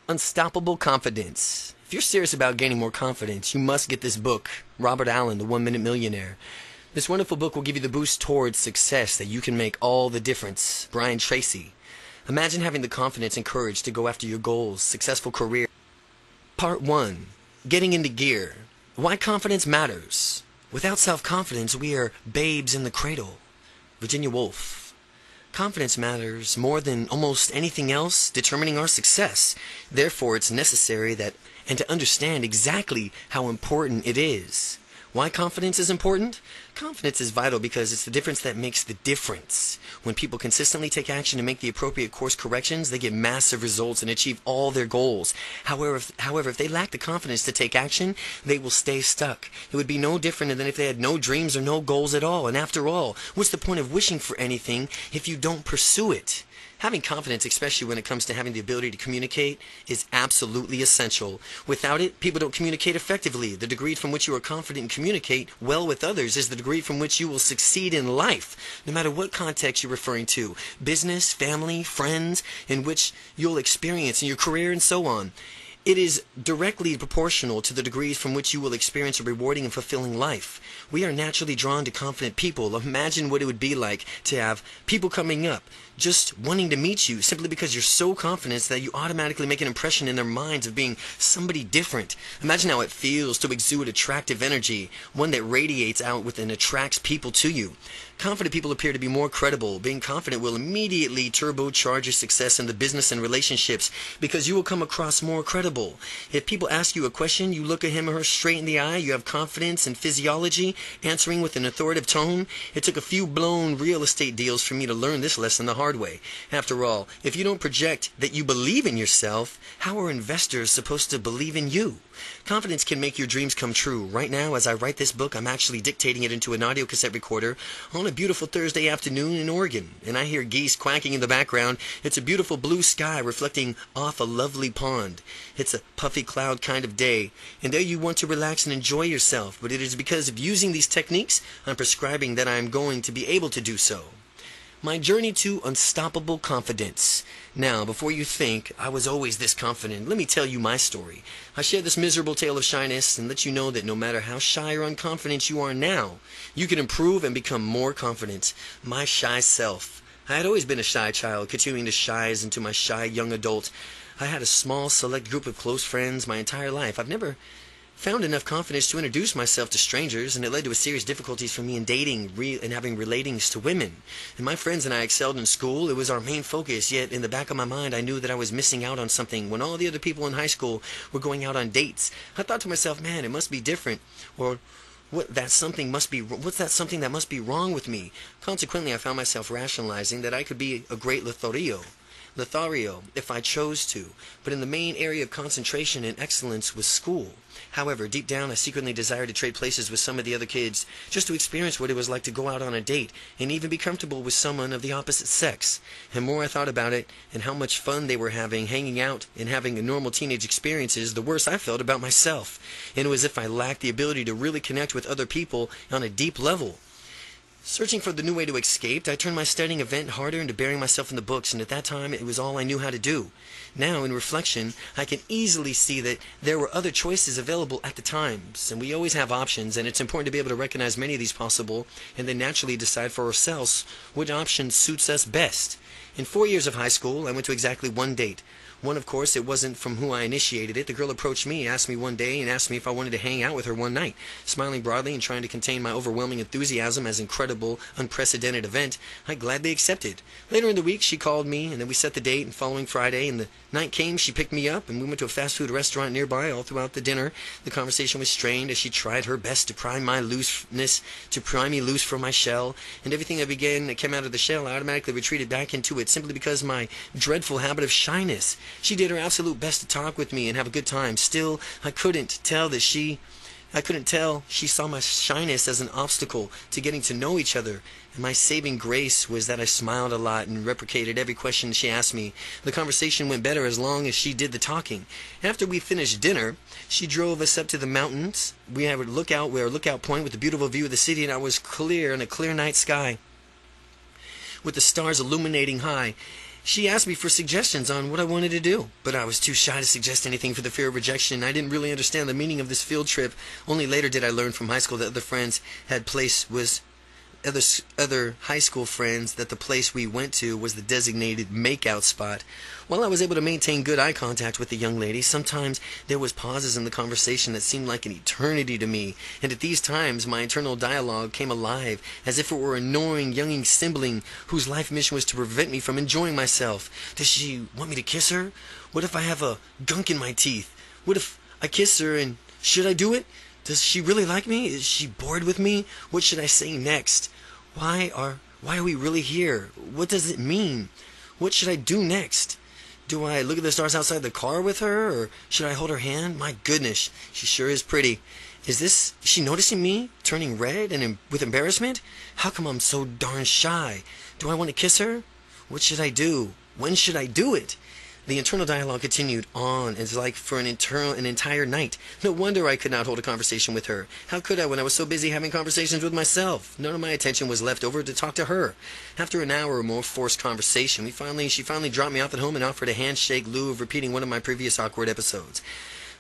Unstoppable Confidence. If you're serious about gaining more confidence, you must get this book, Robert Allen, The 1 Minute Millionaire. This wonderful book will give you the boost towards success that you can make all the difference. Brian Tracy. Imagine having the confidence and courage to go after your goals, successful career. Part 1. Getting into gear. Why confidence matters. Without self-confidence, we are babes in the cradle. Virginia Woolf. Confidence matters more than almost anything else determining our success. Therefore, it's necessary to understand exactly how important it is. Why confidence is important? Confidence is vital because it's the difference that makes the difference. When people consistently take action and make the appropriate course corrections, they get massive results and achieve all their goals. However, if they lack the confidence to take action, they will stay stuck. It would be no different than if they had no dreams or no goals at all. And after all, what's the point of wishing for anything if you don't pursue it? Having confidence, especially when it comes to having the ability to communicate, is absolutely essential. Without it, people don't communicate effectively. The degree from which you are confident and communicate well with others is the degree from which you will succeed in life, no matter what context you're referring to. Business, family, friends, in which you'll experience in your career and so on. It is directly proportional to the degrees from which you will experience a rewarding and fulfilling life. We are naturally drawn to confident people. Imagine what it would be like to have people coming up just wanting to meet you simply because you're so confident that you automatically make an impression in their minds of being somebody different. Imagine how it feels to exude attractive energy, one that radiates out with and attracts people to you. Confident people appear to be more credible. Being confident will immediately turbocharge your success in the business and relationships because you will come across more credible. If people ask you a question, you look at him or her straight in the eye, you have confidence and physiology, answering with an authoritative tone. It took a few blown real estate deals for me to learn this lesson the hard way. After all, if you don't project that you believe in yourself, how are investors supposed to believe in you? Confidence can make your dreams come true. Right now, as I write this book, I'm actually dictating it into an audio cassette recorder on a beautiful Thursday afternoon in Oregon, and I hear geese quacking in the background. It's a beautiful blue sky reflecting off a lovely pond. It's a puffy cloud kind of day, and there you want to relax and enjoy yourself, but it is because of using these techniques I'm prescribing that I'm going to be able to do so. My journey to unstoppable confidence. Now, before you think I was always this confident, let me tell you my story. I share this miserable tale of shyness and let you know that no matter how shy or unconfident you are now, you can improve and become more confident. My shy self. I had always been a shy child, continuing to shy's into my shy young adult. I had a small, select group of close friends my entire life. I've never found enough confidence to introduce myself to strangers, and it led to a serious difficulties for me in dating and having relatings to women. And my friends and I excelled in school. It was our main focus, yet in the back of my mind I knew that I was missing out on something when all the other people in high school were going out on dates. I thought to myself, man, it must be different, or what's that something that must be wrong with me? Consequently, I found myself rationalizing that I could be a great Lothario, if I chose to, but in the main area of concentration and excellence was school. However, deep down I secretly desired to trade places with some of the other kids, just to experience what it was like to go out on a date, and even be comfortable with someone of the opposite sex. And the more I thought about it, and how much fun they were having, hanging out, and having normal teenage experiences, the worse I felt about myself. And it was as if I lacked the ability to really connect with other people on a deep level. Searching for the new way to escape, I turned my studying event harder into burying myself in the books, and at that time it was all I knew how to do. Now, in reflection, I can easily see that there were other choices available at the times, and we always have options, and it's important to be able to recognize many of these possible, and then naturally decide for ourselves which option suits us best. In 4 years of high school, I went to exactly one date. One, of course, it wasn't from who I initiated it. The girl approached me, asked me one day, and asked me if I wanted to hang out with her one night. Smiling broadly and trying to contain my overwhelming enthusiasm as an incredible, unprecedented event, I gladly accepted. Later in the week, she called me, and then we set the date, and following Friday, and the night came, she picked me up, and we went to a fast food restaurant nearby. All throughout the dinner, the conversation was strained as she tried her best to pry me loose from my shell, and everything that came out of the shell, I automatically retreated back into it, simply because of my dreadful habit of shyness. She did her absolute best to talk with me and have a good time. Still, I couldn't tell she saw my shyness as an obstacle to getting to know each other. And my saving grace was that I smiled a lot and reciprocated every question she asked me. The conversation went better as long as she did the talking. After we finished dinner, she drove us up to the mountains. We had a lookout point with a beautiful view of the city, and I was clear in a clear night sky with the stars illuminating high. She asked me for suggestions on what I wanted to do, but I was too shy to suggest anything for the fear of rejection. I didn't really understand the meaning of this field trip. Only later did I learn from high school that other high school friends that the place we went to was the designated makeout spot. While I was able to maintain good eye contact with the young lady, sometimes there was pauses in the conversation that seemed like an eternity to me, and at these times my internal dialogue came alive as if it were an annoying young sibling whose life mission was to prevent me from enjoying myself. Does she want me to kiss her? What if I have a gunk in my teeth? What if I kiss her, and should I do it? Does she really like me? Is she bored with me? What should I say next? Why are we really here? What does it mean? What should I do next? Do I look at the stars outside the car with her, or should I hold her hand? My goodness, she sure is pretty. Is she noticing me, turning red and with embarrassment? How come I'm so darn shy? Do I want to kiss her? What should I do? When should I do it? The internal dialogue continued on, as like for an entire night. No wonder I could not hold a conversation with her. How could I when I was so busy having conversations with myself? None of my attention was left over to talk to her. After an hour or more forced conversation, she finally dropped me off at home and offered a handshake, lieu of repeating one of my previous awkward episodes.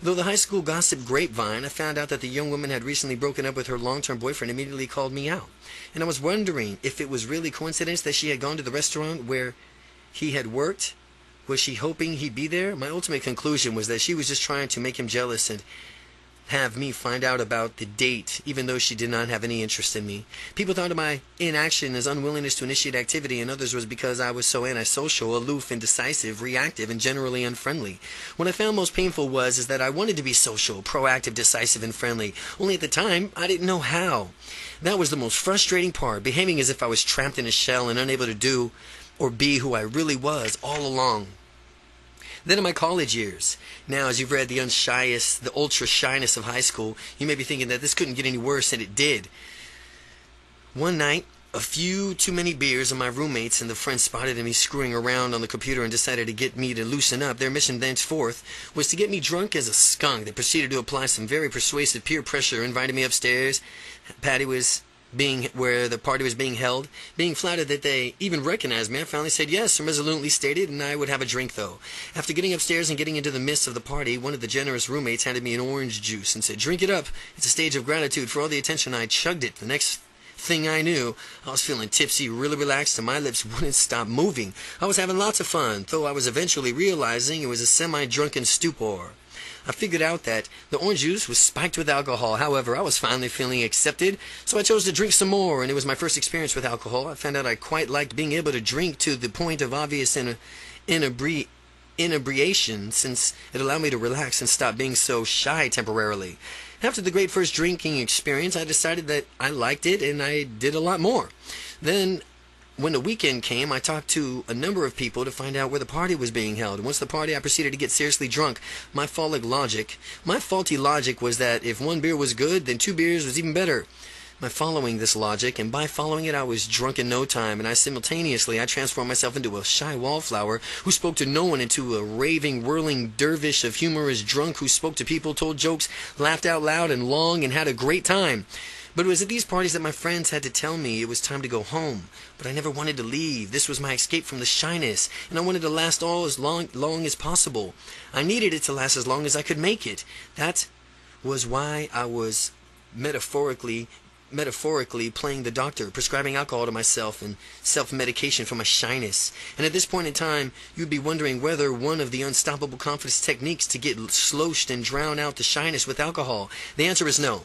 Though the high school gossip grapevine, I found out that the young woman had recently broken up with her long-term boyfriend, immediately called me out. And I was wondering if it was really coincidence that she had gone to the restaurant where he had worked. Was she hoping he'd be there? My ultimate conclusion was that she was just trying to make him jealous and have me find out about the date, even though she did not have any interest in me. People thought of my inaction as unwillingness to initiate activity, and others was because I was so antisocial, aloof, indecisive, reactive, and generally unfriendly. What I found most painful was that I wanted to be social, proactive, decisive, and friendly. Only at the time, I didn't know how. That was the most frustrating part, behaving as if I was trapped in a shell and unable to do or be who I really was all along. Then in my college years, now as you've read the ultra shyness of high school, you may be thinking that this couldn't get any worse, and it did. One night, a few too many beers and my roommates and the friends spotted me screwing around on the computer and decided to get me to loosen up. Their mission thenceforth was to get me drunk as a skunk. They proceeded to apply some very persuasive peer pressure, invited me upstairs. Where the party was being held, being flattered that they even recognized me. I finally said yes, and resolutely stated, and I would have a drink though. After getting upstairs and getting into the midst of the party, one of the generous roommates handed me an orange juice and said, "Drink it up. It's a stage of gratitude for all the attention." I chugged it. The next thing I knew, I was feeling tipsy, really relaxed, and my lips wouldn't stop moving. I was having lots of fun, though I was eventually realizing it was a semi-drunken stupor. I figured out that the orange juice was spiked with alcohol. However, I was finally feeling accepted, so I chose to drink some more, and it was my first experience with alcohol. I found out I quite liked being able to drink to the point of obvious inebriation, since it allowed me to relax and stop being so shy temporarily. After the great first drinking experience, I decided that I liked it, and I did a lot more. Then, when the weekend came, I talked to a number of people to find out where the party was being held. Once the party, I proceeded to get seriously drunk. My faulty logic was that if one beer was good, then 2 beers was even better. By following this logic, and by following it, I was drunk in no time, and I transformed myself into a shy wallflower who spoke to no one, into a raving, whirling dervish of humorous drunk who spoke to people, told jokes, laughed out loud and long, and had a great time. But it was at these parties that my friends had to tell me it was time to go home. But I never wanted to leave. This was my escape from the shyness, and I wanted to last as long as possible. I needed it to last as long as I could make it. That was why I was metaphorically playing the doctor, prescribing alcohol to myself and self-medication for my shyness. And at this point in time, you'd be wondering whether one of the unstoppable confidence techniques to get sloshed and drown out the shyness with alcohol. The answer is no.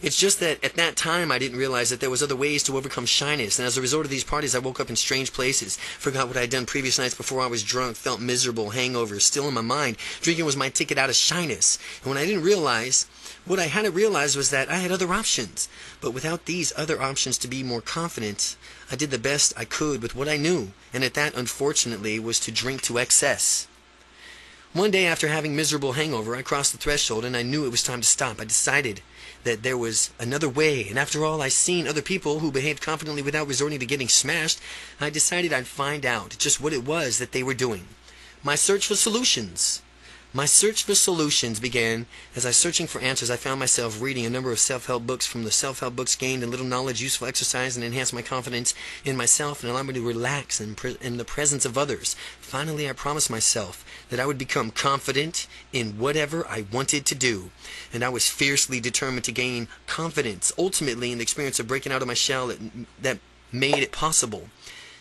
It's just that at that time I didn't realize that there was other ways to overcome shyness, and as a result of these parties I woke up in strange places, forgot what I had done previous nights before I was drunk, felt miserable, hangovers still in my mind. Drinking was my ticket out of shyness, and what I hadn't realized was that I had other options. But without these other options to be more confident, I did the best I could with what I knew, and that, unfortunately, was to drink to excess. One day after having miserable hangover, I crossed the threshold and I knew it was time to stop. I decided that there was another way, and after all, I'd seen other people who behaved confidently without resorting to getting smashed. I decided I'd find out just what it was that they were doing. My search for solutions. My search for solutions began as I searching for answers. I found myself reading a number of self-help books. From the self-help books gained a little knowledge, useful exercise, and enhanced my confidence in myself and allowed me to relax in the presence of others. Finally, I promised myself that I would become confident in whatever I wanted to do. And I was fiercely determined to gain confidence, ultimately in the experience of breaking out of my shell that made it possible.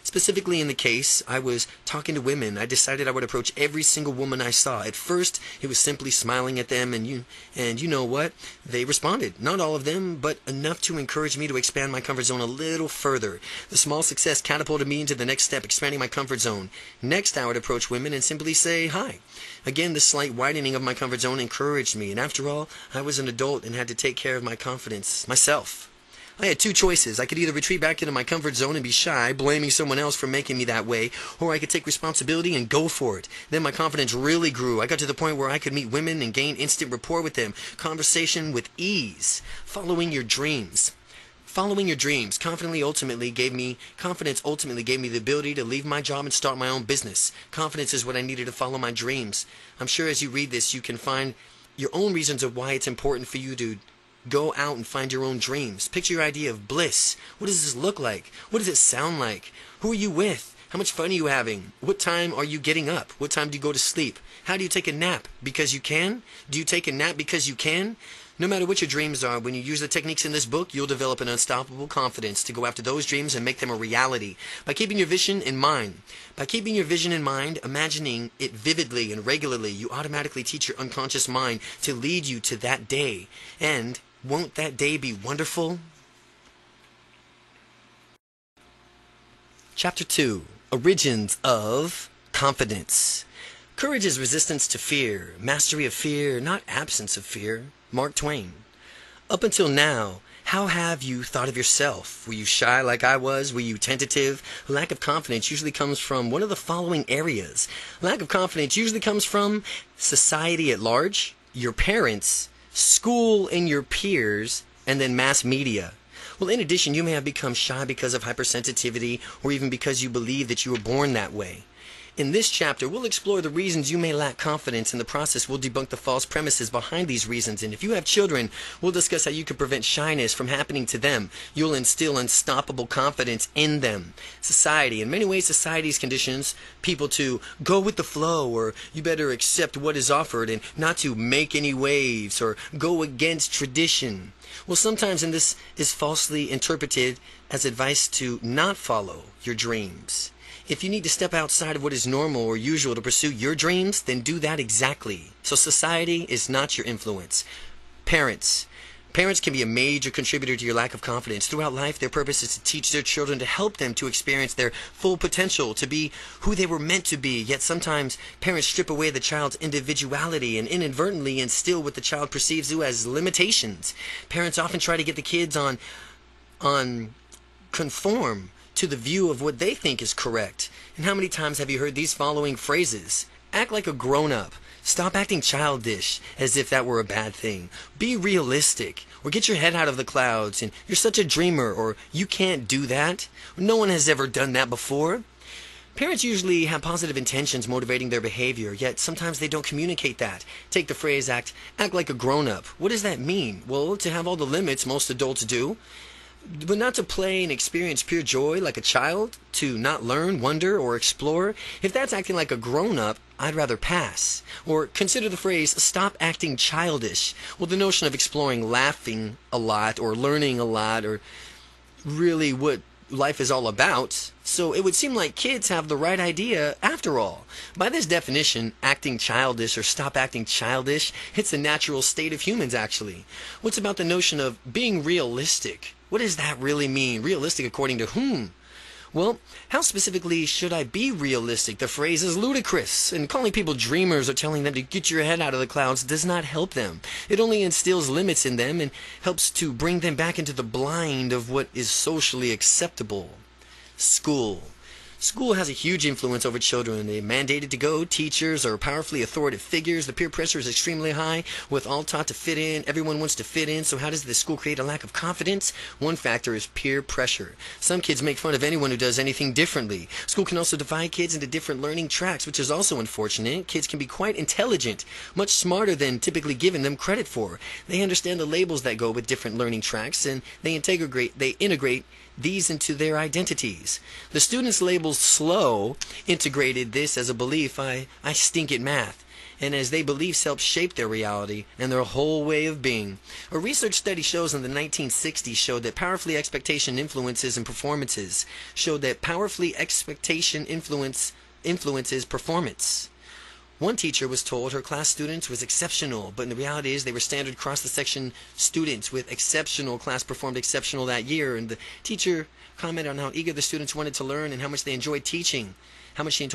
Specifically in the case, I was talking to women. I decided I would approach every single woman I saw. At first, it was simply smiling at them, and you know what? They responded. Not all of them, but enough to encourage me to expand my comfort zone a little further. The small success catapulted me into the next step, expanding my comfort zone. Next, I would approach women and simply say hi. Again, the slight widening of my comfort zone encouraged me, and after all, I was an adult and had to take care of my confidence myself. I had two choices. I could either retreat back into my comfort zone and be shy, blaming someone else for making me that way, or I could take responsibility and go for it. Then my confidence really grew. I got to the point where I could meet women and gain instant rapport with them, conversation with ease. Following your dreams. Following your dreams confidence ultimately gave me the ability to leave my job and start my own business. Confidence is what I needed to follow my dreams. I'm sure as you read this, you can find your own reasons of why it's important for you to go out and find your own dreams. Picture your idea of bliss. What does this look like? What does it sound like? Who are you with? How much fun are you having? What time are you getting up? What time do you go to sleep? How do you take a nap? Because you can? Do you take a nap because you can? No matter what your dreams are, when you use the techniques in this book, you'll develop an unstoppable confidence to go after those dreams and make them a reality. By keeping your vision in mind, imagining it vividly and regularly, you automatically teach your unconscious mind to lead you to that day. And won't that day be wonderful? Chapter 2. Origins of Confidence. Courage is resistance to fear, mastery of fear, not absence of fear. Mark Twain. Up until now, how have you thought of yourself? Were you shy like I was? Were you tentative? Lack of confidence usually comes from one of the following areas. Lack of confidence usually comes from society at large, your parents, school and your peers, and then mass media. Well, in addition, you may have become shy because of hypersensitivity or even because you believe that you were born that way. In this chapter, we'll explore the reasons you may lack confidence. In the process, we'll debunk the false premises behind these reasons. And if you have children, we'll discuss how you can prevent shyness from happening to them. You'll instill unstoppable confidence in them. Society. In many ways, society's conditions people to go with the flow, or you better accept what is offered and not to make any waves or go against tradition. Well, sometimes this is falsely interpreted as advice to not follow your dreams. If you need to step outside of what is normal or usual to pursue your dreams, then do that exactly. So society is not your influence. Parents. Parents can be a major contributor to your lack of confidence. Throughout life, their purpose is to teach their children, to help them to experience their full potential, to be who they were meant to be. Yet sometimes parents strip away the child's individuality and inadvertently instill what the child perceives as limitations. Parents often try to get the kids on conform to the view of what they think is correct. And how many times have you heard these following phrases? Act like a grown-up. Stop acting childish as if that were a bad thing. Be realistic. Or get your head out of the clouds. And you're such a dreamer. Or you can't do that. No one has ever done that before. Parents usually have positive intentions motivating their behavior, yet sometimes they don't communicate that. Take the phrase act like a grown-up. What does that mean? Well, to have all the limits most adults do. But not to play and experience pure joy like a child, to not learn, wonder, or explore. If that's acting like a grown-up, I'd rather pass. Or consider the phrase, stop acting childish. Well, the notion of exploring, laughing a lot, or learning a lot, or really what life is all about. So it would seem like kids have the right idea after all. By this definition, acting childish or stop acting childish, it's a natural state of humans actually. What's about the notion of being realistic? What does that really mean? Realistic according to whom? Well, how specifically should I be realistic? The phrase is ludicrous, and calling people dreamers or telling them to get your head out of the clouds does not help them. It only instills limits in them and helps to bring them back into the blind of what is socially acceptable. School. School has a huge influence over children. They're mandated to go. Teachers are powerfully authoritative figures. The peer pressure is extremely high. With all taught to fit in, everyone wants to fit in. So how does the school create a lack of confidence? One factor is peer pressure. Some kids make fun of anyone who does anything differently. School can also divide kids into different learning tracks, which is also unfortunate. Kids can be quite intelligent, much smarter than typically given them credit for. They understand the labels that go with different learning tracks, and they integrate these into their identities. The students labeled slow integrated this as a belief, I stink at math, and as they beliefs help shape their reality and their whole way of being. A research study shows in the 1960s showed that powerfully expectation influences and performances influences performance. One teacher was told her class students was exceptional, but the reality is they were standard across the section students with exceptional. Class performed exceptional that year, and the teacher commented on how eager the students wanted to learn and how much they enjoyed teaching. How much she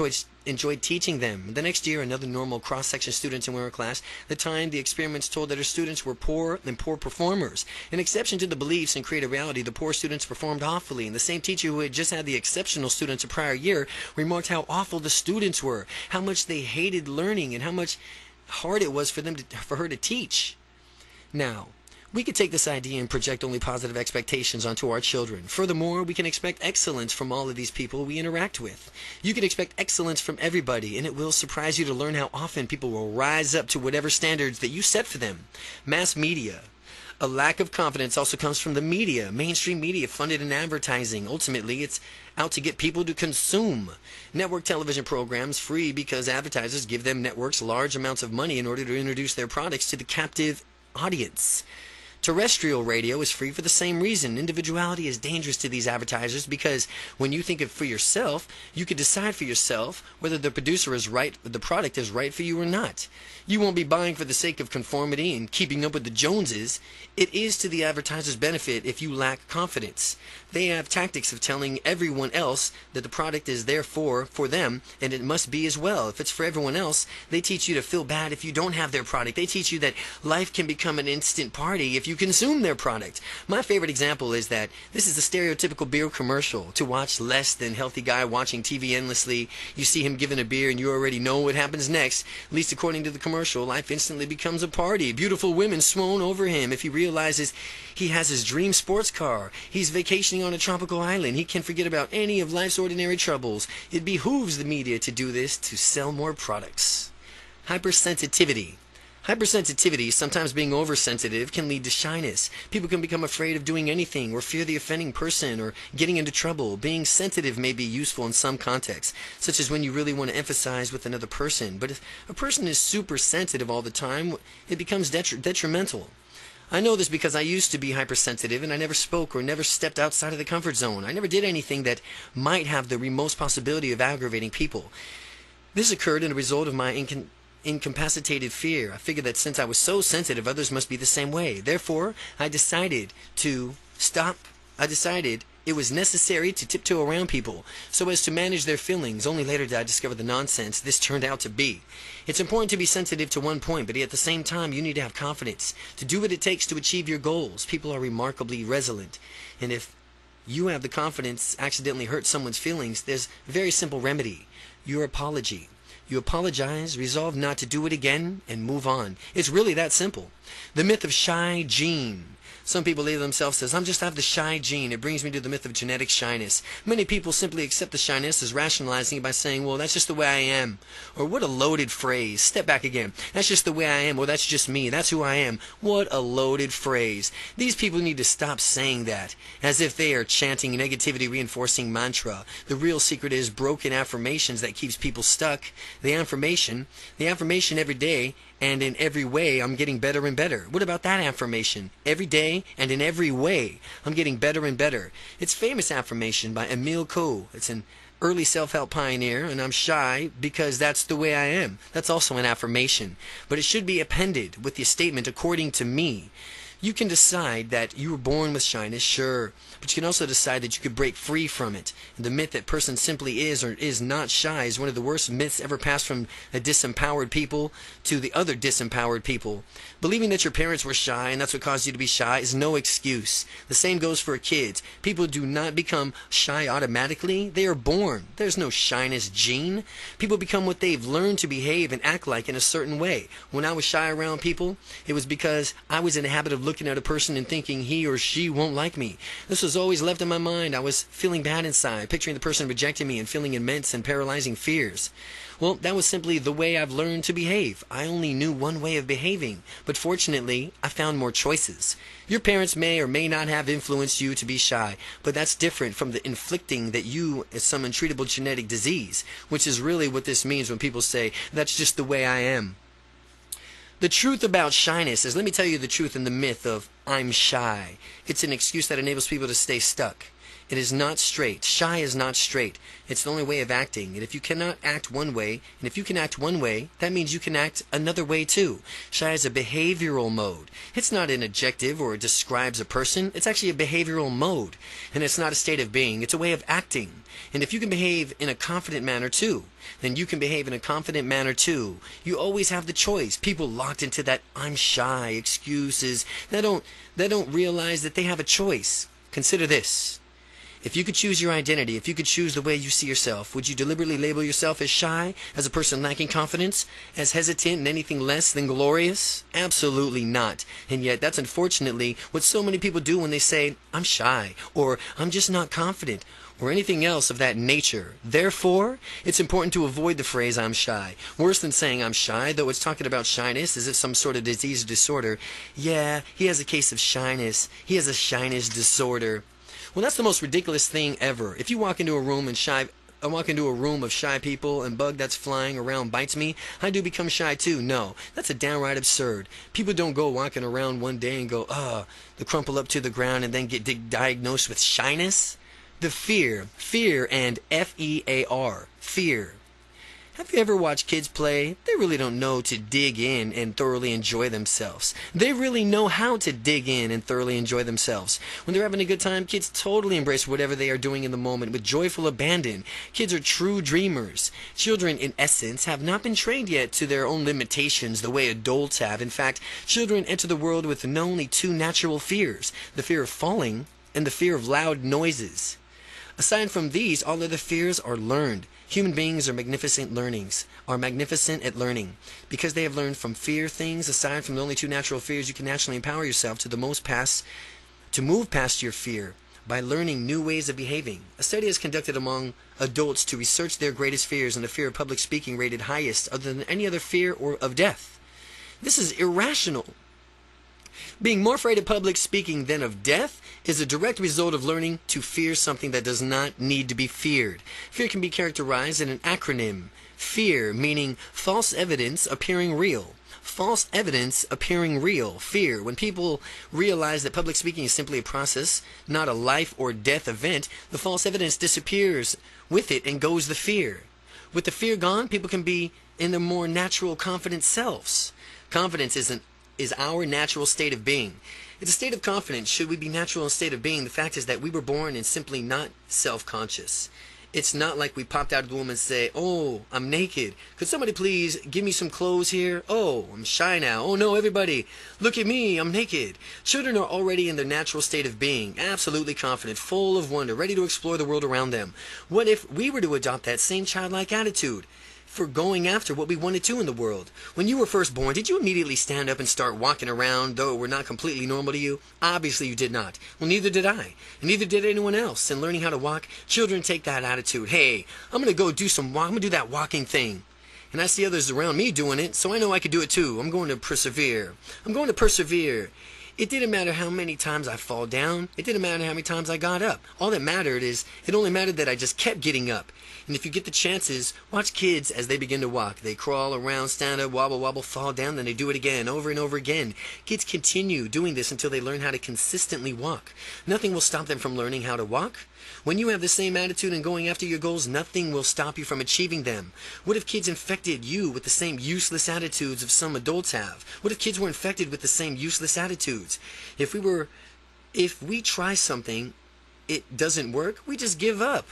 enjoyed teaching them. The next year, another normal cross-section students in her class. The time, the experiments told that her students were poor performers. An exception to the beliefs and create a reality, the poor students performed awfully. And the same teacher who had just had the exceptional students a prior year remarked how awful the students were, how much they hated learning, and how much hard it was for her to teach. Now, we could take this idea and project only positive expectations onto our children. Furthermore, we can expect excellence from all of these people we interact with. You can expect excellence from everybody, and it will surprise you to learn how often people will rise up to whatever standards that you set for them. Mass media. A lack of confidence also comes from the media, mainstream media funded in advertising. Ultimately, it's out to get people to consume. Network television programs free because advertisers give them networks large amounts of money in order to introduce their products to the captive audience. Terrestrial radio is free for the same reason. Individuality is dangerous to these advertisers because when you think of for yourself, you can decide for yourself whether the producer is right, the product is right for you or not. You won't be buying for the sake of conformity and keeping up with the Joneses. It is to the advertiser's benefit if you lack confidence. They have tactics of telling everyone else that the product is there for them, and it must be as well. If it's for everyone else, they teach you to feel bad if you don't have their product. They teach you that life can become an instant party if you consume their product. My favorite example is that this is a stereotypical beer commercial. To watch less than healthy guy watching TV endlessly, you see him giving a beer and you already know what happens next. At least according to the commercial, life instantly becomes a party. Beautiful women swoon over him if he realizes he has his dream sports car. He's vacationing on a tropical island. He can forget about any of life's ordinary troubles. It behooves the media to do this to sell more products. Hypersensitivity. Hypersensitivity, sometimes being oversensitive, can lead to shyness. People can become afraid of doing anything or fear the offending person or getting into trouble. Being sensitive may be useful in some contexts, such as when you really want to emphasize with another person. But if a person is super sensitive all the time, it becomes detrimental. I know this because I used to be hypersensitive and I never spoke or never stepped outside of the comfort zone. I never did anything that might have the remote possibility of aggravating people. This occurred in a result of my incapacitated fear. I figured that since I was so sensitive, others must be the same way. Therefore, I decided it was necessary to tiptoe around people so as to manage their feelings. Only later did I discover the nonsense this turned out to be. It's important to be sensitive to one point, but at the same time, you need to have confidence to do what it takes to achieve your goals. People are remarkably resilient, and if you have the confidence accidentally hurt someone's feelings, there's a very simple remedy: your apology. You apologize, resolve not to do it again, and move on. It's really that simple. The myth of shy gene. Some people label themselves as, I have the shy gene. It brings me to the myth of genetic shyness. Many people simply accept the shyness as rationalizing it by saying, well, that's just the way I am. Or what a loaded phrase. Step back again. That's just the way I am. Or that's just me. That's who I am. What a loaded phrase. These people need to stop saying that as if they are chanting negativity reinforcing mantra. The real secret is broken affirmations that keeps people stuck. The affirmation every day and in every way I'm getting better and better. What about that affirmation? Every day and in every way I'm getting better and better. It's famous affirmation by Emile Coe. It's an early self-help pioneer, and I'm shy because that's the way I am. That's also an affirmation. But it should be appended with the statement, according to me. You can decide that you were born with shyness, sure, but you can also decide that you could break free from it. And the myth that person simply is or is not shy is one of the worst myths ever passed from a disempowered people to the other disempowered people. Believing that your parents were shy and that's what caused you to be shy is no excuse. The same goes for kids. People do not become shy automatically. They are born. There's no shyness gene. People become what they've learned to behave and act like in a certain way. When I was shy around people, it was because I was in the habit of looking at a person and thinking he or she won't like me. This was always left in my mind. I was feeling bad inside, picturing the person rejecting me and feeling immense and paralyzing fears. Well, that was simply the way I've learned to behave. I only knew one way of behaving, but fortunately, I found more choices. Your parents may or may not have influenced you to be shy, but that's different from the inflicting that you is some untreatable genetic disease, which is really what this means when people say, that's just the way I am. The truth about shyness is, let me tell you the truth in the myth of I'm shy. It's an excuse that enables people to stay stuck. It is not straight. Shy is not straight. It's the only way of acting. And if you cannot act one way, and if you can act one way, that means you can act another way too. Shy is a behavioral mode. It's not an adjective or it describes a person. It's actually a behavioral mode. And it's not a state of being. It's a way of acting. And if you can behave in a confident manner too, then you can behave in a confident manner too. You always have the choice. People locked into that I'm shy excuses. They don't realize that they have a choice. Consider this. If you could choose your identity, if you could choose the way you see yourself, would you deliberately label yourself as shy, as a person lacking confidence, as hesitant and anything less than glorious? Absolutely not. And yet that's unfortunately what so many people do when they say, I'm shy, or I'm just not confident, or anything else of that nature. Therefore, it's important to avoid the phrase I'm shy. Worse than saying I'm shy, though it's talking about shyness as if some sort of disease or disorder. Yeah, he has a case of shyness. He has a shyness disorder. Well, that's the most ridiculous thing ever. If you walk into a room of shy people and bug that's flying around bites me, I do become shy too. No, that's a downright absurd. People don't go walking around one day and go, they crumple up to the ground and then get diagnosed with shyness. The fear and F-E-A-R, fear. Have you ever watched kids play? They really don't know to dig in and thoroughly enjoy themselves. They really know how to dig in and thoroughly enjoy themselves. When they're having a good time, kids totally embrace whatever they are doing in the moment with joyful abandon. Kids are true dreamers. Children, in essence, have not been trained yet to their own limitations the way adults have. In fact, children enter the world with only two natural fears, the fear of falling and the fear of loud noises. Aside from these, all other fears are learned. Human beings are magnificent at learning. Because they have learned from fear things, aside from the only two natural fears, you can naturally empower yourself to move past your fear by learning new ways of behaving. A study is conducted among adults to research their greatest fears, and the fear of public speaking rated highest other than any other fear or of death. This is irrational. Being more afraid of public speaking than of death is a direct result of learning to fear something that does not need to be feared. Fear can be characterized in an acronym. FEAR, meaning false evidence appearing real. False evidence appearing real. Fear. When people realize that public speaking is simply a process, not a life or death event, the false evidence disappears with it and goes the fear. With the fear gone, people can be in their more natural, confident selves. Confidence is our natural state of being. It's a state of confidence. Should we be natural in a state of being? The fact is that we were born and simply not self-conscious. It's not like we popped out of the womb and say, oh, I'm naked. Could somebody please give me some clothes here? Oh, I'm shy now. Oh no, everybody, look at me, I'm naked. Children are already in their natural state of being, absolutely confident, full of wonder, ready to explore the world around them. What if we were to adopt that same childlike attitude for going after what we wanted to in the world? When you were first born, did you immediately stand up and start walking around, though it were not completely normal to you? Obviously you did not. Well, neither did I, and neither did anyone else. In learning how to walk, children take that attitude. Hey, I'm going to do that walking thing. And I see others around me doing it, so I know I could do it too. I'm going to persevere. It didn't matter how many times I fall down. It didn't matter how many times I got up. All that mattered is, it only mattered that I just kept getting up. And if you get the chances, watch kids as they begin to walk. They crawl around, stand up, wobble, wobble, fall down, then they do it again, over and over again. Kids continue doing this until they learn how to consistently walk. Nothing will stop them from learning how to walk. When you have the same attitude in going after your goals, nothing will stop you from achieving them. What if kids infected you with the same useless attitudes of some adults have? What if kids were infected with the same useless attitudes? If we try something, it doesn't work, we just give up.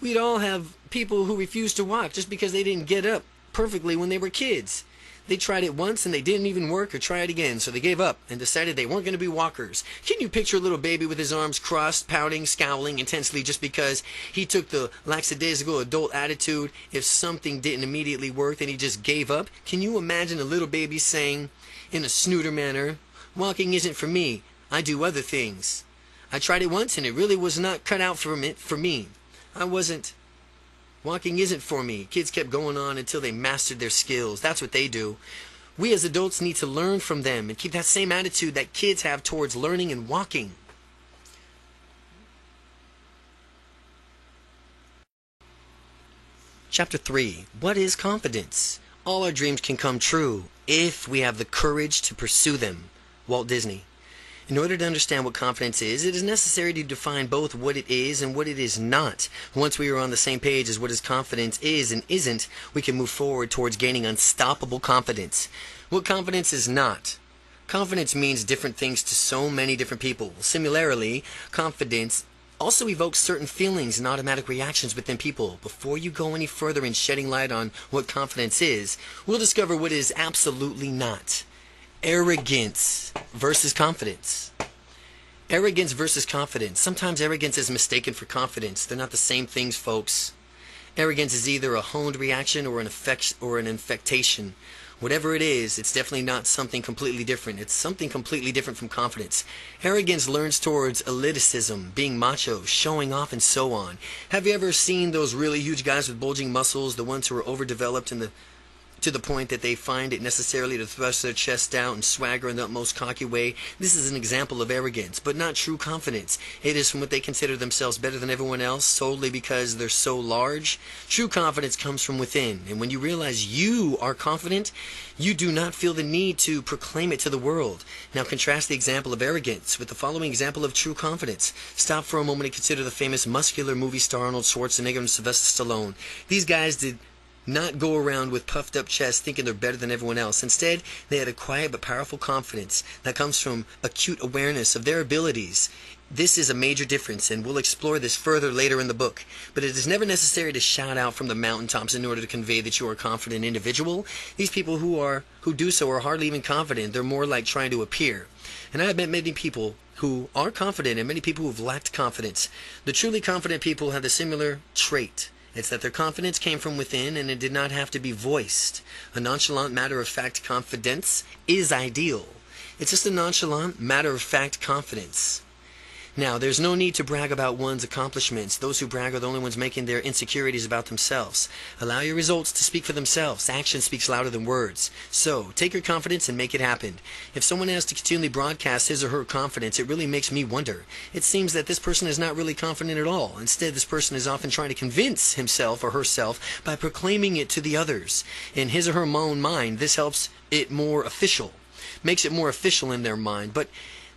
We'd all have people who refuse to walk just because they didn't get up perfectly when they were kids. They tried it once and they didn't even work, or try it again, so they gave up and decided they weren't going to be walkers. Can you picture a little baby with his arms crossed, pouting, scowling intensely just because he took the lackadaisical adult attitude? If something didn't immediately work, then he just gave up? Can you imagine a little baby saying, in a snooter manner, "Walking isn't for me, I do other things. I tried it once and it really was not cut out for me. Walking isn't for me." Kids kept going on until they mastered their skills. That's what they do. We as adults need to learn from them and keep that same attitude that kids have towards learning and walking. Chapter 3. What is confidence? All our dreams can come true if we have the courage to pursue them. Walt Disney. In order to understand what confidence is, it is necessary to define both what it is and what it is not. Once we are on the same page as what confidence is and isn't, we can move forward towards gaining unstoppable confidence. What confidence is not. Confidence means different things to so many different people. Similarly, confidence also evokes certain feelings and automatic reactions within people. Before you go any further in shedding light on what confidence is, we'll discover what it is absolutely not. Arrogance versus confidence. Arrogance versus confidence. Sometimes arrogance is mistaken for confidence. They're not the same things, folks. Arrogance is either a honed reaction or an infectation. Whatever it is, it's definitely not something completely different. It's something completely different from confidence. Arrogance leans towards elitism, being macho, showing off, and so on. Have you ever seen those really huge guys with bulging muscles, the ones who are overdeveloped to the point that they find it necessarily to thrust their chest out and swagger in the utmost cocky way? This is an example of arrogance, but not true confidence. It is from what they consider themselves better than everyone else, solely because they're so large. True confidence comes from within, and when you realize you are confident, you do not feel the need to proclaim it to the world. Now contrast the example of arrogance with the following example of true confidence. Stop for a moment and consider the famous muscular movie star Arnold Schwarzenegger and Sylvester Stallone. These guys did not go around with puffed up chests thinking they're better than everyone else. Instead, they had a quiet but powerful confidence that comes from acute awareness of their abilities. This is a major difference, and we'll explore this further later in the book. But it is never necessary to shout out from the mountaintops in order to convey that you are a confident individual. These people who do so are hardly even confident. They're more like trying to appear. And I have met many people who are confident and many people who have lacked confidence. The truly confident people have a similar trait. It's that their confidence came from within and it did not have to be voiced. A nonchalant, matter-of-fact confidence is ideal. It's just a nonchalant, matter-of-fact confidence. Now, there's no need to brag about one's accomplishments. Those who brag are the only ones making their insecurities about themselves. Allow your results to speak for themselves. Action speaks louder than words. So, take your confidence and make it happen. If someone has to continually broadcast his or her confidence, it really makes me wonder. It seems that this person is not really confident at all. Instead, this person is often trying to convince himself or herself by proclaiming it to the others. In his or her own mind, this helps it more official. Makes it more official in their mind. But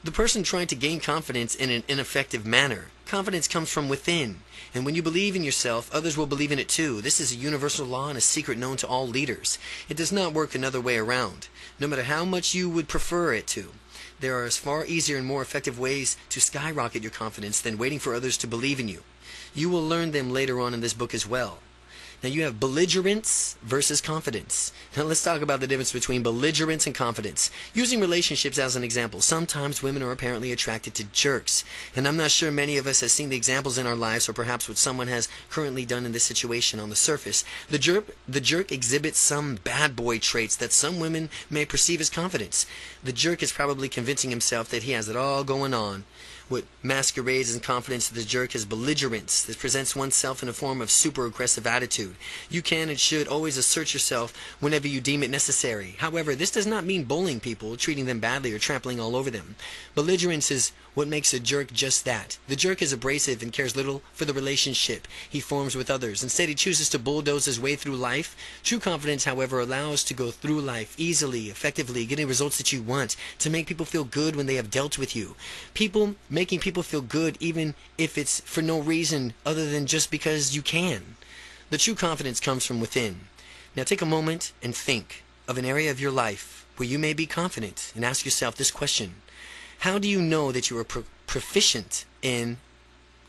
the person trying to gain confidence in an ineffective manner. Confidence comes from within, and when you believe in yourself, others will believe in it too. This is a universal law and a secret known to all leaders. It does not work another way around, no matter how much you would prefer it to. There are far easier and more effective ways to skyrocket your confidence than waiting for others to believe in you. You will learn them later on in this book as well. Now you have belligerence versus confidence. Now let's talk about the difference between belligerence and confidence. Using relationships as an example, sometimes women are apparently attracted to jerks. And I'm not sure many of us have seen the examples in our lives, or perhaps what someone has currently done in this situation on the surface. The jerk exhibits some bad boy traits that some women may perceive as confidence. The jerk is probably convincing himself that he has it all going on. What masquerades as confidence to the jerk is belligerence. This presents oneself in a form of super aggressive attitude. You can and should always assert yourself whenever you deem it necessary. However, this does not mean bullying people, treating them badly, or trampling all over them. Belligerence is what makes a jerk just that. The jerk is abrasive and cares little for the relationship he forms with others. Instead, he chooses to bulldoze his way through life. True confidence, however, allows to go through life easily, effectively, getting results that you want, to make people feel good when they have dealt with you. People making people feel good even if it's for no reason other than just because you can. The true confidence comes from within. Now take a moment and think of an area of your life where you may be confident and ask yourself this question. How do you know that you are proficient in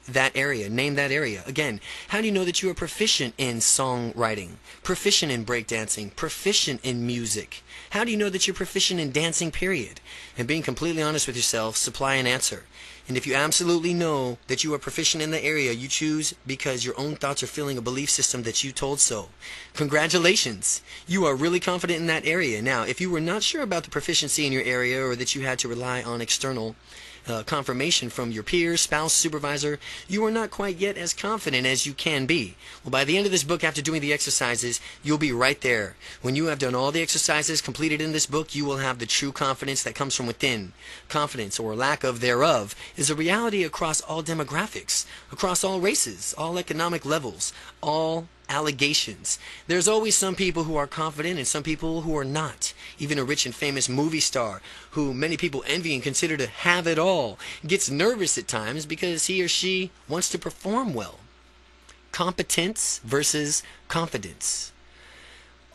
that area? Name that area. Again, how do you know that you are proficient in songwriting, proficient in breakdancing, proficient in music? How do you know that you're proficient in dancing, period? And being completely honest with yourself, supply an answer. And if you absolutely know that you are proficient in the area you choose because your own thoughts are filling a belief system that you told so, congratulations! You are really confident in that area. Now, if you were not sure about the proficiency in your area or that you had to rely on external confirmation from your peers, spouse, supervisor, you are not quite yet as confident as you can be. Well, by the end of this book, after doing the exercises, you'll be right there. When you have done all the exercises completed in this book, you will have the true confidence that comes from within. Confidence, or lack of thereof, is a reality across all demographics, across all races, all economic levels, all allegations. There's always some people who are confident and some people who are not. Even a rich and famous movie star who many people envy and consider to have it all gets nervous at times because he or she wants to perform well. Competence versus confidence.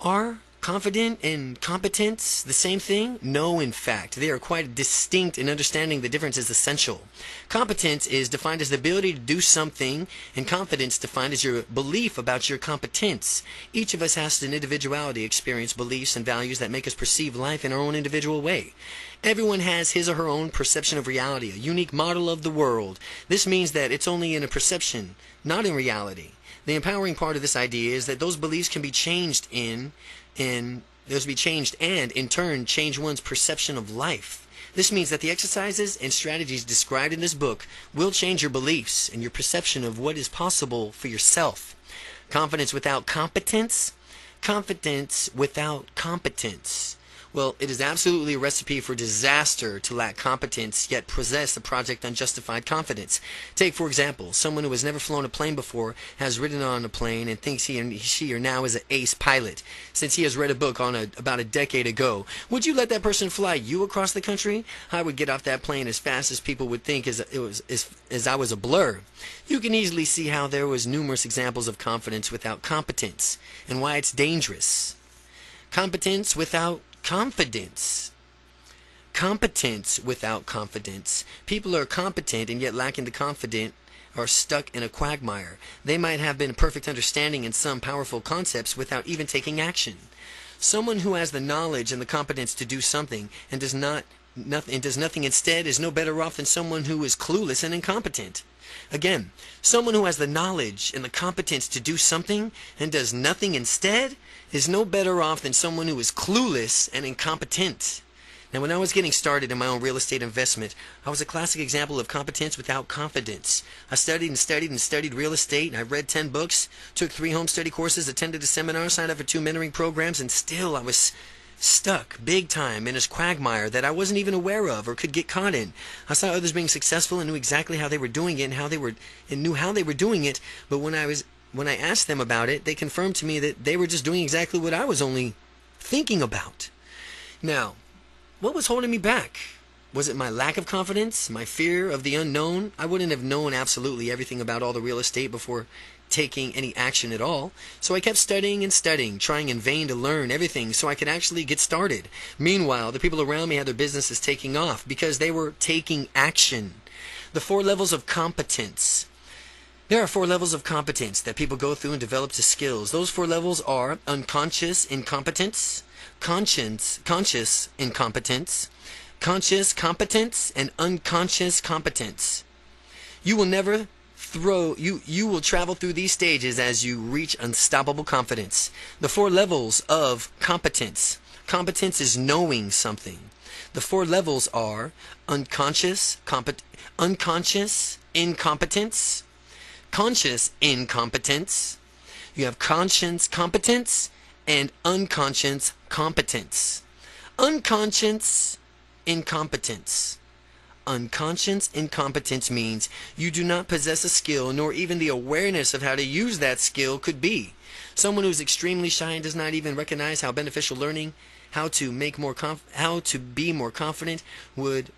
Are confident and competence the same thing? No, in fact. They are quite distinct, and understanding the difference is essential. Competence is defined as the ability to do something, and confidence defined as your belief about your competence. Each of us has an individuality, experience, beliefs, and values that make us perceive life in our own individual way. Everyone has his or her own perception of reality, a unique model of the world. This means that it's only in a perception, not in reality. The empowering part of this idea is that those beliefs can be changed and in turn change one's perception of life. This means that the exercises and strategies described in this book will change your beliefs and your perception of what is possible for yourself. Confidence without competence? Confidence without competence. Well, it is absolutely a recipe for disaster to lack competence yet possess a project unjustified confidence. Take, for example, someone who has never flown a plane before, has ridden on a plane, and thinks she or now is an ace pilot, since he has read a book on about a decade ago. Would you let that person fly you across the country? I would get off that plane as fast as people would think as I was a blur. You can easily see how there was numerous examples of confidence without competence, and why it's dangerous. Competence without confidence. Competence without confidence. People are competent and yet lacking the confident are stuck in a quagmire. They might have been perfect understanding in some powerful concepts without even taking action. Someone who has the knowledge and the competence to do something and does nothing instead is no better off than someone who is clueless and incompetent. Again, someone who has the knowledge and the competence to do something and does nothing instead is no better off than someone who is clueless and incompetent. Now, when I was getting started in my own real estate investment, I was a classic example of competence without confidence. I studied and studied and studied real estate, and I read 10 books, took 3 home study courses, attended a seminar, signed up for 2 mentoring programs, and still I was stuck big time in this quagmire that I wasn't even aware of or could get caught in. I saw others being successful and knew exactly how they were doing it and knew how they were doing it, but when I asked them about it, they confirmed to me that they were just doing exactly what I was only thinking about. Now, what was holding me back? Was it my lack of confidence? My fear of the unknown? I wouldn't have known absolutely everything about all the real estate before taking any action at all. So I kept studying and studying, trying in vain to learn everything so I could actually get started. Meanwhile, the people around me had their businesses taking off because they were taking action. The 4 levels of competence. There are 4 levels of competence that people go through and develop to skills. Those 4 levels are unconscious incompetence, conscious incompetence, conscious competence, and unconscious competence. You will travel through these stages as you reach unstoppable confidence. The 4 levels of competence. Competence is knowing something. The 4 levels are unconscious incompetence, conscious incompetence. You have conscious competence and unconscious competence. Unconscious incompetence. Unconscious incompetence means you do not possess a skill nor even the awareness of how to use that skill could be. Someone who is extremely shy and does not even recognize how beneficial learning how to be more confident would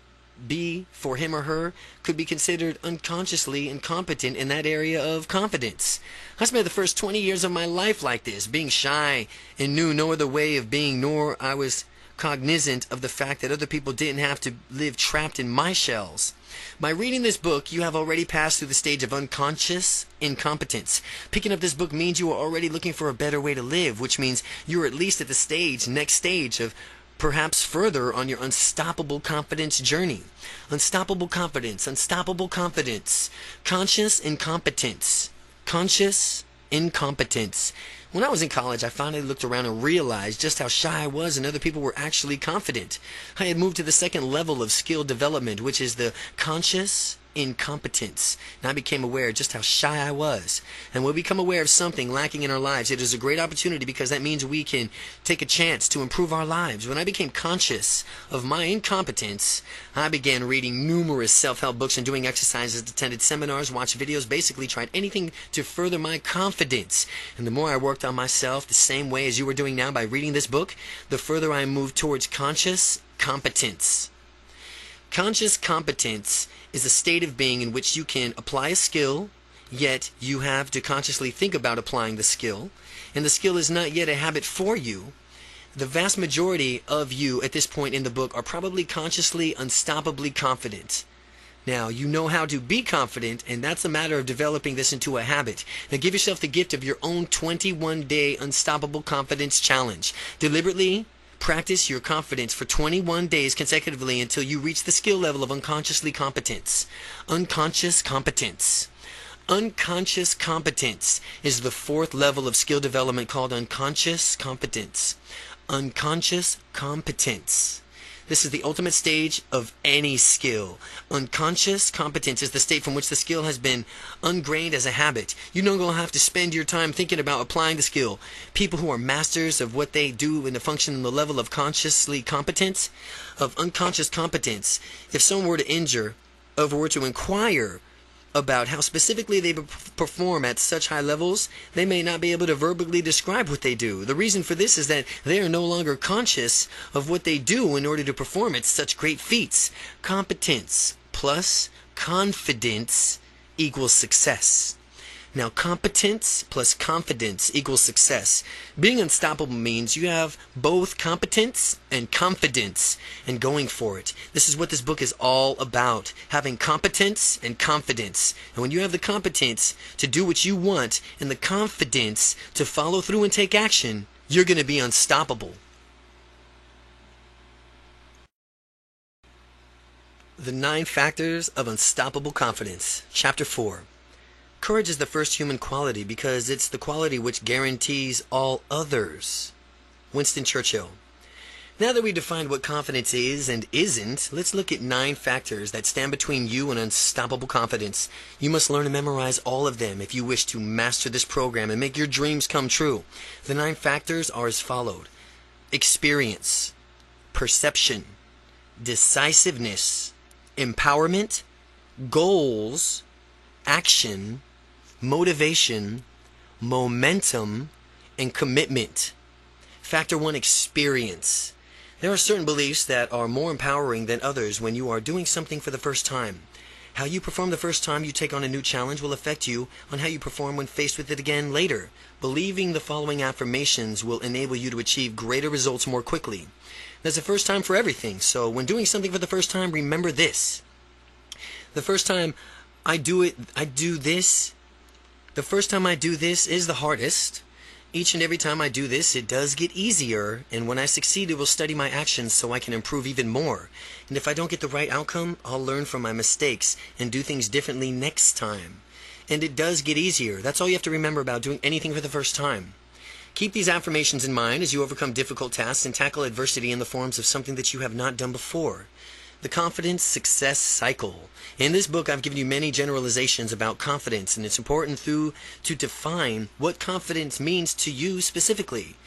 be, for him or her, could be considered unconsciously incompetent in that area of confidence. I spent the first 20 years of my life like this, being shy and knew no other way of being, nor I was cognizant of the fact that other people didn't have to live trapped in my shells. By reading this book, you have already passed through the stage of unconscious incompetence. Picking up this book means you are already looking for a better way to live, which means you're at least at the next stage of perhaps further on your unstoppable confidence journey. Unstoppable confidence, unstoppable confidence. Conscious incompetence. Conscious incompetence. When I was in college, I finally looked around and realized just how shy I was and other people were actually confident. I had moved to the second level of skill development, which is the conscious incompetence. And I became aware just how shy I was. And when we become aware of something lacking in our lives, it is a great opportunity because that means we can take a chance to improve our lives. When I became conscious of my incompetence, I began reading numerous self-help books and doing exercises, attended seminars, watched videos, basically tried anything to further my confidence. And the more I worked on myself the same way as you are doing now by reading this book, the further I moved towards conscious competence. Conscious competence is a state of being in which you can apply a skill, yet you have to consciously think about applying the skill, and the skill is not yet a habit for you. The vast majority of you at this point in the book are probably consciously, unstoppably confident. Now, you know how to be confident, and that's a matter of developing this into a habit. Now, give yourself the gift of your own 21-day unstoppable confidence challenge. Deliberately practice your confidence for 21 days consecutively until you reach the skill level of unconsciously competence. Unconscious competence. Unconscious competence is the fourth level of skill development called unconscious competence. Unconscious competence. This is the ultimate stage of any skill. Unconscious competence is the state from which the skill has been ingrained as a habit. You no longer have to spend your time thinking about applying the skill. People who are masters of what they do in the function in the level of consciously competence, of unconscious competence, if someone were to inquire about how specifically they perform at such high levels, they may not be able to verbally describe what they do. The reason for this is that they are no longer conscious of what they do in order to perform at such great feats. Competence plus confidence equals success. Now, competence plus confidence equals success. Being unstoppable means you have both competence and confidence and going for it. This is what this book is all about, having competence and confidence. And when you have the competence to do what you want and the confidence to follow through and take action, you're going to be unstoppable. The 9 Factors of Unstoppable Confidence. Chapter 4. Courage is the first human quality because it's the quality which guarantees all others. Winston Churchill. Now that we've defined what confidence is and isn't, let's look at 9 factors that stand between you and unstoppable confidence. You must learn to memorize all of them if you wish to master this program and make your dreams come true. The 9 factors are as followed: experience, perception, decisiveness, empowerment, goals, action, motivation, momentum, and commitment. Factor 1, experience. There are certain beliefs that are more empowering than others when you are doing something for the first time. How you perform the first time you take on a new challenge will affect you on how you perform when faced with it again later. Believing the following affirmations will enable you to achieve greater results more quickly. There's a first time for everything, so when doing something for the first time, remember this. The first time I do this is the hardest. Each and every time I do this, it does get easier, and when I succeed, it will study my actions so I can improve even more. And if I don't get the right outcome, I'll learn from my mistakes and do things differently next time. And it does get easier. That's all you have to remember about doing anything for the first time. Keep these affirmations in mind as you overcome difficult tasks and tackle adversity in the forms of something that you have not done before. The Confidence Success Cycle. In this book, I've given you many generalizations about confidence, and it's important to define what confidence means to you specifically.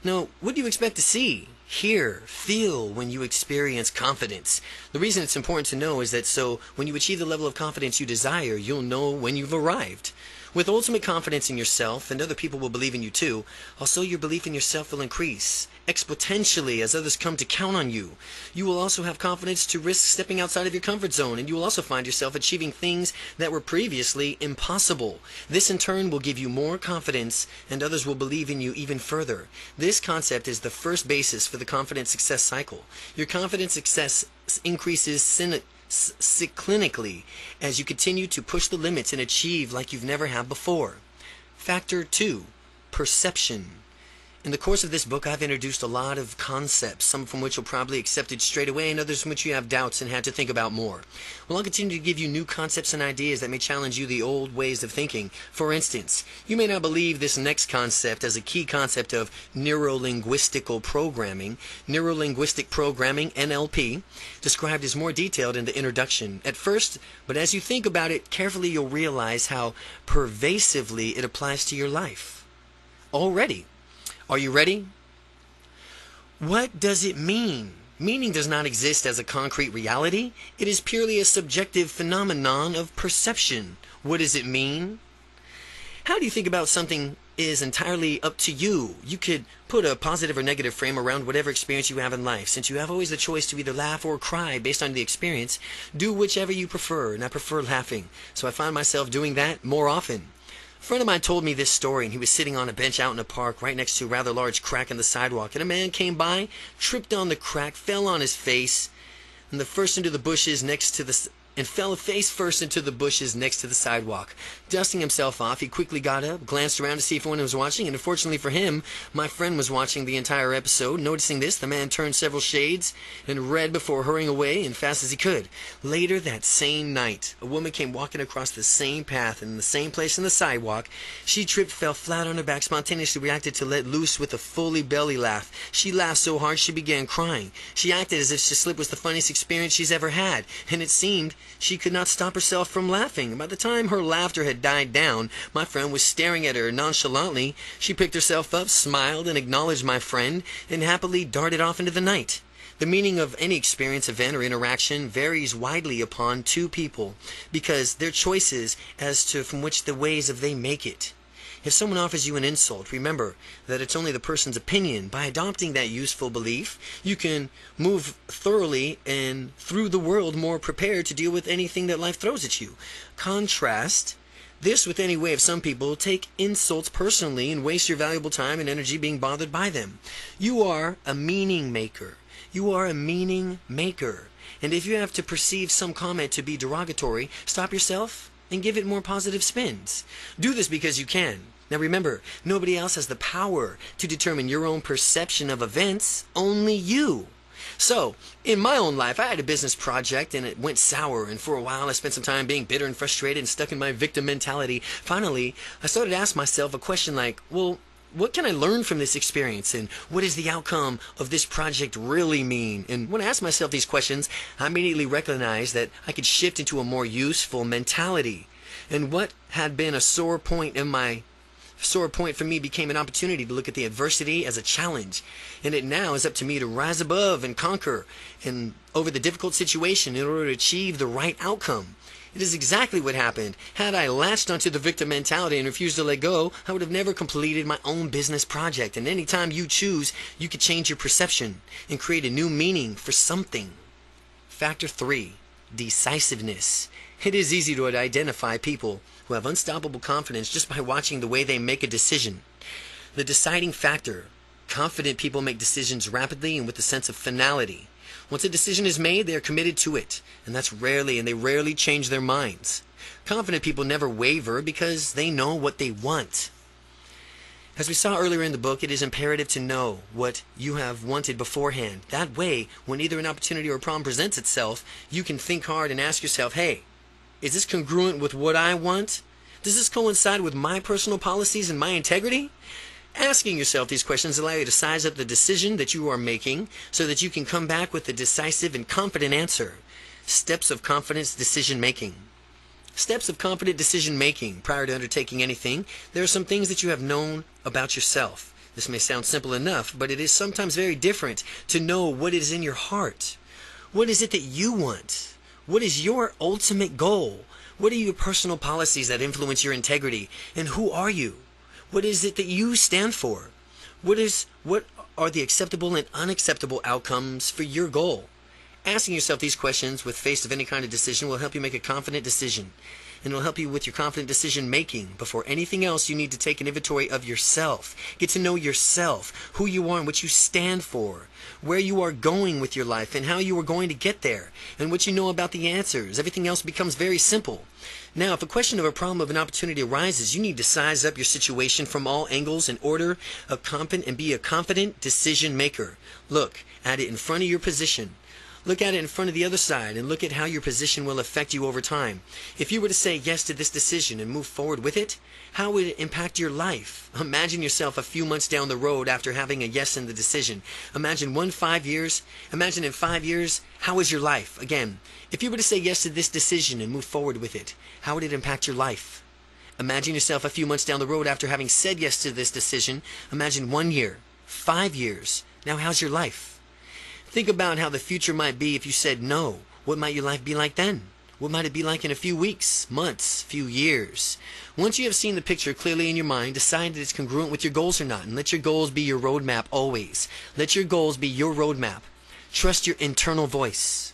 Now, what do you expect to see, hear, feel when you experience confidence? The reason it's important to know is that so when you achieve the level of confidence you desire, you'll know when you've arrived. With ultimate confidence in yourself, and other people will believe in you too, also your belief in yourself will increase exponentially as others come to count on you. You will also have confidence to risk stepping outside of your comfort zone, and you will also find yourself achieving things that were previously impossible. This in turn will give you more confidence, and others will believe in you even further. This concept is the first basis for the confidence success cycle. Your confidence success increases cyclically as you continue to push the limits and achieve like you've never had before. Factor 2. Perception. In the course of this book, I've introduced a lot of concepts, some from which you'll probably accepted straight away, and others from which you have doubts and had to think about more. Well, I'll continue to give you new concepts and ideas that may challenge you the old ways of thinking. For instance, you may not believe this next concept as a key concept of neuro-linguistical programming. Neuro-linguistic programming, NLP, described as more detailed in the introduction at first, but as you think about it carefully, you'll realize how pervasively it applies to your life. Already. Are you ready? What does it mean? Meaning does not exist as a concrete reality. It is purely a subjective phenomenon of perception. What does it mean? How do you think about something is entirely up to you. You could put a positive or negative frame around whatever experience you have in life. Since you have always the choice to either laugh or cry based on the experience, do whichever you prefer, and I prefer laughing. So I find myself doing that more often. A friend of mine told me this story, and he was sitting on a bench out in a park right next to a rather large crack in the sidewalk, and a man came by, tripped on the crack, fell on his face, and fell face first into the bushes next to the sidewalk. Dusting himself off, he quickly got up, glanced around to see if anyone was watching, and unfortunately for him, my friend was watching the entire episode. Noticing this, the man turned several shades and red before hurrying away as fast as he could. Later that same night, a woman came walking across the same path and in the same place in the sidewalk. She tripped, fell flat on her back, spontaneously reacted to let loose with a fully belly laugh. She laughed so hard she began crying. She acted as if the slip was the funniest experience she's ever had, and it seemed she could not stop herself from laughing. By the time her laughter had died down, my friend was staring at her nonchalantly. She picked herself up, smiled, and acknowledged my friend, and happily darted off into the night. The meaning of any experience, event, or interaction varies widely upon two people because their choices as to from which the ways of they make it. If someone offers you an insult, remember that it's only the person's opinion. By adopting that useful belief, you can move thoroughly and through the world more prepared to deal with anything that life throws at you. Contrast this with any way of some people take insults personally and waste your valuable time and energy being bothered by them. You are a meaning maker. You are a meaning maker. And if you have to perceive some comment to be derogatory, stop yourself and give it more positive spins. Do this because you can. Now remember, nobody else has the power to determine your own perception of events, only you. So, in my own life, I had a business project and it went sour, and for a while I spent some time being bitter and frustrated and stuck in my victim mentality. Finally, I started to ask myself a question like, well, what can I learn from this experience, and what does the outcome of this project really mean? And when I asked myself these questions, I immediately recognized that I could shift into a more useful mentality. And what had been a sore point for me became an opportunity to look at the adversity as a challenge. And it now is up to me to rise above and conquer and over the difficult situation in order to achieve the right outcome. It is exactly what happened. Had I latched onto the victim mentality and refused to let go, I would have never completed my own business project. And anytime you choose, you could change your perception and create a new meaning for something. Factor 3. Decisiveness. It is easy to identify people who have unstoppable confidence just by watching the way they make a decision. The deciding factor. Confident people make decisions rapidly and with a sense of finality. Once a decision is made, they are committed to it, and they rarely change their minds. Confident people never waver because they know what they want. As we saw earlier in the book, it is imperative to know what you have wanted beforehand. That way, when either an opportunity or a problem presents itself, you can think hard and ask yourself, hey, is this congruent with what I want? Does this coincide with my personal policies and my integrity? Asking yourself these questions allow you to size up the decision that you are making so that you can come back with a decisive and confident answer. Steps of confidence decision making. Steps of confident decision making. Prior to undertaking anything, there are some things that you have known about yourself. This may sound simple enough, but it is sometimes very different to know what is in your heart. What is it that you want? What is your ultimate goal? What are your personal policies that influence your integrity? And who are you? What is it that you stand for? What are the acceptable and unacceptable outcomes for your goal? Asking yourself these questions with face of any kind of decision will help you make a confident decision. And it'll help you with your confident decision making. Before anything else, you need to take an inventory of yourself. Get to know yourself, who you are and what you stand for, where you are going with your life and how you are going to get there, and what you know about the answers. Everything else becomes very simple. Now, if a question of a problem of an opportunity arises, you need to size up your situation from all angles in order and be a confident decision maker. Look at it in front of your position. Look at it in front of the other side and look at how your position will affect you over time. If you were to say yes to this decision and move forward with it, how would it impact your life? Imagine yourself a few months down the road after having a yes in the decision. Imagine in 5 years, how is your life? Again, if you were to say yes to this decision and move forward with it, how would it impact your life? Imagine yourself a few months down the road after having said yes to this decision. Imagine 1 year, 5 years. Now how's your life? Think about how the future might be if you said no. What might your life be like then? What might it be like in a few weeks, months, few years? Once you have seen the picture clearly in your mind, decide that it's congruent with your goals or not, and let your goals be your roadmap always. Let your goals be your roadmap. Trust your internal voice.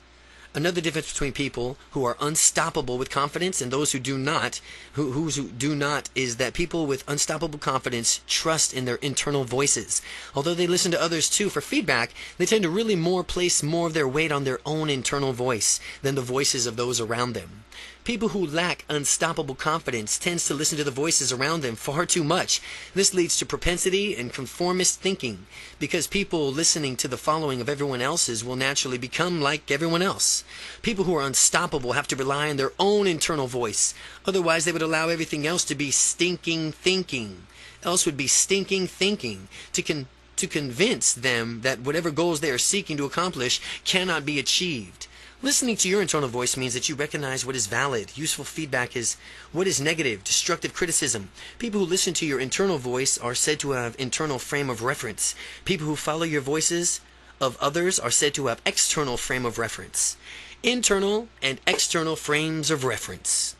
Another difference between people who are unstoppable with confidence and those who do not, who do not, is that people with unstoppable confidence trust in their internal voices. Although they listen to others too for feedback, they tend to really place more of their weight on their own internal voice than the voices of those around them. People who lack unstoppable confidence tends to listen to the voices around them far too much. This leads to propensity and conformist thinking, because people listening to the following of everyone else's will naturally become like everyone else. People who are unstoppable have to rely on their own internal voice. Otherwise, they would allow everything else to be stinking thinking. Else would be stinking thinking to convince them that whatever goals they are seeking to accomplish cannot be achieved. Listening to your internal voice means that you recognize what is valid. Useful feedback is what is negative, destructive criticism. People who listen to your internal voice are said to have internal frame of reference. People who follow your voices of others are said to have external frame of reference. Internal and external frames of reference.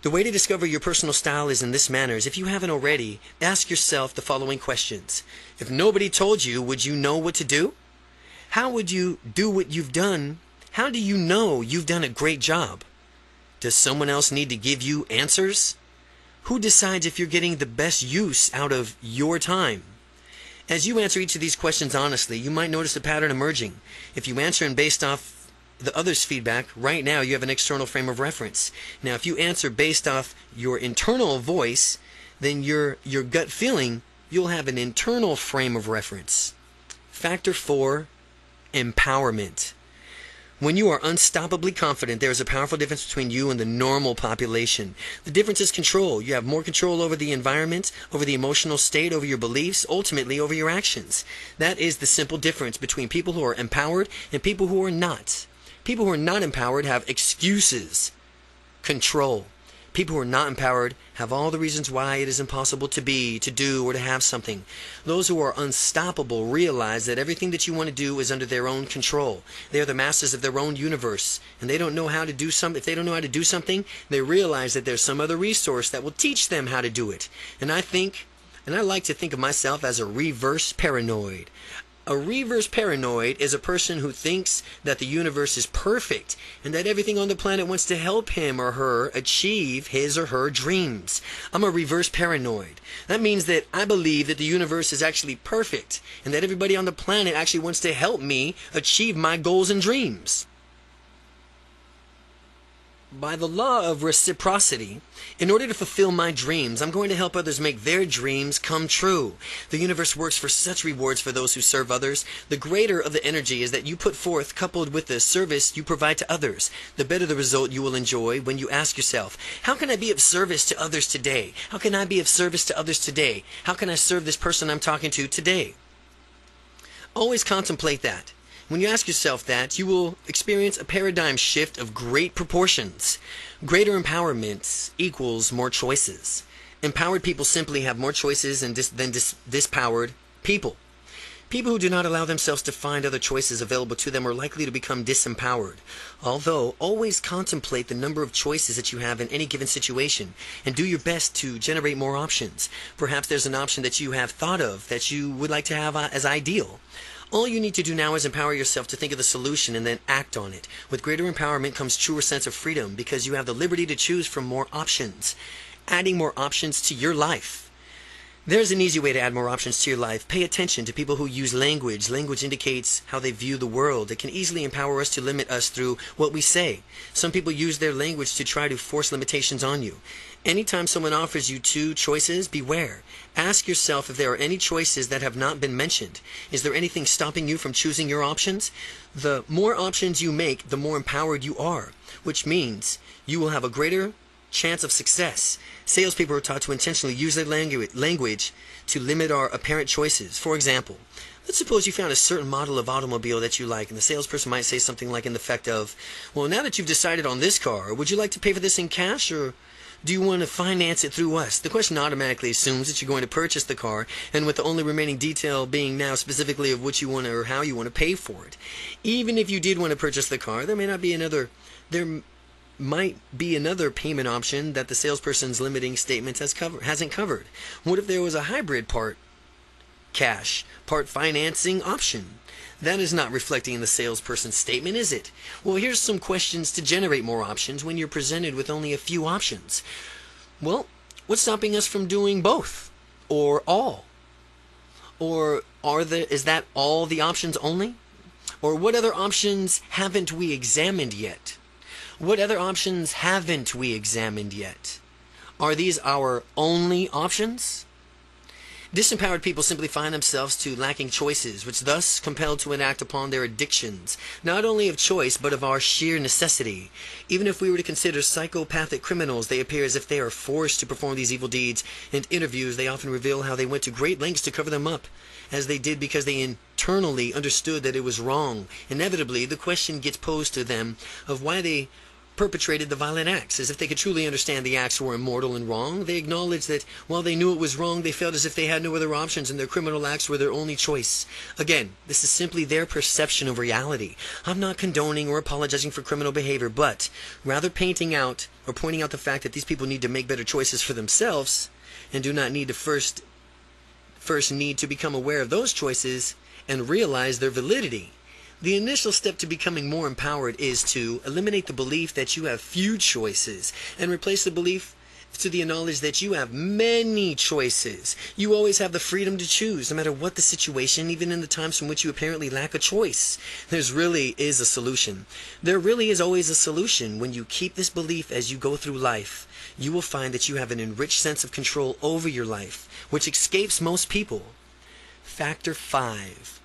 The way to discover your personal style is in this manner. If you haven't already, ask yourself the following questions. If nobody told you, would you know what to do? How would you do what you've done? How do you know you've done a great job? Does someone else need to give you answers? Who decides if you're getting the best use out of your time? As you answer each of these questions honestly, you might notice a pattern emerging. If you answer and based off the other's feedback, right now you have an external frame of reference. Now, if you answer based off your internal voice, then your gut feeling, you'll have an internal frame of reference. Factor 4, empowerment. When you are unstoppably confident, there is a powerful difference between you and the normal population. The difference is control. You have more control over the environment, over the emotional state, over your beliefs, ultimately over your actions. That is the simple difference between people who are empowered and people who are not. People who are not empowered have excuses, control. People who are not empowered have all the reasons why it is impossible to be, to do, or to have something. Those who are unstoppable realize that everything that you want to do is under their own control. They are the masters of their own universe, and they don't know how to do something. If they don't know how to do something, they realize that there's some other resource that will teach them how to do it. And I like to think of myself as a reverse paranoid. A reverse paranoid is a person who thinks that the universe is perfect and that everything on the planet wants to help him or her achieve his or her dreams. I'm a reverse paranoid. That means that I believe that the universe is actually perfect and that everybody on the planet actually wants to help me achieve my goals and dreams. By the law of reciprocity, in order to fulfill my dreams, I'm going to help others make their dreams come true. The universe works for such rewards for those who serve others. The greater of the energy is that you put forth, coupled with the service you provide to others, the better the result you will enjoy when you ask yourself, how can I be of service to others today? How can I be of service to others today? How can I serve this person I'm talking to today? Always contemplate that. When you ask yourself that, you will experience a paradigm shift of great proportions. Greater empowerment equals more choices. Empowered people simply have more choices than dispowered people. People who do not allow themselves to find other choices available to them are likely to become disempowered. Although, always contemplate the number of choices that you have in any given situation and do your best to generate more options. Perhaps there's an option that you have thought of that you would like to have as ideal. All you need to do now is empower yourself to think of the solution and then act on it. With greater empowerment comes truer sense of freedom because you have the liberty to choose from more options. Adding more options to your life. There's an easy way to add more options to your life. Pay attention to people who use language. Language indicates how they view the world. It can easily empower us to limit us through what we say. Some people use their language to try to force limitations on you. Anytime someone offers you two choices, beware. Ask yourself if there are any choices that have not been mentioned. Is there anything stopping you from choosing your options? The more options you make, the more empowered you are, which means you will have a greater chance of success. Salespeople are taught to intentionally use their language to limit our apparent choices. For example, let's suppose you found a certain model of automobile that you like, and the salesperson might say something like in the effect of, well, now that you've decided on this car, would you like to pay for this in cash, or do you want to finance it through us? The question automatically assumes that you're going to purchase the car, and with the only remaining detail being now specifically of what you want to, or how you want to pay for it. Even if you did want to purchase the car, there might be another payment option that the salesperson's limiting statements hasn't covered. What if there was a hybrid part cash, part financing option? That is not reflecting in the salesperson's statement, is it? Well, here's some questions to generate more options when you're presented with only a few options. Well, what's stopping us from doing both? Or all? Or is that all the options only? Or what other options haven't we examined yet? What other options haven't we examined yet? Are these our only options? Disempowered people simply find themselves to lacking choices, which thus compelled to enact upon their addictions, not only of choice, but of our sheer necessity. Even if we were to consider psychopathic criminals, they appear as if they are forced to perform these evil deeds. In interviews, they often reveal how they went to great lengths to cover them up, as they did because they internally understood that it was wrong. Inevitably, the question gets posed to them of why they perpetrated the violent acts. As if they could truly understand the acts were immoral and wrong, they acknowledged that while they knew it was wrong, they felt as if they had no other options and their criminal acts were their only choice. Again, this is simply their perception of reality. I'm not condoning or apologizing for criminal behavior, but rather pointing out the fact that these people need to make better choices for themselves and do not need to first need to become aware of those choices and realize their validity. The initial step to becoming more empowered is to eliminate the belief that you have few choices and replace the belief to the knowledge that you have many choices. You always have the freedom to choose, no matter what the situation, even in the times in which you apparently lack a choice. There really is a solution. There really is always a solution. When you keep this belief as you go through life, you will find that you have an enriched sense of control over your life, which escapes most people. Factor 5.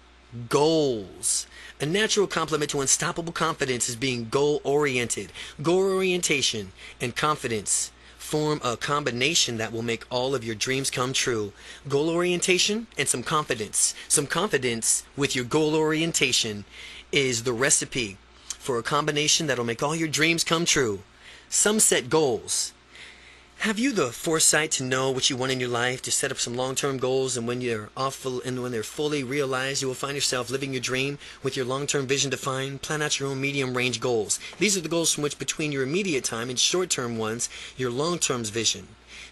Goals. A natural complement to unstoppable confidence is being goal-oriented. Goal orientation and confidence form a combination that will make all of your dreams come true. Goal orientation and some confidence. Some confidence with your goal orientation is the recipe for a combination that will make all your dreams come true. Some set goals. Have you the foresight to know what you want in your life, to set up some long-term goals, and when they're fully realized, you will find yourself living your dream with your long-term vision defined? Plan out your own medium-range goals. These are the goals from which, between your immediate time and short-term ones, your long-term vision.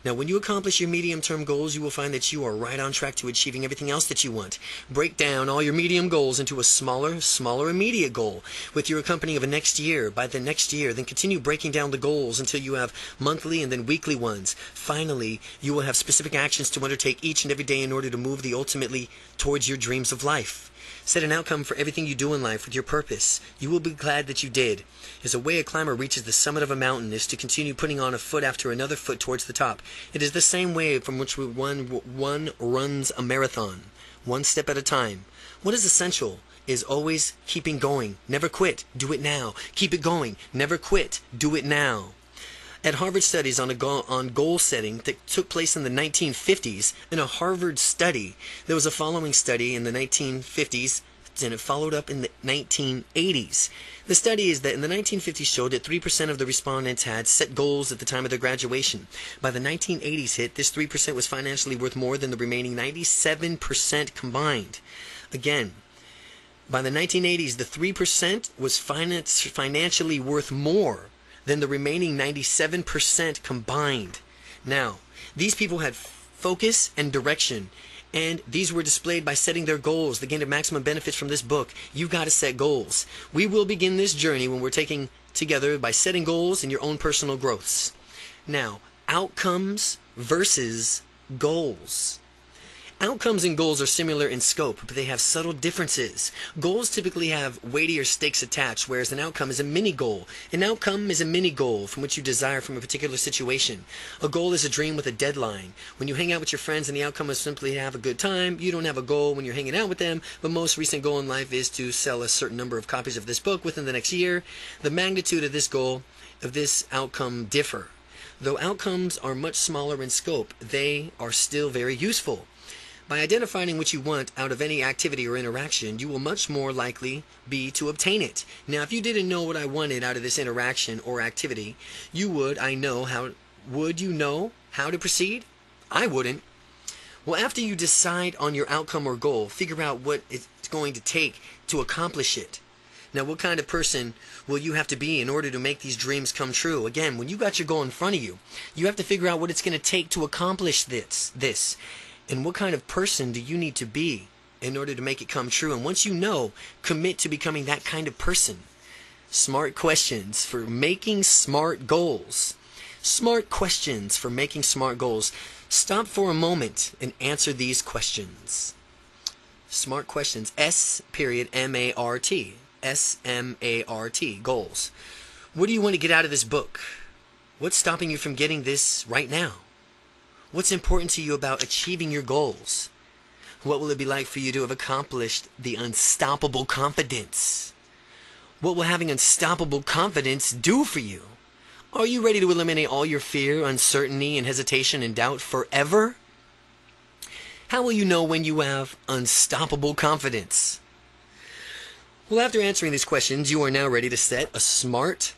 Now, when you accomplish your medium-term goals, you will find that you are right on track to achieving everything else that you want. Break down all your medium goals into a smaller immediate goal with your accompanying of a next year. By the next year, then continue breaking down the goals until you have monthly and then weekly ones. Finally, you will have specific actions to undertake each and every day in order to move ultimately towards your dreams of life. Set an outcome for everything you do in life with your purpose. You will be glad that you did. As a way a climber reaches the summit of a mountain is to continue putting on a foot after another foot towards the top. It is the same way from which one runs a marathon, one step at a time. What is essential is always keeping going. Never quit. Do it now. Keep it going. Never quit. Do it now. At Harvard studies on goal setting that took place in the 1950s, in a Harvard study, there was a following study in the 1950s, and it followed up in the 1980s. The study is that in the 1950s showed that 3% of the respondents had set goals at the time of their graduation. By the 1980s hit, this 3% was financially worth more than the remaining 97% combined. Again, by the 1980s, the 3% was financially worth more than the remaining 97% combined. Now, these people had focus and direction, and these were displayed by setting their goals. To gain the maximum benefits from this book, you've got to set goals. We will begin this journey when we're taking together by setting goals in your own personal growths. Now, outcomes versus goals. Outcomes and goals are similar in scope, but they have subtle differences. Goals typically have weightier stakes attached, whereas an outcome is a mini goal. An outcome is a mini goal from which you desire from a particular situation. A goal is a dream with a deadline. When you hang out with your friends and the outcome is simply to have a good time, you don't have a goal when you're hanging out with them, but most recent goal in life is to sell a certain number of copies of this book within the next year. The magnitude of this goal, of this outcome, differ. Though outcomes are much smaller in scope, they are still very useful. By identifying what you want out of any activity or interaction, you will much more likely be to obtain it. Now, if you didn't know what I wanted out of this interaction or activity, would you know how to proceed? I wouldn't. Well, after you decide on your outcome or goal, figure out what it's going to take to accomplish it. Now, what kind of person will you have to be in order to make these dreams come true? Again, when you got your goal in front of you, you have to figure out what it's going to take to accomplish this. And what kind of person do you need to be in order to make it come true? And once you know, commit to becoming that kind of person. Smart questions for making smart goals. Smart questions for making smart goals. Stop for a moment and answer these questions. Smart questions. S.M.A.R.T. S.M.A.R.T. Goals. What do you want to get out of this book? What's stopping you from getting this right now? What's important to you about achieving your goals? What will it be like for you to have accomplished the unstoppable confidence? What will having unstoppable confidence do for you? Are you ready to eliminate all your fear, uncertainty, and hesitation and doubt forever? How will you know when you have unstoppable confidence? Well, after answering these questions, you are now ready to set a SMART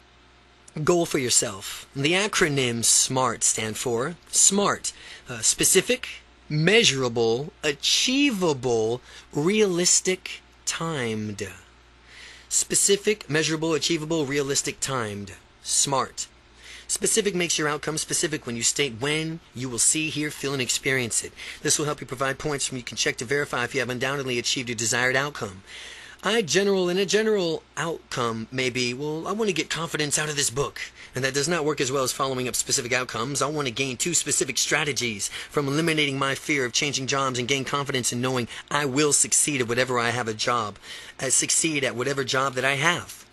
goal for yourself. The acronym SMART stand for SMART. Specific, measurable, achievable, realistic, timed. Specific, measurable, achievable, realistic, timed. SMART. Specific makes your outcome specific when you state when you will see, hear, feel, and experience it. This will help you provide points from you can check to verify if you have undoubtedly achieved your desired outcome. A general outcome may be, well, I want to get confidence out of this book. And that does not work as well as following up specific outcomes. I want to gain 2 specific strategies from eliminating my fear of changing jobs and gain confidence in knowing I will succeed at whatever I have a job. Succeed at whatever job that I have.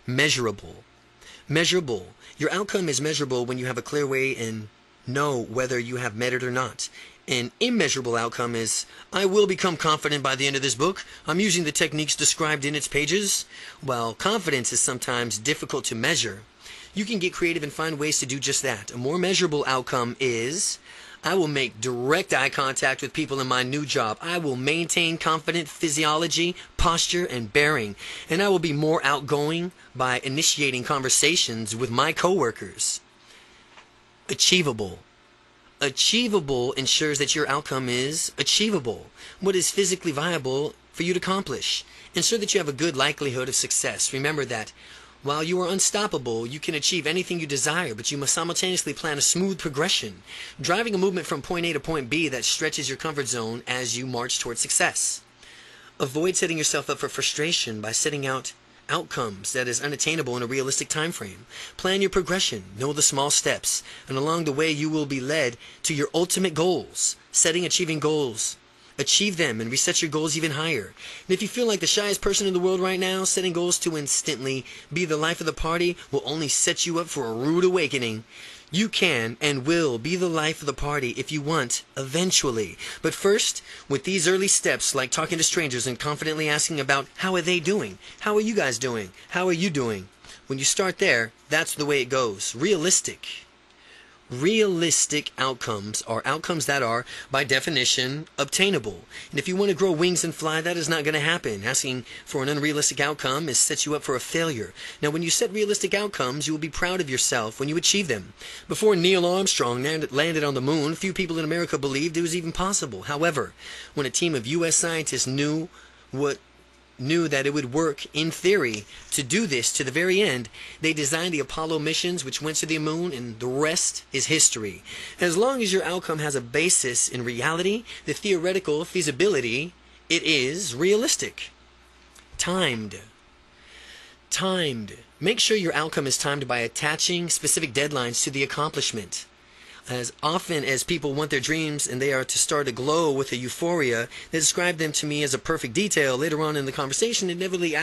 Measurable. Measurable. Your outcome is measurable when you have a clear way and know whether you have met it or not. An immeasurable outcome is, I will become confident by the end of this book. I'm using the techniques described in its pages. While confidence is sometimes difficult to measure, you can get creative and find ways to do just that. A more measurable outcome is, I will make direct eye contact with people in my new job. I will maintain confident physiology, posture, and bearing. And I will be more outgoing by initiating conversations with my coworkers. Achievable. Achievable ensures that your outcome is achievable. What is physically viable for you to accomplish? Ensure that you have a good likelihood of success. Remember that while you are unstoppable, you can achieve anything you desire, but you must simultaneously plan a smooth progression, driving a movement from point A to point B that stretches your comfort zone as you march towards success. Avoid setting yourself up for frustration by setting out outcomes that is unattainable in a realistic time frame. Plan your progression, know the small steps, and along the way you will be led to your ultimate goals. Achieving goals. Achieve them and reset your goals even higher. And if you feel like the shyest person in the world right now, setting goals to instantly be the life of the party will only set you up for a rude awakening. You can and will be the life of the party if you want, eventually. But first, with these early steps, like talking to strangers and confidently asking about how are they doing? How are you guys doing? How are you doing? When you start there, that's the way it goes. Realistic. Realistic outcomes are outcomes that are, by definition, obtainable. And if you want to grow wings and fly, that is not going to happen. Asking for an unrealistic outcome is sets you up for a failure. Now, when you set realistic outcomes, you will be proud of yourself when you achieve them. Before Neil Armstrong landed on the moon, few people in America believed it was even possible. However, when a team of U.S. scientists knew that it would work in theory to do this to the very end, they designed the Apollo missions, which went to the moon, and the rest is history. As long as your outcome has a basis in reality, the theoretical feasibility, it is realistic. Timed. Make sure your outcome is timed by attaching specific deadlines to the accomplishment. As often as people want their dreams and they are to start aglow with a euphoria, they describe them to me as a perfect detail. Later on in the conversation, I inevitably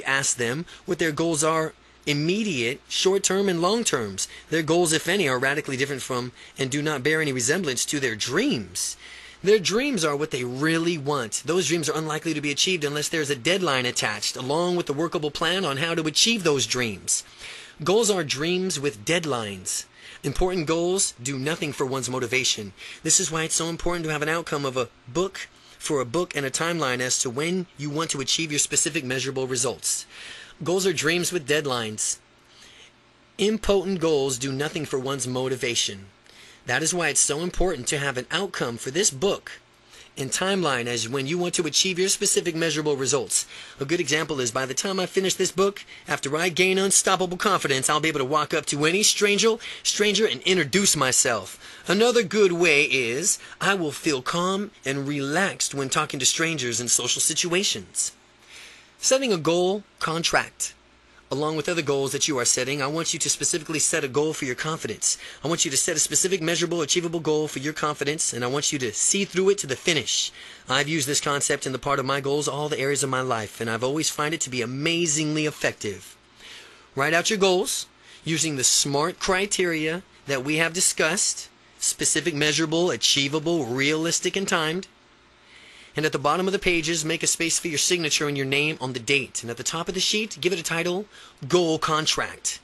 ask them what their goals are: immediate, short-term, and long-terms. Their goals, if any, are radically different from and do not bear any resemblance to their dreams. Their dreams are what they really want. Those dreams are unlikely to be achieved unless there's a deadline attached, along with a workable plan on how to achieve those dreams. Goals are dreams with deadlines. Important goals do nothing for one's motivation. This is why it's so important to have an outcome of a book and a timeline as to when you want to achieve your specific measurable results. Goals are dreams with deadlines. Impotent goals do nothing for one's motivation. That is why it's so important to have an outcome for this book and timeline as when you want to achieve your specific measurable results. A good example is, by the time I finish this book, after I gain unstoppable confidence, I'll be able to walk up to any stranger and introduce myself. Another good way is, I will feel calm and relaxed when talking to strangers in social situations. Setting a goal contract. Along with other goals that you are setting, I want you to specifically set a goal for your confidence. I want you to set a specific, measurable, achievable goal for your confidence, and I want you to see through it to the finish. I've used this concept in the part of my goals, all the areas of my life, and I've always found it to be amazingly effective. Write out your goals using the SMART criteria that we have discussed: specific, measurable, achievable, realistic, and timed. And at the bottom of the pages, make a space for your signature and your name on the date. And at the top of the sheet, give it a title: Goal Contract.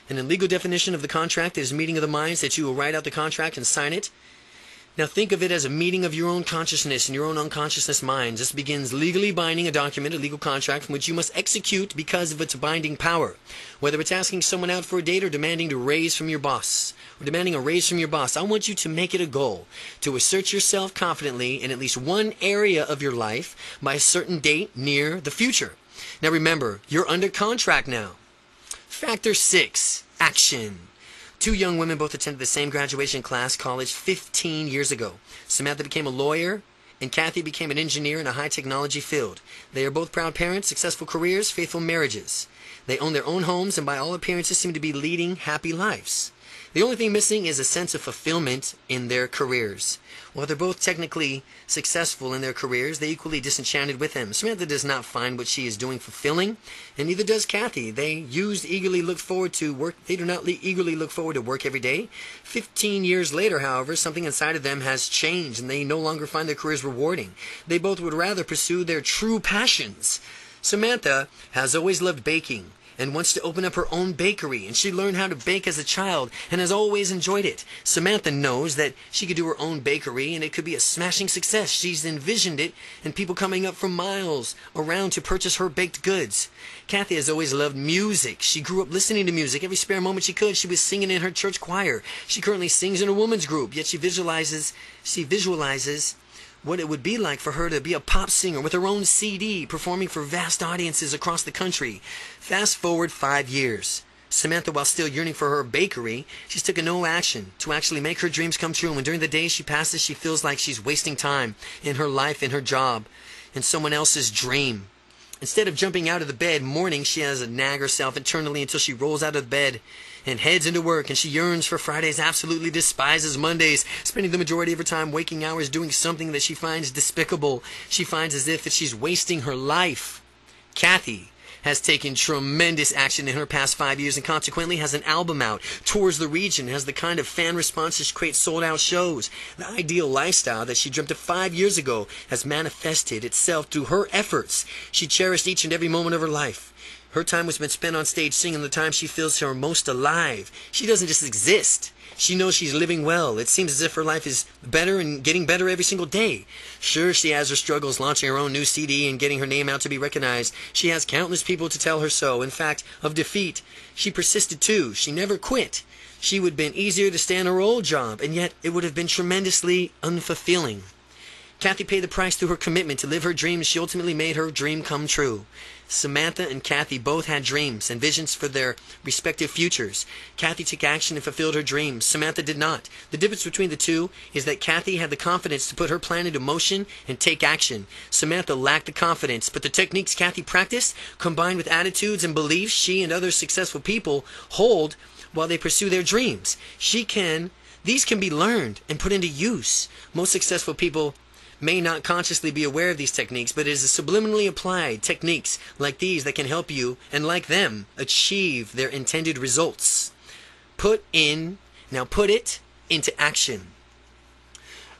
And in legal definition of the contract, it is a meeting of the minds that you will write out the contract and sign it. Now think of it as a meeting of your own consciousness and your own unconsciousness minds. This begins legally binding a document, a legal contract, from which you must execute because of its binding power. Whether it's asking someone out for a date or demanding a raise from your boss, I want you to make it a goal to assert yourself confidently in at least one area of your life by a certain date near the future. Now remember, you're under contract now. Factor 6, action. Two young women both attended the same graduation class college 15 years ago. Samantha became a lawyer, and Kathy became an engineer in a high technology field. They are both proud parents, successful careers, faithful marriages. They own their own homes and by all appearances seem to be leading happy lives. The only thing missing is a sense of fulfillment in their careers. While they're both technically successful in their careers, they're equally disenchanted with them. Samantha does not find what she is doing fulfilling, and neither does Kathy. They do not eagerly look forward to work every day. 15 years later, however, something inside of them has changed, and they no longer find their careers rewarding. They both would rather pursue their true passions. Samantha has always loved baking and wants to open up her own bakery, and she learned how to bake as a child and has always enjoyed it. Samantha knows that she could do her own bakery and it could be a smashing success. She's envisioned it and people coming up from miles around to purchase her baked goods. Kathy has always loved music. She grew up listening to music. Every spare moment she could, she was singing in her church choir. She currently sings in a women's group, yet she visualizes what it would be like for her to be a pop singer with her own CD, performing for vast audiences across the country. Fast forward 5 years. Samantha, while still yearning for her bakery, she's taken no action to actually make her dreams come true. And during the days she passes, she feels like she's wasting time in her life, in her job, in someone else's dream. Instead of jumping out of the bed morning, she has to nag herself internally until she rolls out of bed and heads into work, and she yearns for Fridays, absolutely despises Mondays, spending the majority of her time waking hours doing something that she finds despicable. She finds as if she's wasting her life. Kathy has taken tremendous action in her past 5 years and consequently has an album out, tours the region, has the kind of fan responses to create sold-out shows. The ideal lifestyle that she dreamt of 5 years ago has manifested itself through her efforts. She cherished each and every moment of her life. Her time was been spent on stage singing the time she feels her most alive. She doesn't just exist. She knows she's living well. It seems as if her life is better and getting better every single day. Sure, she has her struggles launching her own new CD and getting her name out to be recognized. She has countless people to tell her so. In fact, of defeat, she persisted too. She never quit. She would have been easier to stay in her old job, and yet it would have been tremendously unfulfilling. Kathy paid the price through her commitment to live her dreams. She ultimately made her dream come true. Samantha and Kathy both had dreams and visions for their respective futures. Kathy took action and fulfilled her dreams. Samantha did not. The difference between the two is that Kathy had the confidence to put her plan into motion and take action. Samantha lacked the confidence, but the techniques Kathy practiced, combined with attitudes and beliefs she and other successful people hold while they pursue their dreams. These can be learned and put into use. Most successful people may not consciously be aware of these techniques, but it is subliminally applied techniques like these that can help you, and like them, achieve their intended results. Put it into action.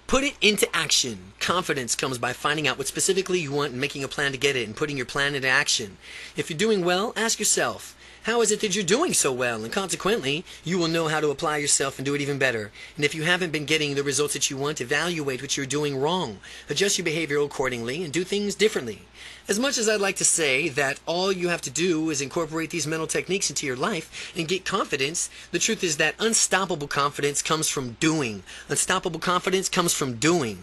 Put it into action. Confidence comes by finding out what specifically you want and making a plan to get it and putting your plan into action. If you're doing well, ask yourself, how is it that you're doing so well? And consequently, you will know how to apply yourself and do it even better. And if you haven't been getting the results that you want, evaluate what you're doing wrong. Adjust your behavior accordingly and do things differently. As much as I'd like to say that all you have to do is incorporate these mental techniques into your life and get confidence, the truth is that unstoppable confidence comes from doing. Unstoppable confidence comes from doing.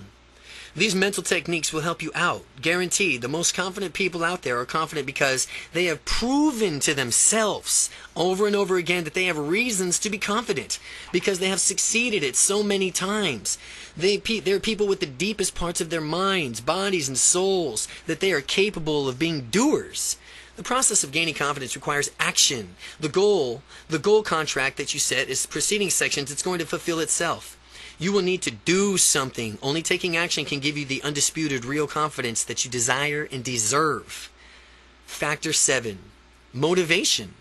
These mental techniques will help you out. Guaranteed. The most confident people out there are confident because they have proven to themselves over and over again that they have reasons to be confident because they have succeeded it so many times. They're people with the deepest parts of their minds, bodies, and souls that they are capable of being doers. The process of gaining confidence requires action. The goal contract that you set is preceding sections. It's going to fulfill itself. You will need to do something. Only taking action can give you the undisputed real confidence that you desire and deserve. Factor 7. Motivation.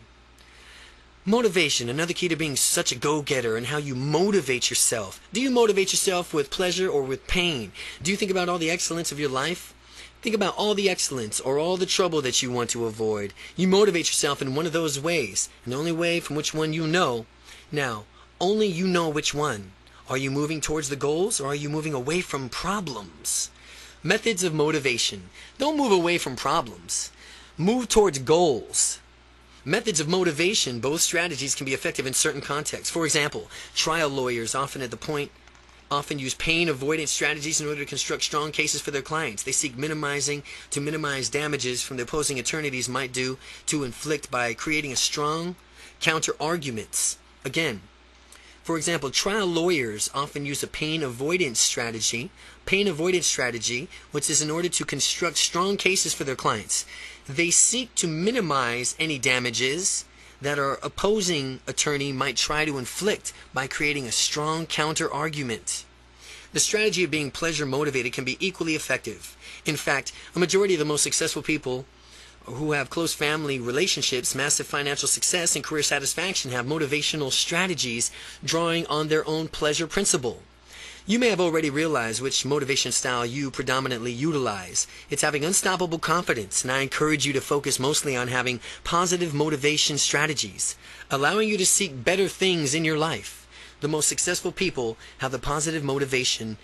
Motivation, another key to being such a go-getter, and how you motivate yourself. Do you motivate yourself with pleasure or with pain? Do you think about all the excellence of your life? Think about all the excellence or all the trouble that you want to avoid. You motivate yourself in one of those ways, and the only way from which one you know. Now, only you know which one. Are you moving towards the goals, or are you moving away from problems? Methods of motivation. Don't move away from problems. Move towards goals. Methods of motivation. Both strategies can be effective in certain contexts. For example, trial lawyers often use pain avoidance strategies in order to construct strong cases for their clients. They seek to minimize damages from the opposing attorneys might do to inflict by creating a strong counter-arguments. Again, for example, trial lawyers often use a pain avoidance strategy, which is in order to construct strong cases for their clients. They seek to minimize any damages that our opposing attorney might try to inflict by creating a strong counter-argument. The strategy of being pleasure motivated can be equally effective. In fact, a majority of the most successful people who have close family relationships, massive financial success, and career satisfaction have motivational strategies drawing on their own pleasure principle. You may have already realized which motivation style you predominantly utilize. It's having unstoppable confidence, and I encourage you to focus mostly on having positive motivation strategies, allowing you to seek better things in your life. The most successful people have the positive motivation,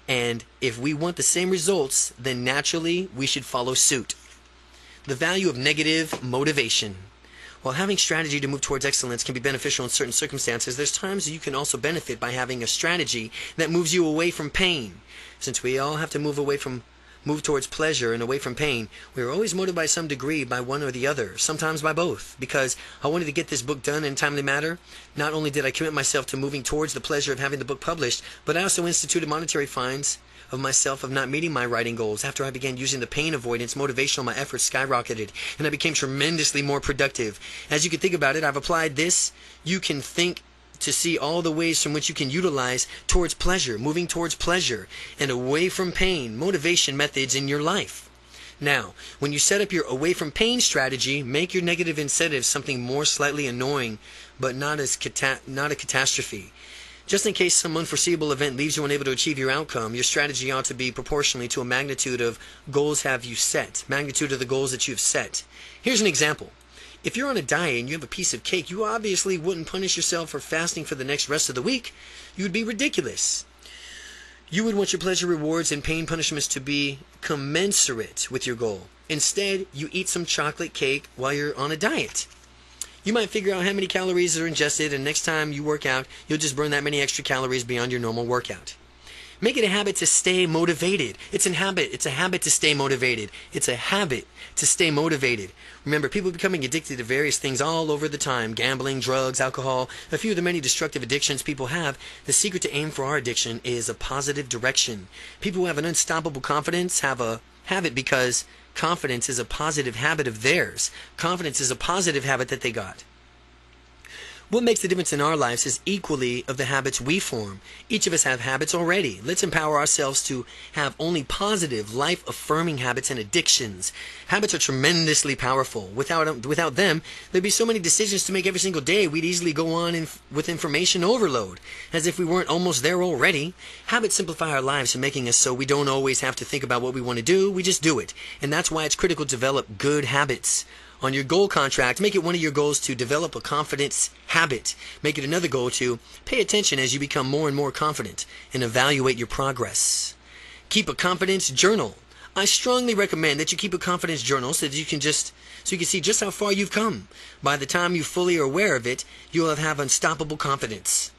and if we want the same results, then naturally we should follow suit. The value of negative motivation. While having strategy to move towards excellence can be beneficial in certain circumstances, there's times you can also benefit by having a strategy that moves you away from pain. Since we all have to move towards pleasure and away from pain, we are always motivated by some degree by one or the other, sometimes by both. Because I wanted to get this book done in a timely manner, not only did I commit myself to moving towards the pleasure of having the book published, but I also instituted monetary fines of myself of not meeting my writing goals. After I began using the pain avoidance motivational, my efforts skyrocketed, and I became tremendously more productive. As you can think about it, I've applied this. You can think to see all the ways from which you can utilize towards pleasure, moving towards pleasure, and away from pain, motivation methods in your life. Now, when you set up your away from pain strategy, make your negative incentives something more slightly annoying, but not a catastrophe. Just in case some unforeseeable event leaves you unable to achieve your outcome, your strategy ought to be proportionally to a magnitude of magnitude of the goals that you have set. Here's an example. If you're on a diet and you have a piece of cake, you obviously wouldn't punish yourself for fasting for the rest of the week. You would be ridiculous. You would want your pleasure rewards and pain punishments to be commensurate with your goal. Instead, you eat some chocolate cake while you're on a diet. You might figure out how many calories are ingested, and next time you work out, you'll just burn that many extra calories beyond your normal workout. Make it a habit to stay motivated. It's a habit to stay motivated. It's a habit to stay motivated. Remember, people are becoming addicted to various things all over the time. Gambling, drugs, alcohol, a few of the many destructive addictions people have. The secret to aim for our addiction is a positive direction. People who have an unstoppable confidence have it because confidence is a positive habit of theirs. Confidence is a positive habit that they got. What makes the difference in our lives is equally of the habits we form. Each of us have habits already. Let's empower ourselves to have only positive, life-affirming habits and addictions. Habits are tremendously powerful. Without them, there'd be so many decisions to make every single day, we'd easily go on with information overload, as if we weren't almost there already. Habits simplify our lives, making us so we don't always have to think about what we want to do. We just do it. And that's why it's critical to develop good habits. On your goal contract, make it one of your goals to develop a confidence habit. Make it another goal to pay attention as you become more and more confident and evaluate your progress. Keep a confidence journal. I strongly recommend that you keep a confidence journal so that you can see just how far you've come. By the time you fully are aware of it, you'll have unstoppable confidence.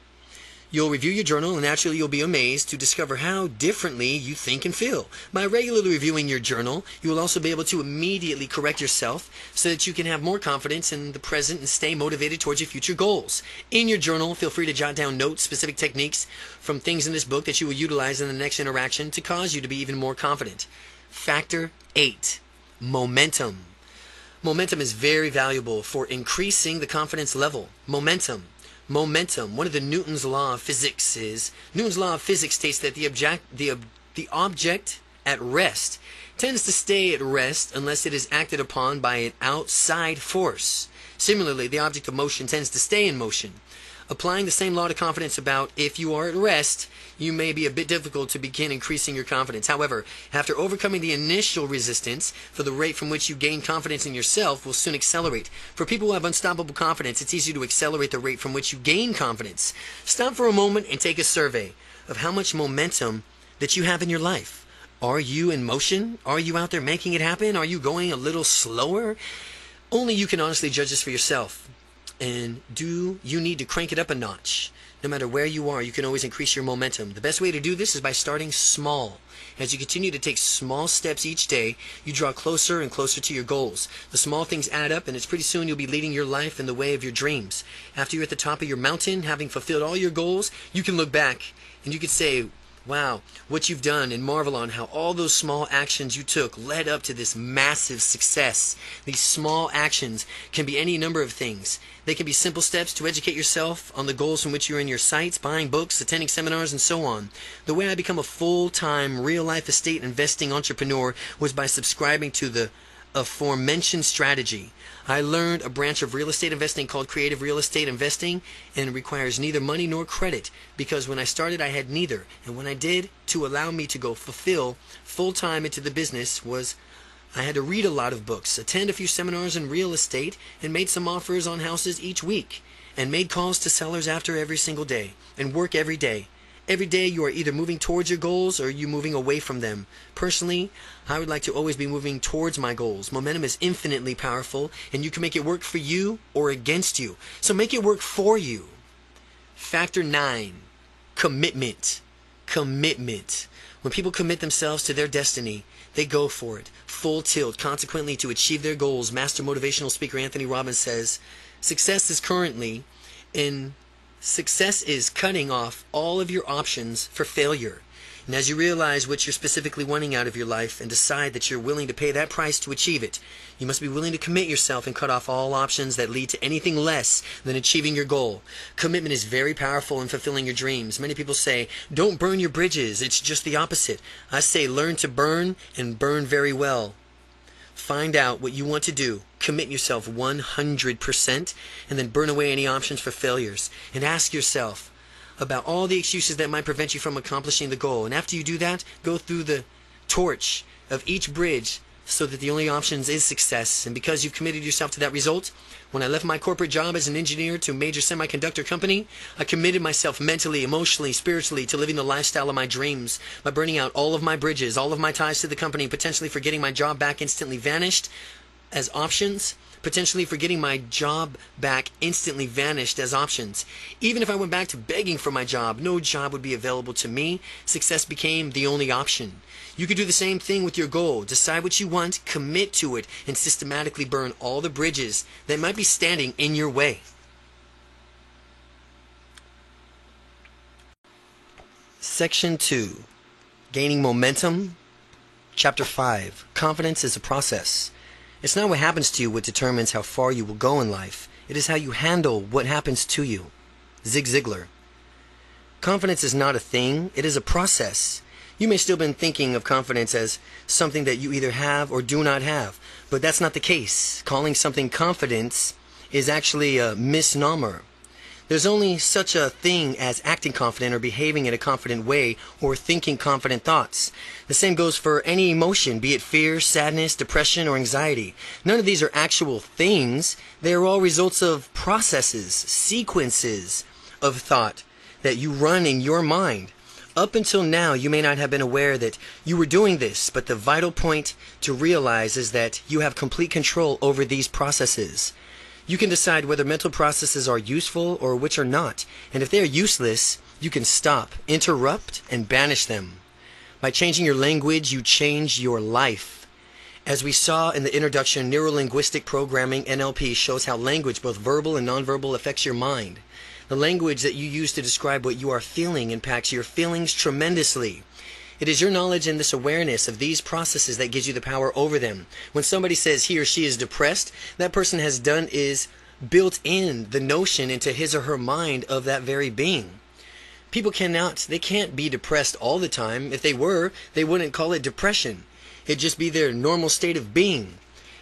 You'll review your journal, and naturally you'll be amazed to discover how differently you think and feel. By regularly reviewing your journal, you will also be able to immediately correct yourself so that you can have more confidence in the present and stay motivated towards your future goals. In your journal, feel free to jot down notes, specific techniques from things in this book that you will utilize in the next interaction to cause you to be even more confident. Factor 8. Momentum. Momentum is very valuable for increasing the confidence level. Momentum. One of the Newton's law of physics states that the object at rest tends to stay at rest unless it is acted upon by an outside force. Similarly, the object of motion tends to stay in motion. Applying the same law to confidence about if you are at rest, you may be a bit difficult to begin increasing your confidence. However, after overcoming the initial resistance, for the rate from which you gain confidence in yourself will soon accelerate. For people who have unstoppable confidence, it's easy to accelerate the rate from which you gain confidence. Stop for a moment and take a survey of how much momentum that you have in your life. Are you in motion? Are you out there making it happen? Are you going a little slower? Only you can honestly judge this for yourself. And do you need to crank it up a notch? No matter where you are, you can always increase your momentum. The best way to do this is by starting small. As you continue to take small steps each day, you draw closer and closer to your goals. The small things add up, and it's pretty soon you'll be leading your life in the way of your dreams. After you're at the top of your mountain, having fulfilled all your goals, you can look back and you can say, wow, what you've done, and marvel on how all those small actions you took led up to this massive success. These small actions can be any number of things. They can be simple steps to educate yourself on the goals from which you're in your sights, buying books, attending seminars, and so on. The way I become a full-time, real-life estate investing entrepreneur was by subscribing to the aforementioned strategy. I learned a branch of real estate investing called creative real estate investing, and it requires neither money nor credit, because when I started I had neither, and when I did, to allow me to go fulfill full-time into the business was I had to read a lot of books, attend a few seminars in real estate, and made some offers on houses each week, and made calls to sellers after every single day, and work every day. Every day you are either moving towards your goals or you moving away from them. Personally, I would like to always be moving towards my goals. Momentum is infinitely powerful, and you can make it work for you or against you. So make it work for you. Factor 9. Commitment. Commitment. When people commit themselves to their destiny, they go for it, full tilt. Consequently, to achieve their goals, master motivational speaker Anthony Robbins says, Success is cutting off all of your options for failure. And as you realize what you're specifically wanting out of your life and decide that you're willing to pay that price to achieve it, you must be willing to commit yourself and cut off all options that lead to anything less than achieving your goal. Commitment is very powerful in fulfilling your dreams. Many people say, don't burn your bridges. It's just the opposite. I say, learn to burn and burn very well. Find out what you want to do, commit yourself 100%, and then burn away any options for failures. And ask yourself about all the excuses that might prevent you from accomplishing the goal. And after you do that, go through the torch of each bridge so that the only options is success. And because you've committed yourself to that result, when I left my corporate job as an engineer to a major semiconductor company, I committed myself mentally, emotionally, spiritually to living the lifestyle of my dreams by burning out all of my bridges, all of my ties to the company, potentially for getting my job back instantly vanished as options, potentially for getting my job back instantly vanished as options. Even if I went back to begging for my job, no job would be available to me. Success became the only option. You could do the same thing with your goal. Decide what you want, commit to it, and systematically burn all the bridges that might be standing in your way. Section 2. Gaining Momentum. Chapter 5. Confidence is a process. It's not what happens to you what determines how far you will go in life. It is how you handle what happens to you. Zig Ziglar. Confidence is not a thing, it is a process. You may still been thinking of confidence as something that you either have or do not have, but that's not the case. Calling something confidence is actually a misnomer. There's only such a thing as acting confident or behaving in a confident way or thinking confident thoughts. The same goes for any emotion, be it fear, sadness, depression, or anxiety. None of these are actual things. They are all results of processes, sequences of thought that you run in your mind. Up until now, you may not have been aware that you were doing this, but the vital point to realize is that you have complete control over these processes. You can decide whether mental processes are useful or which are not, and if they are useless, you can stop, interrupt, and banish them. By changing your language, you change your life. As we saw in the introduction, Neuro-Linguistic Programming, NLP, shows how language, both verbal and nonverbal, affects your mind. The language that you use to describe what you are feeling impacts your feelings tremendously. It is your knowledge and this awareness of these processes that gives you the power over them. When somebody says he or she is depressed, that person has done is built in the notion into his or her mind of that very being. People can't be depressed all the time. If they were, they wouldn't call it depression. It'd just be their normal state of being.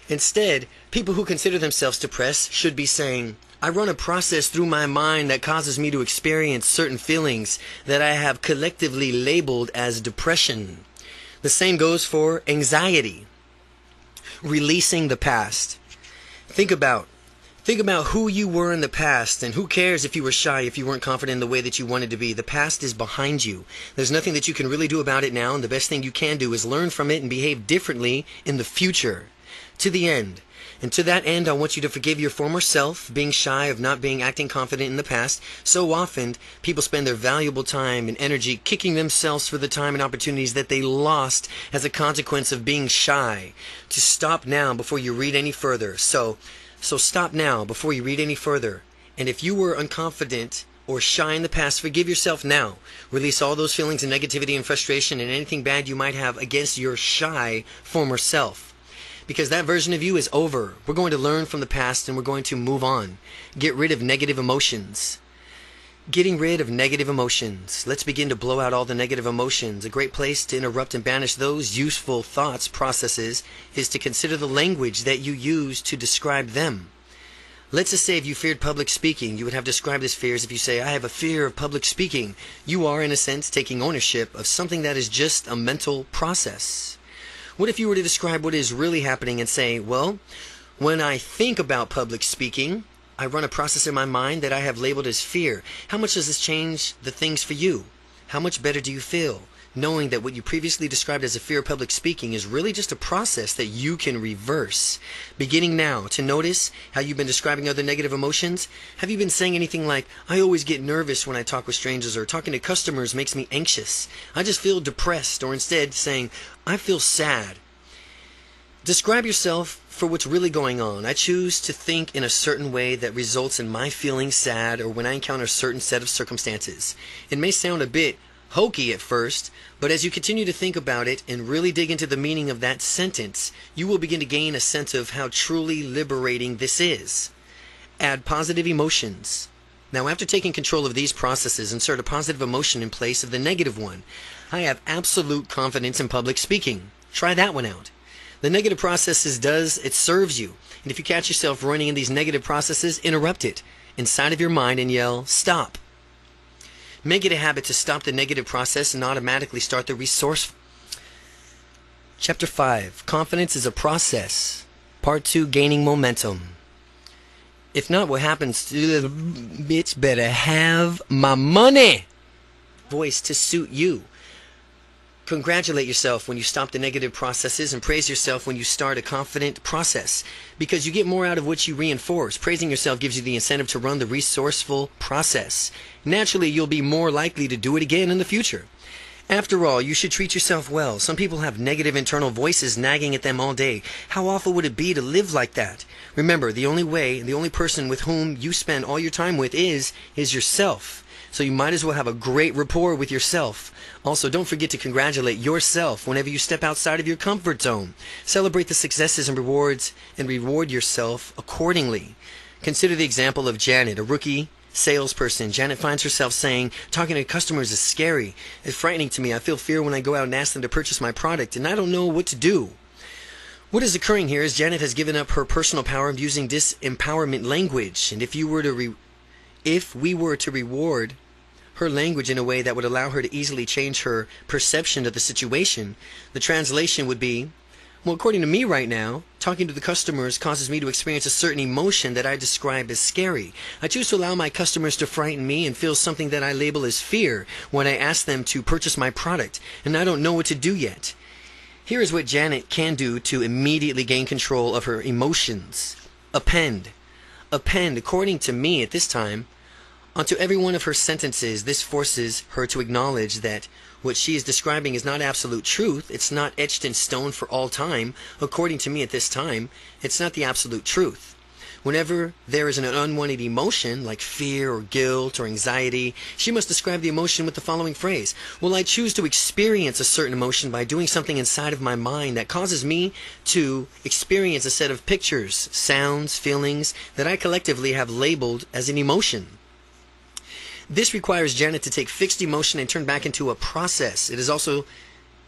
Instead, people who consider themselves depressed should be saying, I run a process through my mind that causes me to experience certain feelings that I have collectively labeled as depression. The same goes for anxiety. Releasing the past. Think about who you were in the past, and who cares if you were shy, if you weren't confident in the way that you wanted to be. The past is behind you. There's nothing that you can really do about it now, and the best thing you can do is learn from it and behave differently in the future. To the end. And to that end, I want you to forgive your former self, being shy of not acting confident in the past. So often, people spend their valuable time and energy kicking themselves for the time and opportunities that they lost as a consequence of being shy. To stop now before you read any further. So stop now before you read any further. And if you were unconfident or shy in the past, forgive yourself now. Release all those feelings of negativity and frustration and anything bad you might have against your shy former self. Because that version of you is over. We're going to learn from the past and we're going to move on. Get rid of negative emotions. Getting rid of negative emotions. Let's begin to blow out all the negative emotions. A great place to interrupt and banish those useful thoughts processes is to consider the language that you use to describe them. Let's just say if you feared public speaking, you would have described as fears. If you say, I have a fear of public speaking, you are in a sense taking ownership of something that is just a mental process. What if you were to describe what is really happening and say, well, when I think about public speaking, I run a process in my mind that I have labeled as fear. How much does this change the things for you? How much better do you feel knowing that what you previously described as a fear of public speaking is really just a process that you can reverse? Beginning now to notice how you've been describing other negative emotions. Have you been saying anything like, I always get nervous when I talk with strangers, or talking to customers makes me anxious. I just feel depressed, or instead saying, I feel sad. Describe yourself for what's really going on. I choose to think in a certain way that results in my feeling sad or when I encounter a certain set of circumstances. It may sound a bit hokey at first, but as you continue to think about it and really dig into the meaning of that sentence, you will begin to gain a sense of how truly liberating this is. Add positive emotions. Now, after taking control of these processes, insert a positive emotion in place of the negative one. I have absolute confidence in public speaking. Try that one out. The negative processes it serves you. And if you catch yourself running in these negative processes, interrupt it inside of your mind and yell, stop. Make it a habit to stop the negative process and automatically start the resourceful. Chapter 5, Confidence is a Process. Part 2, Gaining Momentum. If not, what happens to the bitch better have my money voice to suit you. Congratulate yourself when you stop the negative processes and praise yourself when you start a confident process, because you get more out of what you reinforce. Praising yourself gives you the incentive to run the resourceful process. Naturally, you'll be more likely to do it again in the future. After all, you should treat yourself well. Some people have negative internal voices nagging at them all day. How awful would it be to live like that? Remember, the only person with whom you spend all your time with is yourself. So you might as well have a great rapport with yourself. Also, don't forget to congratulate yourself whenever you step outside of your comfort zone. Celebrate the successes and reward yourself accordingly. Consider the example of Janet, a rookie salesperson. Janet finds herself saying, talking to customers is scary. It's frightening to me. I feel fear when I go out and ask them to purchase my product, and I don't know what to do. What is occurring here is Janet has given up her personal power of using disempowerment language. And if we were to reward her language in a way that would allow her to easily change her perception of the situation, the translation would be, well, according to me right now, talking to the customers causes me to experience a certain emotion that I describe as scary. I choose to allow my customers to frighten me and feel something that I label as fear when I ask them to purchase my product, and I don't know what to do yet. Here is what Janet can do to immediately gain control of her emotions. Append, according to me at this time, onto every one of her sentences. This forces her to acknowledge that what she is describing is not absolute truth. It's not etched in stone for all time. According to me at this time, it's not the absolute truth. Whenever there is an unwanted emotion, like fear or guilt or anxiety, she must describe the emotion with the following phrase. Well, I choose to experience a certain emotion by doing something inside of my mind that causes me to experience a set of pictures, sounds, feelings that I collectively have labeled as an emotion. This requires Janet to take fixed emotion and turn back into a process. It is also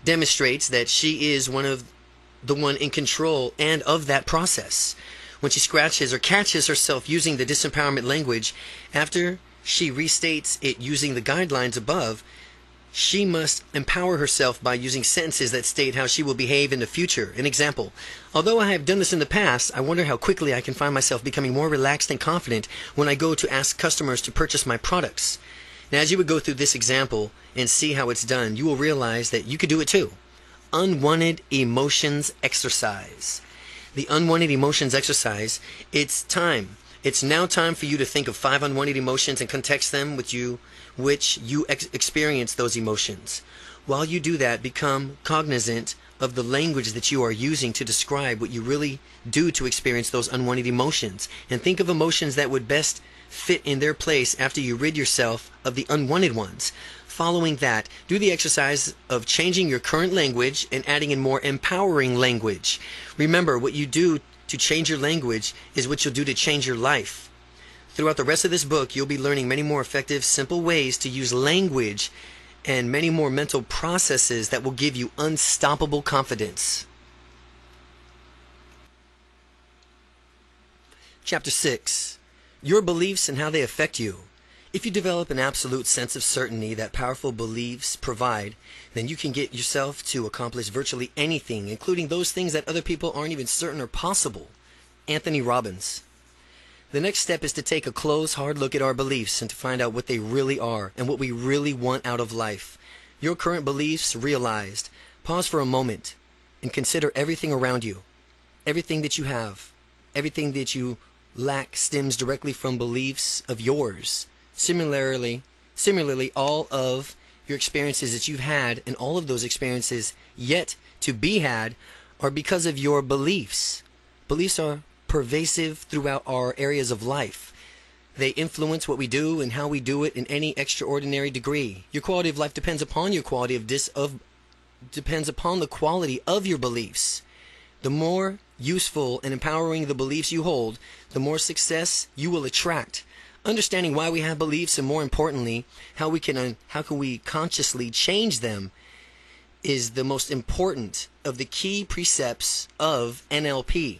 demonstrates that she is the one in control and of that process. When she scratches or catches herself using the disempowerment language, after she restates it using the guidelines above, she must empower herself by using sentences that state how she will behave in the future. An example: although I have done this in the past, I wonder how quickly I can find myself becoming more relaxed and confident when I go to ask customers to purchase my products. Now, as you would go through this example and see how it's done, you will realize that you could do it too. Unwanted emotions exercise. The unwanted emotions exercise, it's time. It's now time for you to think of 5 unwanted emotions and context them with which you experience those emotions. While you do that, become cognizant of the language that you are using to describe what you really do to experience those unwanted emotions, and think of emotions that would best fit in their place after you rid yourself of the unwanted ones. Following that, do the exercise of changing your current language and adding in more empowering language. Remember, what you do to change your language is what you'll do to change your life. Throughout the rest of this book, you'll be learning many more effective, simple ways to use language and many more mental processes that will give you unstoppable confidence. Chapter 6. Your beliefs and how they affect you. If you develop an absolute sense of certainty that powerful beliefs provide, then you can get yourself to accomplish virtually anything, including those things that other people aren't even certain are possible. Anthony Robbins. The next step is to take a close, hard look at our beliefs and to find out what they really are and what we really want out of life. Your current beliefs realized. Pause for a moment and consider everything around you. Everything that you have, everything that you lack stems directly from beliefs of yours. Similarly, all of your experiences that you've had and all of those experiences yet to be had are because of your beliefs. Beliefs are pervasive throughout our areas of life. They influence what we do and how we do it in any extraordinary degree. Your quality of life depends upon your quality depends upon the quality of your beliefs. The more useful and empowering the beliefs you hold, the more success you will attract. Understanding why we have beliefs, and more importantly, how can we consciously change them, is the most important of the key precepts of NLP.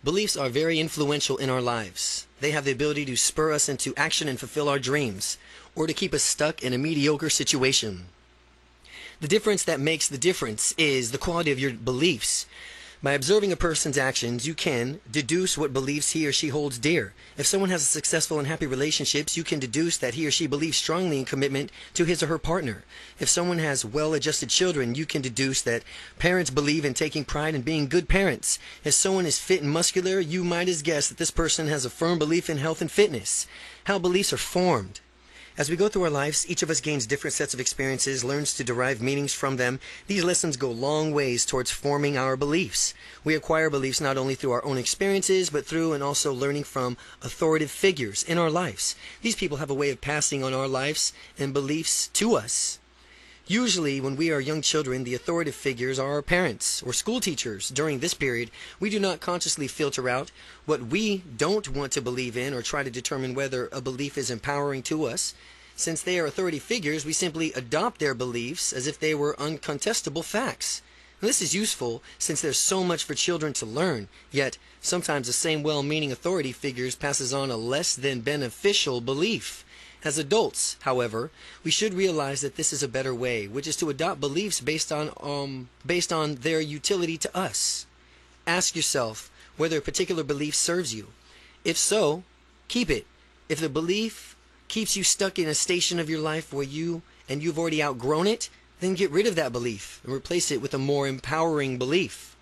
Beliefs are very influential in our lives. They have the ability to spur us into action and fulfill our dreams, or to keep us stuck in a mediocre situation. The difference that makes the difference is the quality of your beliefs. By observing a person's actions, you can deduce what beliefs he or she holds dear. If someone has a successful and happy relationships, you can deduce that he or she believes strongly in commitment to his or her partner. If someone has well-adjusted children, you can deduce that parents believe in taking pride in being good parents. If someone is fit and muscular, you might as guess that this person has a firm belief in health and fitness. How beliefs are formed. As we go through our lives, each of us gains different sets of experiences, learns to derive meanings from them. These lessons go long ways towards forming our beliefs. We acquire beliefs not only through our own experiences, but through and also learning from authoritative figures in our lives. These people have a way of passing on our lives and beliefs to us. Usually, when we are young children, the authoritative figures are our parents or school teachers. During this period, we do not consciously filter out what we don't want to believe in or try to determine whether a belief is empowering to us. Since they are authority figures, we simply adopt their beliefs as if they were uncontestable facts. And this is useful since there's so much for children to learn, yet sometimes the same well-meaning authority figures passes on a less than beneficial belief. As adults, however, we should realize that this is a better way, which is to adopt beliefs based on their utility to us. Ask yourself whether a particular belief serves you. If so, keep it. If the belief keeps you stuck in a station of your life where you've already outgrown it, then get rid of that belief and replace it with a more empowering belief.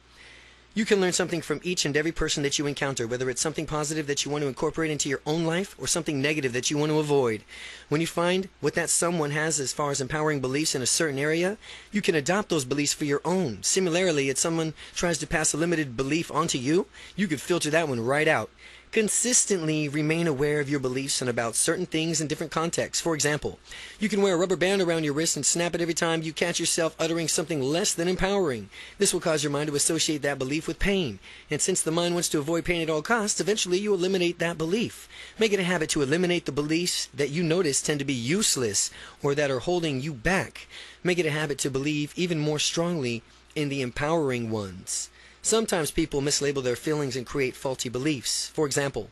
You can learn something from each and every person that you encounter, whether it's something positive that you want to incorporate into your own life or something negative that you want to avoid. When you find what that someone has as far as empowering beliefs in a certain area, you can adopt those beliefs for your own. Similarly, if someone tries to pass a limited belief onto you, you can filter that one right out. Consistently remain aware of your beliefs and about certain things in different contexts. For example, you can wear a rubber band around your wrist and snap it every time you catch yourself uttering something less than empowering. This will cause your mind to associate that belief with pain. And since the mind wants to avoid pain at all costs, eventually you eliminate that belief. Make it a habit to eliminate the beliefs that you notice tend to be useless or that are holding you back. Make it a habit to believe even more strongly in the empowering ones. Sometimes people mislabel their feelings and create faulty beliefs. For example,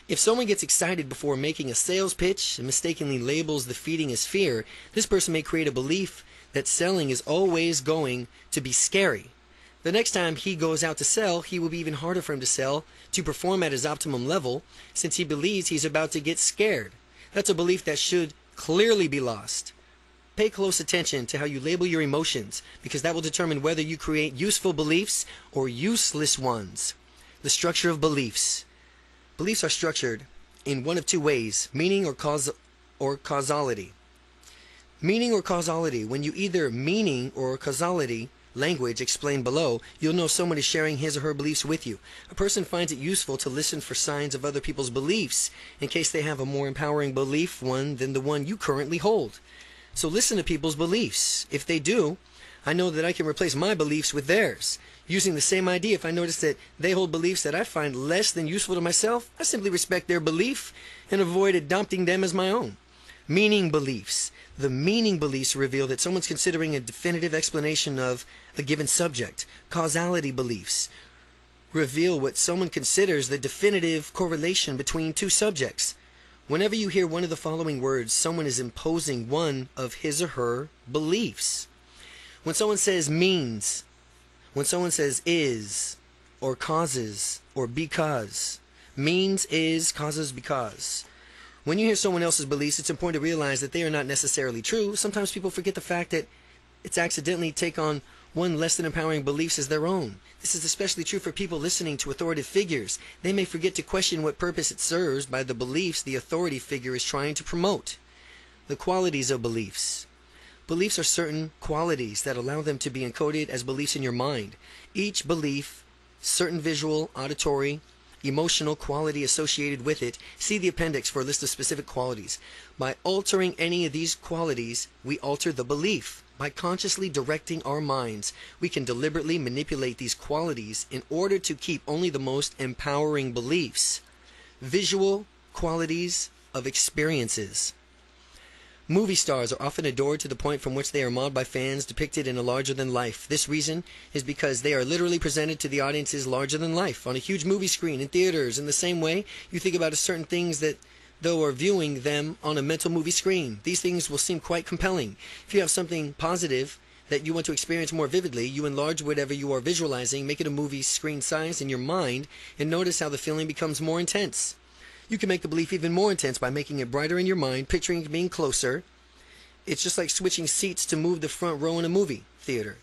if someone gets excited before making a sales pitch and mistakenly labels the feeding as fear, this person may create a belief that selling is always going to be scary. The next time he goes out to sell, he will be even harder for him to sell, to perform at his optimum level, since he believes he's about to get scared. That's a belief that should clearly be lost. Pay close attention to how you label your emotions, because that will determine whether you create useful beliefs or useless ones. The structure of beliefs. Beliefs are structured in one of two ways, meaning or causality. Meaning or causality. When you either meaning or causality language explained below, you'll know someone is sharing his or her beliefs with you. A person finds it useful to listen for signs of other people's beliefs in case they have a more empowering belief one than the one you currently hold. So listen to people's beliefs. If they do, I know that I can replace my beliefs with theirs. Using the same idea, if I notice that they hold beliefs that I find less than useful to myself, I simply respect their belief and avoid adopting them as my own. Meaning beliefs. The meaning beliefs reveal that someone's considering a definitive explanation of a given subject. Causality beliefs reveal what someone considers the definitive correlation between two subjects. Whenever you hear one of the following words, someone is imposing one of his or her beliefs. When someone says means, when someone says is, or causes, or because, means, is, causes, because. When you hear someone else's beliefs, it's important to realize that they are not necessarily true. Sometimes people forget the fact that it's accidentally take on one less than empowering beliefs as their own. This is especially true for people listening to authoritative figures. They may forget to question what purpose it serves by the beliefs the authority figure is trying to promote. The qualities of beliefs. Beliefs are certain qualities that allow them to be encoded as beliefs in your mind. Each belief, certain visual, auditory, emotional quality associated with it. See the appendix for a list of specific qualities. By altering any of these qualities, we alter the belief. By consciously directing our minds, we can deliberately manipulate these qualities in order to keep only the most empowering beliefs. Visual qualities of experiences. Movie stars are often adored to the point from which they are modeled by fans depicted in a larger-than-life. This reason is because they are literally presented to the audiences larger-than-life on a huge movie screen in theaters. In the same way, you think about certain things that, though, are viewing them on a mental movie screen. These things will seem quite compelling. If you have something positive that you want to experience more vividly, you enlarge whatever you are visualizing, make it a movie screen size in your mind, and notice how the feeling becomes more intense. You can make the belief even more intense by making it brighter in your mind, picturing it being closer. It's just like switching seats to move the front row in a movie theater.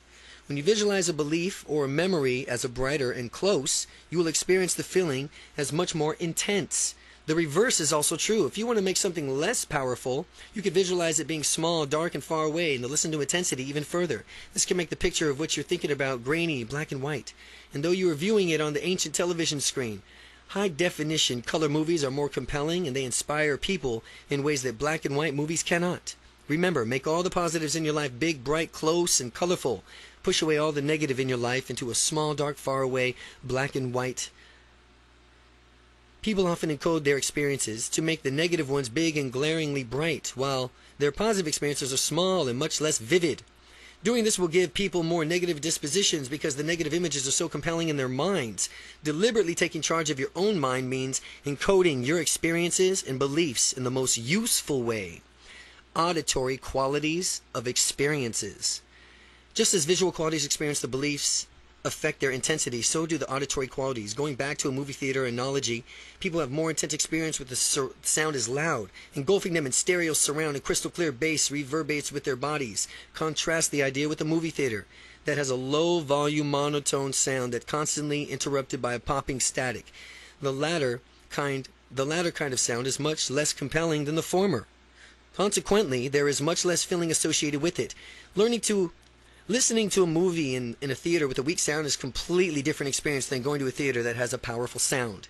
When you visualize a belief or a memory as a brighter and close, you will experience the feeling as much more intense. The reverse is also true. If you want to make something less powerful, you can visualize it being small, dark, and far away, and to listen to intensity even further. This can make the picture of what you're thinking about grainy, black and white. And though you are viewing it on the ancient television screen, high-definition color movies are more compelling, and they inspire people in ways that black and white movies cannot. Remember, make all the positives in your life big, bright, close, and colorful. Push away all the negative in your life into a small, dark, far away, black and white. People often encode their experiences to make the negative ones big and glaringly bright, while their positive experiences are small and much less vivid. Doing this will give people more negative dispositions because the negative images are so compelling in their minds. Deliberately taking charge of your own mind means encoding your experiences and beliefs in the most useful way. Auditory qualities of experiences. Just as visual qualities experience the beliefs affect their intensity, so do the auditory qualities. Going back to a movie theater analogy, people have more intense experience with the sound is loud. Engulfing them in stereo surround and crystal clear bass reverberates with their bodies. Contrast the idea with a movie theater that has a low volume monotone sound that constantly interrupted by a popping static. The latter kind of sound is much less compelling than the former. Consequently, there is much less feeling associated with it. Listening to a movie in a theater with a weak sound is a completely different experience than going to a theater that has a powerful sound.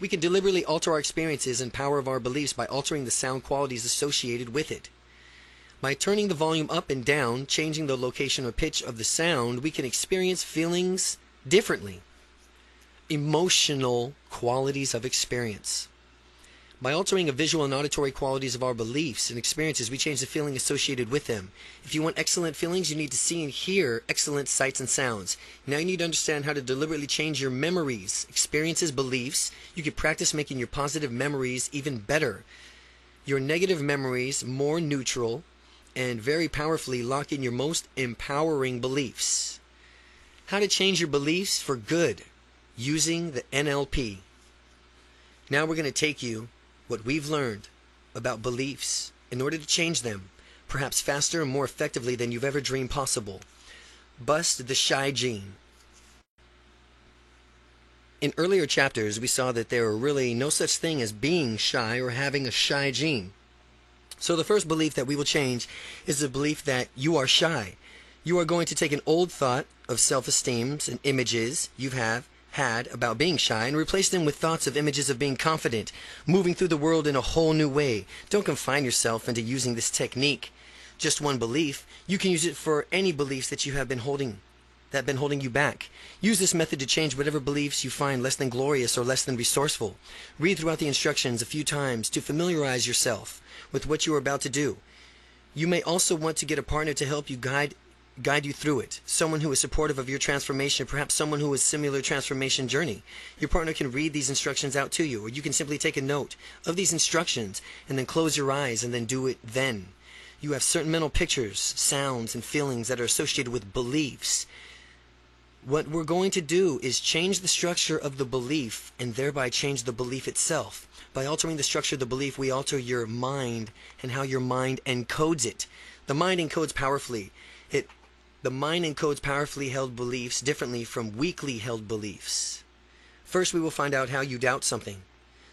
We can deliberately alter our experiences and power of our beliefs by altering the sound qualities associated with it. By turning the volume up and down, changing the location or pitch of the sound, we can experience feelings differently. Emotional qualities of experience. By altering the visual and auditory qualities of our beliefs and experiences, we change the feeling associated with them. If you want excellent feelings, you need to see and hear excellent sights and sounds. Now you need to understand how to deliberately change your memories, experiences, beliefs. You can practice making your positive memories even better. Your negative memories more neutral, and very powerfully lock in your most empowering beliefs. How to change your beliefs for good using the NLP. Now we're going to take you what we've learned about beliefs in order to change them, perhaps faster and more effectively than you've ever dreamed possible. Bust the shy gene. In earlier chapters, we saw that there are really no such thing as being shy or having a shy gene. So the first belief that we will change is the belief that you are shy. You are going to take an old thought of self-esteem and images you have had about being shy and replace them with thoughts of images of being confident, moving through the world in a whole new way. Don't confine yourself into using this technique. Just one belief. You can use it for any beliefs that you have been holding, that have been holding you back. Use this method to change whatever beliefs you find less than glorious or less than resourceful. Read throughout the instructions a few times to familiarize yourself with what you are about to do. You may also want to get a partner to help you guide you through it. Someone who is supportive of your transformation, perhaps someone who has similar transformation journey. Your partner can read these instructions out to you, or you can simply take a note of these instructions and then close your eyes and then do it then. You have certain mental pictures, sounds, and feelings that are associated with beliefs. What we're going to do is change the structure of the belief and thereby change the belief itself. By altering the structure of the belief, we alter your mind and how your mind encodes it. The mind encodes powerfully. The mind encodes powerfully held beliefs differently from weakly held beliefs. First, we will find out how you doubt something,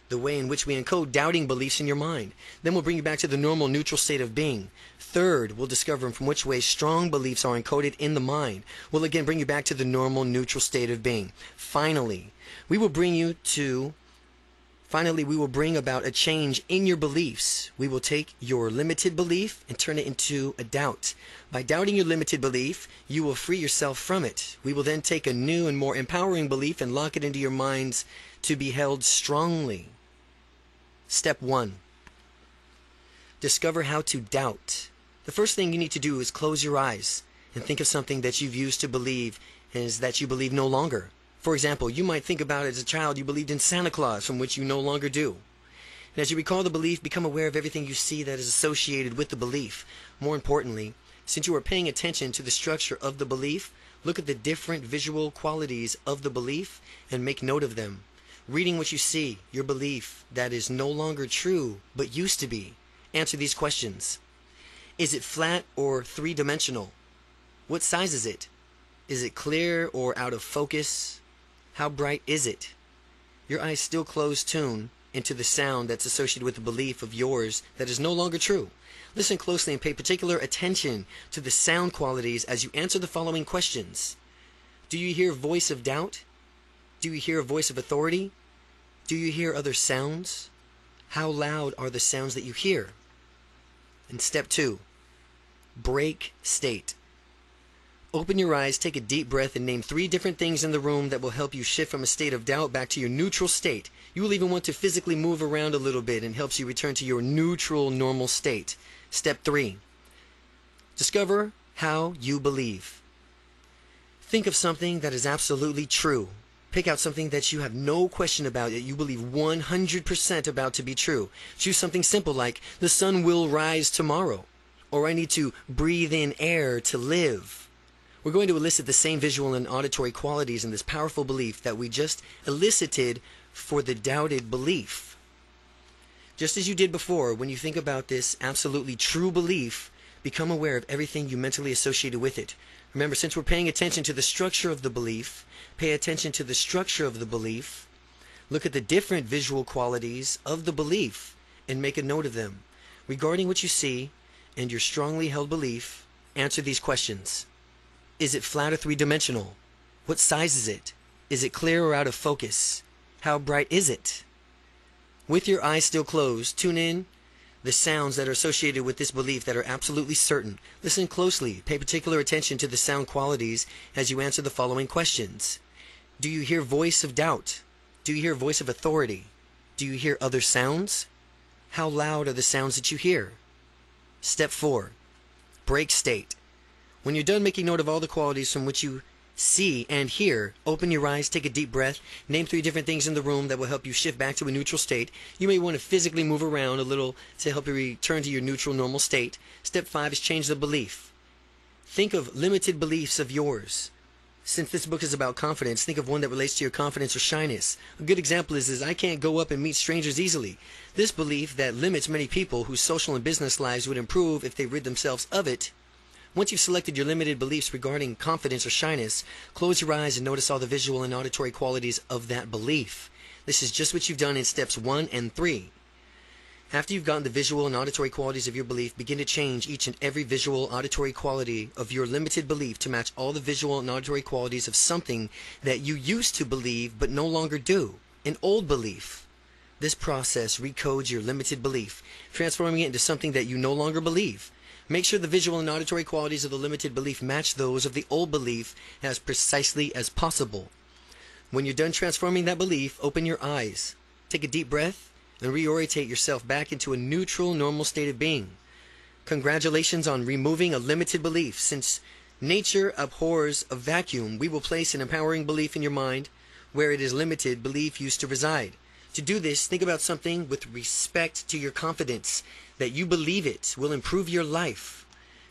the way in which we encode doubting beliefs in your mind. Then we'll bring you back to the normal neutral state of being. Third, we'll discover from which way strong beliefs are encoded in the mind. We'll again bring you back to the normal neutral state of being. Finally, we will bring about a change in your beliefs. We will take your limited belief and turn it into a doubt. By doubting your limited belief, you will free yourself from it. We will then take a new and more empowering belief and lock it into your minds to be held strongly. Step 1. Discover how to doubt. The first thing you need to do is close your eyes and think of something that you've used to believe is that you believe no longer. For example, you might think about as a child you believed in Santa Claus, from which you no longer do. And as you recall the belief, become aware of everything you see that is associated with the belief. More importantly, since you are paying attention to the structure of the belief, look at the different visual qualities of the belief and make note of them. Reading what you see, your belief that is no longer true but used to be. Answer these questions. Is it flat or three-dimensional? What size is it? Is it clear or out of focus? How bright is it? Your eyes still closed. Tune into the sound that's associated with a belief of yours that is no longer true. Listen closely and pay particular attention to the sound qualities as you answer the following questions. Do you hear a voice of doubt? Do you hear a voice of authority? Do you hear other sounds? How loud are the sounds that you hear? And step 2, break state. Open your eyes, take a deep breath, and name 3 different things in the room that will help you shift from a state of doubt back to your neutral state. You will even want to physically move around a little bit and helps you return to your neutral, normal state. Step 3, discover how you believe. Think of something that is absolutely true. Pick out something that you have no question about, that you believe 100% about to be true. Choose something simple like, the sun will rise tomorrow, or I need to breathe in air to live. We're going to elicit the same visual and auditory qualities in this powerful belief that we just elicited for the doubted belief. Just as you did before, when you think about this absolutely true belief, become aware of everything you mentally associated with it. Remember, since we're paying attention to the structure of the belief, pay attention to the structure of the belief, look at the different visual qualities of the belief, and make a note of them. Regarding what you see and your strongly held belief, answer these questions. Is it flat or three-dimensional? What size is it? Is it clear or out of focus? How bright is it? With your eyes still closed, tune in the sounds that are associated with this belief that are absolutely certain. Listen closely. Pay particular attention to the sound qualities as you answer the following questions. Do you hear voice of doubt? Do you hear voice of authority? Do you hear other sounds? How loud are the sounds that you hear? Step 4, break state. When you're done making note of all the qualities from which you see and hear, open your eyes, take a deep breath, name 3 different things in the room that will help you shift back to a neutral state. You may want to physically move around a little to help you return to your neutral, normal state. Step 5 is change the belief. Think of limited beliefs of yours. Since this book is about confidence, think of one that relates to your confidence or shyness. A good example is I can't go up and meet strangers easily. This belief that limits many people whose social and business lives would improve if they rid themselves of it. Once you've selected your limited beliefs regarding confidence or shyness, close your eyes and notice all the visual and auditory qualities of that belief. This is just what you've done in steps 1 and 3. After you've gotten the visual and auditory qualities of your belief, begin to change each and every visual auditory quality of your limited belief to match all the visual and auditory qualities of something that you used to believe but no longer do, an old belief. This process recodes your limited belief, transforming it into something that you no longer believe. Make sure the visual and auditory qualities of the limited belief match those of the old belief as precisely as possible. When you're done transforming that belief, open your eyes, take a deep breath, and reorientate yourself back into a neutral, normal state of being. Congratulations on removing a limited belief. Since nature abhors a vacuum, we will place an empowering belief in your mind where it is limited belief used to reside. To do this, think about something with respect to your confidence, that you believe it will improve your life.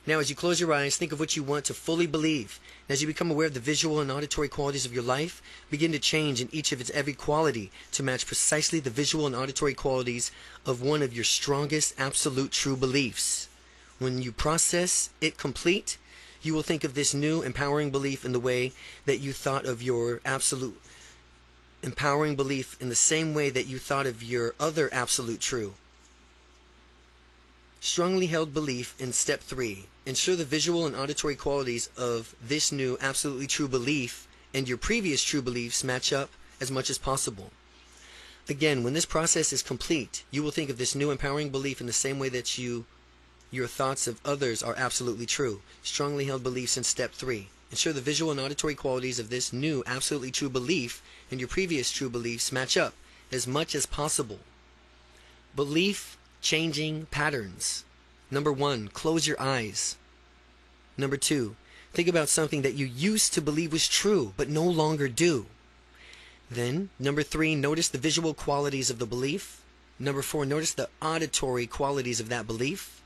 Now, as you close your eyes, think of what you want to fully believe. And as you become aware of the visual and auditory qualities of your life, begin to change in each of its every quality to match precisely the visual and auditory qualities of one of your strongest absolute true beliefs. When you process it complete, you will think of this new empowering belief in the way that you thought of your absolute empowering belief in the same way that you thought of your other absolute true. Strongly held belief in step 3. Ensure the visual and auditory qualities of this new absolutely true belief and your previous true beliefs match up as much as possible. Again, when this process is complete, you will think of this new empowering belief in the same way that your thoughts of others are absolutely true. Strongly held beliefs in step 3. Ensure the visual and auditory qualities of this new absolutely true belief and your previous true beliefs match up as much as possible. Belief changing patterns. Number 1, close your eyes. Number 2, think about something that you used to believe was true but no longer do. Then, number 3, notice the visual qualities of the belief. Number 4, notice the auditory qualities of that belief.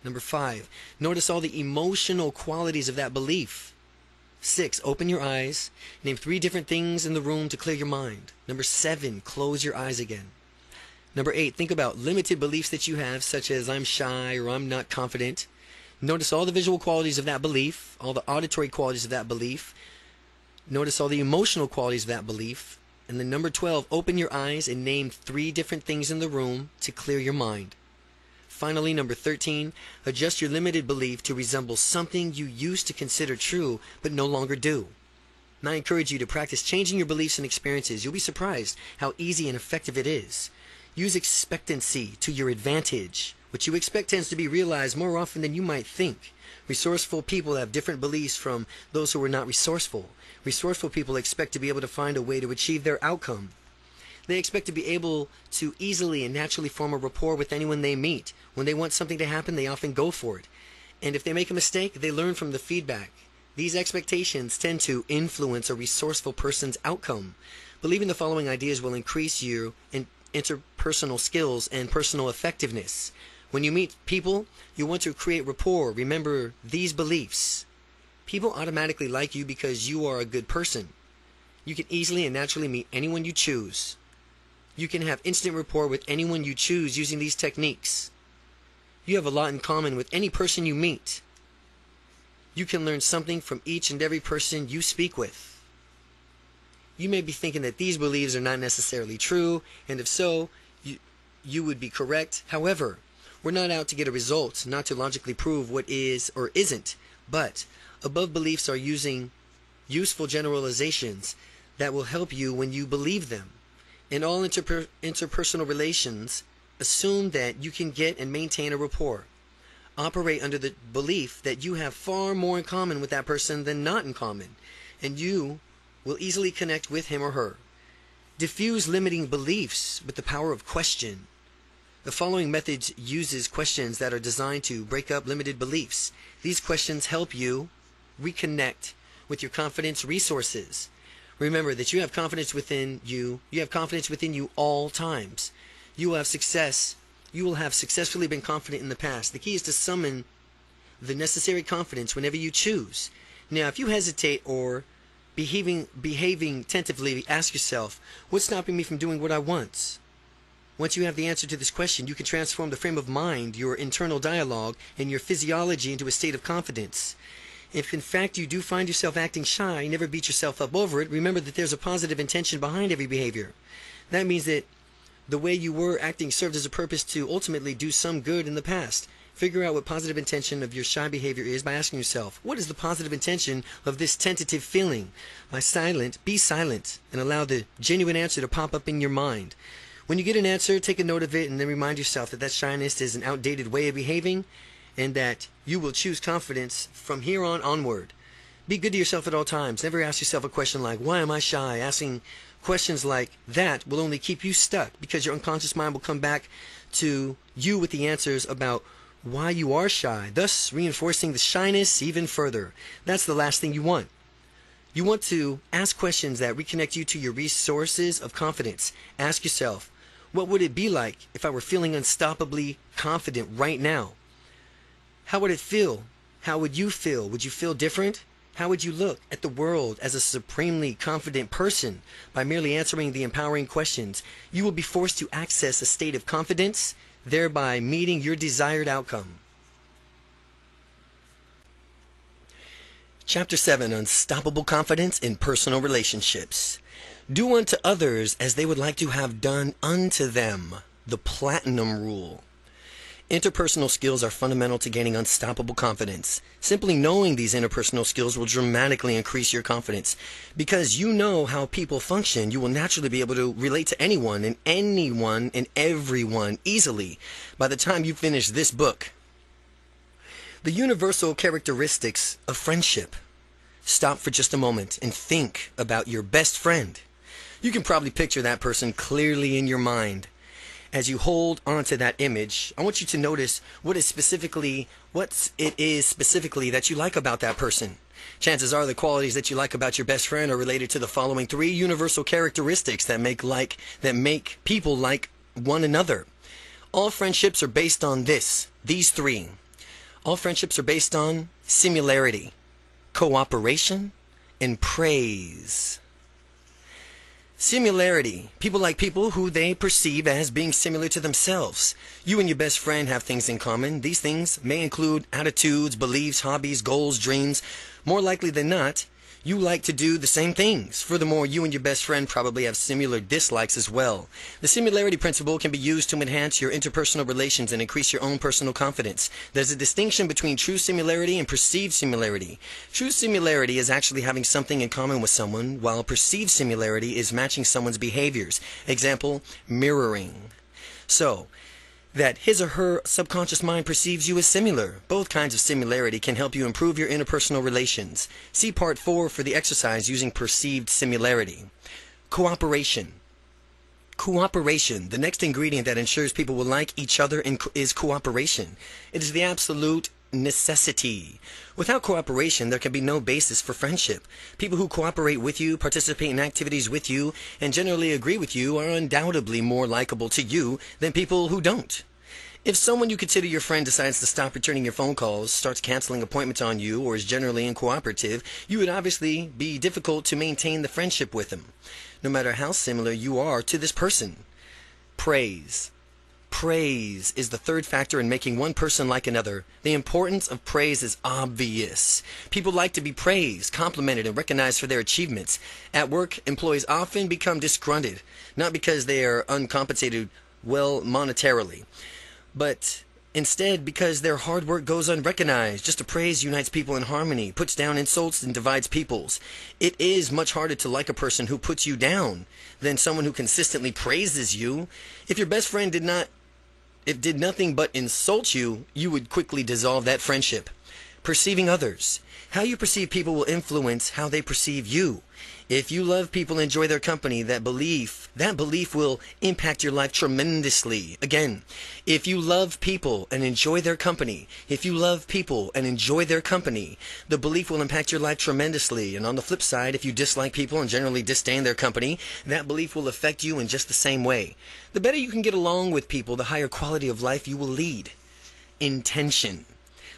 Number 5, notice all the emotional qualities of that belief. 6, open your eyes. Name 3 different things in the room to clear your mind. Number 7, close your eyes again. Number 8, think about limited beliefs that you have, such as I'm shy or I'm not confident. Notice all the visual qualities of that belief, all the auditory qualities of that belief. Notice all the emotional qualities of that belief. And then number 12, open your eyes and name 3 different things in the room to clear your mind. Finally, number 13, adjust your limited belief to resemble something you used to consider true but no longer do. And I encourage you to practice changing your beliefs and experiences. You'll be surprised how easy and effective it is. Use expectancy to your advantage. What you expect tends to be realized more often than you might think. Resourceful people have different beliefs from those who are not resourceful. Resourceful people expect to be able to find a way to achieve their outcome. They expect to be able to easily and naturally form a rapport with anyone they meet. When they want something to happen, they often go for it. And if they make a mistake, they learn from the feedback. These expectations tend to influence a resourceful person's outcome. Believing the following ideas will increase your interpersonal skills and personal effectiveness. When you meet people, you want to create rapport. Remember these beliefs. People automatically like you because you are a good person. You can easily and naturally meet anyone you choose. You can have instant rapport with anyone you choose using these techniques. You have a lot in common with any person you meet. You can learn something from each and every person you speak with. You may be thinking that these beliefs are not necessarily true, and if so, you would be correct. However, we're not out to get a result, not to logically prove what is or isn't, but above beliefs are using useful generalizations that will help you when you believe them. In all interpersonal relations, assume that you can get and maintain a rapport. Operate under the belief that you have far more in common with that person than not in common, and you will easily connect with him or her. Diffuse limiting beliefs with the power of question. The following method uses questions that are designed to break up limited beliefs. These questions help you reconnect with your confidence resources. Remember that you have confidence within you. You have confidence within you all times. You will have success. You will have successfully been confident in the past. The key is to summon the necessary confidence whenever you choose. Now, if you hesitate or behaving tentatively, ask yourself, what's stopping me from doing what I want? Once you have the answer to this question, you can transform the frame of mind, your internal dialogue, and your physiology into a state of confidence. If in fact you do find yourself acting shy, never beat yourself up over it. Remember that there's a positive intention behind every behavior. That means that the way you were acting served as a purpose to ultimately do some good in the past. Figure out what positive intention of your shy behavior is by asking yourself, what is the positive intention of this tentative feeling? Be silent, and allow the genuine answer to pop up in your mind. When you get an answer, take a note of it and then remind yourself that shyness is an outdated way of behaving and that you will choose confidence from here on onward. Be good to yourself at all times. Never ask yourself a question like, why am I shy? Asking questions like that will only keep you stuck because your unconscious mind will come back to you with the answers about why you are shy, thus reinforcing the shyness even further. That's the last thing you want. You want to ask questions that reconnect you to your resources of confidence. Ask yourself, what would it be like if I were feeling unstoppably confident right now? How would it feel? How would you feel? Would you feel different? How would you look at the world as a supremely confident person? By merely answering the empowering questions, you will be forced to access a state of confidence, thereby meeting your desired outcome. Chapter 7, Unstoppable Confidence in Personal Relationships. Do unto others as they would like to have done unto them. The Platinum Rule. Interpersonal skills are fundamental to gaining unstoppable confidence. Simply knowing these interpersonal skills will dramatically increase your confidence. Because you know how people function, you will naturally be able to relate to anyone and everyone easily by the time you finish this book. The universal characteristics of friendship. Stop for just a moment and think about your best friend. You can probably picture that person clearly in your mind. as you hold onto that image, I want you to notice what it is specifically that you like about that person. Chances are the qualities that you like about your best friend are related to the following three universal characteristics that make people like one another. All friendships are based on these three. All friendships are based on similarity, cooperation, and praise. Similarity. People like people who they perceive as being similar to themselves. You and your best friend have things in common. These things may include attitudes, beliefs, hobbies, goals, dreams. More likely than not, you like to do the same things. Furthermore, you and your best friend probably have similar dislikes as well. The similarity principle can be used to enhance your interpersonal relations and increase your own personal confidence. There's a distinction between true similarity and perceived similarity. True similarity is actually having something in common with someone, while perceived similarity is matching someone's behaviors. Example, mirroring. So, that his or her subconscious mind perceives you as similar. Both kinds of similarity can help you improve your interpersonal relations. See Part 4 for the exercise using perceived similarity. Cooperation. Cooperation. The next ingredient that ensures people will like each other is cooperation. It is the absolute necessity. Without cooperation, there can be no basis for friendship. People who cooperate with you, participate in activities with you, and generally agree with you are undoubtedly more likable to you than people who don't. If someone you consider your friend decides to stop returning your phone calls, starts canceling appointments on you, or is generally uncooperative, you would obviously be difficult to maintain the friendship with them, no matter how similar you are to this person. Praise. Praise is the third factor in making one person like another. The importance of praise is obvious. People like to be praised, complimented, and recognized for their achievements. At work, employees often become disgruntled, not because they are uncompensated well monetarily, but instead because their hard work goes unrecognized. Just a praise unites people in harmony, puts down insults, and divides peoples. It is much harder to like a person who puts you down than someone who consistently praises you. If your best friend did nothing but insult you, you would quickly dissolve that friendship. Perceiving others. How you perceive people will influence how they perceive you. If you love people and enjoy their company, that belief will impact your life tremendously. Again, if you love people and enjoy their company, the belief will impact your life tremendously. And on the flip side, if you dislike people and generally disdain their company, that belief will affect you in just the same way. The better you can get along with people, the higher quality of life you will lead. Intention.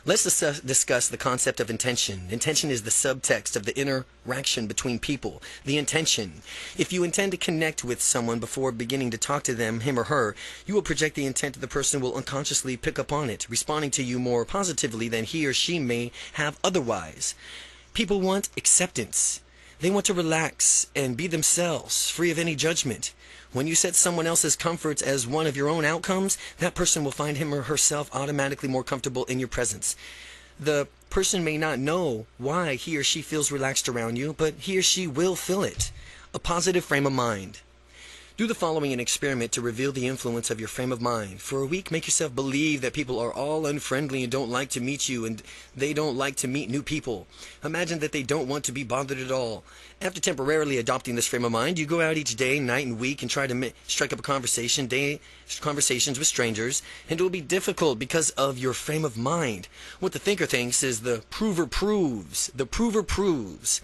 Let's discuss the concept of intention. Intention is the subtext of the interaction between people. The intention. If you intend to connect with someone before beginning to talk to them, him or her, you will project the intent of the person will unconsciously pick up on it, responding to you more positively than he or she may have otherwise. People want acceptance. They want to relax and be themselves, free of any judgment. When you set someone else's comforts as one of your own outcomes, that person will find him or herself automatically more comfortable in your presence. The person may not know why he or she feels relaxed around you, but he or she will feel it. A positive frame of mind. Do the following an experiment to reveal the influence of your frame of mind. For a week, make yourself believe that people are all unfriendly and don't like to meet you, and they don't like to meet new people. Imagine that they don't want to be bothered at all. After temporarily adopting this frame of mind, you go out each day, night, and week and try to strike up conversations with strangers, and it will be difficult because of your frame of mind. What the thinker thinks is the prover proves. The prover proves.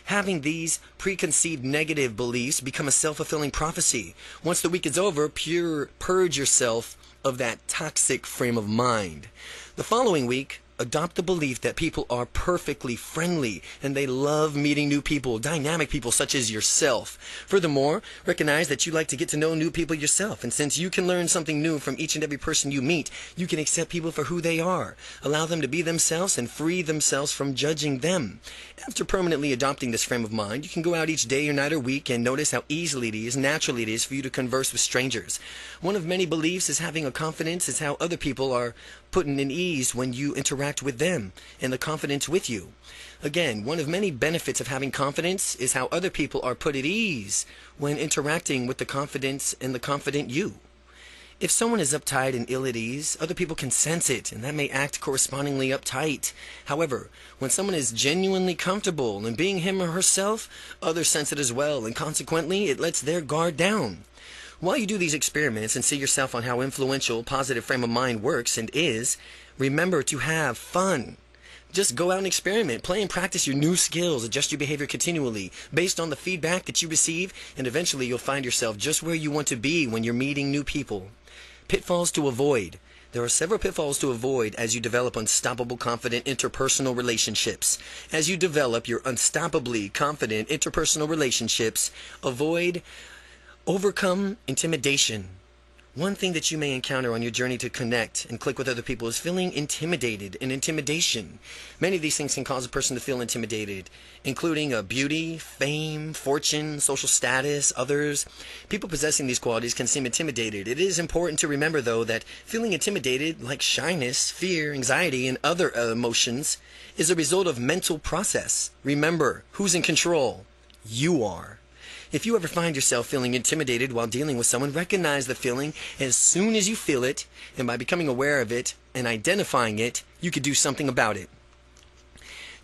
Having these preconceived negative beliefs become a self-fulfilling prophecy. Once the week is over, purge yourself of that toxic frame of mind. The following week, adopt the belief that people are perfectly friendly and they love meeting new people, dynamic people such as yourself. Furthermore, recognize that you like to get to know new people yourself, and since you can learn something new from each and every person you meet, you can accept people for who they are, allow them to be themselves, and free themselves from judging them. After permanently adopting this frame of mind, you can go out each day or night or week and notice how naturally it is for you to converse with strangers. One of many beliefs is having a confidence is how other people are put in ease when you interact with them and the confidence with you. Again, one of many benefits of having confidence is how other people are put at ease when interacting with the confidence and the confident you. If someone is uptight and ill at ease, other people can sense it, and that may act correspondingly uptight. However, when someone is genuinely comfortable in being him or herself, others sense it as well, and consequently, it lets their guard down. While you do these experiments and see yourself on how influential positive frame of mind works and is, remember to have fun. Just go out and experiment, play and practice your new skills, adjust your behavior continually based on the feedback that you receive, and eventually you'll find yourself just where you want to be when you're meeting new people. Pitfalls to avoid. There are several pitfalls to avoid as you develop unstoppable, confident interpersonal relationships. As you develop your unstoppably confident interpersonal relationships, overcome intimidation. One thing that you may encounter on your journey to connect and click with other people is feeling intimidated and intimidation. Many of these things can cause a person to feel intimidated, including beauty, fame, fortune, social status, others. People possessing these qualities can seem intimidated. It is important to remember, though, that feeling intimidated, like shyness, fear, anxiety, and other emotions, is a result of mental process. Remember, who's in control? You are. If you ever find yourself feeling intimidated while dealing with someone, recognize the feeling as soon as you feel it, and by becoming aware of it and identifying it, you could do something about it.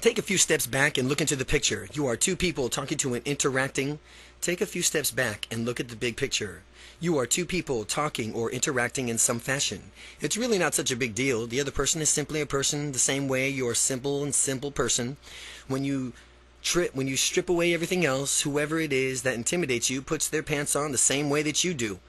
Take a few steps back and look into the picture. You are two people talking to and interacting. Take a few steps back and look at the big picture. You are two people talking or interacting in some fashion. It's really not such a big deal. The other person is simply a person the same way you're a simple person. When you strip away everything else, whoever it is that intimidates you puts their pants on the same way that you do.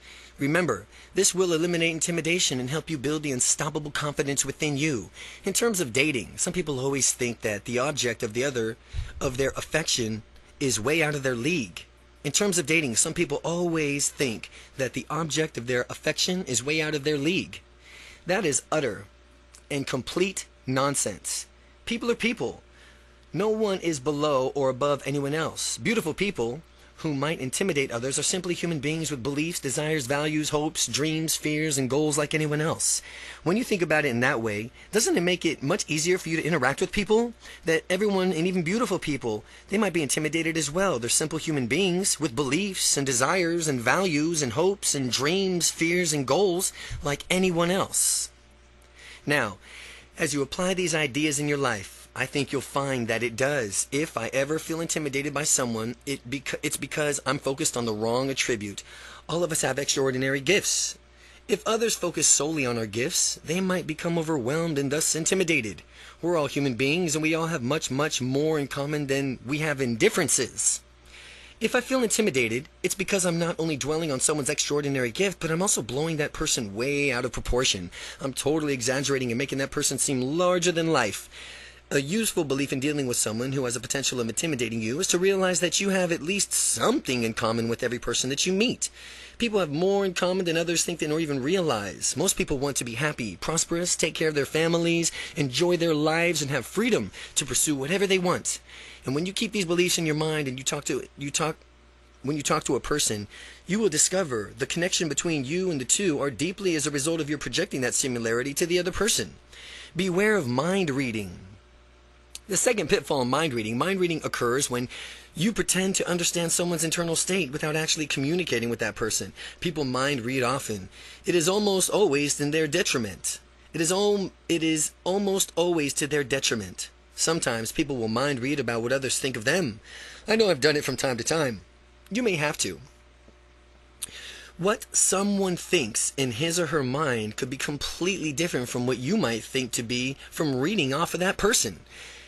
Remember, this will eliminate intimidation and help you build the unstoppable confidence within you. In terms of dating, some people always think that the object of their affection is way out of their league. In terms of dating, some people always think that the object of their affection is way out of their league. That is utter and complete nonsense. People are people. No one is below or above anyone else. Beautiful people who might intimidate others are simply human beings with beliefs, desires, values, hopes, dreams, fears, and goals like anyone else. When you think about it in that way, doesn't it make it much easier for you to interact with people? That everyone, and even beautiful people, they might be intimidated as well. They're simple human beings with beliefs and desires and values and hopes and dreams, fears, and goals like anyone else. Now, as you apply these ideas in your life, I think you'll find that it does. If I ever feel intimidated by someone, it's because I'm focused on the wrong attribute. All of us have extraordinary gifts. If others focus solely on our gifts, they might become overwhelmed and thus intimidated. We're all human beings, and we all have much, much more in common than we have in differences. If I feel intimidated, it's because I'm not only dwelling on someone's extraordinary gift, but I'm also blowing that person way out of proportion. I'm totally exaggerating and making that person seem larger than life. A useful belief in dealing with someone who has a potential of intimidating you is to realize that you have at least something in common with every person that you meet. People have more in common than others think or even realize. Most people want to be happy, prosperous, take care of their families, enjoy their lives, and have freedom to pursue whatever they want. And when you keep these beliefs in your mind and when you talk to a person, you will discover the connection between you and the two are deeply as a result of your projecting that similarity to the other person. Beware of mind reading. The second pitfall in mind reading occurs when you pretend to understand someone's internal state without actually communicating with that person. People mind read often. It is almost always in their detriment. It is almost always to their detriment. Sometimes people will mind read about what others think of them. I know I've done it from time to time. You may have to. What someone thinks in his or her mind could be completely different from what you might think to be from reading off of that person.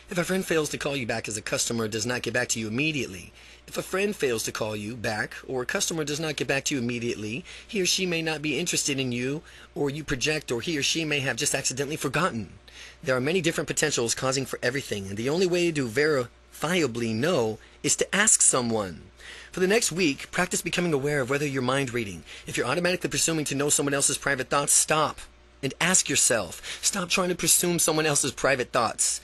If a friend fails to call you back as a customer does not get back to you immediately. If a friend fails to call you back or a customer does not get back to you immediately, he or she may not be interested in you, or you project, or he or she may have just accidentally forgotten. There are many different potentials causing for everything, and the only way to verifiably know is to ask someone. For the next week, practice becoming aware of whether you're mind reading. If you're automatically presuming to know someone else's private thoughts, stop and ask yourself. Stop trying to presume someone else's private thoughts.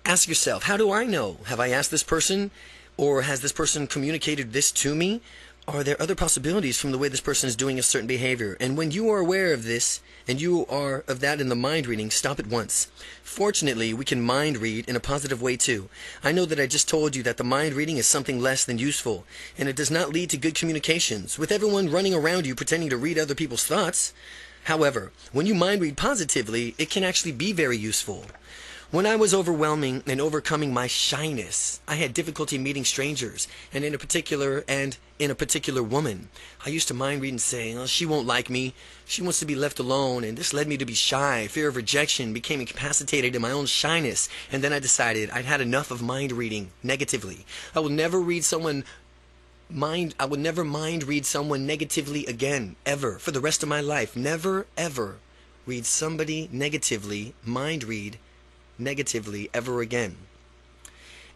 Ask yourself, how do I know? Have I asked this person? Or has this person communicated this to me? Are there other possibilities from the way this person is doing a certain behavior? And when you are aware of this, and you are of that in the mind reading, stop at once. Fortunately, we can mind read in a positive way too. I know that I just told you that the mind reading is something less than useful, and it does not lead to good communications, with everyone running around you pretending to read other people's thoughts. However, when you mind read positively, it can actually be very useful. When I was overwhelming and overcoming my shyness, I had difficulty meeting strangers, and in a particular woman. I used to mind read and say, oh, she won't like me, she wants to be left alone, and this led me to be shy. Fear of rejection became incapacitated in my own shyness, and then I decided I'd had enough of mind reading negatively. I would never mind read someone negatively again, ever, for the rest of my life. Never, ever read somebody negatively, mind read negatively ever again.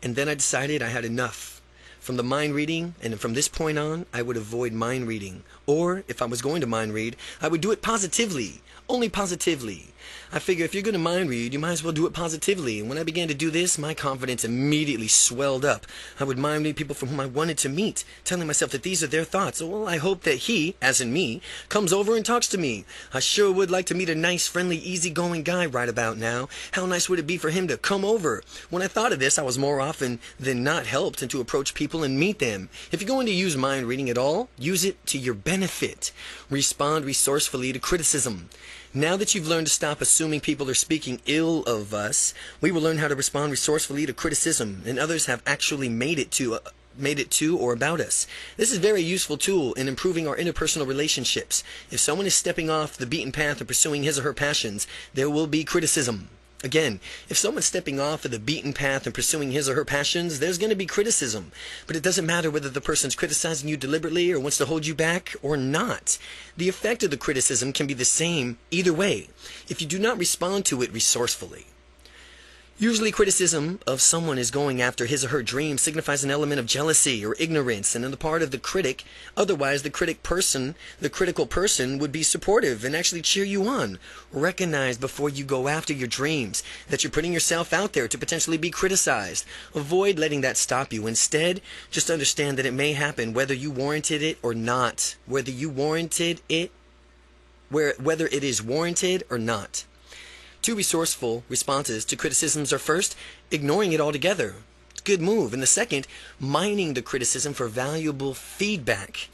And then I decided I had enough from the mind reading, and from this point on, I would avoid mind reading. Or, if I was going to mind read, I would do it positively. Only positively. I figure if you're going to mind read, you might as well do it positively. And when I began to do this, my confidence immediately swelled up. I would mind read people from whom I wanted to meet, telling myself that these are their thoughts. Well, I hope that he, as in me, comes over and talks to me. I sure would like to meet a nice, friendly, easygoing guy right about now. How nice would it be for him to come over? When I thought of this, I was more often than not helped and to approach people and meet them. If you're going to use mind reading at all, use it to your benefit. Respond resourcefully to criticism. Now that you've learned to stop assuming people are speaking ill of us, we will learn how to respond resourcefully to criticism, and others have actually made it to or about us. This is a very useful tool in improving our interpersonal relationships. If someone is stepping off the beaten path and pursuing his or her passions, there will be criticism. Again, if someone's stepping off of the beaten path and pursuing his or her passions, there's going to be criticism. But it doesn't matter whether the person's criticizing you deliberately or wants to hold you back or not. The effect of the criticism can be the same either way, if you do not respond to it resourcefully. Usually criticism of someone is going after his or her dream signifies an element of jealousy or ignorance, and on the part of the critic. Otherwise, the critical person would be supportive and actually cheer you on. Recognize before you go after your dreams that you're putting yourself out there to potentially be criticized. Avoid letting that stop you. Instead, just understand that it may happen whether you warranted it or not. Whether it is warranted or not. Two resourceful responses to criticisms are: first, ignoring it altogether. It's a good move. And the second, mining the criticism for valuable feedback.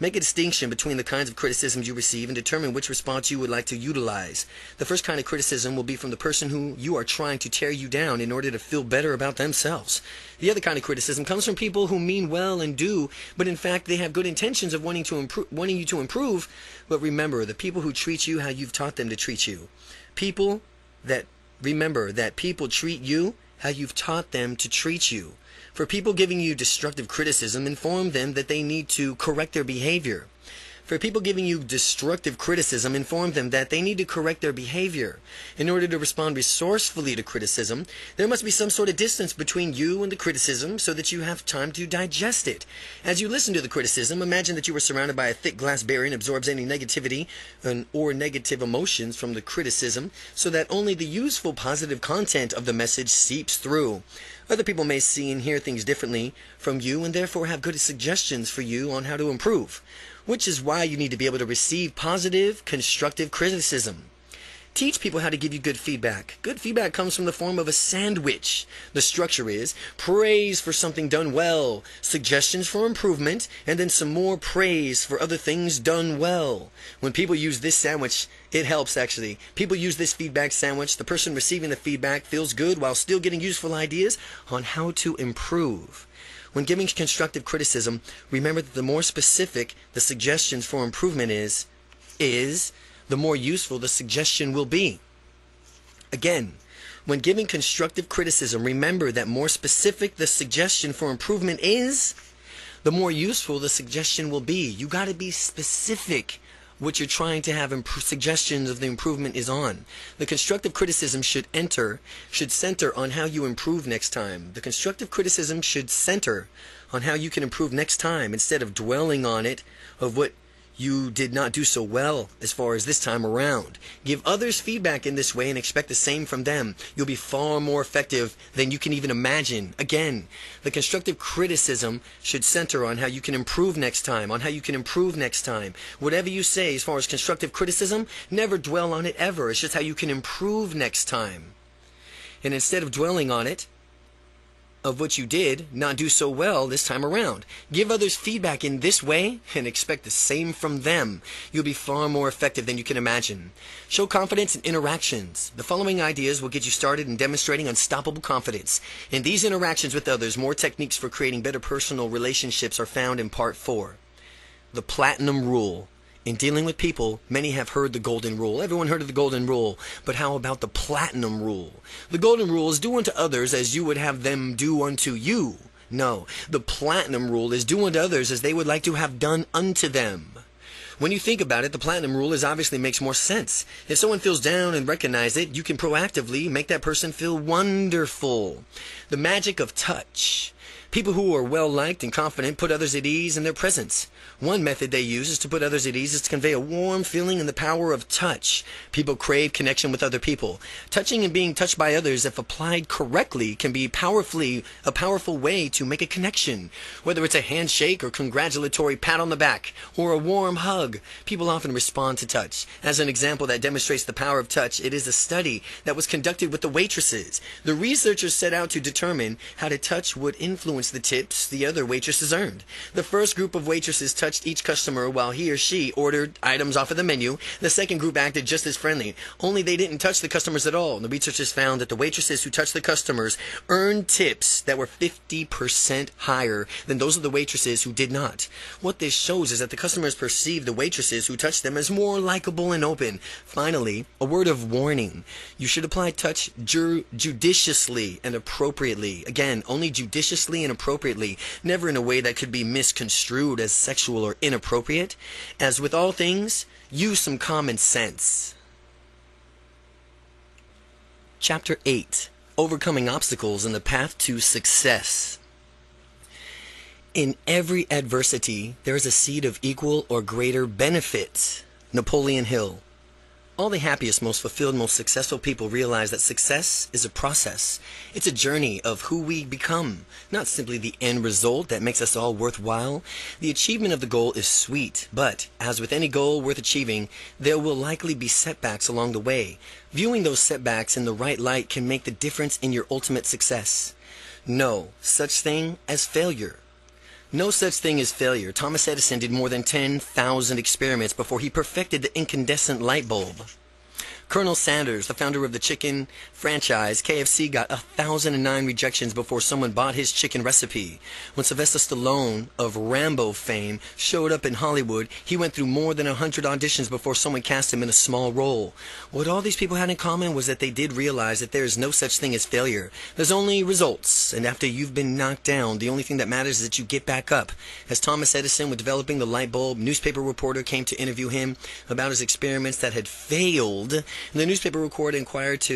Make a distinction between the kinds of criticisms you receive and determine which response you would like to utilize. The first kind of criticism will be from the person who you are trying to tear you down in order to feel better about themselves. The other kind of criticism comes from people who mean well and do, but in fact they have good intentions of wanting you to improve. But remember, the people who treat you how you've taught them to treat you. Remember that people treat you how you've taught them to treat you. For people giving you destructive criticism, inform them that they need to correct their behavior. For people giving you destructive criticism, inform them that they need to correct their behavior. In order to respond resourcefully to criticism, there must be some sort of distance between you and the criticism so that you have time to digest it. As you listen to the criticism, imagine that you were surrounded by a thick glass barrier and absorbs any negativity or negative emotions from the criticism so that only the useful positive content of the message seeps through. Other people may see and hear things differently from you and therefore have good suggestions for you on how to improve, which is why you need to be able to receive positive, constructive criticism. Teach people how to give you good feedback. Good feedback comes from the form of a sandwich. The structure is praise for something done well, suggestions for improvement, and then some more praise for other things done well. When people use this sandwich, it helps actually. People use this feedback sandwich. The person receiving the feedback feels good while still getting useful ideas on how to improve. When giving constructive criticism, remember that the more specific the suggestions for improvement is, the more useful the suggestion will be. Again, when giving constructive criticism, remember that more specific the suggestion for improvement is, the more useful the suggestion will be. You got to be specific what you're trying to have suggestions of the improvement is on. The constructive criticism should center on how you improve next time. The constructive criticism should center on how you can improve next time instead of dwelling on it of what you did not do so well as far as this time around. Give others feedback in this way and expect the same from them. You'll be far more effective than you can even imagine. Again, the constructive criticism should center on how you can improve next time, Whatever you say as far as constructive criticism, never dwell on it ever. It's just how you can improve next time. And instead of dwelling on it, of what you did not do so well this time around. Give others feedback in this way and expect the same from them. You'll be far more effective than you can imagine. Show confidence in interactions. The following ideas will get you started in demonstrating unstoppable confidence. In these interactions with others, more techniques for creating better personal relationships are found in Part 4. The Platinum Rule. In dealing with people, many have heard the Golden Rule. Everyone heard of the Golden Rule. But how about the Platinum Rule? The Golden Rule is do unto others as you would have them do unto you. No, the Platinum Rule is do unto others as they would like to have done unto them. When you think about it, the Platinum Rule obviously makes more sense. If someone feels down and recognize it, you can proactively make that person feel wonderful. The magic of touch. People who are well-liked and confident put others at ease in their presence. One method they use is to put others at ease is to convey a warm feeling and the power of touch. People crave connection with other people. Touching and being touched by others, if applied correctly, can be a powerful way to make a connection. Whether it's a handshake or congratulatory pat on the back or a warm hug, people often respond to touch. As an example that demonstrates the power of touch, it is a study that was conducted with the waitresses. The researchers set out to determine how to touch would influence the tips the other waitresses earned. The first group of waitresses touched each customer while he or she ordered items off of the menu. The second group acted just as friendly, only they didn't touch the customers at all. The researchers found that the waitresses who touched the customers earned tips that were 50% higher than those of the waitresses who did not. What this shows is that the customers perceive the waitresses who touched them as more likable and open. Finally, a word of warning. You should apply touch judiciously and appropriately. Again, only judiciously and appropriately, never in a way that could be misconstrued as sexual or inappropriate. As with all things, use some common sense. Chapter 8. Overcoming Obstacles in the Path to Success. In every adversity, there is a seed of equal or greater benefit. Napoleon Hill. All the happiest, most fulfilled, most successful people realize that success is a process. It's a journey of who we become, not simply the end result that makes us all worthwhile. The achievement of the goal is sweet, but as with any goal worth achieving, there will likely be setbacks along the way. Viewing those setbacks in the right light can make the difference in your ultimate success. No such thing as failure. No such thing as failure. Thomas Edison did more than 10,000 experiments before he perfected the incandescent light bulb. Colonel Sanders, the founder of the chicken franchise KFC, got 1,009 rejections before someone bought his chicken recipe. When Sylvester Stallone of Rambo fame showed up in Hollywood, he went through more than 100 auditions before someone cast him in a small role. What all these people had in common was that they did realize that there is no such thing as failure. There's only results, and after you've been knocked down, the only thing that matters is that you get back up. As Thomas Edison was developing the light bulb, a newspaper reporter came to interview him about his experiments that had failed. The newspaper reporter inquired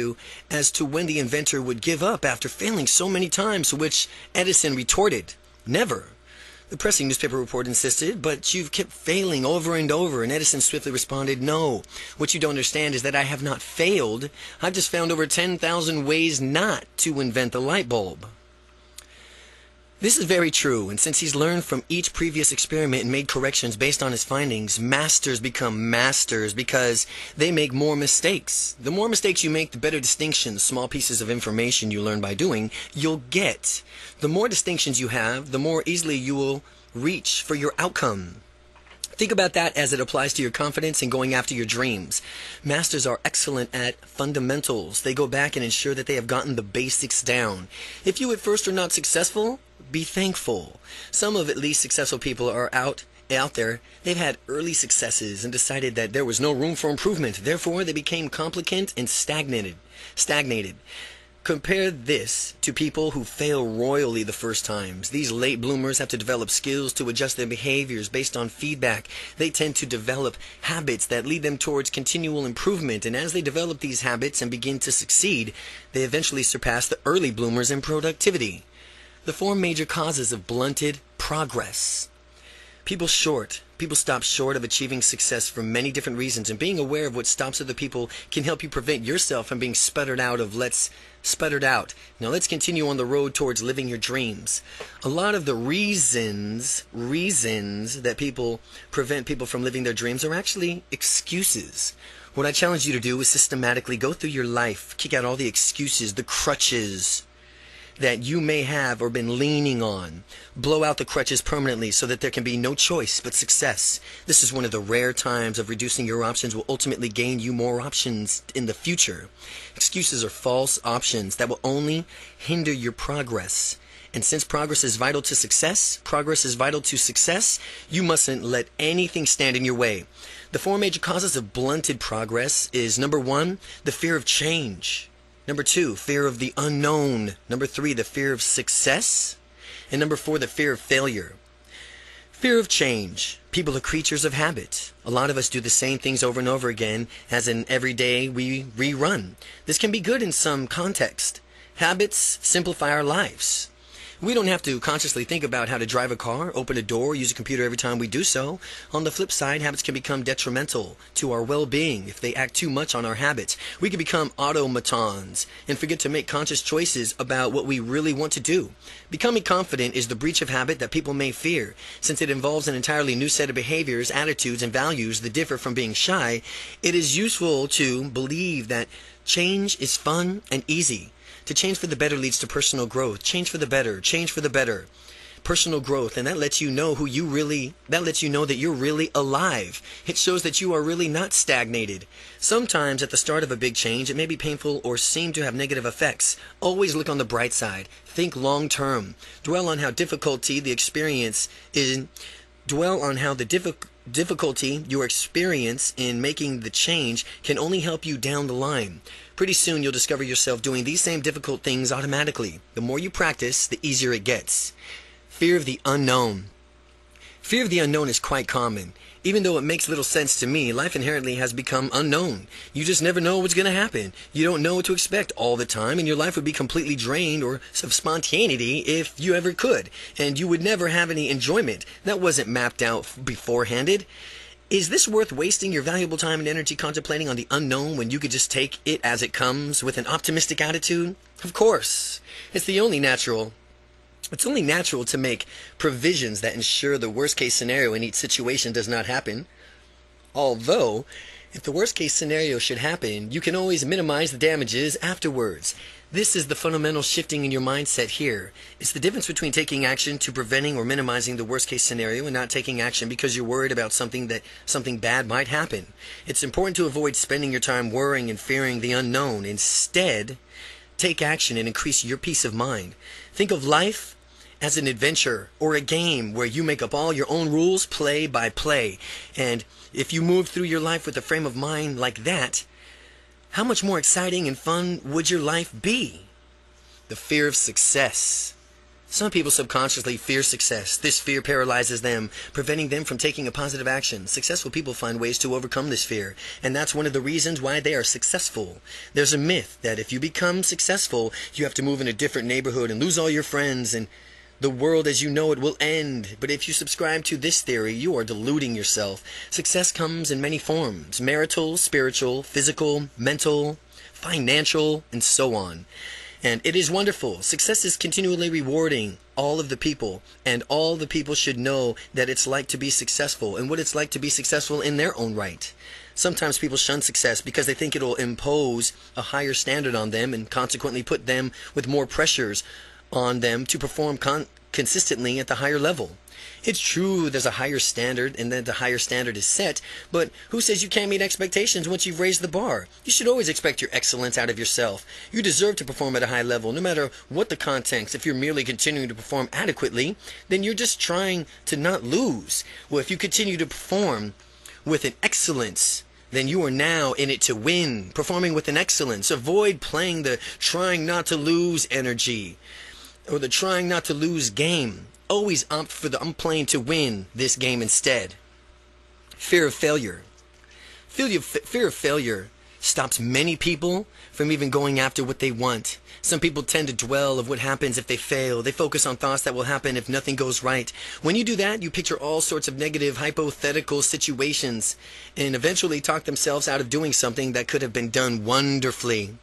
as to when the inventor would give up after failing so many times, to which Edison retorted, "Never." The pressing newspaper reporter insisted, "But you've kept failing over and over," and Edison swiftly responded, "No, what you don't understand is that I have not failed. I've just found over 10,000 ways not to invent the light bulb." This is very true, and since he's learned from each previous experiment and made corrections based on his findings, masters become masters because they make more mistakes. The more mistakes you make, the better distinctions, small pieces of information you learn by doing, you'll get. The more distinctions you have, the more easily you will reach for your outcome. Think about that as it applies to your confidence and going after your dreams. Masters are excellent at fundamentals. They go back and ensure that they have gotten the basics down. If you at first are not successful, be thankful. Some of at least successful people are out there. They've had early successes and decided that there was no room for improvement. Therefore, they became complicated and stagnated. Compare this to people who fail royally the first times. These late bloomers have to develop skills to adjust their behaviors based on feedback. They tend to develop habits that lead them towards continual improvement, and as they develop these habits and begin to succeed, they eventually surpass the early bloomers in productivity. The 4 major causes of blunted progress. People stop short of achieving success for many different reasons, and being aware of what stops other people can help you prevent yourself from being sputtered out. Now let's continue on the road towards living your dreams. A lot of the reasons that prevent people from living their dreams are actually excuses. What I challenge you to do is systematically go through your life, kick out all the excuses, the crutches. that you may have or been leaning on. Blow out the crutches permanently so that there can be no choice but success. This is one of the rare times of reducing your options will ultimately gain you more options in the future. Excuses are false options that will only hinder your progress. And since progress is vital to success, you mustn't let anything stand in your way. The 4 major causes of blunted progress is number 1, the fear of change. Number 2, fear of the unknown. Number 3, the fear of success. And number 4, the fear of failure. Fear of change. People are creatures of habit. A lot of us do the same things over and over again, as in every day we rerun. This can be good in some context. Habits simplify our lives. We don't have to consciously think about how to drive a car, open a door, use a computer every time we do so. On the flip side, habits can become detrimental to our well-being if they act too much on our habits. We can become automatons and forget to make conscious choices about what we really want to do. Becoming confident is the breach of habit that people may fear. Since it involves an entirely new set of behaviors, attitudes, and values that differ from being shy, it is useful to believe that change is fun and easy. To change for the better leads to personal growth. Change for the better. Personal growth, and that lets you know that you're really alive. It shows that you are really not stagnated. Sometimes at the start of a big change, it may be painful or seem to have negative effects. Always look on the bright side. Think long term. Dwell on how difficulty you experience in making the change can only help you down the line. Pretty soon you'll discover yourself doing these same difficult things automatically. The more you practice, the easier it gets. Fear of the unknown. Fear of the unknown is quite common. Even though it makes little sense to me, life inherently has become unknown. You just never know what's going to happen. You don't know what to expect all the time, and your life would be completely drained of spontaneity if you ever could. And you would never have any enjoyment. That wasn't mapped out beforehanded. Is this worth wasting your valuable time and energy contemplating on the unknown when you could just take it as it comes with an optimistic attitude? Of course. It's only natural to make provisions that ensure the worst case scenario in each situation does not happen. Although, if the worst case scenario should happen, you can always minimize the damages afterwards. This is the fundamental shifting in your mindset here. It's the difference between taking action to preventing or minimizing the worst case scenario and not taking action because you're worried about something bad might happen. It's important to avoid spending your time worrying and fearing the unknown. Instead, take action and increase your peace of mind. Think of life as an adventure or a game where you make up all your own rules play by play. And if you move through your life with a frame of mind like that, how much more exciting and fun would your life be? The fear of success. Some people subconsciously fear success. This fear paralyzes them, preventing them from taking a positive action. Successful people find ways to overcome this fear, and that's one of the reasons why they are successful. There's a myth that if you become successful, you have to move in a different neighborhood and lose all your friends, and the world as you know it will end. But if you subscribe to this theory, you are deluding yourself. Success comes in many forms: marital, spiritual, physical, mental, financial, and so on. And it is wonderful. Success is continually rewarding all of the people, and all the people should know that it's like to be successful and what it's like to be successful in their own right. Sometimes people shun success because they think it'll impose a higher standard on them and consequently put them with more pressures on them to perform consistently at the higher level. It's true there's a higher standard and that the higher standard is set, but who says you can't meet expectations once you've raised the bar? You should always expect your excellence out of yourself. You deserve to perform at a high level, no matter what the context. If you're merely continuing to perform adequately, then you're just trying to not lose. Well, if you continue to perform with an excellence, then you are now in it to win, performing with an excellence. Avoid playing the trying not to lose energy or the trying not to lose game. Always opt for the I'm playing to win this game instead. Fear of failure. Fear of failure stops many people from even going after what they want. Some people tend to dwell of what happens if they fail. They focus on thoughts that will happen if nothing goes right. When you do that, you picture all sorts of negative, hypothetical situations and eventually talk themselves out of doing something that could have been done wonderfully.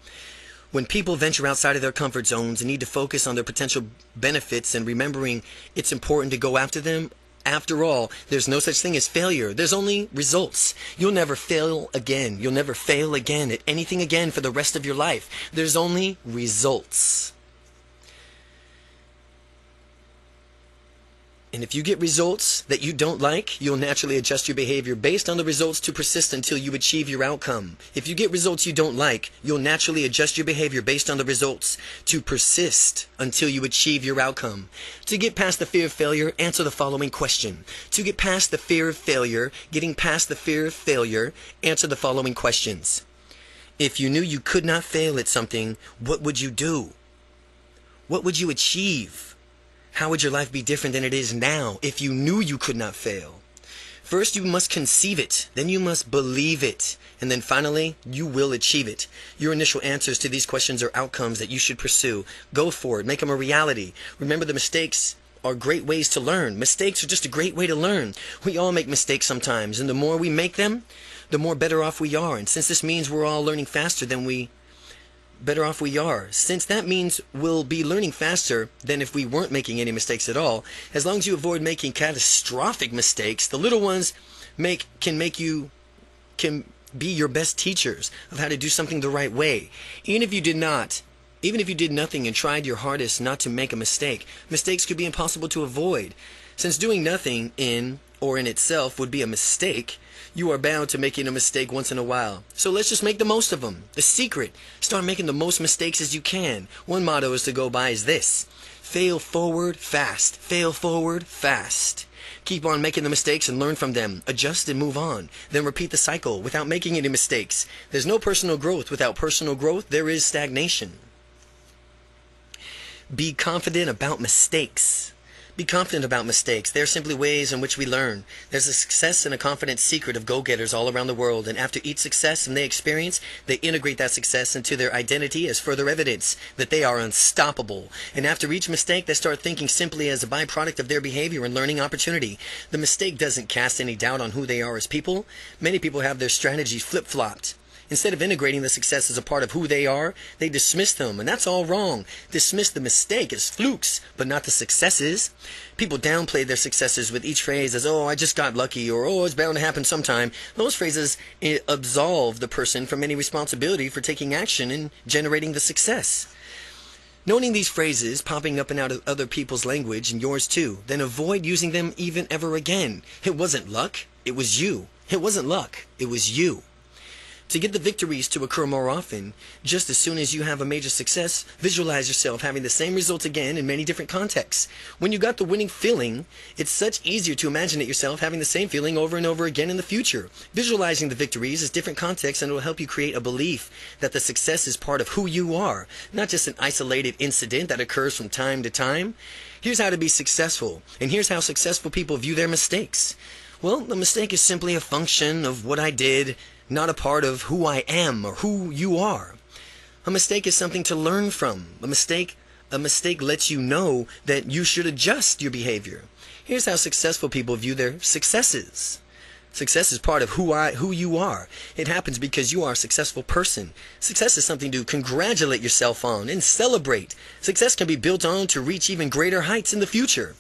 When people venture outside of their comfort zones and need to focus on their potential benefits and remembering it's important to go after them, after all, there's no such thing as failure. There's only results. You'll never fail again. You'll never fail again at anything again for the rest of your life. There's only results. And if you get results that you don't like, you'll naturally adjust your behavior based on the results to persist until you achieve your outcome. If you get results you don't like, you'll naturally adjust your behavior based on the results to persist until you achieve your outcome. To get past the fear of failure, answer the following question. To get past the fear of failure, getting past the fear of failure, answer the following questions. If you knew you could not fail at something, what would you do? What would you achieve? How would your life be different than it is now if you knew you could not fail? First, you must conceive it. Then you must believe it. And then finally, you will achieve it. Your initial answers to these questions are outcomes that you should pursue. Go for it. Make them a reality. Remember, the mistakes are great ways to learn. Mistakes are just a great way to learn. We all make mistakes sometimes. And the more we make them, the more better off we are. And since this means we're all learning faster than better off we are. Since that means we'll be learning faster than if we weren't making any mistakes at all, as long as you avoid making catastrophic mistakes, the little ones can be your best teachers of how to do something the right way. Even if you did nothing and tried your hardest not to make a mistake, mistakes could be impossible to avoid. Since doing nothing in itself would be a mistake, you are bound to making a mistake once in a while. So let's just make the most of them. The secret: start making the most mistakes as you can. One motto is to go by is this: fail forward fast. Fail forward fast. Keep on making the mistakes and learn from them. Adjust and move on. Then repeat the cycle without making any mistakes. There's no personal growth. Without personal growth, there is stagnation. Be confident about mistakes. Be confident about mistakes. They are simply ways in which we learn. There's a success and a confidence secret of go-getters all around the world, and after each success they experience, they integrate that success into their identity as further evidence that they are unstoppable. And after each mistake, they start thinking simply as a byproduct of their behavior and learning opportunity. The mistake doesn't cast any doubt on who they are as people. Many people have their strategies flip-flopped. Instead of integrating the success as a part of who they are, they dismiss them, and that's all wrong. Dismiss the mistake as flukes, but not the successes. People downplay their successes with each phrase as, "Oh, I just got lucky," or "Oh, it's bound to happen sometime." Those phrases absolve the person from any responsibility for taking action and generating the success. Noting these phrases popping up and out of other people's language and yours too, then avoid using them even ever again. It wasn't luck, it was you. It wasn't luck, it was you. To get the victories to occur more often, just as soon as you have a major success, visualize yourself having the same result again in many different contexts. When you got the winning feeling, it's such easier to imagine it yourself having the same feeling over and over again in the future. Visualizing the victories is different contexts, and it will help you create a belief that the success is part of who you are, not just an isolated incident that occurs from time to time. Here's how to be successful, and here's how successful people view their mistakes. Well, the mistake is simply a function of what I did, not a part of who I am or who you are. A mistake is something to learn from. A mistake lets you know that you should adjust your behavior. Here's how successful people view their successes. Success is part of who you are. It happens because you are a successful person. Success is something to congratulate yourself on and celebrate. Success can be built on to reach even greater heights in the future.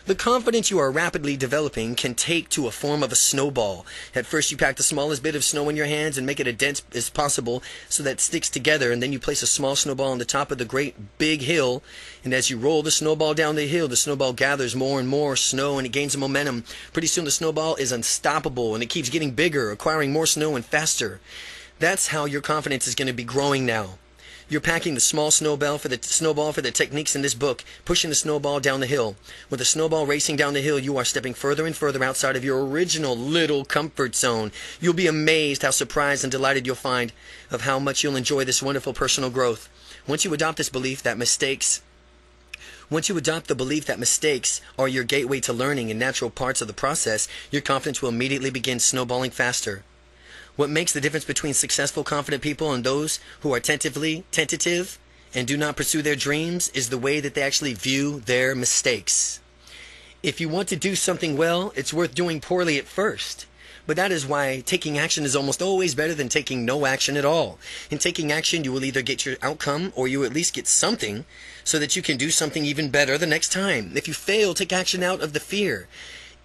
The confidence you are rapidly developing can take to a form of a snowball. At first you pack the smallest bit of snow in your hands and make it as dense as possible so that it sticks together, and then you place a small snowball on the top of the great big hill, and as you roll the snowball down the hill, the snowball gathers more and more snow and it gains momentum. Pretty soon the snowball is unstoppable and it keeps getting bigger, acquiring more snow and faster. That's how your confidence is going to be growing now. You're packing the small snowball for the techniques in this book, pushing the snowball down the hill. With the snowball racing down the hill, you are stepping further and further outside of your original little comfort zone. You'll be amazed how surprised and delighted you'll find of how much you'll enjoy this wonderful personal growth. Once you adopt the belief that mistakes are your gateway to learning and natural parts of the process, your confidence will immediately begin snowballing faster. What makes the difference between successful, confident people and those who are tentative and do not pursue their dreams is the way that they actually view their mistakes. If you want to do something well, it's worth doing poorly at first. But that is why taking action is almost always better than taking no action at all. In taking action, you will either get your outcome or you will at least get something so that you can do something even better the next time. If you fail, take action out of the fear.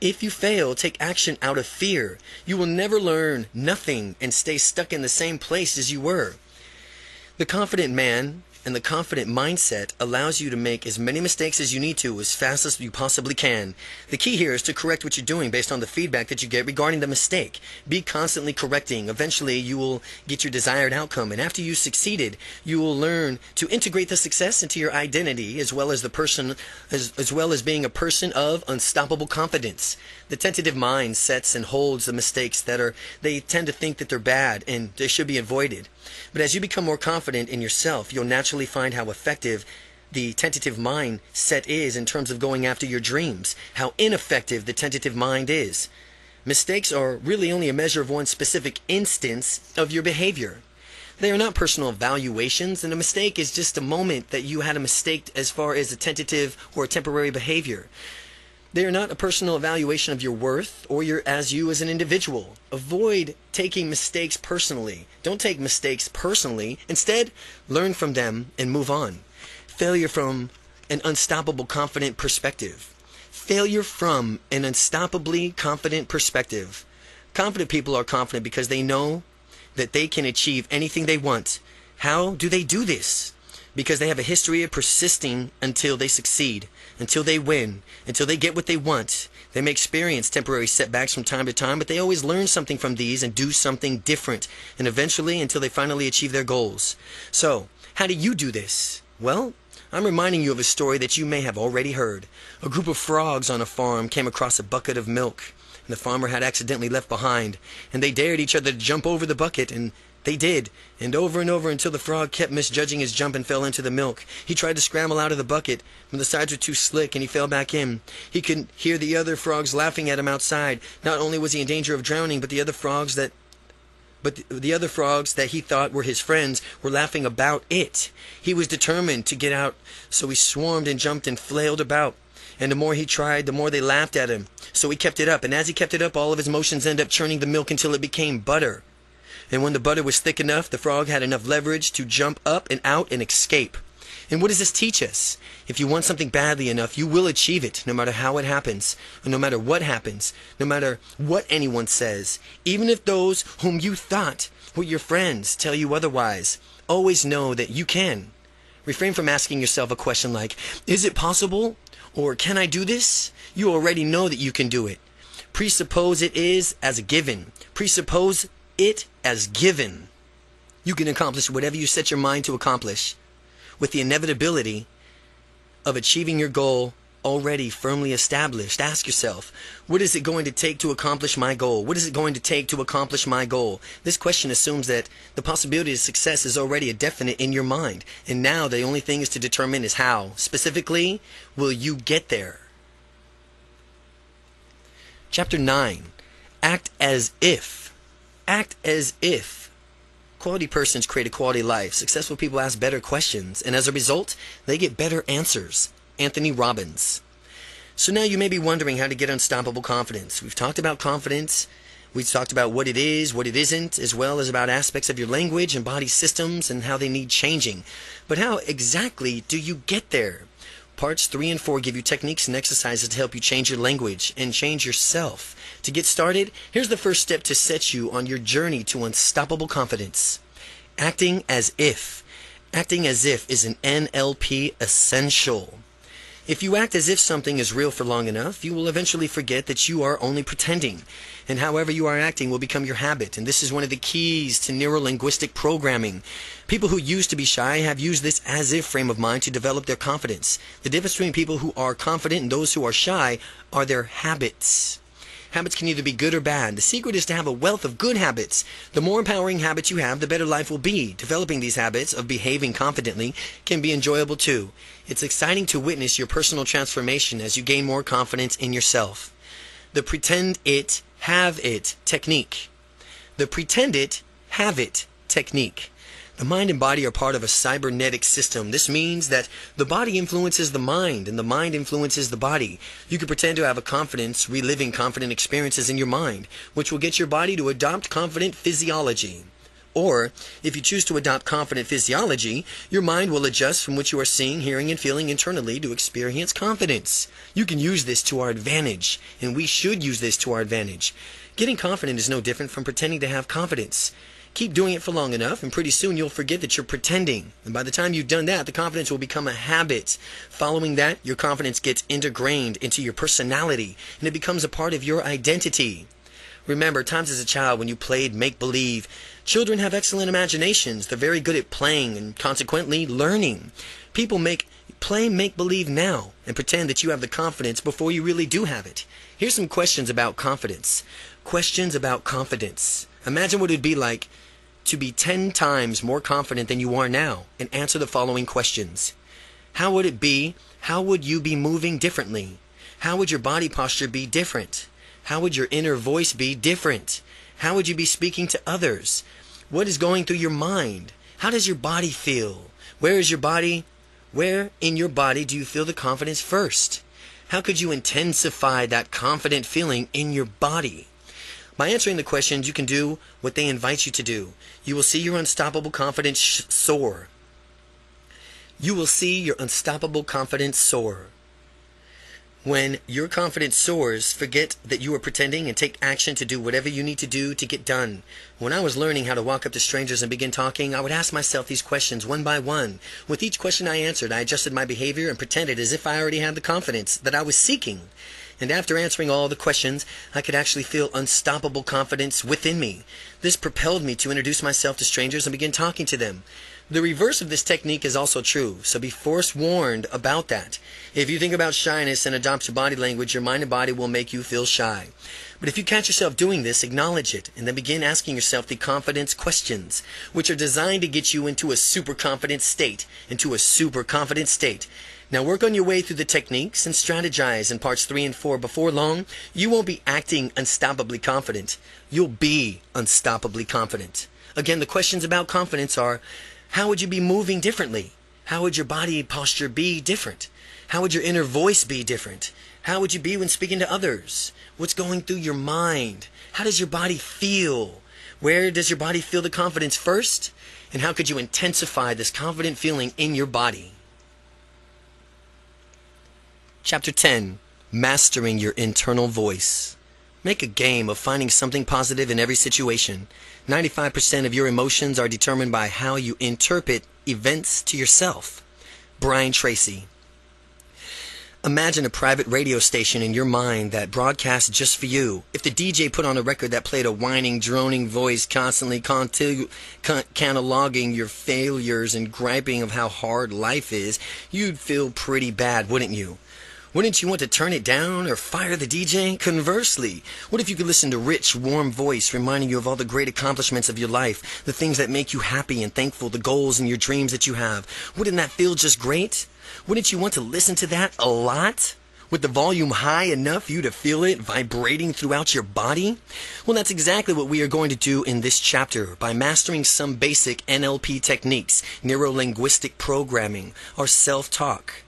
If you fail, take action out of fear. You will never learn nothing and stay stuck in the same place as you were. The confident man And the confident mindset allows you to make as many mistakes as you need to as fast as you possibly can. The key here is to correct what you're doing based on the feedback that you get regarding the mistake. Be constantly correcting. Eventually you will get your desired outcome. And after you've succeeded, you will learn to integrate the success into your identity as well as being a person of unstoppable confidence. The tentative mind sets and holds the mistakes they tend to think that they're bad and they should be avoided. But as you become more confident in yourself, you'll naturally find how effective the tentative mind set is in terms of going after your dreams, how ineffective the tentative mind is. Mistakes are really only a measure of one specific instance of your behavior. They are not personal evaluations, and a mistake is just a moment that you had a mistake as far as a tentative or a temporary behavior. They are not a personal evaluation of your worth or you as an individual. Avoid taking mistakes personally. Don't take mistakes personally. Instead, learn from them and move on. Failure from an unstoppable confident perspective. Failure from an unstoppably confident perspective. Confident people are confident because they know that they can achieve anything they want. How do they do this? Because they have a history of persisting until they succeed, until they win, until they get what they want. They may experience temporary setbacks from time to time, but they always learn something from these and do something different, and eventually until they finally achieve their goals. So, how do you do this? Well, I'm reminding you of a story that you may have already heard. A group of frogs on a farm came across a bucket of milk, and the farmer had accidentally left behind, and they dared each other to jump over the bucket, and they did, and over until the frog kept misjudging his jump and fell into the milk. He tried to scramble out of the bucket, but the sides were too slick and he fell back in. He could hear the other frogs laughing at him outside. Not only was he in danger of drowning, but the other frogs that he thought were his friends were laughing about it. He was determined to get out, so he swarmed and jumped and flailed about. And the more he tried, the more they laughed at him. So he kept it up, and as he kept it up, all of his motions ended up churning the milk until it became butter. And when the butter was thick enough, the frog had enough leverage to jump up and out and escape. And what does this teach us? If you want something badly enough, you will achieve it, no matter how it happens, and no matter what happens, no matter what anyone says. Even if those whom you thought were your friends tell you otherwise, always know that you can. Refrain from asking yourself a question like, is it possible? Or can I do this? You already know that you can do it. Presuppose it is as a given. Presuppose it as given. You can accomplish whatever you set your mind to accomplish, with the inevitability of achieving your goal already firmly established. Ask yourself, what is it going to take to accomplish my goal? What is it going to take to accomplish my goal? This question assumes that the possibility of success is already a definite in your mind, and now the only thing is to determine is how. Specifically, will you get there? Chapter 9. Act as if. Act as if. Quality persons create a quality life. Successful people ask better questions, and as a result, they get better answers. Anthony Robbins. So now you may be wondering how to get unstoppable confidence. We've talked about confidence. We've talked about what it is, what it isn't, as well as about aspects of your language and body systems and how they need changing. But how exactly do you get there? Parts 3 and 4 give you techniques and exercises to help you change your language and change yourself. To get started, here's the first step to set you on your journey to unstoppable confidence. Acting as if. Acting as if is an NLP essential. If you act as if something is real for long enough, you will eventually forget that you are only pretending. And however you are acting will become your habit. And this is one of the keys to neuro-linguistic programming. People who used to be shy have used this as-if frame of mind to develop their confidence. The difference between people who are confident and those who are shy are their habits. Habits can either be good or bad. The secret is to have a wealth of good habits. The more empowering habits you have, the better life will be. Developing these habits of behaving confidently can be enjoyable too. It's exciting to witness your personal transformation as you gain more confidence in yourself. The pretend it, have it technique. The pretend it, have it technique. The mind and body are part of a cybernetic system. This means that the body influences the mind and the mind influences the body. You can pretend to have a confidence, reliving confident experiences in your mind, which will get your body to adopt confident physiology. Or, if you choose to adopt confident physiology, your mind will adjust from what you are seeing, hearing, and feeling internally to experience confidence. You can use this to our advantage, and we should use this to our advantage. Getting confident is no different from pretending to have confidence. Keep doing it for long enough, and pretty soon you'll forget that you're pretending. And by the time you've done that, the confidence will become a habit. Following that, your confidence gets ingrained into your personality, and it becomes a part of your identity. Remember, times as a child when you played make-believe, children have excellent imaginations. They're very good at playing and consequently learning. People play make-believe now and pretend that you have the confidence before you really do have it. Here's some questions about confidence. Questions about confidence. Imagine what it would be like to be 10 times more confident than you are now, and answer the following questions. How would it be? How would you be moving differently? How would your body posture be different? How would your inner voice be different? How would you be speaking to others? What is going through your mind? How does your body feel? Where is your body? Where in your body do you feel the confidence first? How could you intensify that confident feeling in your body? By answering the questions, you can do what they invite you to do. You will see your unstoppable confidence soar. You will see your unstoppable confidence soar. When your confidence soars, forget that you are pretending and take action to do whatever you need to do to get done. When I was learning how to walk up to strangers and begin talking, I would ask myself these questions one by one. With each question I answered, I adjusted my behavior and pretended as if I already had the confidence that I was seeking. And after answering all the questions, I could actually feel unstoppable confidence within me. This propelled me to introduce myself to strangers and begin talking to them. The reverse of this technique is also true, so be forewarned about that. If you think about shyness and adopt your body language, your mind and body will make you feel shy. But if you catch yourself doing this, acknowledge it, and then begin asking yourself the confidence questions, which are designed to get you into a super confident state, Now work on your way through the techniques and strategize in parts 3 and 4. Before long, you won't be acting unstoppably confident. You'll be unstoppably confident. Again, the questions about confidence are, how would you be moving differently? How would your body posture be different? How would your inner voice be different? How would you be when speaking to others? What's going through your mind? How does your body feel? Where does your body feel the confidence first? And how could you intensify this confident feeling in your body? Chapter 10. Mastering your internal voice. Make a game of finding something positive in every situation. 95% of your emotions are determined by how you interpret events to yourself. Brian Tracy. Imagine a private radio station in your mind that broadcasts just for you. If the DJ put on a record that played a whining, droning voice constantly cataloging your failures and griping of how hard life is, you'd feel pretty bad, wouldn't you? Wouldn't you want to turn it down or fire the DJ? Conversely, what if you could listen to rich, warm voice reminding you of all the great accomplishments of your life, the things that make you happy and thankful, the goals and your dreams that you have? Wouldn't that feel just great? Wouldn't you want to listen to that a lot? With the volume high enough for you to feel it vibrating throughout your body? Well, that's exactly what we are going to do in this chapter by mastering some basic NLP techniques, neuro-linguistic programming, or self-talk.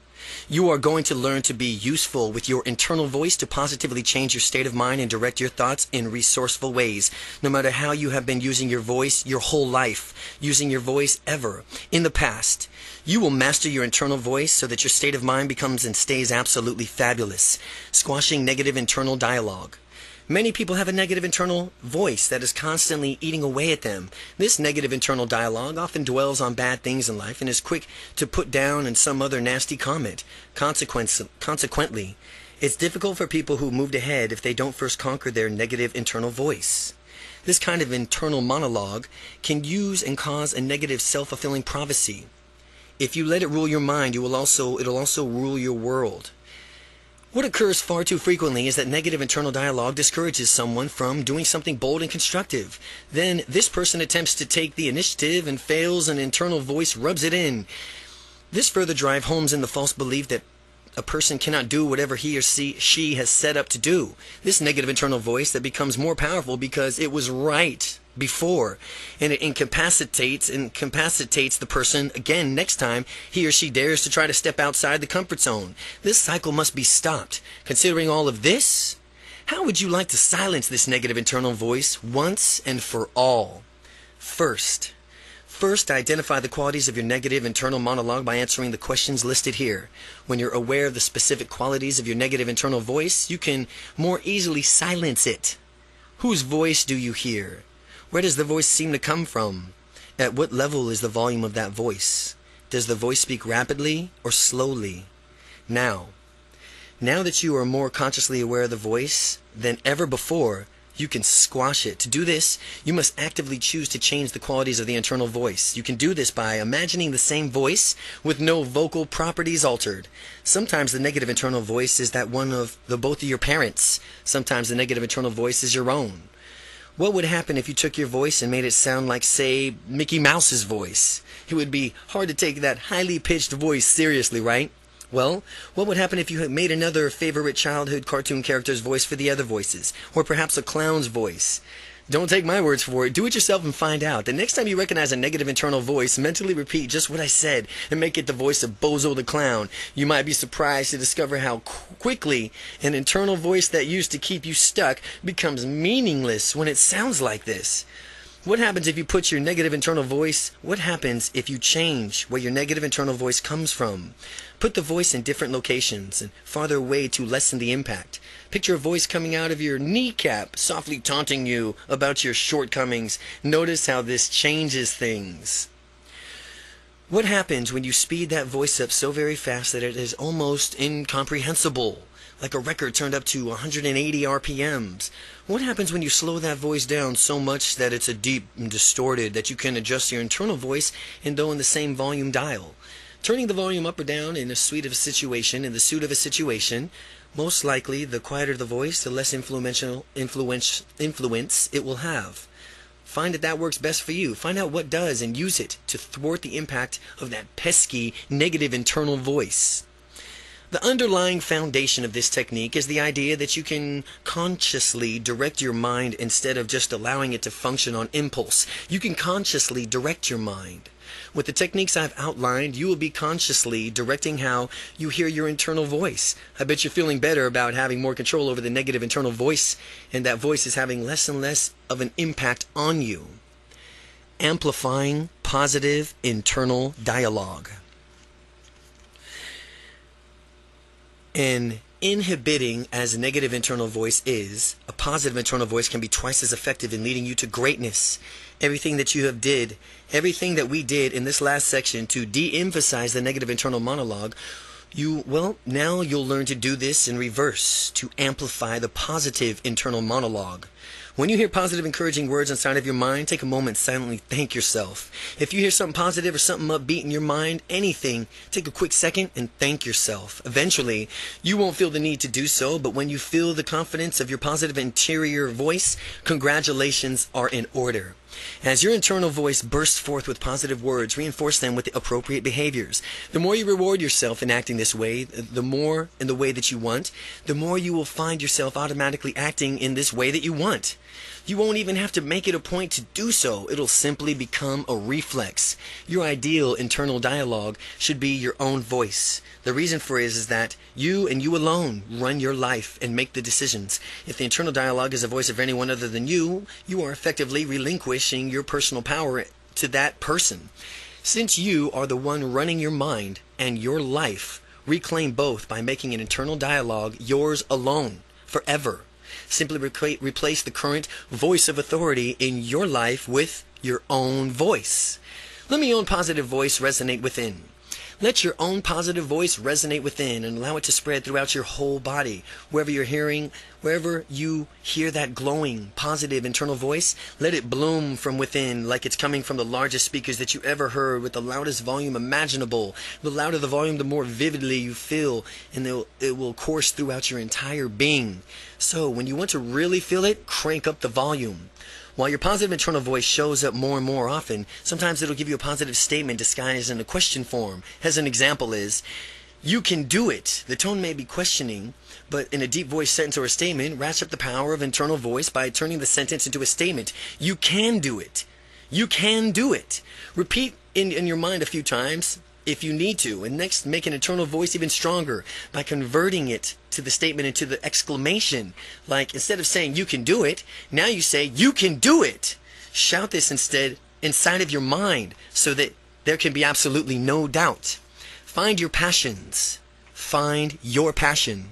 You are going to learn to be useful with your internal voice to positively change your state of mind and direct your thoughts in resourceful ways. No matter how you have been using your voice your whole life, using your voice ever in the past, you will master your internal voice so that your state of mind becomes and stays absolutely fabulous, squashing negative internal dialogue. Many people have a negative internal voice that is constantly eating away at them. This negative internal dialogue often dwells on bad things in life and is quick to put down in some other nasty comment. Consequently, it's difficult for people who moved ahead if they don't first conquer their negative internal voice. This kind of internal monologue can use and cause a negative self-fulfilling prophecy. If you let it rule your mind, it'll also rule your world. What occurs far too frequently is that negative internal dialogue discourages someone from doing something bold and constructive. Then this person attempts to take the initiative and fails, and internal voice rubs it in. This further drives home in the false belief that a person cannot do whatever he or she has set up to do. This negative internal voice that becomes more powerful because it was right before, and it incapacitates the person again next time he or she dares to try to step outside the comfort zone. This cycle must be stopped. Considering all of this, how would you like to silence this negative internal voice once and for all? First, identify the qualities of your negative internal monologue by answering the questions listed here. When you're aware of the specific qualities of your negative internal voice, you can more easily silence it. Whose voice do you hear? Where does the voice seem to come from? At what level is the volume of that voice? Does the voice speak rapidly or slowly? Now that you are more consciously aware of the voice than ever before, you can squash it. To do this, you must actively choose to change the qualities of the internal voice. You can do this by imagining the same voice with no vocal properties altered. Sometimes the negative internal voice is that one of both of your parents. Sometimes the negative internal voice is your own. What would happen if you took your voice and made it sound like, say, Mickey Mouse's voice? It would be hard to take that highly pitched voice seriously, right? Well, what would happen if you had made another favorite childhood cartoon character's voice for the other voices? Or perhaps a clown's voice? Don't take my words for it. Do it yourself and find out. The next time you recognize a negative internal voice, mentally repeat just what I said and make it the voice of Bozo the Clown. You might be surprised to discover how quickly an internal voice that used to keep you stuck becomes meaningless when it sounds like this. What happens if you put your negative internal voice? What happens if you change where your negative internal voice comes from? Put the voice in different locations and farther away to lessen the impact. Picture a voice coming out of your kneecap, softly taunting you about your shortcomings. Notice how this changes things. What happens when you speed that voice up so very fast that it is almost incomprehensible? Like a record turned up to 180 RPMs. What happens when you slow that voice down so much that it's a deep and distorted that you can adjust your internal voice and though in the same volume dial? Turning the volume up or down in the suit of a situation, most likely the quieter the voice, the less influence it will have. Find that works best for you. Find out what does and use it to thwart the impact of that pesky negative internal voice. The underlying foundation of this technique is the idea that you can consciously direct your mind instead of just allowing it to function on impulse. You can consciously direct your mind. With the techniques I've outlined, you will be consciously directing how you hear your internal voice. I bet you're feeling better about having more control over the negative internal voice, and that voice is having less and less of an impact on you. Amplifying positive internal dialogue. And inhibiting as a negative internal voice is, a positive internal voice can be twice as effective in leading you to greatness. Everything that we did in this last section to de-emphasize the negative internal monologue, now you'll learn to do this in reverse, to amplify the positive internal monologue. When you hear positive, encouraging words inside of your mind, take a moment, silently thank yourself. If you hear something positive or something upbeat in your mind, anything, take a quick second and thank yourself. Eventually, you won't feel the need to do so, but when you feel the confidence of your positive interior voice, congratulations are in order. As your internal voice bursts forth with positive words, reinforce them with the appropriate behaviors. The more you reward yourself in acting this way, the more in the way that you want, the more you will find yourself automatically acting in this way that you want. You won't even have to make it a point to do so. It'll simply become a reflex. Your ideal internal dialogue should be your own voice. The reason for it is that you and you alone run your life and make the decisions. If the internal dialogue is the voice of anyone other than you, you are effectively relinquishing your personal power to that person. Since you are the one running your mind and your life, reclaim both by making an internal dialogue yours alone, forever. Simply replace the current voice of authority in your life with your own voice. Let your own positive voice resonate within. Let your own positive voice resonate within and allow it to spread throughout your whole body. Wherever you hear that glowing, positive internal voice, let it bloom from within like it's coming from the largest speakers that you ever heard with the loudest volume imaginable. The louder the volume, the more vividly you feel, and it will course throughout your entire being. So when you want to really feel it, crank up the volume. While your positive internal voice shows up more and more often, sometimes it'll give you a positive statement disguised in a question form. As an example is, you can do it. The tone may be questioning, but in a deep voice sentence or a statement, ratchet up the power of internal voice by turning the sentence into a statement. You can do it. You can do it. Repeat in your mind a few times if you need to, and next make an internal voice even stronger by converting it to the statement into the exclamation. Like instead of saying you can do it, now you say you can do it. Shout this instead inside of your mind so that there can be absolutely no doubt. Find your passions. Find your passion.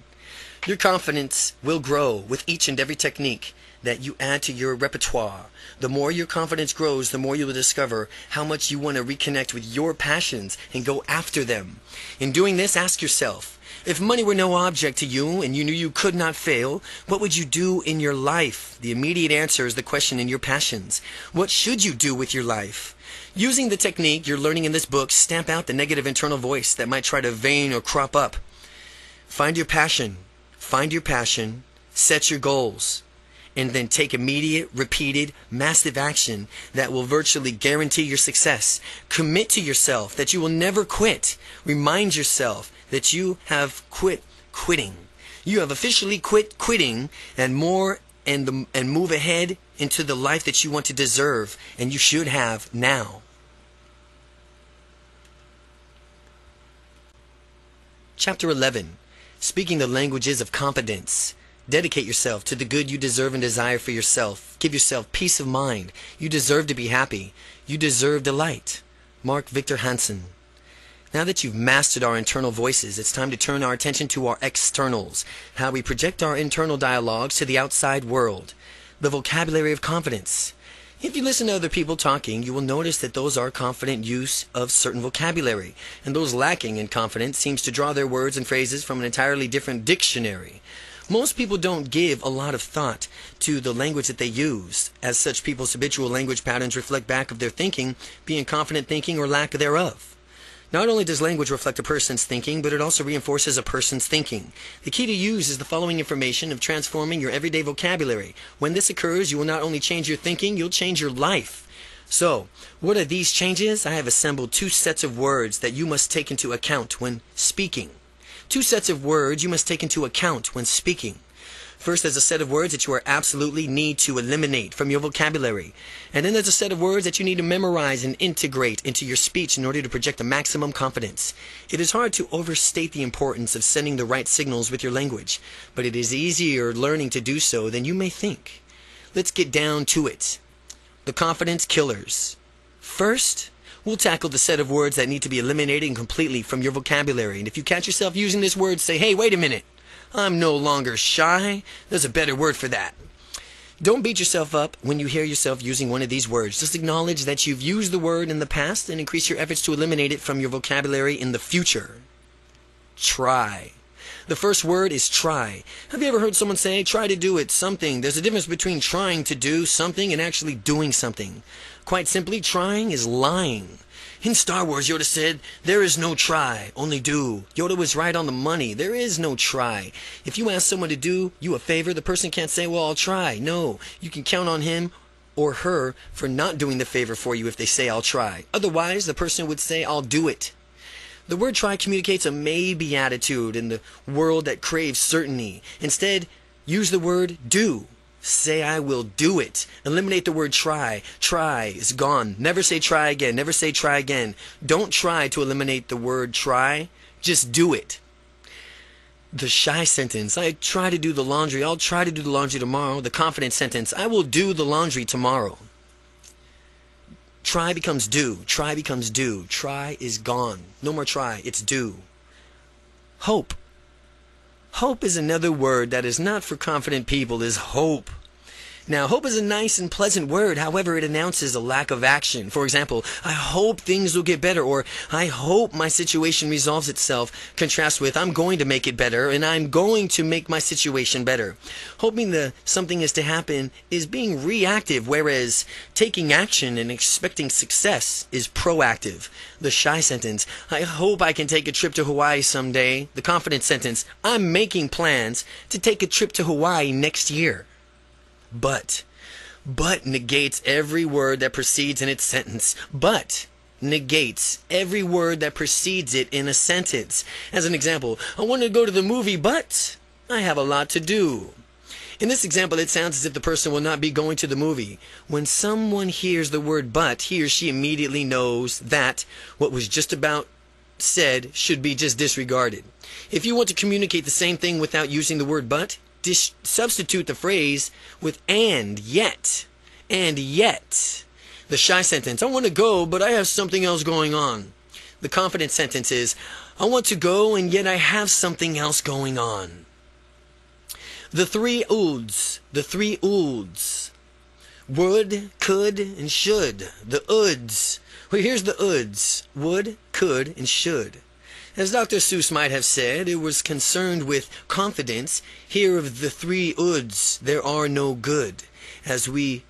Your confidence will grow with each and every technique. that you add to your repertoire. The more your confidence grows, the more you will discover how much you want to reconnect with your passions and go after them. In doing this, ask yourself, if money were no object to you and you knew you could not fail, what would you do in your life? The immediate answer is the question in your passions. What should you do with your life? Using the technique you're learning in this book, stamp out the negative internal voice that might try to vein or crop up. Find your passion, set your goals, and then take immediate, repeated, massive action that will virtually guarantee your success. Commit to yourself that you will never quit. Remind yourself that you have quit quitting. You have officially quit quitting and move ahead into the life that you want to deserve and you should have now. Chapter 11. Speaking the languages of competence. Dedicate yourself to the good you deserve and desire for yourself. Give yourself peace of mind. You deserve to be happy. You deserve delight. Mark Victor Hansen. Now that you've mastered our internal voices, it's time to turn our attention to our externals, how we project our internal dialogues to the outside world. The vocabulary of confidence. If you listen to other people talking, you will notice that those are confident use of certain vocabulary, and those lacking in confidence seems to draw their words and phrases from an entirely different dictionary. Most people don't give a lot of thought to the language that they use, as such people's habitual language patterns reflect back of their thinking, being confident thinking or lack thereof. Not only does language reflect a person's thinking, but it also reinforces a person's thinking. The key to use is the following information of transforming your everyday vocabulary. When this occurs, you will not only change your thinking, you'll change your life. So, what are these changes? I have assembled 2 sets of words that you must take into account when speaking. 2 sets of words you must take into account when speaking. First, there's a set of words that you absolutely need to eliminate from your vocabulary. And then there's a set of words that you need to memorize and integrate into your speech in order to project the maximum confidence. It is hard to overstate the importance of sending the right signals with your language, but it is easier learning to do so than you may think. Let's get down to it. The confidence killers. First, we'll tackle the set of words that need to be eliminated completely from your vocabulary. And if you catch yourself using this word, say, hey, wait a minute. I'm no longer shy. There's a better word for that. Don't beat yourself up when you hear yourself using one of these words. Just acknowledge that you've used the word in the past and increase your efforts to eliminate it from your vocabulary in the future. Try. The first word is try. Have you ever heard someone say, try to do it, something? There's a difference between trying to do something and actually doing something. Quite simply, trying is lying. In Star Wars, Yoda said, there is no try, only do. Yoda was right on the money. There is no try. If you ask someone to do you a favor, the person can't say, well, I'll try. No, you can count on him or her for not doing the favor for you if they say, I'll try. Otherwise, the person would say, I'll do it. The word try communicates a maybe attitude in the world that craves certainty. Instead, use the word do. Say, I will do it. Eliminate the word try. Try is gone. Never say try again. Never say try again. Don't try to eliminate the word try. Just do it. The shy sentence. I try to do the laundry. I'll try to do the laundry tomorrow. The confident sentence. I will do the laundry tomorrow. Try becomes do. Try becomes do. Try is gone. No more try. It's do. Hope. Hope is another word that is not for confident people, is hope. Now, hope is a nice and pleasant word. However, it announces a lack of action. For example, I hope things will get better, or I hope my situation resolves itself, contrasts with I'm going to make it better, and I'm going to make my situation better. Hoping that something is to happen is being reactive, whereas taking action and expecting success is proactive. The shy sentence, I hope I can take a trip to Hawaii someday. The confident sentence, I'm making plans to take a trip to Hawaii next year. But negates every word that precedes in its sentence. But negates every word that precedes it in a sentence. As an example, I want to go to the movie, but I have a lot to do. In this example, it sounds as if the person will not be going to the movie. When someone hears the word but, he or she immediately knows that what was just about said should be just disregarded. If you want to communicate the same thing without using the word but, substitute the phrase with and yet. And yet. The shy sentence, I want to go, but I have something else going on. The confident sentence is, I want to go, and yet I have something else going on. The three oods. The three oods. Would, could, and should. The oods. Well, here's the oods. Would, could, and should. As Dr. Seuss might have said, it was concerned with confidence. Here of the three oods, there are no good. As we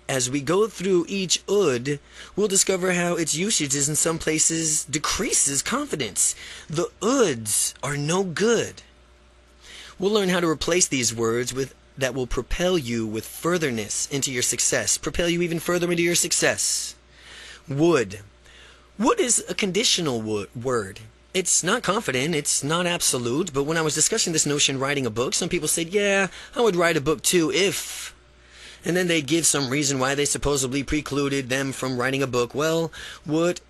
go through each ood, we'll discover how its usage in some places decreases confidence. The oods are no good. We'll learn how to replace these words that will propel you with furtherness into your success, propel you even further into your success. Would. Would is a conditional word. It's not confident, it's not absolute, but when I was discussing this notion writing a book, some people said, yeah, I would write a book too if... And then they'd give some reason why they supposedly precluded them from writing a book. Would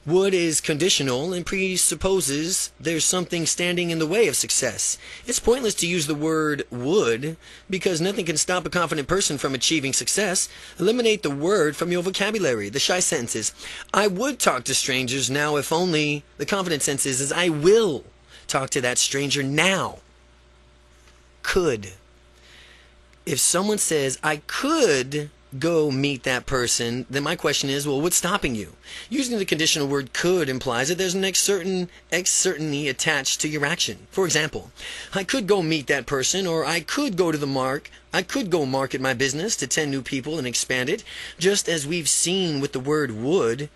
is conditional and presupposes there's something standing in the way of success. It's pointless to use the word would because nothing can stop a confident person from achieving success. Eliminate the word from your vocabulary. The shy sentences. I would talk to strangers now if only. The confident sentence is I will talk to that stranger now. Could. If someone says, I could go meet that person, then my question is, well, what's stopping you? Using the conditional word could implies that there's an certainty attached to your action. For example, I could go meet that person, or I could go market my business to 10 new people and expand it. Just as we've seen with the word would,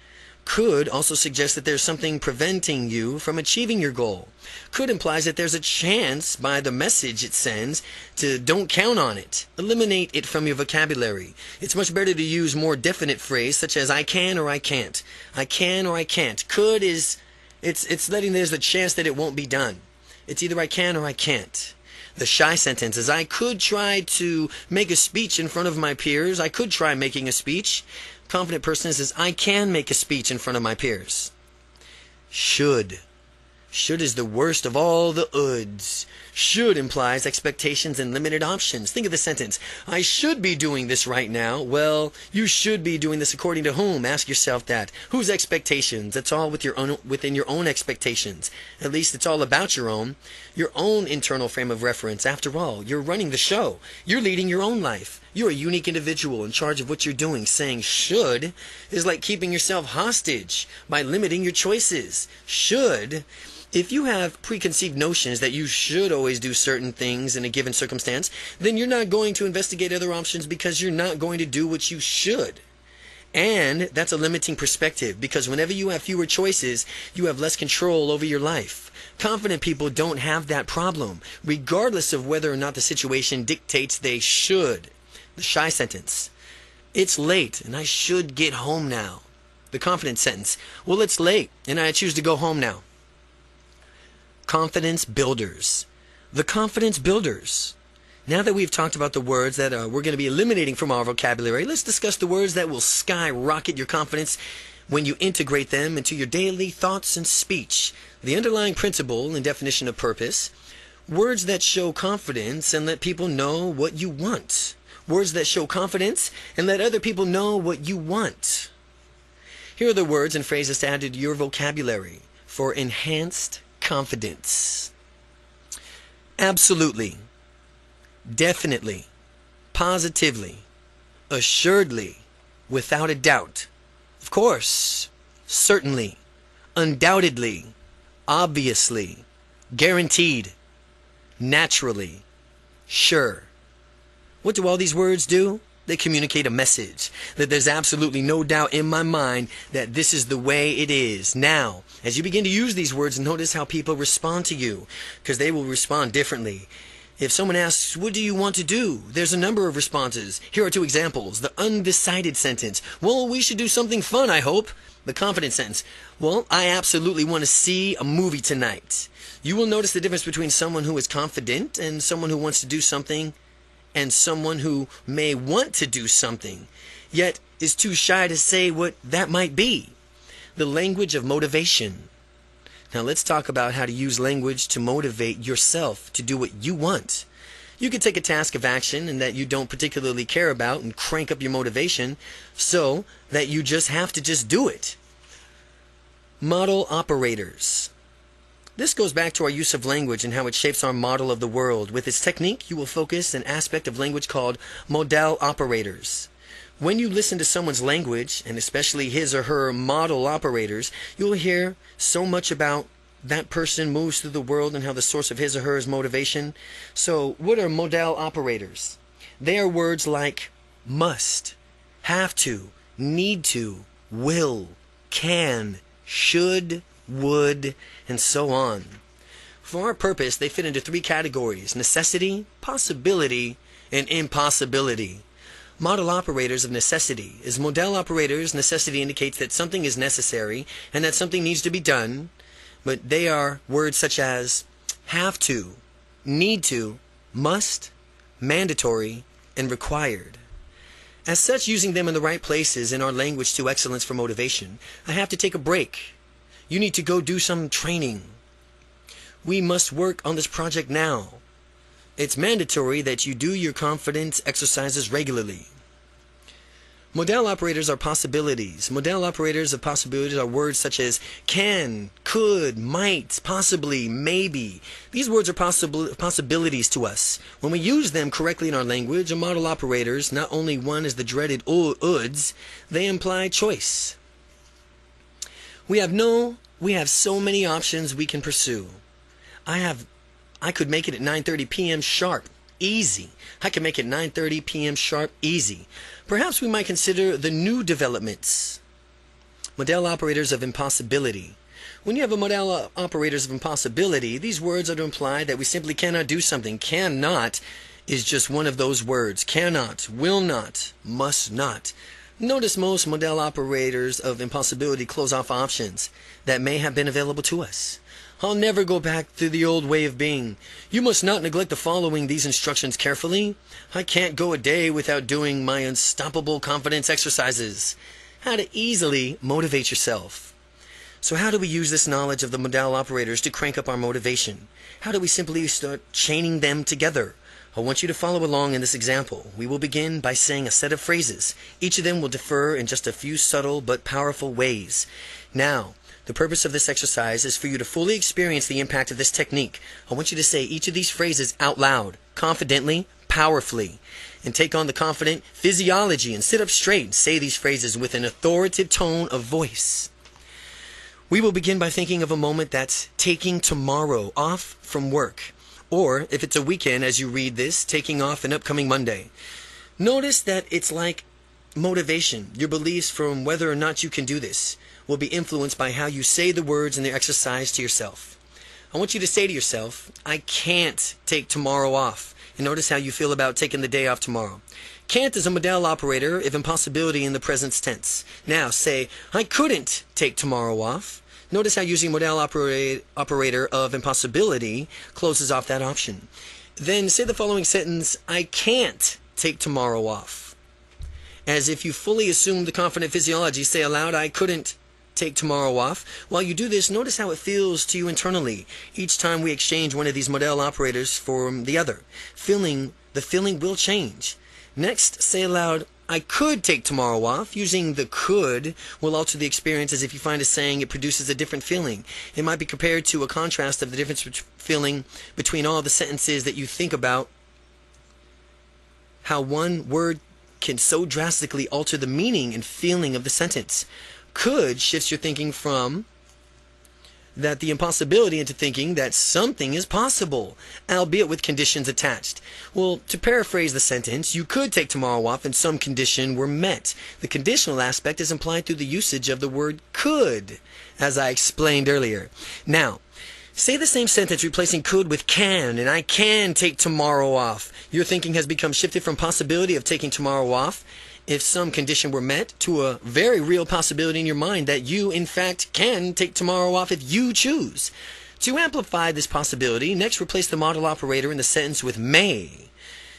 could also suggests that there's something preventing you from achieving your goal. Could implies that there's a chance by the message it sends to don't count on it. Eliminate it from your vocabulary. It's much better to use more definite phrase such as I can or I can't. I can or I can't. Could is, it's letting there's a chance that it won't be done. It's either I can or I can't. The shy sentence is I could try to make a speech in front of my peers. I could try making a speech. Confident person says, I can make a speech in front of my peers. Should. Should is the worst of all the oods. Should implies expectations and limited options. Think of the sentence, I should be doing this right now. Well, you should be doing this according to whom? Ask yourself that. Whose expectations? It's all within your own expectations. At least it's all about your own internal frame of reference. After all, you're running the show. You're leading your own life. You're a unique individual in charge of what you're doing. Saying should is like keeping yourself hostage by limiting your choices. Should. If you have preconceived notions that you should always do certain things in a given circumstance, then you're not going to investigate other options because you're not going to do what you should. And that's a limiting perspective because whenever you have fewer choices, you have less control over your life. Confident people don't have that problem, regardless of whether or not the situation dictates they should. The shy sentence. It's late and I should get home now. The confident sentence. Well, it's late and I choose to go home now. Confidence builders. The confidence builders. Now that we've talked about the words that we're going to be eliminating from our vocabulary, let's discuss the words that will skyrocket your confidence when you integrate them into your daily thoughts and speech. The underlying principle and definition of purpose. Words that show confidence and let people know what you want. Words that show confidence and let other people know what you want. Here are the words and phrases to add to your vocabulary for enhanced confidence. Absolutely, definitely, positively, assuredly, without a doubt, of course, certainly, undoubtedly, obviously, guaranteed, naturally, sure. What do all these words do? They communicate a message that there's absolutely no doubt in my mind that this is the way it is. Now, as you begin to use these words, notice how people respond to you, because they will respond differently. If someone asks, what do you want to do? There's a number of responses. Here are two examples. The undecided sentence. Well, we should do something fun, I hope. The confident sentence. Well, I absolutely want to see a movie tonight. You will notice the difference between someone who is confident and someone who wants to do something and someone who may want to do something, yet is too shy to say what that might be. The language of motivation. Now let's talk about how to use language to motivate yourself to do what you want. You could take a task of action and that you don't particularly care about and crank up your motivation so that you just have to just do it. Model operators. This goes back to our use of language and how it shapes our model of the world. With this technique, you will focus an aspect of language called modal operators. When you listen to someone's language, and especially his or her modal operators, you will hear so much about that person moves through the world and how the source of his or her motivation. So, what are modal operators? They are words like must, have to, need to, will, can, should, would, and so on. For our purpose, they fit into three categories: necessity, possibility, and impossibility. Modal operators of necessity. As modal operators, necessity indicates that something is necessary and that something needs to be done, but they are words such as have to, need to, must, mandatory, and required. As such, using them in the right places in our language to excellence for motivation. I have to take a break. You need to go do some training. We must work on this project now. It's mandatory that you do your confidence exercises regularly. Modal operators are possibilities. Modal operators of possibilities are words such as can, could, might, possibly, maybe. These words are possibilities to us. When we use them correctly in our language, a modal operators, not only one is the dreaded uds, they imply choice. We have so many options we can pursue. I could make it at 9:30 p.m. sharp. Easy. I can make it 9:30 p.m. sharp. Easy. Perhaps we might consider the new developments. Modal operators of impossibility. When you have a modal operators of impossibility, these words are to imply that we simply cannot do something. Cannot is just one of those words. Cannot, will not, must not. Notice most modal operators of impossibility close off options that may have been available to us. I'll never go back to the old way of being. You must not neglect the following these instructions carefully. I can't go a day without doing my unstoppable confidence exercises. How to easily motivate yourself. So how do we use this knowledge of the modal operators to crank up our motivation? How do we simply start chaining them together? I want you to follow along in this example. We will begin by saying a set of phrases. Each of them will differ in just a few subtle but powerful ways. Now, the purpose of this exercise is for you to fully experience the impact of this technique. I want you to say each of these phrases out loud, confidently, powerfully, and take on the confident physiology and sit up straight and say these phrases with an authoritative tone of voice. We will begin by thinking of a moment that's taking tomorrow off from work. Or, if it's a weekend as you read this, taking off an upcoming Monday. Notice that it's like motivation. Your beliefs from whether or not you can do this will be influenced by how you say the words in the exercise to yourself. I want you to say to yourself, I can't take tomorrow off. And notice how you feel about taking the day off tomorrow. Can't is a modal operator of impossibility in the present tense. Now say, I couldn't take tomorrow off. Notice how using modal operator of impossibility closes off that option. Then say the following sentence, I can't take tomorrow off. As if you fully assume the confident physiology, say aloud, I couldn't take tomorrow off. While you do this, notice how it feels to you internally each time we exchange one of these modal operators for the other. The feeling will change. Next, say aloud, I could take tomorrow off. Using the could will alter the experience, as if you find a saying, it produces a different feeling. It might be compared to a contrast of the difference feeling between all the sentences that you think about, how one word can so drastically alter the meaning and feeling of the sentence. Could shifts your thinking from that the impossibility into thinking that something is possible, albeit with conditions attached. Well, to paraphrase the sentence, you could take tomorrow off and some condition were met. The conditional aspect is implied through the usage of the word could, as I explained earlier. Now, say the same sentence replacing could with can, and I can take tomorrow off. Your thinking has become shifted from possibility of taking tomorrow off, if some condition were met, to a very real possibility in your mind that you, in fact, can take tomorrow off if you choose. To amplify this possibility, next replace the modal operator in the sentence with may.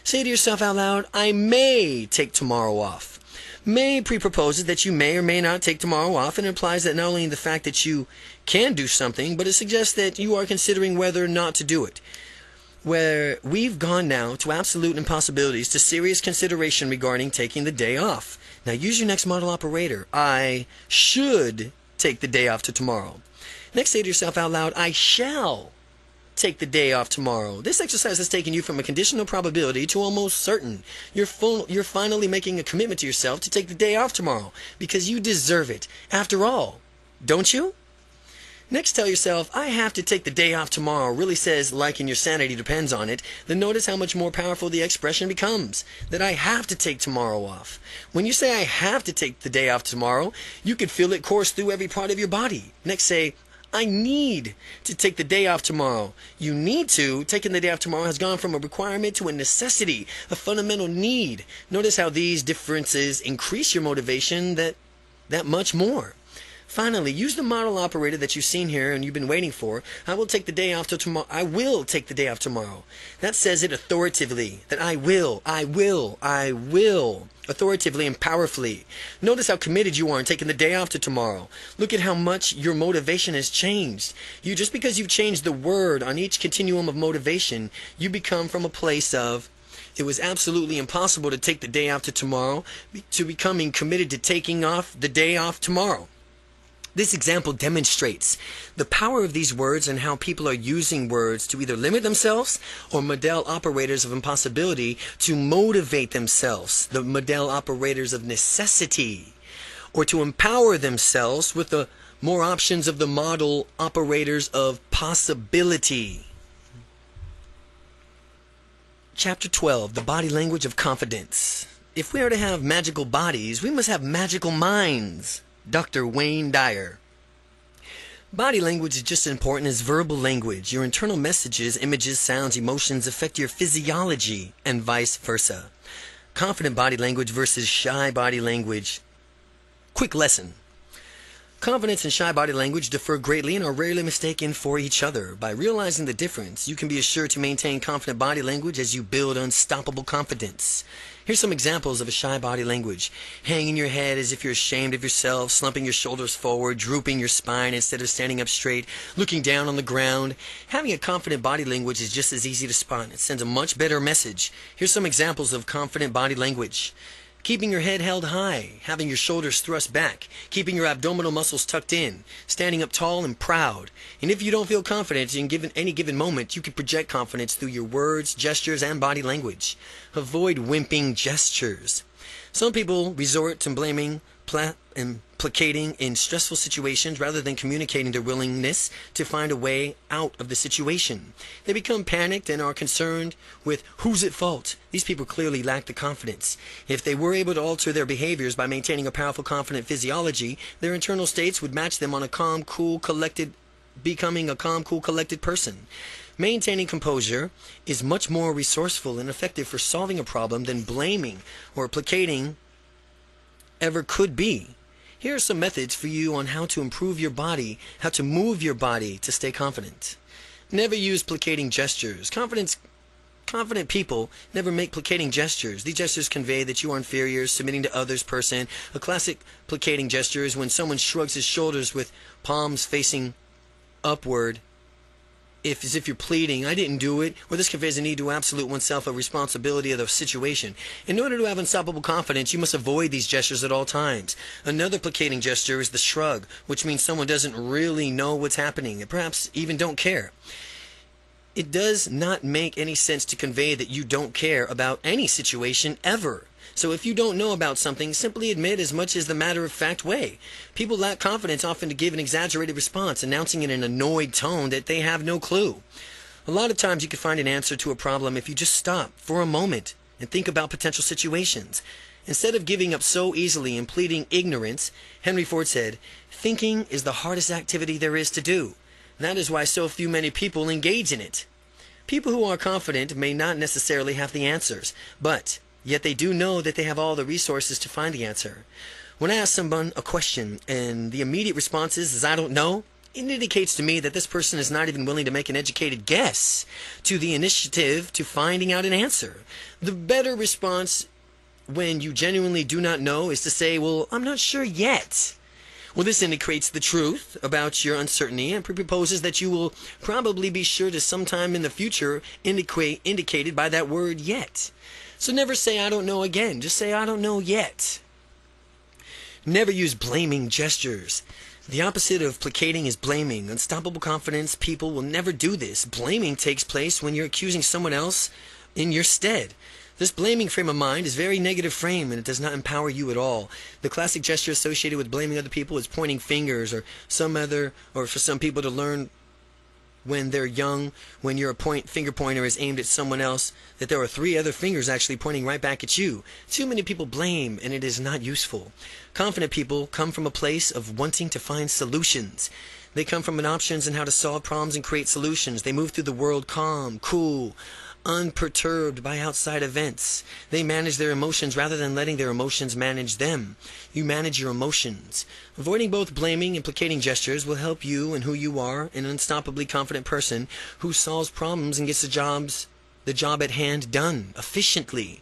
Say to yourself out loud, I may take tomorrow off. May pre-proposes that you may or may not take tomorrow off, and implies that not only the fact that you can do something, but it suggests that you are considering whether or not to do it. Where we've gone now to absolute impossibilities to serious consideration regarding taking the day off. Now use your next modal operator. I should take the day off to tomorrow. Next, say to yourself out loud, I shall take the day off tomorrow. This exercise has taken you from a conditional probability to almost certain. You're finally making a commitment to yourself to take the day off tomorrow because you deserve it. After all, don't you? Next, tell yourself, I have to take the day off tomorrow really says, like and your sanity depends on it. Then notice how much more powerful the expression becomes, that I have to take tomorrow off. When you say I have to take the day off tomorrow, you can feel it course through every part of your body. Next, say, I need to take the day off tomorrow. You need to. Taking the day off tomorrow has gone from a requirement to a necessity, a fundamental need. Notice how these differences increase your motivation that much more. Finally, use the model operator that you've seen here and you've been waiting for. I will take the day off till tomorrow. I will take the day off tomorrow. That says it authoritatively, that I will, authoritatively and powerfully. Notice how committed you are in taking the day off to tomorrow. Look at how much your motivation has changed. Just because you've changed the word on each continuum of motivation, you become from a place of it was absolutely impossible to take the day off to tomorrow to becoming committed to taking off the day off tomorrow. This example demonstrates the power of these words and how people are using words to either limit themselves or model operators of impossibility to motivate themselves, the model operators of necessity, or to empower themselves with the more options of the model operators of possibility. Chapter 12, the body language of confidence. If we are to have magical bodies, we must have magical minds. Dr. Wayne Dyer. Body language is just as important as verbal language. Your internal messages, images, sounds, emotions affect your physiology and vice versa. Confident body language versus shy body language. Quick lesson. Confidence and shy body language differ greatly and are rarely mistaken for each other. By realizing the difference, you can be assured to maintain confident body language as you build unstoppable confidence. Here's some examples of a shy body language. Hanging your head as if you're ashamed of yourself, slumping your shoulders forward, drooping your spine instead of standing up straight, looking down on the ground. Having a confident body language is just as easy to spot. It sends a much better message. Here's some examples of confident body language. Keeping your head held high, having your shoulders thrust back, keeping your abdominal muscles tucked in, standing up tall and proud. And if you don't feel confident in any given moment, you can project confidence through your words, gestures, and body language. Avoid wimping gestures. Some people resort to blaming and placating in stressful situations rather than communicating their willingness to find a way out of the situation. They become panicked and are concerned with who's at fault. These people clearly lack the confidence. If they were able to alter their behaviors by maintaining a powerful, confident physiology, their internal states would match them on a calm, cool, collected, becoming a calm, cool, collected person. Maintaining composure is much more resourceful and effective for solving a problem than blaming or placating ever could be. Here are some methods for you on how to improve your body, how to move your body to stay confident. Never use placating gestures. Confident people never make placating gestures. These gestures convey that you are inferior, submitting to others person. A classic placating gesture is when someone shrugs his shoulders with palms facing upward, as if you're pleading, I didn't do it, or this conveys a need to absolute oneself of responsibility of the situation. In order to have unstoppable confidence, you must avoid these gestures at all times. Another placating gesture is the shrug, which means someone doesn't really know what's happening, and perhaps even don't care. It does not make any sense to convey that you don't care about any situation ever. So if you don't know about something, simply admit as much as the matter-of-fact way. People lack confidence often to give an exaggerated response, announcing in an annoyed tone that they have no clue. A lot of times you can find an answer to a problem if you just stop for a moment and think about potential situations. Instead of giving up so easily and pleading ignorance, Henry Ford said, thinking is the hardest activity there is to do. That is why so many people engage in it. People who are confident may not necessarily have the answers, but yet they do know that they have all the resources to find the answer. When I ask someone a question and the immediate response is I don't know, it indicates to me that this person is not even willing to make an educated guess to the initiative to finding out an answer. The better response when you genuinely do not know is to say, well, I'm not sure yet. Well, this indicates the truth about your uncertainty and proposes that you will probably be sure to sometime in the future indicated by that word yet. So never say I don't know again. Just say I don't know yet. Never use blaming gestures. The opposite of placating is blaming. Unstoppable confidence people will never do this. Blaming takes place when you're accusing someone else in your stead. This blaming frame of mind is a very negative frame, and it does not empower you at all. The classic gesture associated with blaming other people is pointing fingers, or for some people to learn when they're young, when your finger pointer is aimed at someone else, that there are 3 other fingers actually pointing right back at you. Too many people blame, and it is not useful. Confident people come from a place of wanting to find solutions. They come from an options and how to solve problems and create solutions. They move through the world calm, cool, unperturbed by outside events. They manage their emotions rather than letting their emotions manage them. You manage your emotions. Avoiding both blaming and placating gestures will help you and who you are, an unstoppably confident person who solves problems and gets the job at hand done efficiently.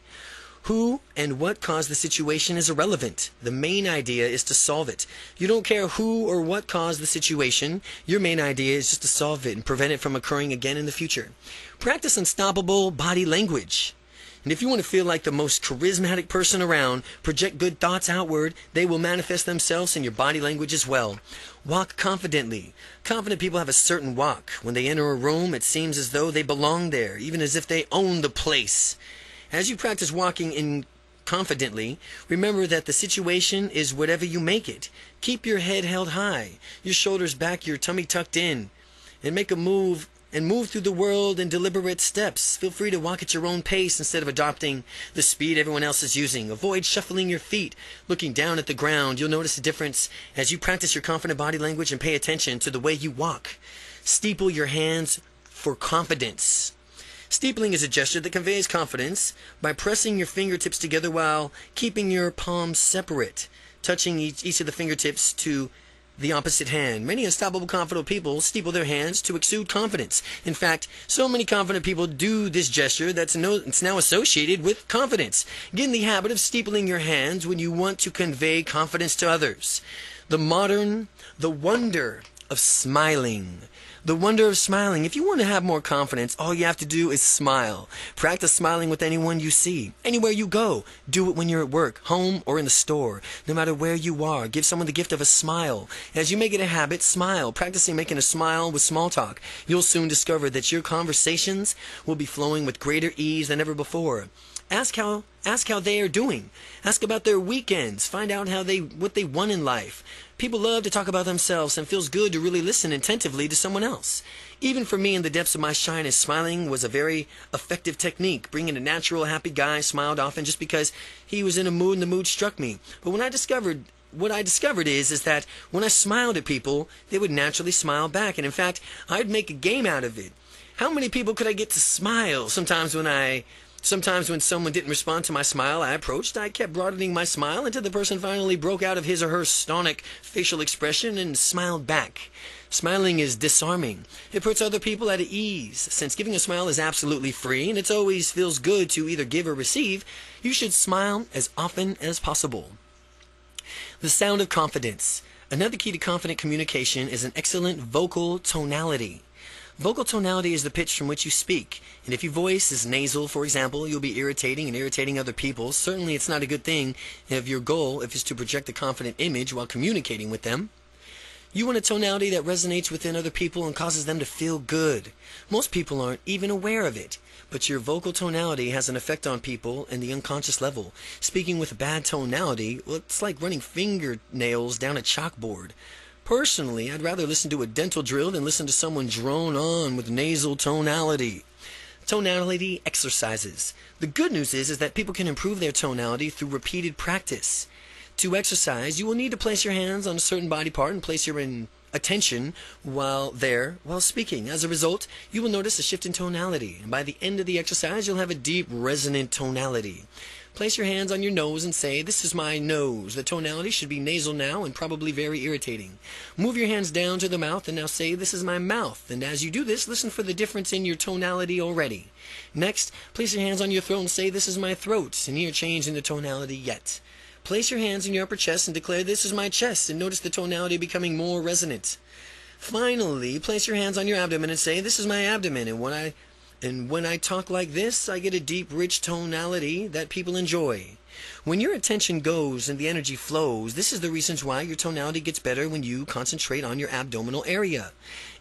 Who and what caused the situation is irrelevant. The main idea is to solve it. You don't care who or what caused the situation. Your main idea is just to solve it and prevent it from occurring again in the future. Practice unstoppable body language. And if you want to feel like the most charismatic person around, project good thoughts outward, they will manifest themselves in your body language as well. Walk confidently. Confident people have a certain walk. When they enter a room, it seems as though they belong there, even as if they own the place. As you practice walking in confidently, remember that the situation is whatever you make it. Keep your head held high, your shoulders back, your tummy tucked in, and move through the world in deliberate steps. Feel free to walk at your own pace instead of adopting the speed everyone else is using. Avoid shuffling your feet, looking down at the ground. You'll notice a difference as you practice your confident body language and pay attention to the way you walk. Steeple your hands for confidence. Steepling is a gesture that conveys confidence by pressing your fingertips together while keeping your palms separate, touching each of the fingertips to the opposite hand. Many unstoppable confident people steeple their hands to exude confidence. In fact, so many confident people do this gesture that it's now associated with confidence. Get in the habit of steepling your hands when you want to convey confidence to others. The wonder of smiling. The wonder of smiling. If you want to have more confidence, all you have to do is smile. Practice smiling with anyone you see. Anywhere you go. Do it when you're at work, home, or in the store. No matter where you are, give someone the gift of a smile. As you make it a habit, smile. Practicing making a smile with small talk. You'll soon discover that your conversations will be flowing with greater ease than ever before. Ask how they are doing. Ask about their weekends. Find out what they want in life. People love to talk about themselves, and it feels good to really listen attentively to someone else. Even for me, in the depths of my shyness, smiling was a very effective technique. Bringing a natural, happy guy smiled often just because he was in a mood and the mood struck me. But what I discovered is that when I smiled at people, they would naturally smile back. And in fact, I'd make a game out of it. How many people could I get to smile? Sometimes when someone didn't respond to my smile, I kept broadening my smile until the person finally broke out of his or her stonic facial expression and smiled back. Smiling is disarming. It puts other people at ease. Since giving a smile is absolutely free and it always feels good to either give or receive, you should smile as often as possible. The sound of confidence. Another key to confident communication is an excellent vocal tonality. Vocal tonality is the pitch from which you speak, and if your voice is nasal, for example, you'll be irritating other people. Certainly it's not a good thing if your goal is to project a confident image while communicating with them. You want a tonality that resonates within other people and causes them to feel good. Most people aren't even aware of it, but your vocal tonality has an effect on people in the unconscious level. Speaking with a bad tonality, well, it's like running fingernails down a chalkboard. Personally, I'd rather listen to a dental drill than listen to someone drone on with nasal tonality. Tonality exercises. The good news is that people can improve their tonality through repeated practice. To exercise, you will need to place your hands on a certain body part and place your attention while speaking. As a result, you will notice a shift in tonality, and by the end of the exercise, you'll have a deep, resonant tonality. Place your hands on your nose and say, "This is my nose." The tonality should be nasal now and probably very irritating. Move your hands down to the mouth and now say, "This is my mouth." And as you do this, listen for the difference in your tonality already. Next, place your hands on your throat and say, "This is my throat." And no change in the tonality yet. Place your hands in your upper chest and declare, "This is my chest," and notice the tonality becoming more resonant. Finally, place your hands on your abdomen and say, "This is my abdomen." And when I talk like this, I get a deep, rich tonality that people enjoy. When your attention goes and the energy flows, this is the reasons why your tonality gets better when you concentrate on your abdominal area.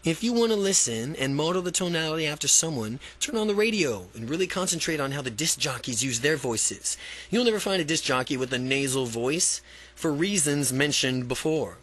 If you want to listen and model the tonality after someone, turn on the radio and really concentrate on how the disc jockeys use their voices. You'll never find a disc jockey with a nasal voice for reasons mentioned before.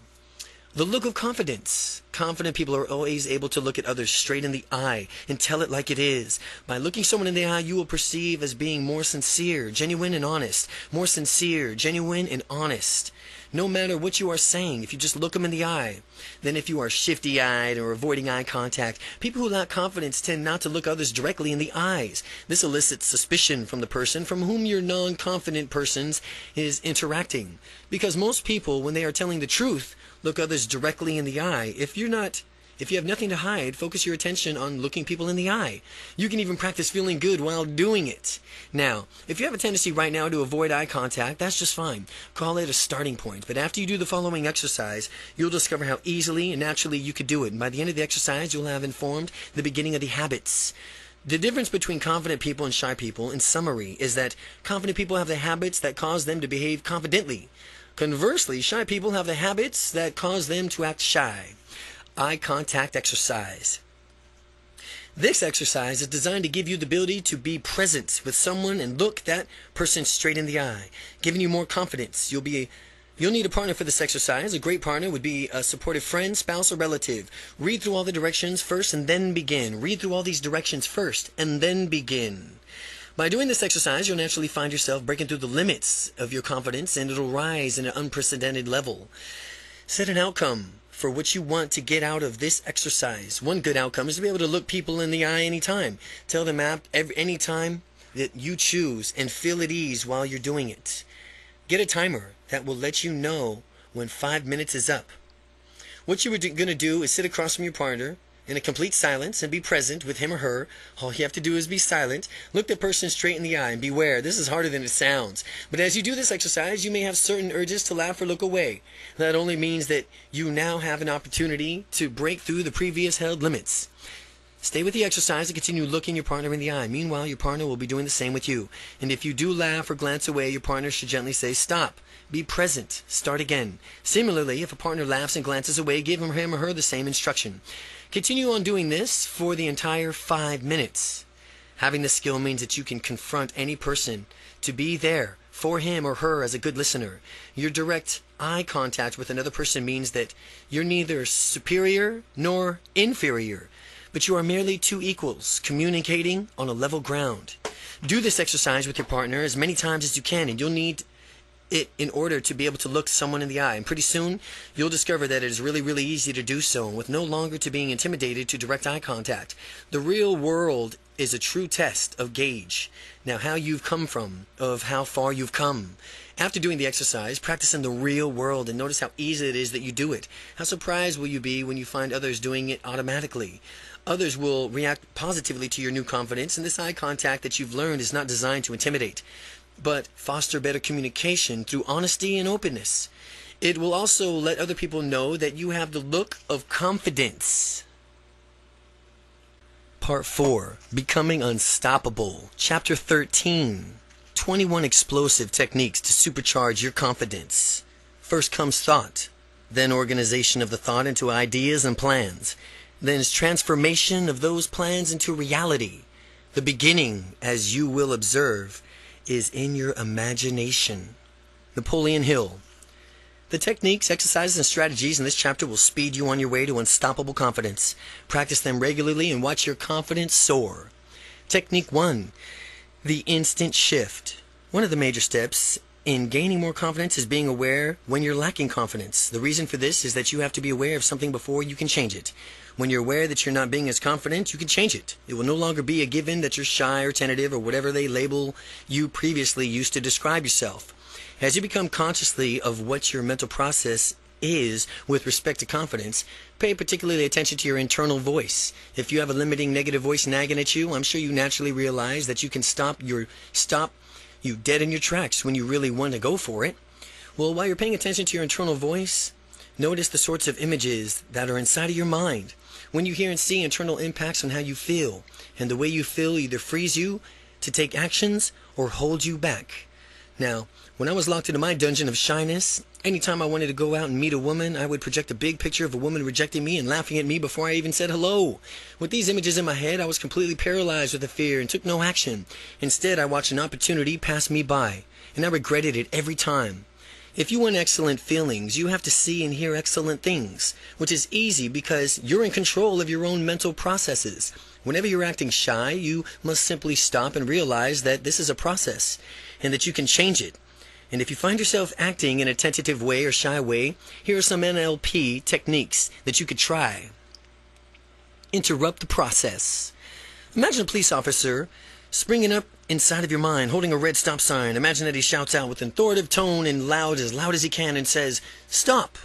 The look of confidence. Confident people are always able to look at others straight in the eye and tell it like it is. By looking someone in the eye, you will perceive as being more sincere, genuine, and honest. More sincere, genuine, and honest. No matter what you are saying, if you just look them in the eye. Then if you are shifty-eyed or avoiding eye contact, people who lack confidence tend not to look others directly in the eyes. This elicits suspicion from the person from whom your non-confident person is interacting. Because most people, when they are telling the truth, look others directly in the eye. If you have nothing to hide, focus your attention on looking people in the eye. You can even practice feeling good while doing it. Now, if you have a tendency right now to avoid eye contact, that's just fine. Call it a starting point. But after you do the following exercise, you'll discover how easily and naturally you could do it. And by the end of the exercise, you'll have informed the beginning of the habits. The difference between confident people and shy people, in summary, is that confident people have the habits that cause them to behave confidently. Conversely, shy people have the habits that cause them to act shy. Eye contact exercise. This exercise is designed to give you the ability to be present with someone and look that person straight in the eye, giving you more confidence. You'll need a partner for this exercise. A great partner would be a supportive friend, spouse, or relative. Read through all the directions first and then begin. Read through all these directions first and then begin. By doing this exercise, you'll naturally find yourself breaking through the limits of your confidence, and it'll rise in an unprecedented level. Set an outcome for what you want to get out of this exercise. One good outcome is to be able to look people in the eye anytime. Tell them anytime that you choose and feel at ease while you're doing it. Get a timer that will let you know when 5 minutes is up. What you're going to do is sit across from your partner in a complete silence and be present with him or her. All you have to do is be silent. Look the person straight in the eye and beware. This is harder than it sounds. But as you do this exercise, you may have certain urges to laugh or look away. That only means that you now have an opportunity to break through the previous held limits. Stay with the exercise and continue looking your partner in the eye. Meanwhile, your partner will be doing the same with you. And if you do laugh or glance away, your partner should gently say, "Stop. Be present. Start again." Similarly, if a partner laughs and glances away, give him or her the same instruction. Continue on doing this for the entire 5 minutes. Having this skill means that you can confront any person to be there for him or her as a good listener. Your direct eye contact with another person means that you're neither superior nor inferior, but you are merely two equals communicating on a level ground. Do this exercise with your partner as many times as you can, and you'll need it in order to be able to look someone in the eye. And pretty soon, you'll discover that it is really, really easy to do so, and with no longer to being intimidated to direct eye contact. The real world is a true test of gauge. Now, how you've come from, of how far you've come. After doing the exercise, practice in the real world and notice how easy it is that you do it. How surprised will you be when you find others doing it automatically? Others will react positively to your new confidence, and this eye contact that you've learned is not designed to intimidate, but foster better communication through honesty and openness. It will also let other people know that you have the look of confidence. Part 4. Becoming Unstoppable. Chapter 13. 21 explosive techniques to supercharge your confidence. First comes thought, then organization of the thought into ideas and plans, then transformation of those plans into reality. The beginning, as you will observe, is in your imagination. Napoleon Hill. The techniques, exercises, and strategies in this chapter will speed you on your way to unstoppable confidence. Practice them regularly and watch your confidence soar. Technique 1. The instant shift. One of the major steps in gaining more confidence is being aware when you're lacking confidence. The reason for this is that you have to be aware of something before you can change it. When you're aware that you're not being as confident, you can change it. It will no longer be a given that you're shy or tentative or whatever they label you previously used to describe yourself. As you become consciously of what your mental process is with respect to confidence, pay particularly attention to your internal voice. If you have a limiting negative voice nagging at you, I'm sure you naturally realize that you can stop you dead in your tracks when you really want to go for it. Well, while you're paying attention to your internal voice, Notice the sorts of images that are inside of your mind. When you hear and see internal impacts on how you feel, and the way you feel either frees you to take actions or hold you back. Now, when I was locked into my dungeon of shyness, anytime I wanted to go out and meet a woman, I would project a big picture of a woman rejecting me and laughing at me before I even said hello. With these images in my head, I was completely paralyzed with the fear and took no action. Instead, I watched an opportunity pass me by, and I regretted it every time. If you want excellent feelings, you have to see and hear excellent things, which is easy because you're in control of your own mental processes. Whenever you're acting shy, you must simply stop and realize that this is a process and that you can change it. And if you find yourself acting in a tentative way or shy way, here are some NLP techniques that you could try. Interrupt the process. Imagine a police officer springing up inside of your mind, holding a red stop sign. Imagine that he shouts out with authoritative tone and loud as he can and says, "Stop."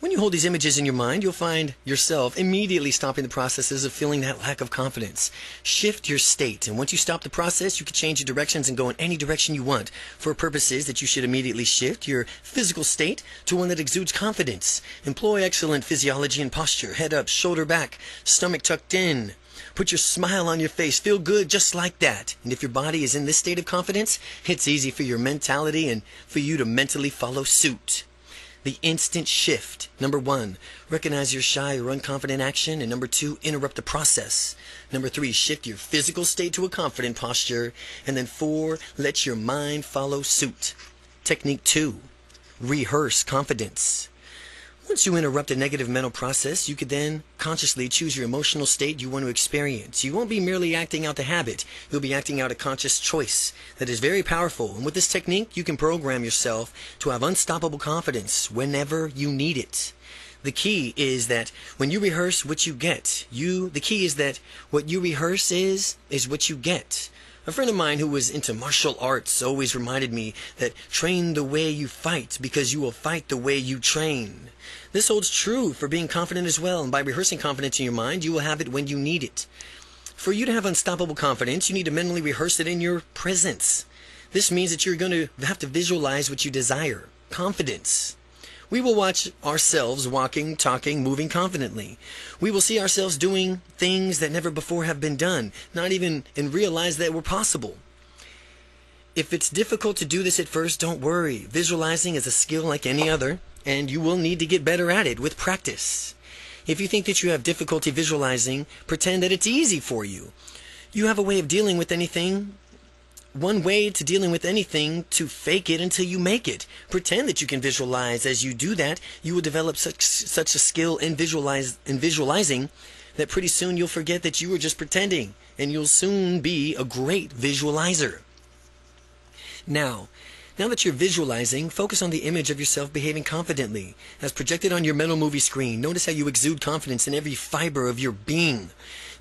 When you hold these images in your mind, you'll find yourself immediately stopping the processes of feeling that lack of confidence. Shift your state, and once you stop the process, you can change your directions and go in any direction you want. For purposes that you should immediately shift your physical state to one that exudes confidence. Employ excellent physiology and posture, head up, shoulder back, stomach tucked in. Put your smile on your face. Feel good just like that. And if your body is in this state of confidence, it's easy for your mentality and for you to mentally follow suit. The instant shift. Number 1, recognize your shy or unconfident action. And number 2, interrupt the process. Number 3, shift your physical state to a confident posture. And then 4, let your mind follow suit. Technique 2, rehearse confidence. Once you interrupt a negative mental process, you could then consciously choose your emotional state you want to experience. You won't be merely acting out the habit. You'll be acting out a conscious choice that is very powerful. And with this technique, you can program yourself to have unstoppable confidence whenever you need it. The key is that when you rehearse what you get, the key is that what you rehearse is what you get. A friend of mine who was into martial arts always reminded me that train the way you fight because you will fight the way you train. This holds true for being confident as well, and by rehearsing confidence in your mind, you will have it when you need it. For you to have unstoppable confidence, you need to mentally rehearse it in your presence. This means that you're going to have to visualize what you desire. Confidence. We will watch ourselves walking, talking, moving confidently. We will see ourselves doing things that never before have been done, not even and realize that were possible. If it's difficult to do this at first, don't worry. Visualizing is a skill like any other, and you will need to get better at it with practice. If you think that you have difficulty visualizing, pretend that it's easy for you. You have a way of dealing with anything. One way to dealing with anything, to fake it until you make it. Pretend that you can visualize. As you do that, you will develop such a skill in visualizing that pretty soon you'll forget that you were just pretending, and you'll soon be a great visualizer. Now that you're visualizing, focus on the image of yourself behaving confidently. As projected on your mental movie screen, notice how you exude confidence in every fiber of your being.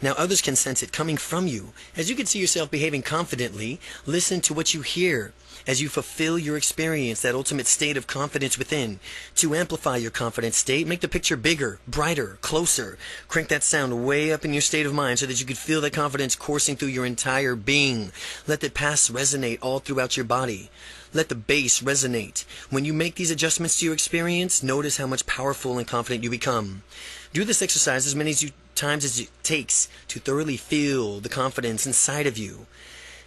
Now others can sense it coming from you. As you can see yourself behaving confidently, listen to what you hear as you fulfill your experience, that ultimate state of confidence within. To amplify your confident state, make the picture bigger, brighter, closer. Crank that sound way up in your state of mind so that you can feel that confidence coursing through your entire being. Let the past resonate all throughout your body. Let the bass resonate. When you make these adjustments to your experience, notice how much powerful and confident you become. Do this exercise as many times as it takes to thoroughly feel the confidence inside of you.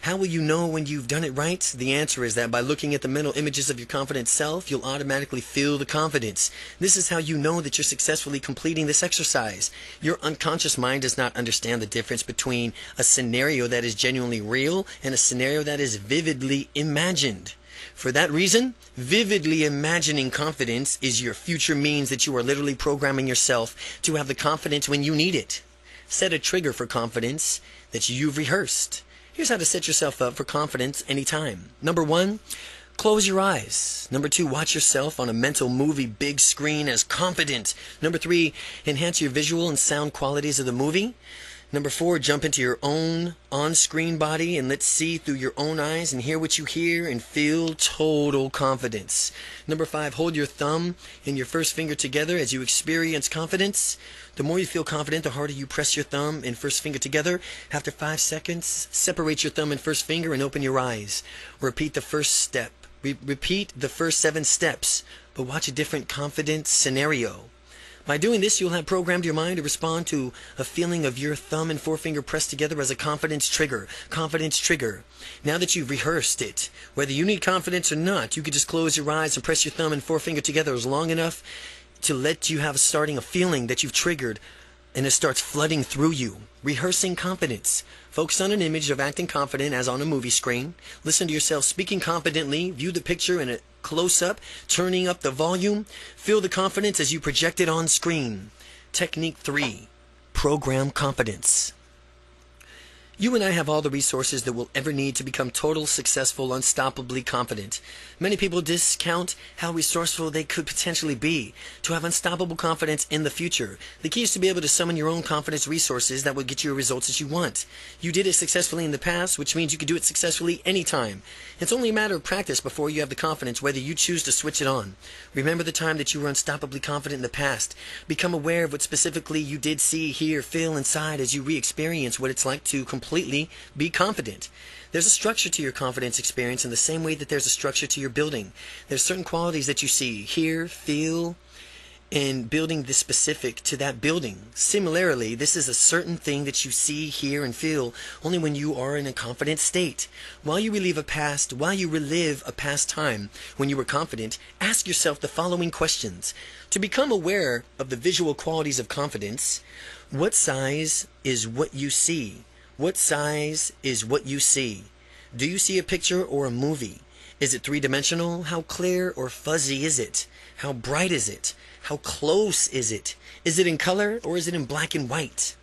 How will you know when you've done it right? The answer is that by looking at the mental images of your confident self, you'll automatically feel the confidence. This is how you know that you're successfully completing this exercise. Your unconscious mind does not understand the difference between a scenario that is genuinely real and a scenario that is vividly imagined. For that reason, vividly imagining confidence is your future means that you are literally programming yourself to have the confidence when you need it. Set a trigger for confidence that you've rehearsed. Here's how to set yourself up for confidence anytime. Number 1, close your eyes. Number 2, watch yourself on a mental movie big screen as confident. Number 3, enhance your visual and sound qualities of the movie. Number 4, jump into your own on-screen body and let's see through your own eyes and hear what you hear and feel total confidence. Number 5, hold your thumb and your first finger together as you experience confidence. The more you feel confident, the harder you press your thumb and first finger together. After 5 seconds, separate your thumb and first finger and open your eyes. Repeat the first step. Repeat the first 7 steps, but watch a different confidence scenario. By doing this, you'll have programmed your mind to respond to a feeling of your thumb and forefinger pressed together as a confidence trigger. Confidence trigger. Now that you've rehearsed it, whether you need confidence or not, you could just close your eyes and press your thumb and forefinger together as long enough to let you have a feeling that you've triggered, and it starts flooding through you. Rehearsing confidence. Focus on an image of acting confident as on a movie screen. Listen to yourself speaking confidently. View the picture in a close-up, turning up the volume. Feel the confidence as you project it on screen. Technique 3. Program confidence. You and I have all the resources that we'll ever need to become total, successful, unstoppably confident. Many people discount how resourceful they could potentially be to have unstoppable confidence in the future. The key is to be able to summon your own confidence resources that will get you the results that you want. You did it successfully in the past, which means you can do it successfully anytime. It's only a matter of practice before you have the confidence, whether you choose to switch it on. Remember the time that you were unstoppably confident in the past. Become aware of what specifically you did see, hear, feel inside as you re-experience what it's like to completely be confident. There's a structure to your confidence experience in the same way that there's a structure to your building. There's certain qualities that you see, hear, feel, and building this specific to that building. Similarly, this is a certain thing that you see, hear, and feel only when you are in a confident state. While you relive a past time when you were confident, ask yourself the following questions. To become aware of the visual qualities of confidence, what size is what you see? What size is what you see? Do you see a picture or a movie? Is it three-dimensional? How clear or fuzzy is it? How bright is it? How close is it? Is it in color or is it in black and white?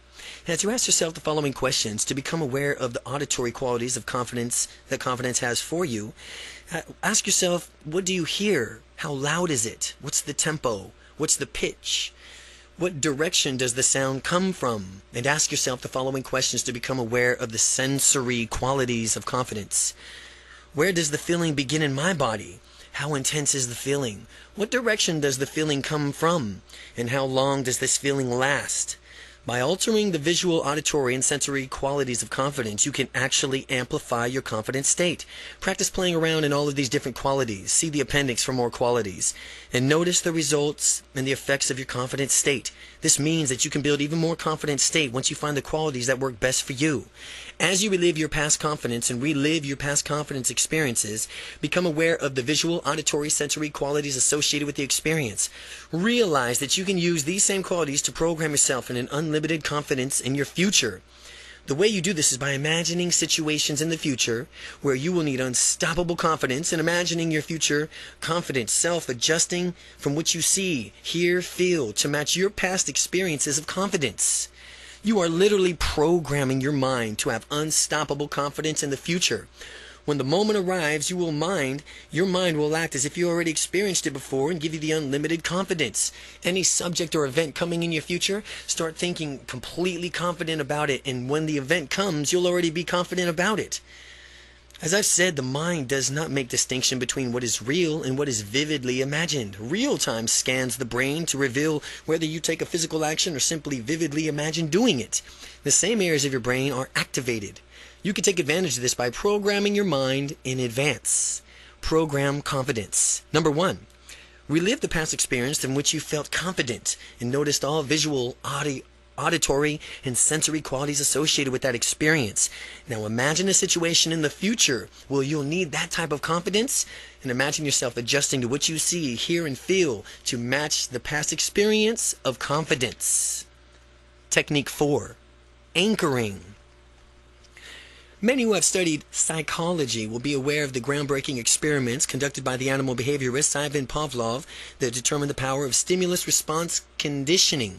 And as you ask yourself the following questions to become aware of the auditory qualities of confidence that confidence has for you, ask yourself, what do you hear? How loud is it? What's the tempo? What's the pitch? What direction does the sound come from? And ask yourself the following questions to become aware of the sensory qualities of confidence. Where does the feeling begin in my body? How intense is the feeling? What direction does the feeling come from? And how long does this feeling last? By altering the visual, auditory, and sensory qualities of confidence, you can actually amplify your confident state. Practice playing around in all of these different qualities. See the appendix for more qualities. And notice the results and the effects of your confident state. This means that you can build even more confident state once you find the qualities that work best for you. As you relive your past confidence and relive your past confidence experiences, become aware of the visual, auditory, sensory qualities associated with the experience. Realize that you can use these same qualities to program yourself in an unlimited confidence in your future. The way you do this is by imagining situations in the future where you will need unstoppable confidence, and imagining your future confident self adjusting from what you see, hear, feel to match your past experiences of confidence. You are literally programming your mind to have unstoppable confidence in the future. When the moment arrives, your mind will act as if you already experienced it before and give you the unlimited confidence. Any subject or event coming in your future, start thinking completely confident about it, and when the event comes, you'll already be confident about it. As I've said, the mind does not make distinction between what is real and what is vividly imagined. Real-time scans the brain to reveal whether you take a physical action or simply vividly imagine doing it. The same areas of your brain are activated. You can take advantage of this by programming your mind in advance. Program confidence. Number 1. Relive the past experience in which you felt confident and noticed all visual, auditory, and sensory qualities associated with that experience. Now imagine a situation in the future where you'll need that type of confidence, and imagine yourself adjusting to what you see, hear, and feel to match the past experience of confidence. Technique 4. Anchoring. Many who have studied psychology will be aware of the groundbreaking experiments conducted by the animal behaviorist Ivan Pavlov that determined the power of stimulus-response conditioning.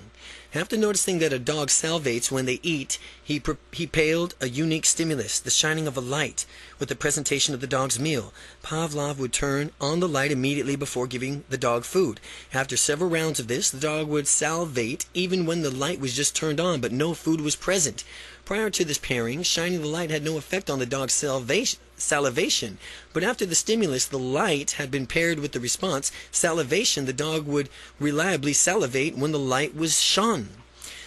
After noticing that a dog salivates when they eat, he paled a unique stimulus, the shining of a light, with the presentation of the dog's meal. Pavlov would turn on the light immediately before giving the dog food. After several rounds of this, the dog would salivate even when the light was just turned on, but no food was present. Prior to this pairing, shining the light had no effect on the dog's salivation, but after the stimulus, the light, had been paired with the response, salivation, the dog would reliably salivate when the light was shone.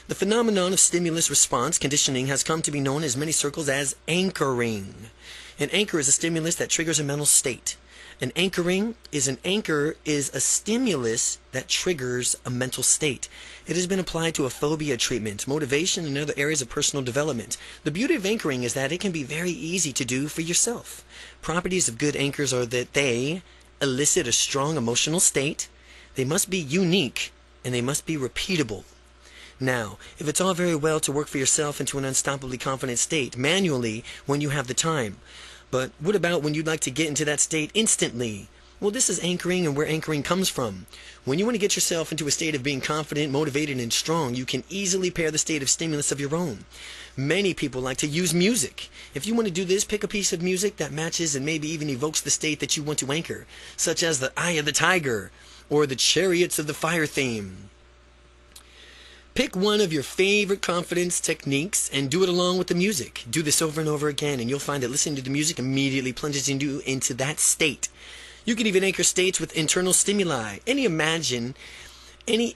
The phenomenon of stimulus-response conditioning has come to be known in many circles as anchoring. An anchor is a stimulus that triggers a mental state. An anchor is a stimulus that triggers a mental state. It has been applied to a phobia treatment, motivation, and other areas of personal development. The beauty of anchoring is that it can be very easy to do for yourself. Properties of good anchors are that they elicit a strong emotional state, they must be unique, and they must be repeatable. Now, if it's all very well to work for yourself into an unstoppably confident state manually when you have the time, but what about when you'd like to get into that state instantly? Well, this is anchoring and where anchoring comes from. When you want to get yourself into a state of being confident, motivated, and strong, you can easily pair the state of stimulus of your own. Many people like to use music. If you want to do this, pick a piece of music that matches and maybe even evokes the state that you want to anchor, such as the Eye of the Tiger or the Chariots of the Fire theme. Pick one of your favorite confidence techniques and do it along with the music. Do this over and over again, and you'll find that listening to the music immediately plunges you into that state. You can even anchor states with internal stimuli. Any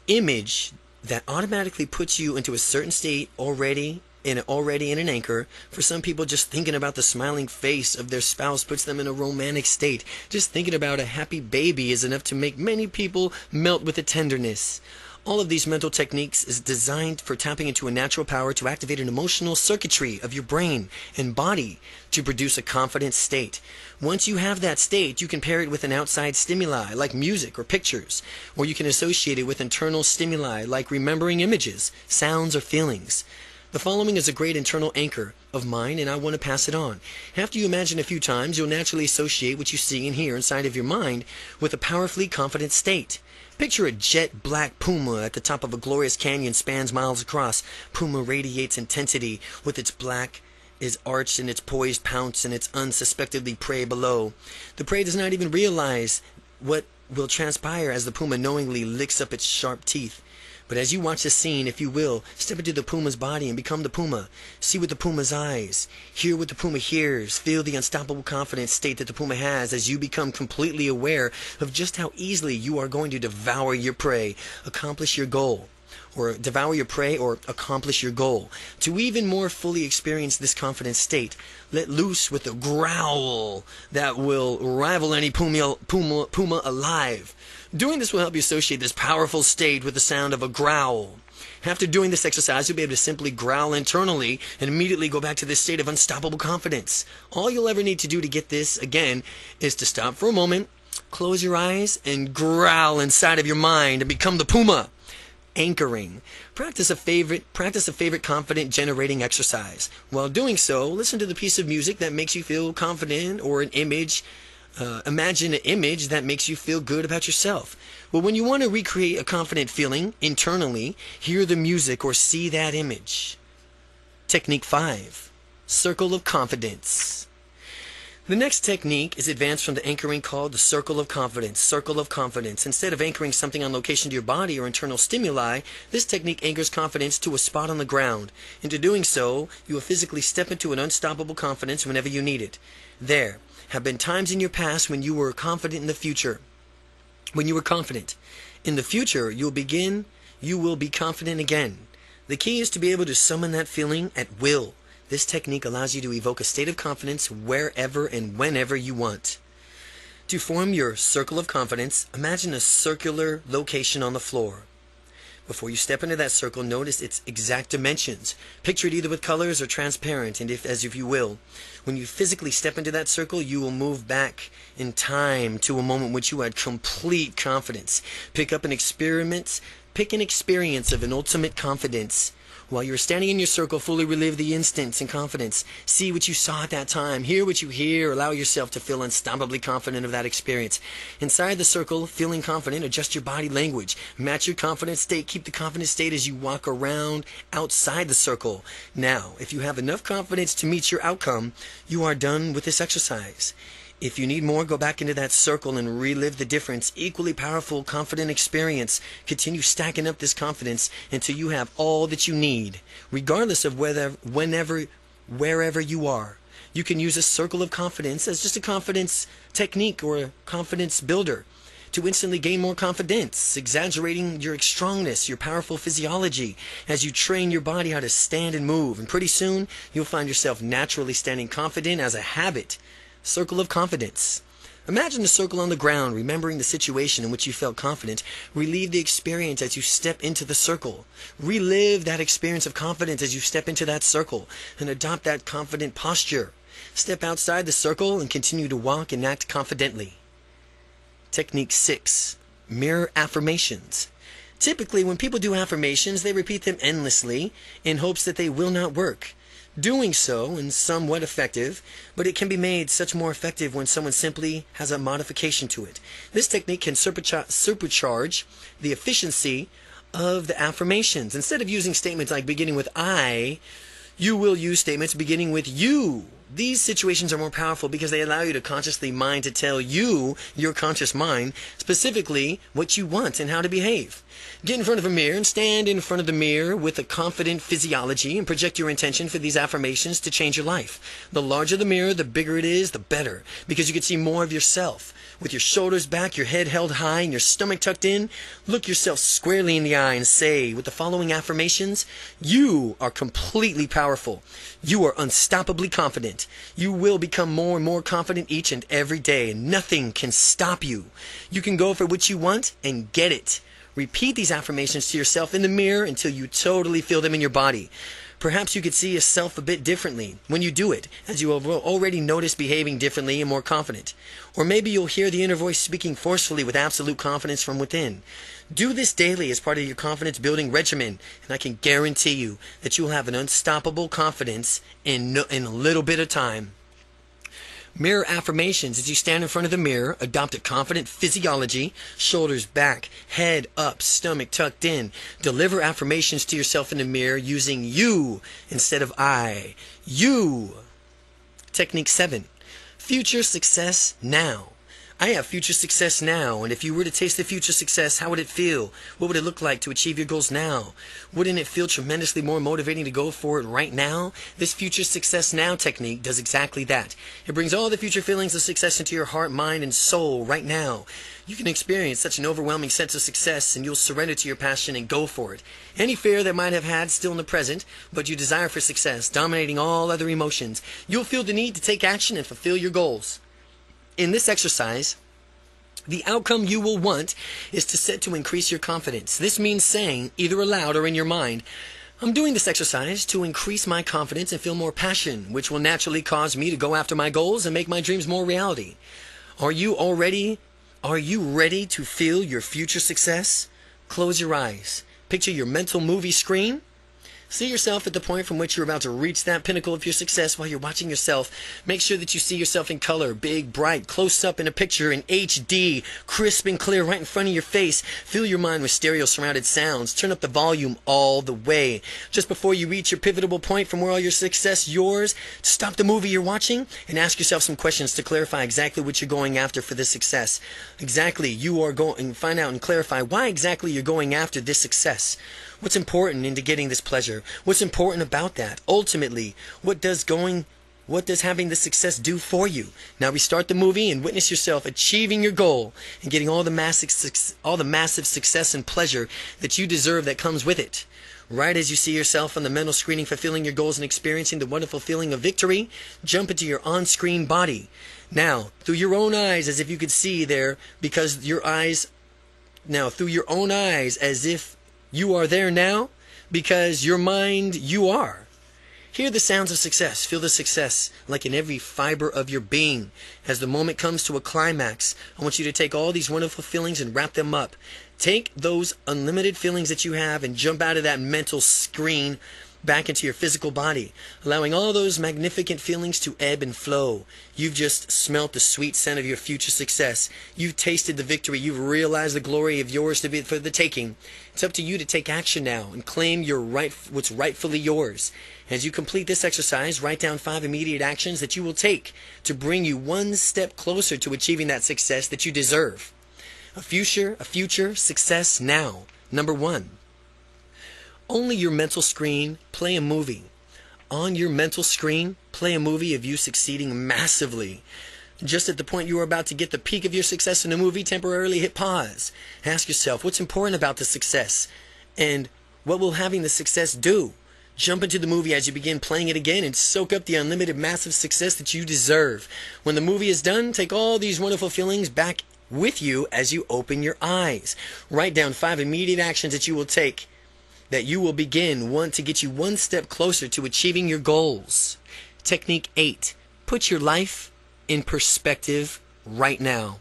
image that automatically puts you into a certain state already in an anchor. For some people, just thinking about the smiling face of their spouse puts them in a romantic state. Just thinking about a happy baby is enough to make many people melt with a tenderness. All of these mental techniques is designed for tapping into a natural power to activate an emotional circuitry of your brain and body to produce a confident state. Once you have that state, you can pair it with an outside stimuli like music or pictures, or you can associate it with internal stimuli like remembering images, sounds, or feelings. The following is a great internal anchor of mine, and I want to pass it on. After you imagine a few times, you'll naturally associate what you see and hear inside of your mind with a powerfully confident state. Picture a jet black puma at the top of a glorious canyon spans miles across. Puma radiates intensity with its black is arched in its poised pounce and its unsuspectedly prey below. The prey does not even realize what will transpire as the puma knowingly licks up its sharp teeth. But as you watch the scene, if you will, step into the puma's body and become the puma. See with the puma's eyes. Hear what the puma hears. Feel the unstoppable confident state that the puma has as you become completely aware of just how easily you are going to devour your prey, accomplish your goal. Or devour your prey or accomplish your goal. To even more fully experience this confident state, let loose with a growl that will rival any puma alive. Doing this will help you associate this powerful state with the sound of a growl. After doing this exercise, you'll be able to simply growl internally and immediately go back to this state of unstoppable confidence. All you'll ever need to do to get this, again, is to stop for a moment, close your eyes, and growl inside of your mind and become the puma. Anchoring. Practice a favorite confident generating exercise. While doing so, listen to the piece of music that makes you feel confident or an image. Imagine an image that makes you feel good about yourself. Well, when you want to recreate a confident feeling internally, hear the music or see that image. Technique 5. Circle of Confidence. The next technique is advanced from the anchoring called the circle of confidence. Circle of confidence. Instead of anchoring something on location to your body or internal stimuli, this technique anchors confidence to a spot on the ground. Into doing so, you will physically step into an unstoppable confidence whenever you need it. There have been times in your past when you were confident in the future. When you were confident. In the future, you will be confident again. The key is to be able to summon that feeling at will. This technique allows you to evoke a state of confidence wherever and whenever you want. To form your circle of confidence, imagine a circular location on the floor. Before you step into that circle, notice its exact dimensions. Picture it either with colors or transparent, and if you will. When you physically step into that circle, you will move back in time to a moment which you had complete confidence. Pick an experience of an ultimate confidence. While you're standing in your circle, fully relive the instance in confidence. See what you saw at that time. Hear what you hear. Allow yourself to feel unstoppably confident of that experience. Inside the circle, feeling confident, adjust your body language. Match your confident state. Keep the confident state as you walk around outside the circle. Now, if you have enough confidence to meet your outcome, you are done with this exercise. If you need more, go back into that circle and relive the difference. Equally powerful, confident experience. Continue stacking up this confidence until you have all that you need, regardless of wherever you are. You can use a circle of confidence as just a confidence technique or a confidence builder to instantly gain more confidence, exaggerating your strongness, your powerful physiology as you train your body how to stand and move. And pretty soon, you'll find yourself naturally standing confident as a habit. Circle of confidence. Imagine the circle on the ground, remembering the situation in which you felt confident. Relive the experience as you step into the circle. Relive that experience of confidence as you step into that circle, and adopt that confident posture. Step outside the circle and continue to walk and act confidently. Technique 6. Mirror affirmations. Typically, when people do affirmations, they repeat them endlessly in hopes that they will not work. Doing so is somewhat effective, but it can be made such more effective when someone simply has a modification to it. This technique can supercharge the efficiency of the affirmations. Instead of using statements like beginning with I, you will use statements beginning with you. These situations are more powerful because they allow you to consciously mind to tell you, your conscious mind, specifically what you want and how to behave. Get in front of a mirror and stand in front of the mirror with a confident physiology and project your intention for these affirmations to change your life. The larger the mirror, the bigger it is, the better, because you can see more of yourself. With your shoulders back, your head held high, and your stomach tucked in, look yourself squarely in the eye and say, with the following affirmations, you are completely powerful. You are unstoppably confident. You will become more and more confident each and every day, and nothing can stop you. You can go for what you want and get it. Repeat these affirmations to yourself in the mirror until you totally feel them in your body. Perhaps you could see yourself a bit differently when you do it, as you will already notice behaving differently and more confident. Or maybe you'll hear the inner voice speaking forcefully with absolute confidence from within. Do this daily as part of your confidence building regimen, and I can guarantee you that you'll have an unstoppable confidence in a little bit of time. Mirror affirmations. As you stand in front of the mirror, adopt a confident physiology, shoulders back, head up, stomach tucked in. Deliver affirmations to yourself in the mirror using you instead of I. You. Technique 7. Future success now. I have future success now, and if you were to taste the future success, how would it feel? What would it look like to achieve your goals now? Wouldn't it feel tremendously more motivating to go for it right now? This future success now technique does exactly that. It brings all the future feelings of success into your heart, mind, and soul right now. You can experience such an overwhelming sense of success, and you'll surrender to your passion and go for it. Any fear that might have had still in the present, but you desire for success, dominating all other emotions, you'll feel the need to take action and fulfill your goals. In this exercise, the outcome you will want is to set to increase your confidence. This means saying, either aloud or in your mind, I'm doing this exercise to increase my confidence and feel more passion, which will naturally cause me to go after my goals and make my dreams more reality. Are you ready to feel your future success? Close your eyes. Picture your mental movie screen. See yourself at the point from which you're about to reach that pinnacle of your success while you're watching yourself. Make sure that you see yourself in color, big, bright, close up in a picture in HD, crisp and clear right in front of your face. Fill your mind with stereo surrounded sounds. Turn up the volume all the way. Just before you reach your pivotal point from where all your success yours, stop the movie you're watching and ask yourself some questions to clarify exactly what you're going after for this success. Find out and clarify why exactly you're going after this success. What's important into getting this pleasure? What's important about that? Ultimately, what does having this success do for you? Now restart the movie and witness yourself achieving your goal and getting all the massive success and pleasure that you deserve that comes with it. Right as you see yourself on the mental screening fulfilling your goals and experiencing the wonderful feeling of victory, jump into your on-screen body. Now, through your own eyes as if you could see there, through your own eyes as if you are there now, because your mind, you are. Hear the sounds of success. Feel the success like in every fiber of your being. As the moment comes to a climax, I want you to take all these wonderful feelings and wrap them up. Take those unlimited feelings that you have and jump out of that mental screen back into your physical body, allowing all those magnificent feelings to ebb and flow. You've just smelt the sweet scent of your future success. You've tasted the victory. You've realized the glory of yours to be for the taking. It's up to you to take action now and claim what's rightfully yours. As you complete this exercise, write down 5 immediate actions that you will take to bring you one step closer to achieving that success that you deserve. A future success now. Number 1. Only your mental screen, play a movie. On your mental screen, play a movie of you succeeding massively. Just at the point you are about to get the peak of your success in a movie, temporarily hit pause. Ask yourself, what's important about the success? And what will having the success do? Jump into the movie as you begin playing it again and soak up the unlimited massive success that you deserve. When the movie is done, take all these wonderful feelings back with you as you open your eyes. Write down 5 immediate actions that you will take, that you will begin to get you one step closer to achieving your goals. Technique 8. Put your life in perspective right now.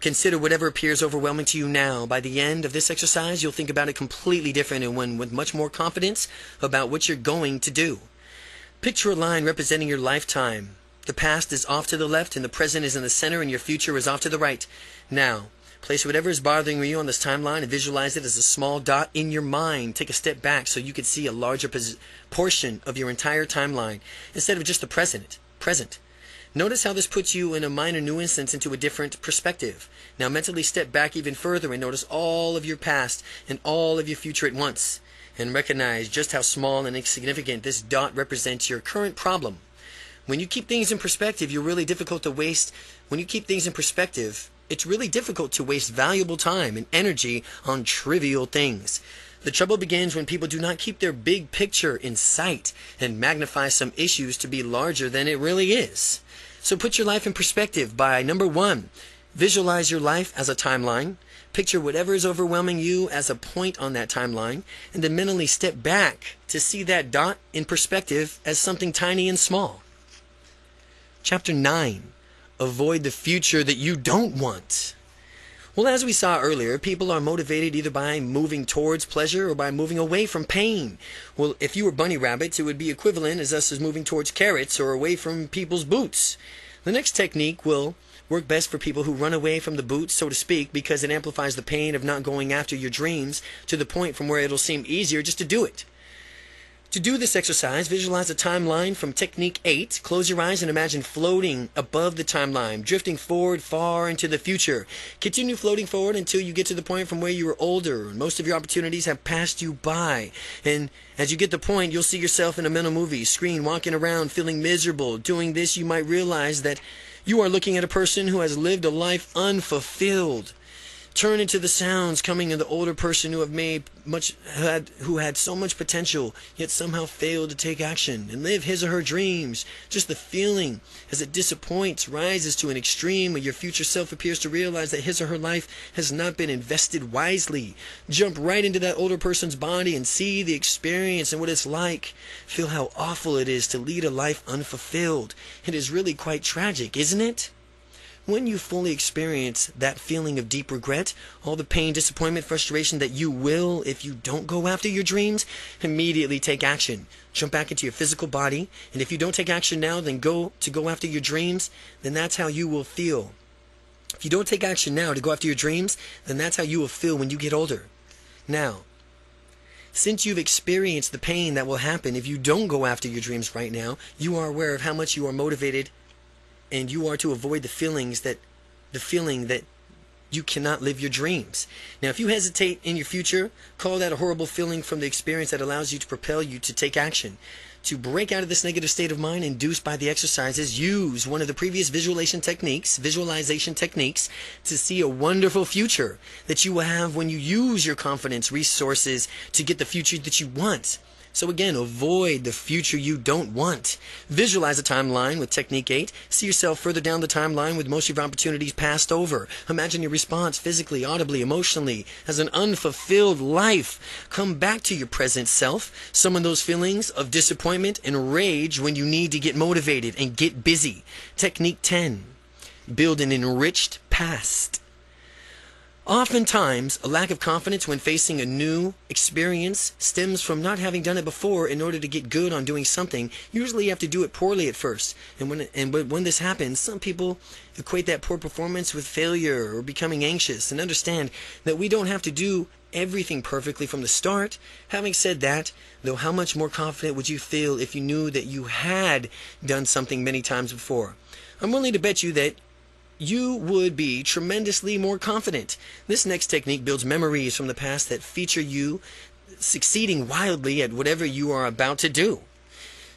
Consider whatever appears overwhelming to you now. By the end of this exercise, you'll think about it completely different and with much more confidence about what you're going to do. Picture a line representing your lifetime. The past is off to the left and the present is in the center and your future is off to the right. Now, place whatever is bothering you on this timeline and visualize it as a small dot in your mind. Take a step back so you can see a larger portion of your entire timeline instead of just the present. Notice how this puts you in a minor nuisance into a different perspective. Now mentally step back even further and notice all of your past and all of your future at once. And recognize just how small and insignificant this dot represents your current problem. When you keep things in perspective, it's really difficult to waste valuable time and energy on trivial things. The trouble begins when people do not keep their big picture in sight and magnify some issues to be larger than it really is. So put your life in perspective by, number 1, visualize your life as a timeline. Picture whatever is overwhelming you as a point on that timeline, and then mentally step back to see that dot in perspective as something tiny and small. Chapter 9. Avoid the future that you don't want. Well, as we saw earlier, people are motivated either by moving towards pleasure or by moving away from pain. Well, if you were bunny rabbits, it would be equivalent as us as moving towards carrots or away from people's boots. The next technique will work best for people who run away from the boots, so to speak, because it amplifies the pain of not going after your dreams to the point from where it'll seem easier just to do it. To do this exercise, visualize a timeline from Technique 8. Close your eyes and imagine floating above the timeline, drifting forward far into the future. Continue floating forward until you get to the point from where you were older. Most of your opportunities have passed you by. And as you get the point, you'll see yourself in a mental movie screen, walking around feeling miserable. Doing this, you might realize that you are looking at a person who has lived a life unfulfilled. Turn into the sounds coming of the older person who had so much potential, yet somehow failed to take action and live his or her dreams. Just the feeling as it disappoints rises to an extreme where your future self appears to realize that his or her life has not been invested wisely. Jump right into that older person's body and see the experience and what it's like. Feel how awful it is to lead a life unfulfilled. It is really quite tragic, isn't it? When you fully experience that feeling of deep regret, all the pain, disappointment, frustration that you will if you don't go after your dreams, immediately take action. Jump back into your physical body, and if you don't take action now, then go after your dreams, then that's how you will feel. If you don't take action now to go after your dreams, then that's how you will feel when you get older. Now, since you've experienced the pain that will happen if you don't go after your dreams right now, you are aware of how much you are motivated, and you are to avoid the feeling that you cannot live your dreams. Now, if you hesitate in your future, call that a horrible feeling from the experience that allows you to propel you to take action. To break out of this negative state of mind induced by the exercises, use one of the previous visualization techniques to see a wonderful future that you will have when you use your confidence resources to get the future that you want. So again, avoid the future you don't want. Visualize a timeline with Technique 8. See yourself further down the timeline with most of your opportunities passed over. Imagine your response physically, audibly, emotionally as an unfulfilled life. Come back to your present self. Summon those feelings of disappointment and rage when you need to get motivated and get busy. Technique 10. Build an enriched past. Oftentimes, a lack of confidence when facing a new experience stems from not having done it before. In order to get good on doing something, usually you have to do it poorly at first. And when this happens, some people equate that poor performance with failure or becoming anxious, and understand that we don't have to do everything perfectly from the start. Having said that, though, how much more confident would you feel if you knew that you had done something many times before? I'm willing to bet you that you would be tremendously more confident. This next technique builds memories from the past that feature you succeeding wildly at whatever you are about to do.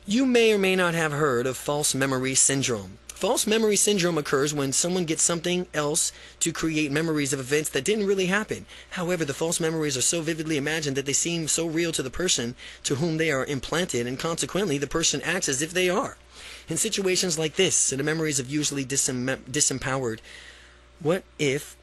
You may or may not have heard of false memory syndrome. False memory syndrome occurs when someone gets something else to create memories of events that didn't really happen. However, the false memories are so vividly imagined that they seem so real to the person to whom they are implanted, and consequently the person acts as if they are. In situations like this, the memories of usually disempowered, what if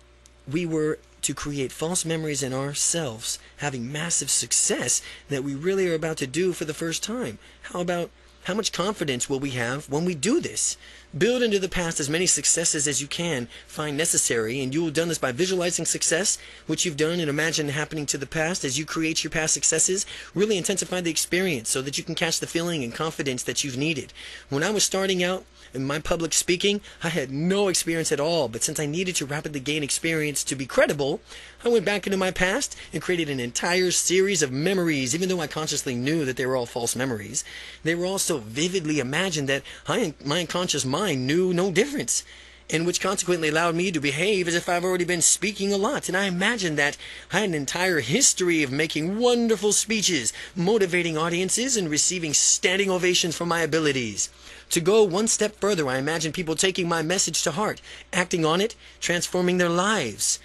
we were to create false memories in ourselves, having massive success that we really are about to do for the first time? How much confidence will we have when we do this? Build into the past as many successes as you can find necessary, and you will have done this by visualizing success, which you've done, and imagine happening to the past as you create your past successes. Really intensify the experience so that you can catch the feeling and confidence that you've needed. When I was starting out in my public speaking, I had no experience at all, but since I needed to rapidly gain experience to be credible, I went back into my past and created an entire series of memories. Even though I consciously knew that they were all false memories, they were all so vividly imagined that my unconscious mind knew no difference, and which consequently allowed me to behave as if I've already been speaking a lot. And I imagined that I had an entire history of making wonderful speeches, motivating audiences, and receiving standing ovations for my abilities. To go one step further, I imagined people taking my message to heart, acting on it, transforming their lives.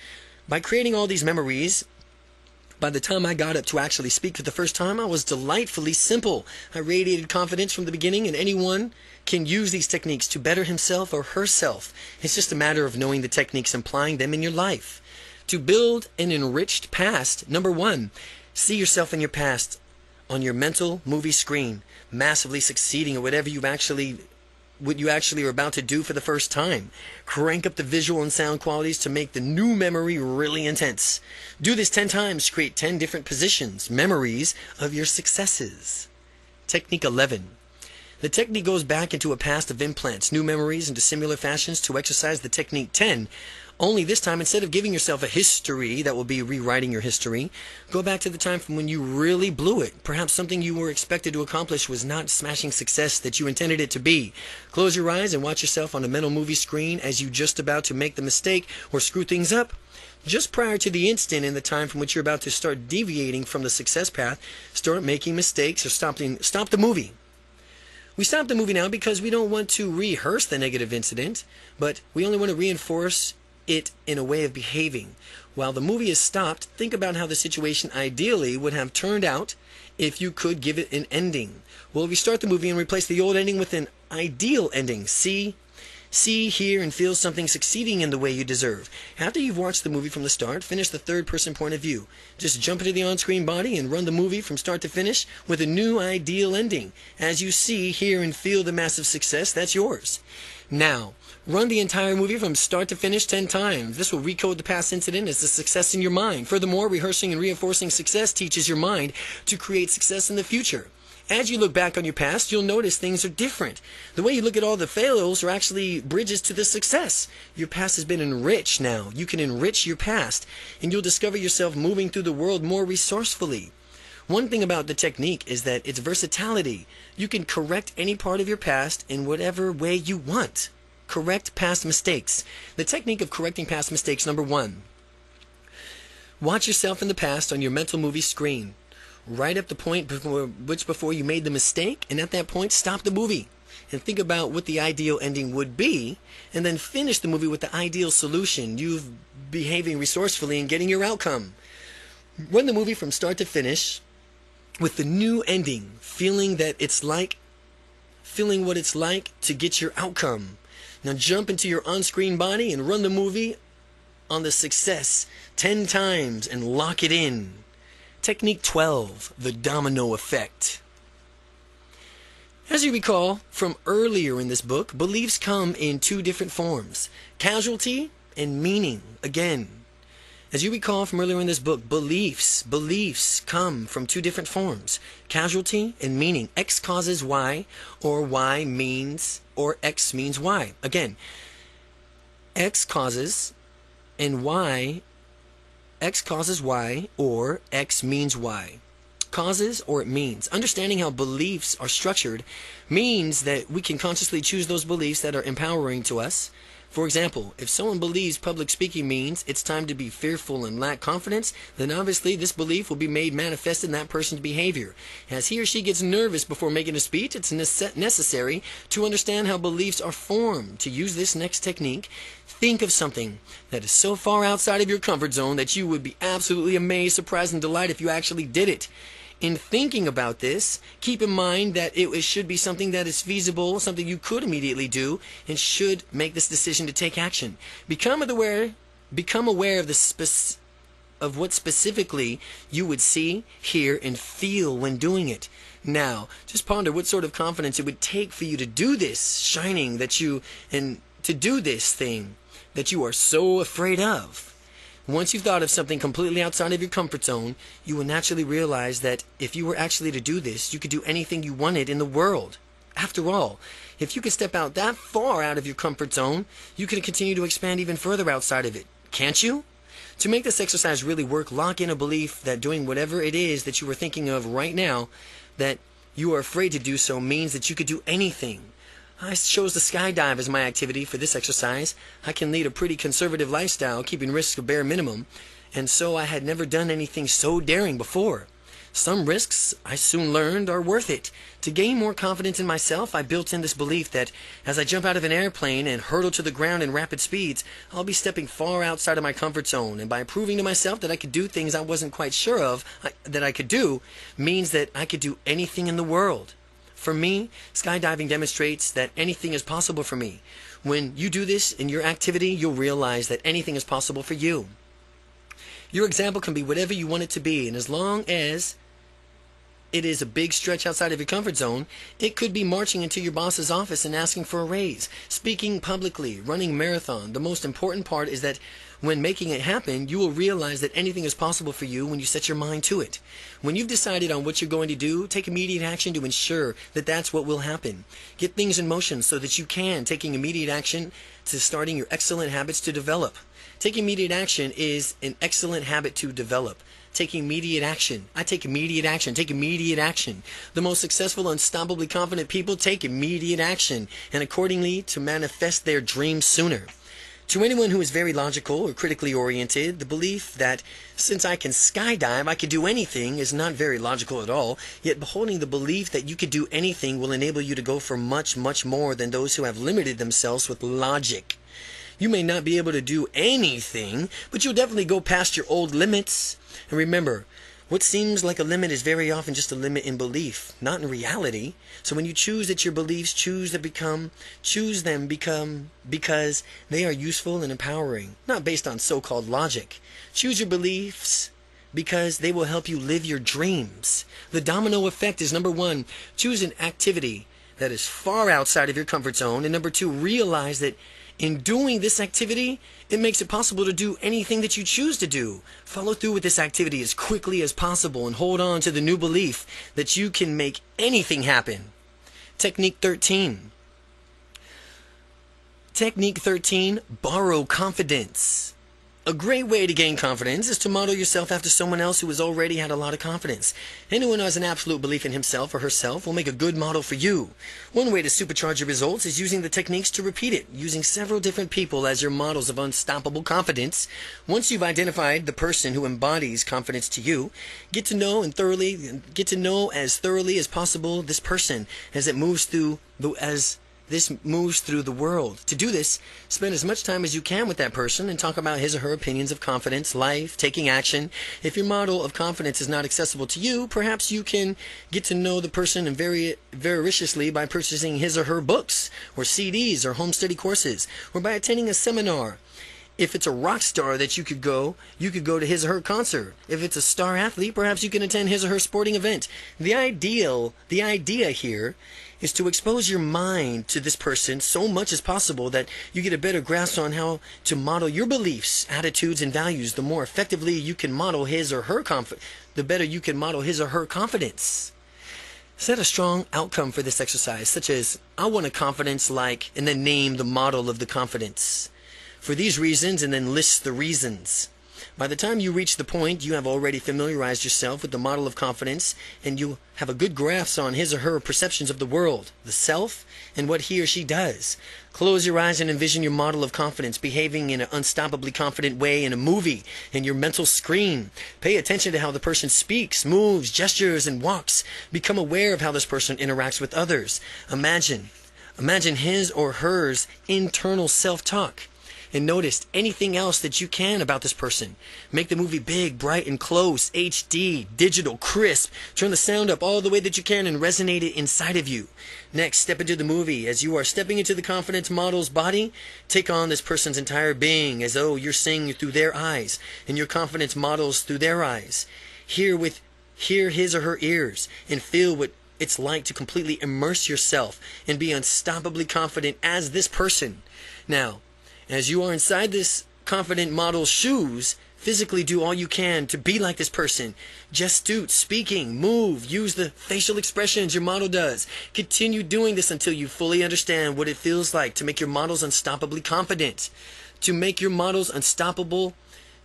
By creating all these memories, by the time I got up to actually speak for the first time, I was delightfully simple. I radiated confidence from the beginning, and anyone can use these techniques to better himself or herself. It's just a matter of knowing the techniques and applying them in your life. To build an enriched past, number one, see yourself in your past on your mental movie screen, massively succeeding at what you actually are about to do for the first time. Crank up the visual and sound qualities to make the new memory really intense. Do this 10 times. Create 10 different positions, memories of your successes. Technique 11. The technique goes back into a past of implants, new memories into similar fashions to exercise the technique 10. Only this time, instead of giving yourself a history that will be rewriting your history, go back to the time from when you really blew it. Perhaps something you were expected to accomplish was not smashing success that you intended it to be. Close your eyes and watch yourself on a mental movie screen as you just about to make the mistake or screw things up. Just prior to the instant in the time from which you're about to start deviating from the success path, start making mistakes or stop the movie. We stop the movie now because we don't want to rehearse the negative incident, but we only want to reinforce it in a way of behaving. While the movie is stopped, think about how the situation ideally would have turned out if you could give it an ending. Well, restart the movie and replace the old ending with an ideal ending. See, hear, and feel something succeeding in the way you deserve. After you've watched the movie from the start, finish the third-person point of view. Just jump into the on-screen body and run the movie from start to finish with a new ideal ending. As you see, hear, and feel the massive success, that's yours. Now, run the entire movie from start to finish 10 times. This will recode the past incident as a success in your mind. Furthermore, rehearsing and reinforcing success teaches your mind to create success in the future. As you look back on your past, you'll notice things are different. The way you look at all the failures are actually bridges to the success. Your past has been enriched now. You can enrich your past, and you'll discover yourself moving through the world more resourcefully. One thing about the technique is that it's versatility. You can correct any part of your past in whatever way you want. Correct past mistakes. The technique of correcting past mistakes, number 1. Watch yourself in the past on your mental movie screen. Right up the point before you made the mistake, and at that point, stop the movie and think about what the ideal ending would be, and then finish the movie with the ideal solution. You're behaving resourcefully and getting your outcome. Run the movie from start to finish with the new ending, feeling what it's like to get your outcome. Now jump into your on-screen body and run the movie on the success 10 times and lock it in. Technique 12, the domino effect. As you recall from earlier in this book, beliefs come in 2 different forms, casualty and meaning. Again, as you recall from earlier in this book, beliefs come from 2 different forms, casualty and meaning. X causes Y, or Y means, or X means Y. Again, X causes and Y, X causes Y, or X means Y. Causes or it means. Understanding how beliefs are structured means that we can consciously choose those beliefs that are empowering to us. For example, if someone believes public speaking means it's time to be fearful and lack confidence, then obviously this belief will be made manifest in that person's behavior. As he or she gets nervous before making a speech, it's necessary to understand how beliefs are formed. To use this next technique, think of something that is so far outside of your comfort zone that you would be absolutely amazed, surprised, and delighted if you actually did it. In thinking about this, keep in mind that it should be something that is feasible, something you could immediately do, and should make this decision to take action. Become aware of of what specifically you would see, hear, and feel when doing it. Now, just ponder what sort of confidence it would take for you to do this shining and to do this thing that you are so afraid of. Once you've thought of something completely outside of your comfort zone, you will naturally realize that if you were actually to do this, you could do anything you wanted in the world. After all, if you could step out that far out of your comfort zone, you can continue to expand even further outside of it. Can't you? To make this exercise really work, lock in a belief that doing whatever it is that you are thinking of right now, that you are afraid to do so, means that you could do anything. I chose to skydive as my activity for this exercise. I can lead a pretty conservative lifestyle, keeping risks a bare minimum, and so I had never done anything so daring before. Some risks, I soon learned, are worth it. To gain more confidence in myself, I built in this belief that as I jump out of an airplane and hurtle to the ground in rapid speeds, I'll be stepping far outside of my comfort zone, and by proving to myself that I could do things I wasn't quite sure of that I could do, means that I could do anything in the world. For me, skydiving demonstrates that anything is possible for me. When you do this in your activity, you'll realize that anything is possible for you. Your example can be whatever you want it to be, and as long as it is a big stretch outside of your comfort zone, it could be marching into your boss's office and asking for a raise, speaking publicly, running a marathon. The most important part is that when making it happen, you will realize that anything is possible for you when you set your mind to it. When you've decided on what you're going to do, take immediate action to ensure that that's what will happen. Get things in motion so that you can, taking immediate action to starting your excellent habits to develop. Taking immediate action is an excellent habit to develop. Taking immediate action. I take immediate action. Take immediate action. The most successful, unstoppably confident people take immediate action, and accordingly to manifest their dreams sooner. To anyone who is very logical or critically oriented, the belief that since I can skydive, I can do anything is not very logical at all, yet beholding the belief that you could do anything will enable you to go for much, much more than those who have limited themselves with logic. You may not be able to do anything, but you'll definitely go past your old limits. And remember, what seems like a limit is very often just a limit in belief, not in reality. So when you choose that your beliefs choose them because they are useful and empowering, not based on so-called logic. Choose your beliefs because they will help you live your dreams. The domino effect is, number one, choose an activity that is far outside of your comfort zone, and number two, realize that in doing this activity, it makes it possible to do anything that you choose to do. Follow through with this activity as quickly as possible and hold on to the new belief that you can make anything happen. Technique 13. Technique 13, borrow confidence. A great way to gain confidence is to model yourself after someone else who has already had a lot of confidence. Anyone who has an absolute belief in himself or herself will make a good model for you. One way to supercharge your results is using the techniques to repeat it, using several different people as your models of unstoppable confidence. Once you've identified the person who embodies confidence to you, get to know as thoroughly as possible this person as this moves through the world. To do this, spend as much time as you can with that person and talk about his or her opinions of confidence, life, taking action. If your model of confidence is not accessible to you, perhaps you can get to know the person very voraciously by purchasing his or her books, or CDs, or home study courses, or by attending a seminar. If it's a rock star that you could go to his or her concert. If it's a star athlete, perhaps you can attend his or her sporting event. The idea here is to expose your mind to this person so much as possible that you get a better grasp on how to model your beliefs, attitudes, and values. The more effectively you can model his or her the better you can model his or her confidence. Set a strong outcome for this exercise, such as, I want a confidence like, and then name the model of the confidence. For these reasons, and then list the reasons. By the time you reach the point, you have already familiarized yourself with the model of confidence, and you have a good grasp on his or her perceptions of the world, the self, and what he or she does. Close your eyes and envision your model of confidence behaving in an unstoppably confident way in a movie, in your mental screen. Pay attention to how the person speaks, moves, gestures, and walks. Become aware of how this person interacts with others. Imagine his or hers internal self-talk. And notice anything else that you can about this person. Make the movie big, bright, and close, HD, digital, crisp. Turn the sound up all the way that you can and resonate it inside of you. Next, step into the movie. As you are stepping into the confidence model's body, take on this person's entire being as though you're seeing through their eyes and your confidence models through their eyes. Hear his or her ears and feel what it's like to completely immerse yourself and be unstoppably confident as this person. Now, as you are inside this confident model's shoes, physically do all you can to be like this person. Gestute, speaking, move, use the facial expressions your model does. Continue doing this until you fully understand what it feels like to make your models unstoppably confident. To make your models unstoppable,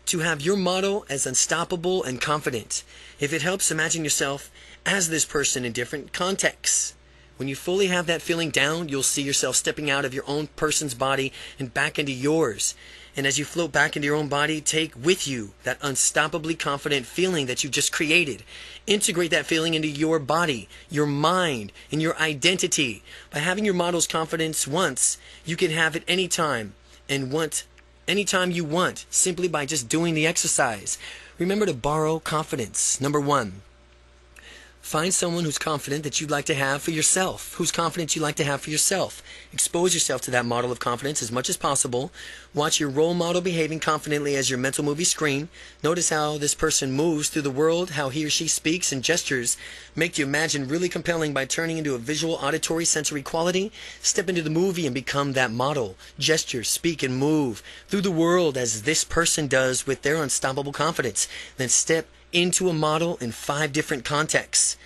to have your model as unstoppable and confident. If it helps, imagine yourself as this person in different contexts. When you fully have that feeling down, you'll see yourself stepping out of your own person's body and back into yours. And as you float back into your own body, take with you that unstoppably confident feeling that you just created. Integrate that feeling into your body, your mind, and your identity. By having your model's confidence once, you can have it anytime anytime you want, simply by just doing the exercise. Remember to borrow confidence. Number 1. Find someone who's confident that you'd like to have for yourself. Who's confident you'd like to have for yourself. Expose yourself to that model of confidence as much as possible. Watch your role model behaving confidently as your mental movie screen. Notice how this person moves through the world, how he or she speaks and gestures. Make you imagine really compelling by turning into a visual, auditory, sensory quality. Step into the movie and become that model. Gesture, speak, and move through the world as this person does with their unstoppable confidence. Then step into a model in 5 different contexts.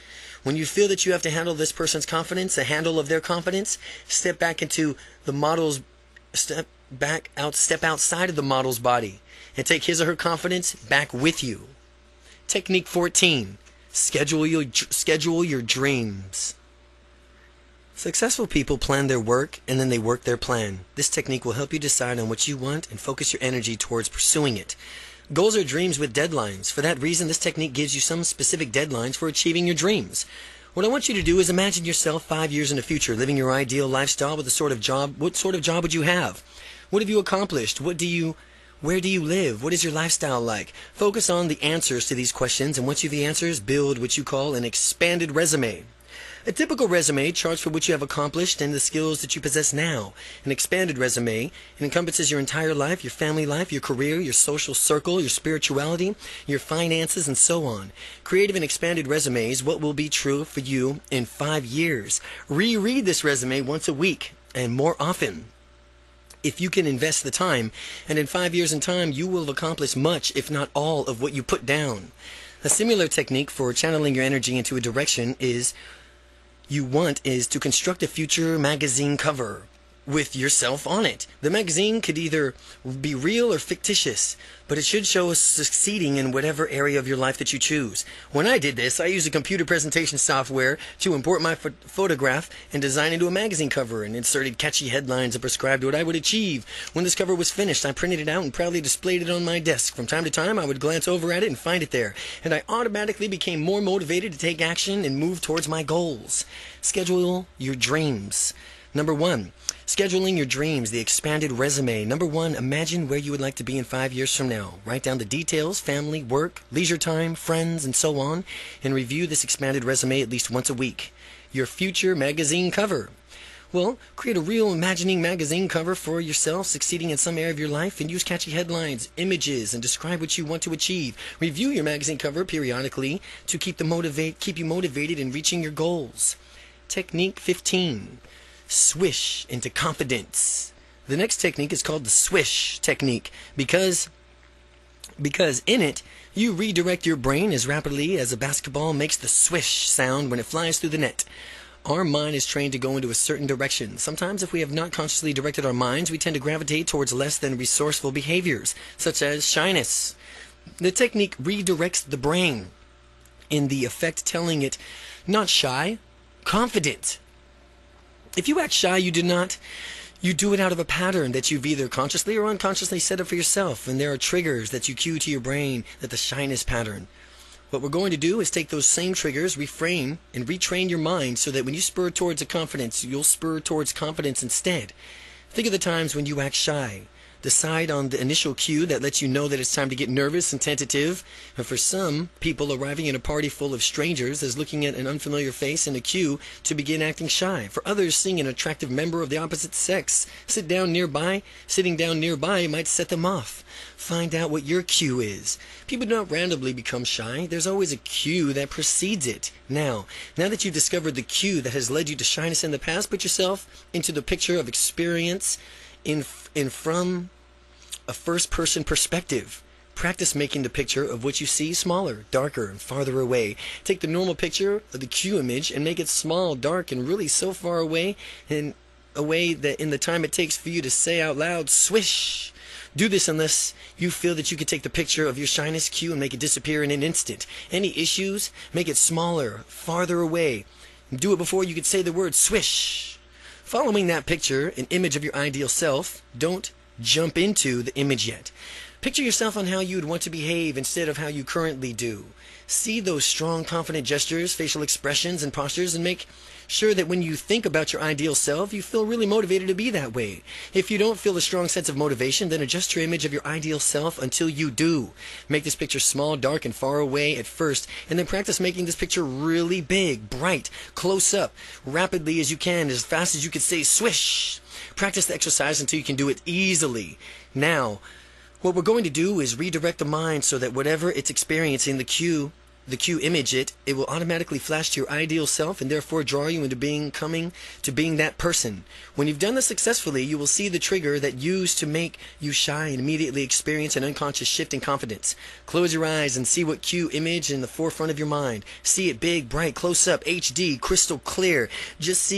When you feel that you have to handle this person's confidence, a handle of their confidence, step back into the model's, step outside of the model's body and take his or her confidence back with you. Technique 14. Schedule your dreams. Successful people plan their work and then they work their plan. This technique will help you decide on what you want and focus your energy towards pursuing it. Goals are dreams with deadlines. For that reason, this technique gives you some specific deadlines for achieving your dreams. What I want you to do is imagine yourself 5 years in the future, living your ideal lifestyle with what sort of job would you have? What have you accomplished? Where do you live? What is your lifestyle like? Focus on the answers to these questions, and once you have the answers, build what you call an expanded resume. A typical resume charts for what you have accomplished and the skills that you possess now. An expanded resume encompasses your entire life, your family life, your career, your social circle, your spirituality, your finances, and so on. Creative and expanded resumes, what will be true for you in 5 years. Reread this resume once a week and more often, if you can invest the time, and in 5 years in time, you will have accomplished much, if not all, of what you put down. A similar technique for channeling your energy into a direction is to construct a future magazine cover with yourself on it. The magazine could either be real or fictitious, but it should show us succeeding in whatever area of your life that you choose. When I did this, I used a computer presentation software to import my photograph and design into a magazine cover, and inserted catchy headlines and prescribed what I would achieve. When this cover was finished, I printed it out and proudly displayed it on my desk. From time to time, I would glance over at it and find it there, and I automatically became more motivated to take action and move towards my goals. Schedule your dreams. Number 1, scheduling your dreams, the expanded resume. Number 1, imagine where you would like to be in 5 years from now. Write down the details, family, work, leisure time, friends, and so on, and review this expanded resume at least once a week. Your future magazine cover. Well, create a real imagining magazine cover for yourself succeeding in some area of your life, and use catchy headlines, images, and describe what you want to achieve. Review your magazine cover periodically to keep you motivated in reaching your goals. Technique 15. Swish into confidence. The next technique is called the swish technique because in it you redirect your brain as rapidly as a basketball makes the swish sound when it flies through the net. Our mind is trained to go into a certain direction. Sometimes if we have not consciously directed our minds, we tend to gravitate towards less than resourceful behaviors, such as shyness. The technique redirects the brain, in the effect telling it not shy, confident. If you act shy, you do it out of a pattern that you've either consciously or unconsciously set up for yourself, and there are triggers that you cue to your brain that the shyness pattern. What we're going to do is take those same triggers, reframe, and retrain your mind so that when you spur towards a confidence, you'll spur towards confidence instead. Think of the times when you act shy. Decide on the initial cue that lets you know that it's time to get nervous and tentative. And for some people, arriving in a party full of strangers is looking at an unfamiliar face and a cue to begin acting shy. For others, seeing an attractive member of the opposite sex sitting down nearby might set them off. Find out what your cue is. People do not randomly become shy. There's always a cue that precedes it. Now that you've discovered the cue that has led you to shyness in the past, put yourself into the picture of experience from a first-person perspective. Practice making the picture of what you see smaller, darker, and farther away. Take the normal picture of the cue image and make it small, dark, and really so far away in a way that in the time it takes for you to say out loud, swish. Do this unless you feel that you can take the picture of your shyness cue and make it disappear in an instant. Any issues, make it smaller, farther away. Do it before you could say the word swish. Following that picture, an image of your ideal self, don't jump into the image yet. Picture yourself on how you would want to behave instead of how you currently do. See those strong, confident gestures, facial expressions, and postures, and make sure that when you think about your ideal self, you feel really motivated to be that way. If you don't feel a strong sense of motivation, then adjust your image of your ideal self until you do. Make this picture small, dark, and far away at first, and then practice making this picture really big, bright, close up, rapidly as you can, as fast as you can say swish. Practice the exercise until you can do it easily. Now, what we're going to do is redirect the mind so that whatever it's experiencing, the cue image it will automatically flash to your ideal self and therefore draw you into being that person. When you've done this successfully, you will see the trigger that used to make you shy and immediately experience an unconscious shift in confidence. Close your eyes and see what cue image in the forefront of your mind. See it big, bright, close up, HD, crystal clear. Just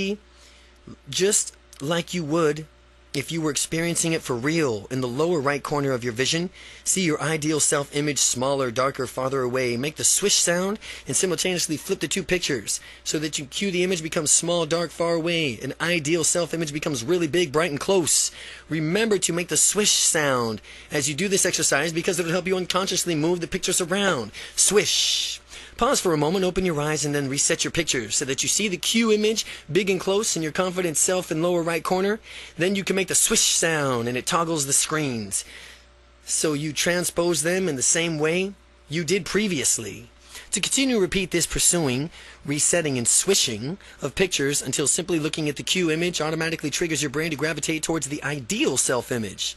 like you would if you were experiencing it for real. In the lower right corner of your vision, see your ideal self-image smaller, darker, farther away. Make the swish sound and simultaneously flip the two pictures so that you cue the image becomes small, dark, far away. An ideal self-image becomes really big, bright, and close. Remember to make the swish sound as you do this exercise because it will help you unconsciously move the pictures around. Swish. Pause for a moment, open your eyes, and then reset your picture so that you see the cue image big and close in your confident self in lower right corner. Then you can make the swish sound and it toggles the screens. So you transpose them in the same way you did previously. To continue, repeat this pursuing, resetting, and swishing of pictures until simply looking at the cue image automatically triggers your brain to gravitate towards the ideal self-image.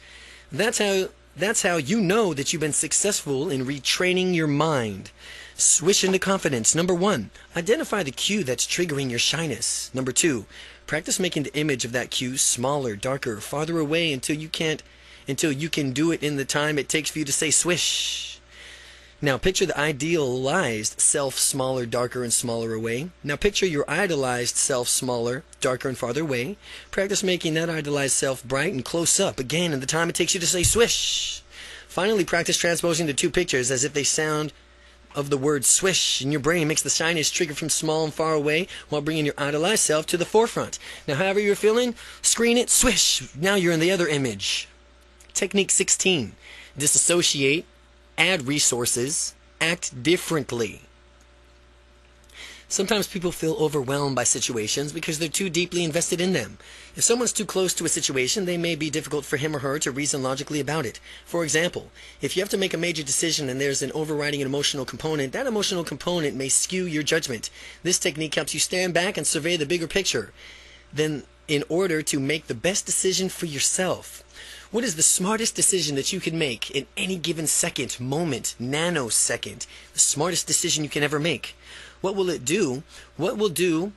That's how you know that you've been successful in retraining your mind. Swish into confidence. Number 1, identify the cue that's triggering your shyness. Number 2, practice making the image of that cue smaller, darker, farther away until you can do it in the time it takes for you to say swish. Now picture the idealized self smaller, darker, and smaller away. Now picture your idolized self smaller, darker, and farther away. Practice making that idolized self bright and close up again in the time it takes you to say swish. Finally, practice transposing the two pictures as if they sound of the word swish in your brain. Makes the shyness trigger from small and far away while bringing your idolized self to the forefront. Now however you're feeling, screen it, swish. Now you're in the other image. Technique 16. Disassociate, add resources, act differently. Sometimes people feel overwhelmed by situations because they're too deeply invested in them. If someone's too close to a situation, they may be difficult for him or her to reason logically about it. For example, if you have to make a major decision and there's an overriding emotional component, that emotional component may skew your judgment. This technique helps you stand back and survey the bigger picture, then in order to make the best decision for yourself. What is the smartest decision that you can make in any given second, moment, nanosecond? The smartest decision you can ever make. What will it do? What will do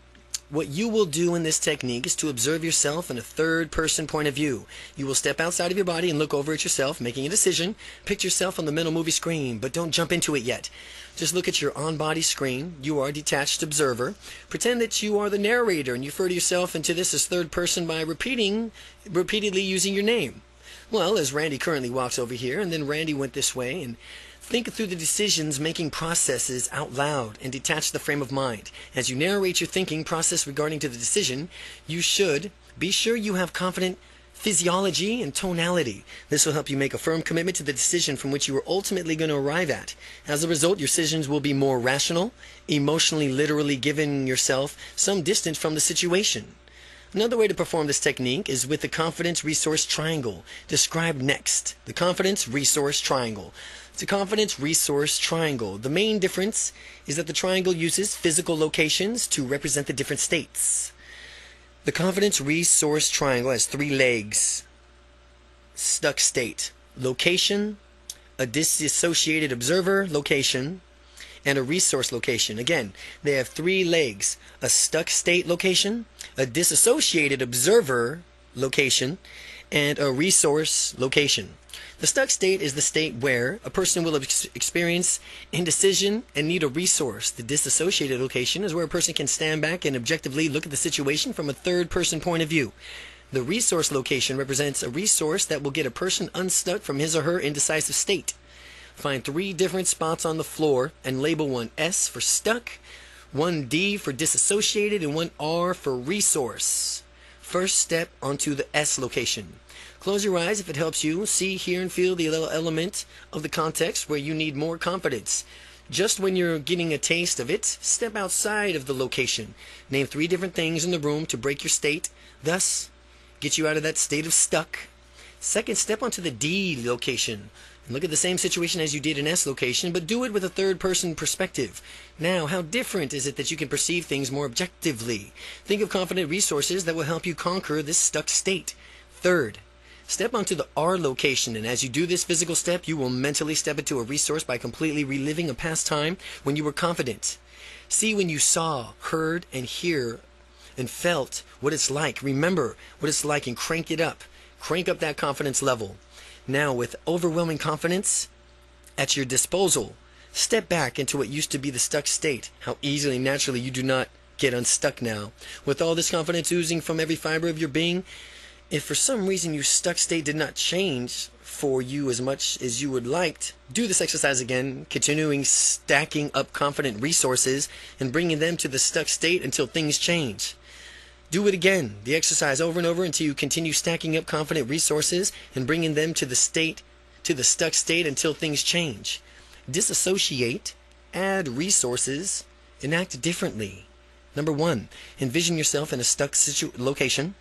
What you will do in this technique is to observe yourself in a third-person point of view. You will step outside of your body and look over at yourself, making a decision. Picture yourself on the mental movie screen, but don't jump into it yet. Just look at your on-body screen. You are a detached observer. Pretend that you are the narrator, and you refer to yourself into this as third person by repeatedly using your name. Well, as Randy currently walks over here, and then Randy went this way, and think through the decisions-making processes out loud and detach the frame of mind. As you narrate your thinking process regarding to the decision, you should be sure you have confident physiology and tonality. This will help you make a firm commitment to the decision from which you are ultimately going to arrive at. As a result, your decisions will be more rational, emotionally literally giving yourself some distance from the situation. Another way to perform this technique is with the confidence resource triangle, described next. The confidence resource triangle. It's a confidence resource triangle. The main difference is that the triangle uses physical locations to represent the different states. The confidence resource triangle has 3 legs. Stuck state, location, a disassociated observer location, and a resource location. Again, they have 3 legs: a stuck state location, a disassociated observer location, and a resource location. The stuck state is the state where a person will experience indecision and need a resource. The disassociated location is where a person can stand back and objectively look at the situation from a third-person point of view. The resource location represents a resource that will get a person unstuck from his or her indecisive state. Find 3 different spots on the floor and label one S for stuck, one D for disassociated, and one R for resource. First step onto the S location. Close your eyes if it helps you. See, hear, and feel the element of the context where you need more confidence. Just when you're getting a taste of it, step outside of the location. Name 3 different things in the room to break your state, thus get you out of that state of stuck. Second, step onto the D location. And look at the same situation as you did in S location, but do it with a third-person perspective. Now, how different is it that you can perceive things more objectively? Think of confident resources that will help you conquer this stuck state. Third, step onto the R location, and as you do this physical step, you will mentally step into a resource by completely reliving a past time when you were confident. See when you saw, heard, and hear, and felt what it's like. Remember what it's like and crank it up. Crank up that confidence level. Now, with overwhelming confidence at your disposal, step back into what used to be the stuck state. How easily and naturally you do not get unstuck now. With all this confidence oozing from every fiber of your being, if for some reason your stuck state did not change for you as much as you would like, do this exercise again, continuing stacking up confident resources and bringing them to the stuck state until things change. Do it again, the exercise over and over until you continue stacking up confident resources and bringing them to the stuck state until things change. Disassociate, add resources, and act differently. Number 1, envision yourself in a stuck location.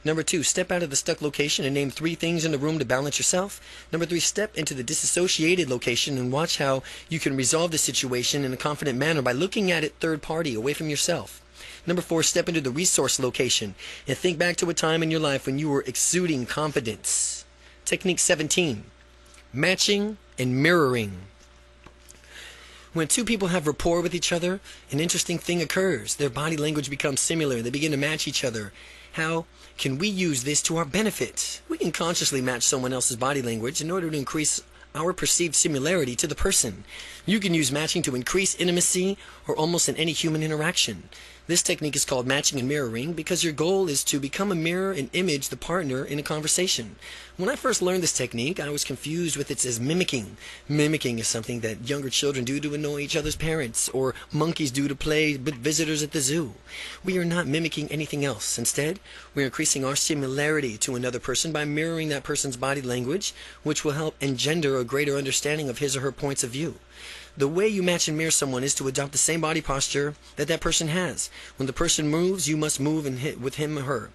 Number 2, step out of the stuck location and name 3 things in the room to balance yourself. Number 3, step into the disassociated location and watch how you can resolve the situation in a confident manner by looking at it third party, away from yourself. Number 4, step into the resource location and think back to a time in your life when you were exuding confidence. Technique 17, matching and mirroring. When 2 people have rapport with each other, an interesting thing occurs. Their body language becomes similar. They begin to match each other. How can we use this to our benefit? We can consciously match someone else's body language in order to increase our perceived similarity to the person. You can use matching to increase intimacy or almost in any human interaction. This technique is called matching and mirroring because your goal is to become a mirror and image the partner in a conversation. When I first learned this technique, I was confused with it as mimicking. Mimicking is something that younger children do to annoy each other's parents, or monkeys do to play with visitors at the zoo. We are not mimicking anything else. Instead, we are increasing our similarity to another person by mirroring that person's body language, which will help engender a greater understanding of his or her points of view. The way you match and mirror someone is to adopt the same body posture that that person has. When the person moves, you must move and hit with him or her.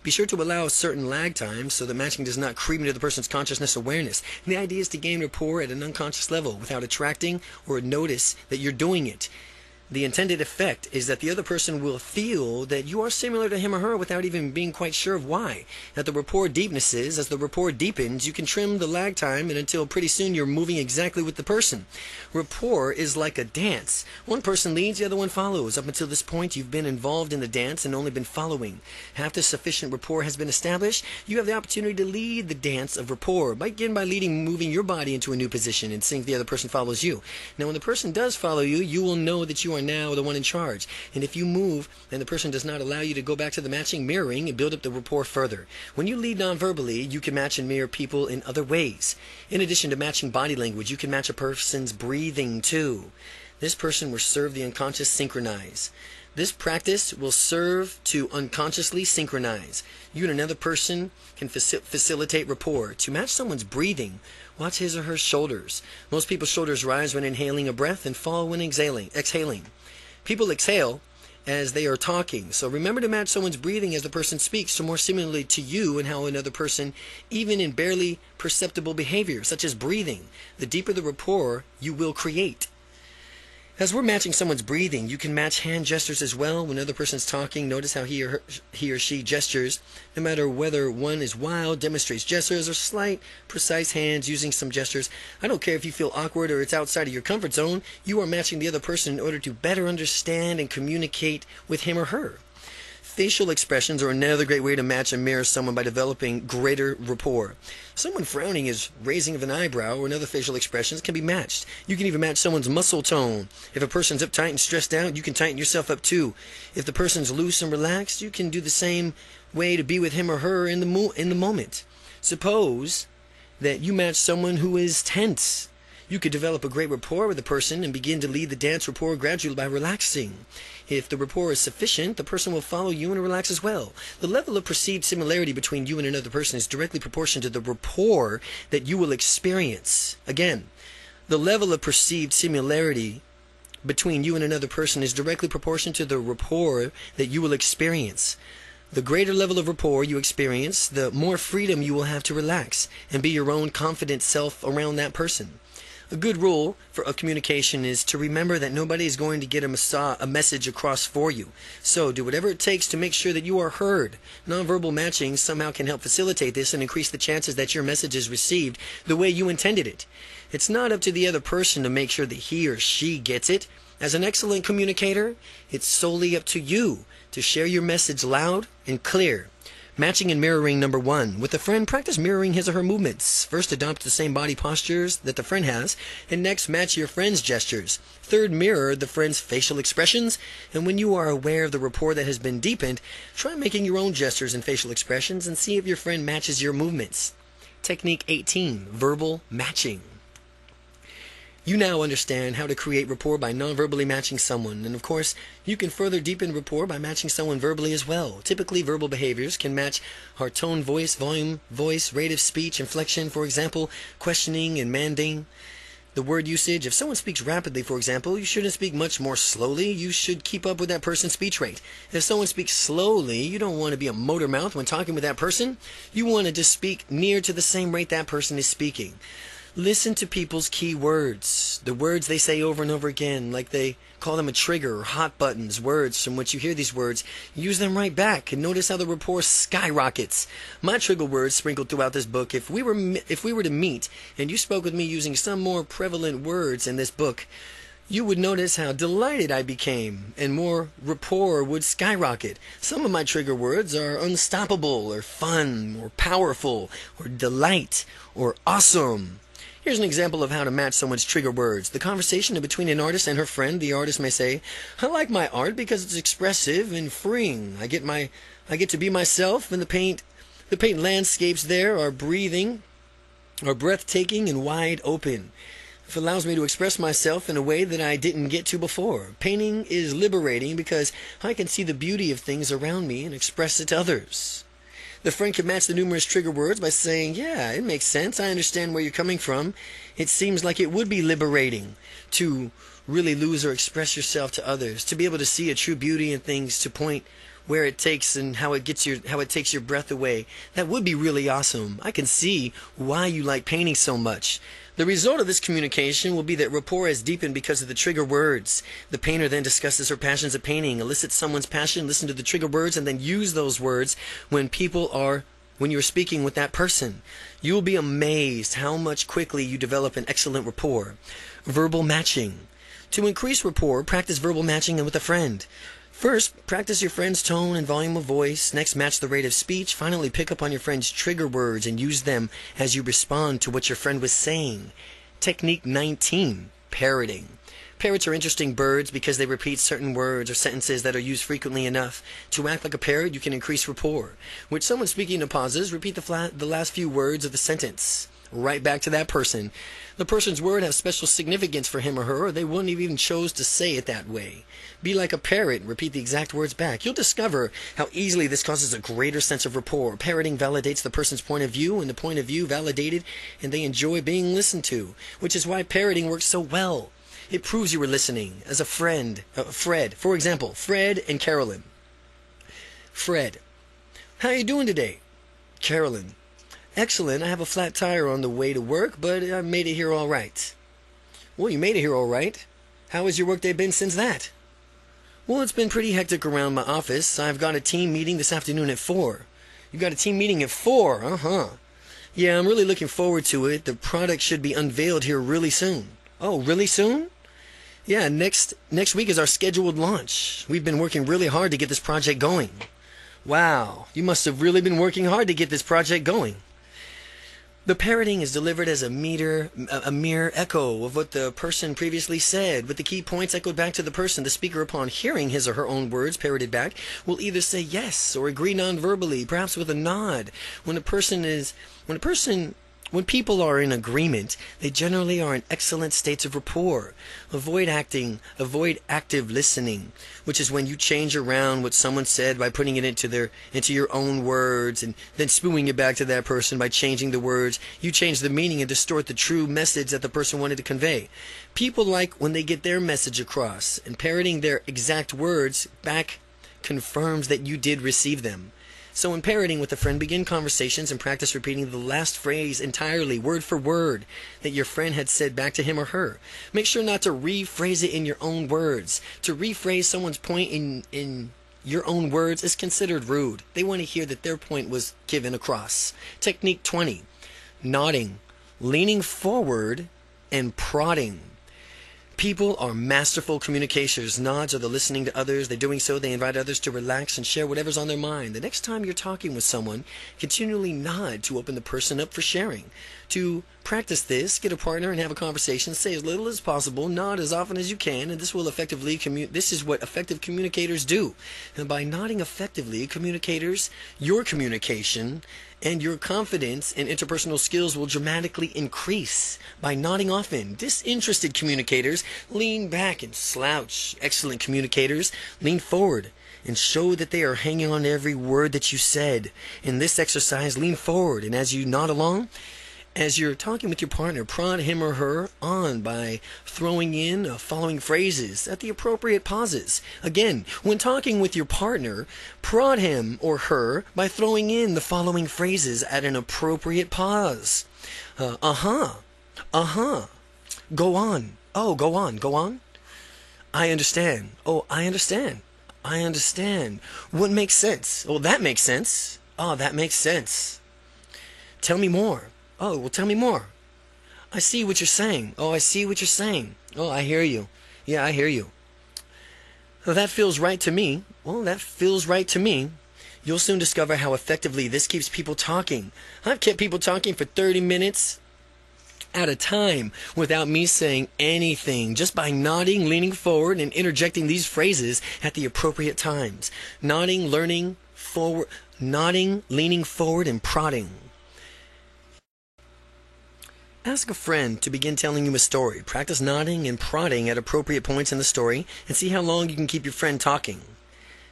Be sure to allow a certain lag time so that matching does not creep into the person's consciousness awareness. And the idea is to gain rapport at an unconscious level without attracting or notice that you're doing it. The intended effect is that the other person will feel that you are similar to him or her without even being quite sure of why. That the rapport deepnesses, as the rapport deepens, you can trim the lag time and until pretty soon you're moving exactly with the person. Rapport is like a dance. One person leads, the other one follows. Up until this point, you've been involved in the dance and only been following. After sufficient rapport has been established, you have the opportunity to lead the dance of rapport. Begin by moving your body into a new position and seeing if the other person follows you. Now, when the person does follow you, you will know that you are now the one in charge. And if you move and the person does not allow you to go back to the matching, mirroring and build up the rapport further. When you lead non-verbally, you can match and mirror people in other ways. In addition to matching body language, you can match a person's breathing too. This person will serve the unconscious synchronize. This practice will serve to unconsciously synchronize. You and another person can facilitate rapport. To match someone's breathing, watch his or her shoulders. Most people's shoulders rise when inhaling a breath and fall when exhaling. People exhale as they are talking. So remember to match someone's breathing as the person speaks to more similarly to you and how another person, even in barely perceptible behavior, such as breathing. The deeper the rapport you will create. As we're matching someone's breathing, you can match hand gestures as well. When another person's talking, notice how he or she gestures. No matter whether one is wild, demonstrates gestures, or slight, precise hands using some gestures. I don't care if you feel awkward or it's outside of your comfort zone. You are matching the other person in order to better understand and communicate with him or her. Facial expressions are another great way to match and mirror someone by developing greater rapport. Someone frowning is raising of an eyebrow or another facial expressions can be matched. You can even match someone's muscle tone. If a person's uptight and stressed out, you can tighten yourself up too. If the person's loose and relaxed, you can do the same way to be with him or her in the moment. Suppose that you match someone who is tense. You could develop a great rapport with the person and begin to lead the dance rapport gradually by relaxing. If the rapport is sufficient, the person will follow you and relax as well. The level of perceived similarity between you and another person is directly proportional to the rapport that you will experience. Again, the level of perceived similarity between you and another person is directly proportional to the rapport that you will experience. The greater level of rapport you experience, the more freedom you will have to relax and be your own confident self around that person. A good rule of communication is to remember that nobody is going to get a message across for you. So do whatever it takes to make sure that you are heard. Nonverbal matching somehow can help facilitate this and increase the chances that your message is received the way you intended it. It's not up to the other person to make sure that he or she gets it. As an excellent communicator, it's solely up to you to share your message loud and clear. Matching and mirroring number 1. With a friend, practice mirroring his or her movements. First, adopt the same body postures that the friend has, and next, match your friend's gestures. Third, mirror the friend's facial expressions, and when you are aware of the rapport that has been deepened, try making your own gestures and facial expressions and see if your friend matches your movements. Technique 18. Verbal matching. You now understand how to create rapport by non-verbally matching someone, and of course, you can further deepen rapport by matching someone verbally as well. Typically, verbal behaviors can match our tone, voice, volume, voice, rate of speech, inflection, for example, questioning and manding. The word usage, if someone speaks rapidly, for example, you shouldn't speak much more slowly. You should keep up with that person's speech rate. If someone speaks slowly, you don't want to be a motor mouth when talking with that person. You want to just speak near to the same rate that person is speaking. Listen to people's key words, the words they say over and over again, like they call them a trigger or hot buttons, words from which you hear these words. Use them right back and notice how the rapport skyrockets. My trigger words sprinkled throughout this book. If we were to meet and you spoke with me using some more prevalent words in this book, you would notice how delighted I became and more rapport would skyrocket. Some of my trigger words are unstoppable or fun or powerful or delight or awesome. Here's an example of how to match someone's trigger words. The conversation between an artist and her friend. The artist may say, I like my art because it's expressive and freeing. I get to be myself, and the paint landscapes there are breathing, are breathtaking and wide open. It allows me to express myself in a way that I didn't get to before. Painting is liberating because I can see the beauty of things around me and express it to others. The friend can match the numerous trigger words by saying, yeah, it makes sense. I understand where you're coming from. It seems like it would be liberating to really lose or express yourself to others, to be able to see a true beauty in things, to point where it takes and how it takes your breath away. That would be really awesome. I can see why you like painting so much. The result of this communication will be that rapport is deepened because of the trigger words. The painter then discusses her passions of painting, elicits someone's passion, listen to the trigger words, and then use those words when you're speaking with that person. You will be amazed how much quickly you develop an excellent rapport. Verbal matching. To increase rapport, practice verbal matching with a friend. First, practice your friend's tone and volume of voice. Next, match the rate of speech. Finally, pick up on your friend's trigger words and use them as you respond to what your friend was saying. Technique 19, parroting. Parrots are interesting birds because they repeat certain words or sentences that are used frequently enough. To act like a parrot, you can increase rapport. With someone speaking in pauses, repeat the last few words of the sentence. Right back to that person. The person's word has special significance for him or her, or they wouldn't have even chose to say it that way. Be like a parrot and repeat the exact words back. You'll discover how easily this causes a greater sense of rapport. Parroting validates the person's point of view, and the point of view validated, and they enjoy being listened to, which is why parroting works so well. It proves you were listening. As a friend, Fred, for example, Fred and Carolyn. Fred, how are you doing today? Carolyn, excellent. I have a flat tire on the way to work, but I made it here all right. Well, you made it here all right. How has your workday been since that? Well, it's been pretty hectic around my office. I've got a team meeting this afternoon at 4. You got a team meeting at 4? Uh-huh. Yeah, I'm really looking forward to it. The product should be unveiled here really soon. Oh, really soon? Yeah, next week is our scheduled launch. We've been working really hard to get this project going. Wow, you must have really been working hard to get this project going. The parroting is delivered as a mere echo of what the person previously said, with the key points echoed back to the person. The speaker, upon hearing his or her own words parroted back, will either say yes or agree non-verbally, perhaps with a nod. When people are in agreement, they generally are in excellent states of rapport. Avoid active listening, which is when you change around what someone said by putting it into your own words and then spewing it back to that person by changing the words. You change the meaning and distort the true message that the person wanted to convey. People like when they get their message across, and parroting their exact words back confirms that you did receive them. So in parroting with a friend, begin conversations and practice repeating the last phrase entirely, word for word, that your friend had said back to him or her. Make sure not to rephrase it in your own words. To rephrase someone's point in your own words is considered rude. They want to hear that their point was given across. Technique 20, nodding, leaning forward, and prodding. People are masterful communicators. Nods are the listening to others. They're doing so, they invite others to relax and share whatever's on their mind. The next time you're talking with someone, continually nod to open the person up for sharing. To practice this, get a partner and have a conversation. Say as little as possible, nod as often as you can, and this will effectively this is what effective communicators do. And by nodding effectively, your communication and your confidence and interpersonal skills will dramatically increase. By nodding often, disinterested communicators lean back and slouch. Excellent communicators lean forward and show that they are hanging on to every word that you said. In this exercise, lean forward, and as you nod along, as you're talking with your partner, prod him or her on by throwing in following phrases at the appropriate pauses. Again, when talking with your partner, prod him or her by throwing in the following phrases at an appropriate pause. Uh-huh. Go on. Oh, go on. I understand. Oh, I understand. I understand. What makes sense? Oh, that makes sense. Oh, that makes sense. Tell me more. Oh, well, tell me more. I see what you're saying. Oh, I see what you're saying. Oh, I hear you. Yeah, I hear you. Well, that feels right to me. Well, that feels right to me. You'll soon discover how effectively this keeps people talking. I've kept people talking for 30 minutes at a time without me saying anything, just by nodding, leaning forward, and interjecting these phrases at the appropriate times. Nodding, leaning forward, and prodding. Ask a friend to begin telling you a story. Practice nodding and prodding at appropriate points in the story and see how long you can keep your friend talking.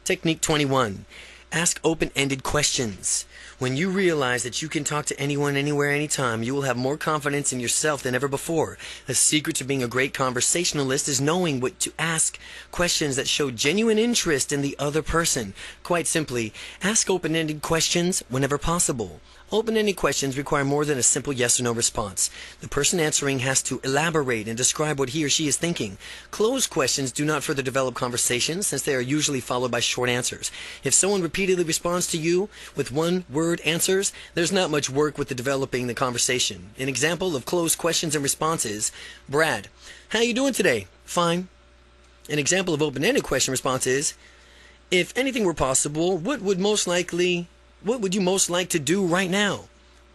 Technique 21. Ask open-ended questions. When you realize that you can talk to anyone, anywhere, anytime, you will have more confidence in yourself than ever before. The secret to being a great conversationalist is knowing what to ask questions that show genuine interest in the other person. Quite simply, ask open-ended questions whenever possible. Open-ended questions require more than a simple yes or no response. The person answering has to elaborate and describe what he or she is thinking. Closed questions do not further develop conversations since they are usually followed by short answers. If someone repeatedly responds to you with one-word answers, there's not much work with the developing the conversation. An example of closed questions and responses: Brad, how you doing today? Fine. An example of open-ended question response is: if anything were possible, what would you most like to do right now?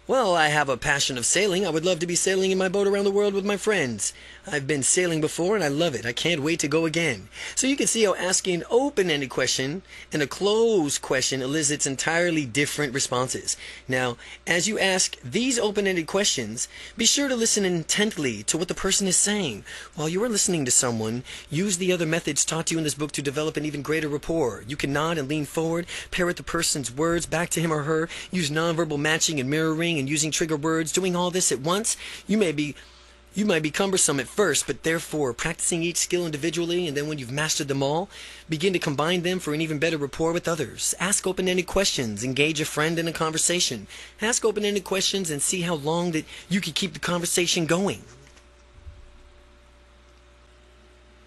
Well, I have a passion of sailing. I would love to be sailing in my boat around the world with my friends. I've been sailing before and I love it. I can't wait to go again. So you can see how asking an open-ended question and a closed question elicits entirely different responses. Now, as you ask these open-ended questions, be sure to listen intently to what the person is saying. While you are listening to someone, use the other methods taught to you in this book to develop an even greater rapport. You can nod and lean forward, parrot the person's words back to him or her, use nonverbal matching and mirroring and using trigger words. Doing all this at once, you might be cumbersome at first, but therefore practicing each skill individually, and then when you've mastered them all, begin to combine them for an even better rapport with others. Ask open-ended questions. Engage a friend in a conversation. Ask open-ended questions and see how long that you can keep the conversation going.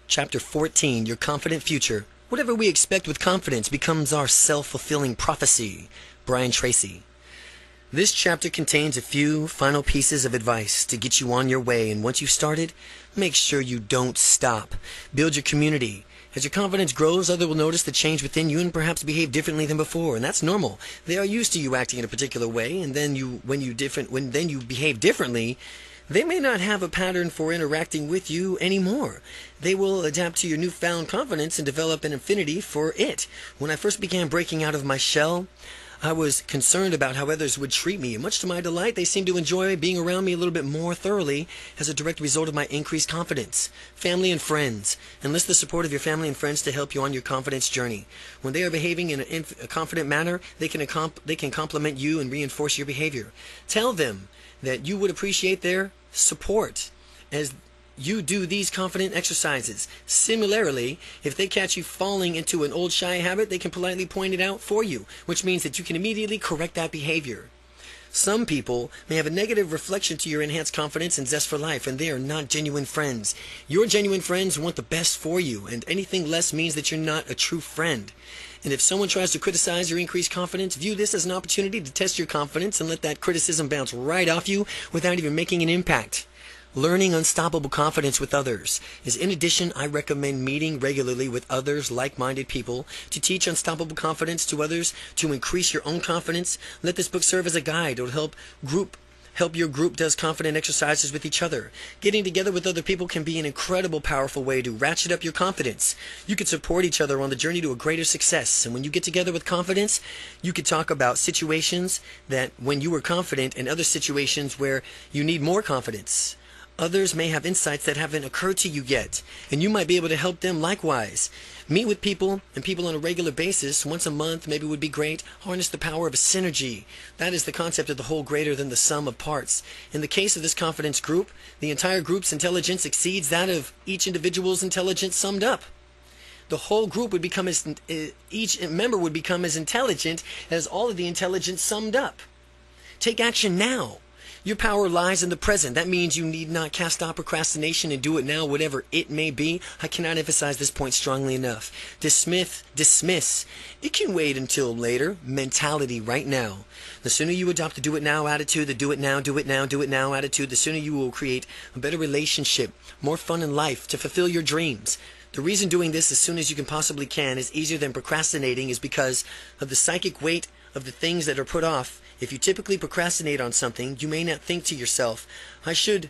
Chapter 14, Your Confident Future. Whatever we expect with confidence becomes our self-fulfilling prophecy. Brian Tracy. This chapter contains a few final pieces of advice to get you on your way, and once you've started, make sure you don't stop. Build your community. As your confidence grows, others will notice the change within you and perhaps behave differently than before, and that's normal. They are used to you acting in a particular way, and then when you behave differently, they may not have a pattern for interacting with you anymore. They will adapt to your newfound confidence and develop an affinity for it. When I first began breaking out of my shell, I was concerned about how others would treat me, and much to my delight, they seemed to enjoy being around me a little bit more thoroughly as a direct result of my increased confidence. Family and friends. Enlist the support of your family and friends to help you on your confidence journey. When they are behaving in a confident manner, they can compliment you and reinforce your behavior. Tell them that you would appreciate their support as you do these confident exercises. Similarly, if they catch you falling into an old shy habit, they can politely point it out for you, which means that you can immediately correct that behavior. Some people may have a negative reflection to your enhanced confidence and zest for life, and they are not genuine friends. Your genuine friends want the best for you, and anything less means that you're not a true friend. And if someone tries to criticize your increased confidence, view this as an opportunity to test your confidence and let that criticism bounce right off you without even making an impact. Learning unstoppable confidence with others is, in addition, I recommend meeting regularly with others, like-minded people, to teach unstoppable confidence to others, to increase your own confidence. Let this book serve as a guide. It will help your group does confident exercises with each other. Getting together with other people can be an incredible, powerful way to ratchet up your confidence. You can support each other on the journey to a greater success. And when you get together with confidence, you can talk about situations that when you were confident and other situations where you need more confidence. Others may have insights that haven't occurred to you yet, and you might be able to help them likewise. Meet with people on a regular basis. Once a month maybe would be great. Harness the power of a synergy. That is the concept of the whole greater than the sum of parts. In the case of this confidence group, the entire group's intelligence exceeds that of each individual's intelligence summed up. The whole group would become each member would become as intelligent as all of the intelligence summed up. Take action now. Your power lies in the present. That means you need not cast off procrastination and do it now, whatever it may be. I cannot emphasize this point strongly enough. Dismiss. It can wait until later mentality right now. The sooner you adopt the do it now attitude, the do it now attitude, the sooner you will create a better relationship, more fun in life, to fulfill your dreams. The reason doing this as soon as you can possibly is easier than procrastinating is because of the psychic weight of the things that are put off. If you typically procrastinate on something, you may not think to yourself, I should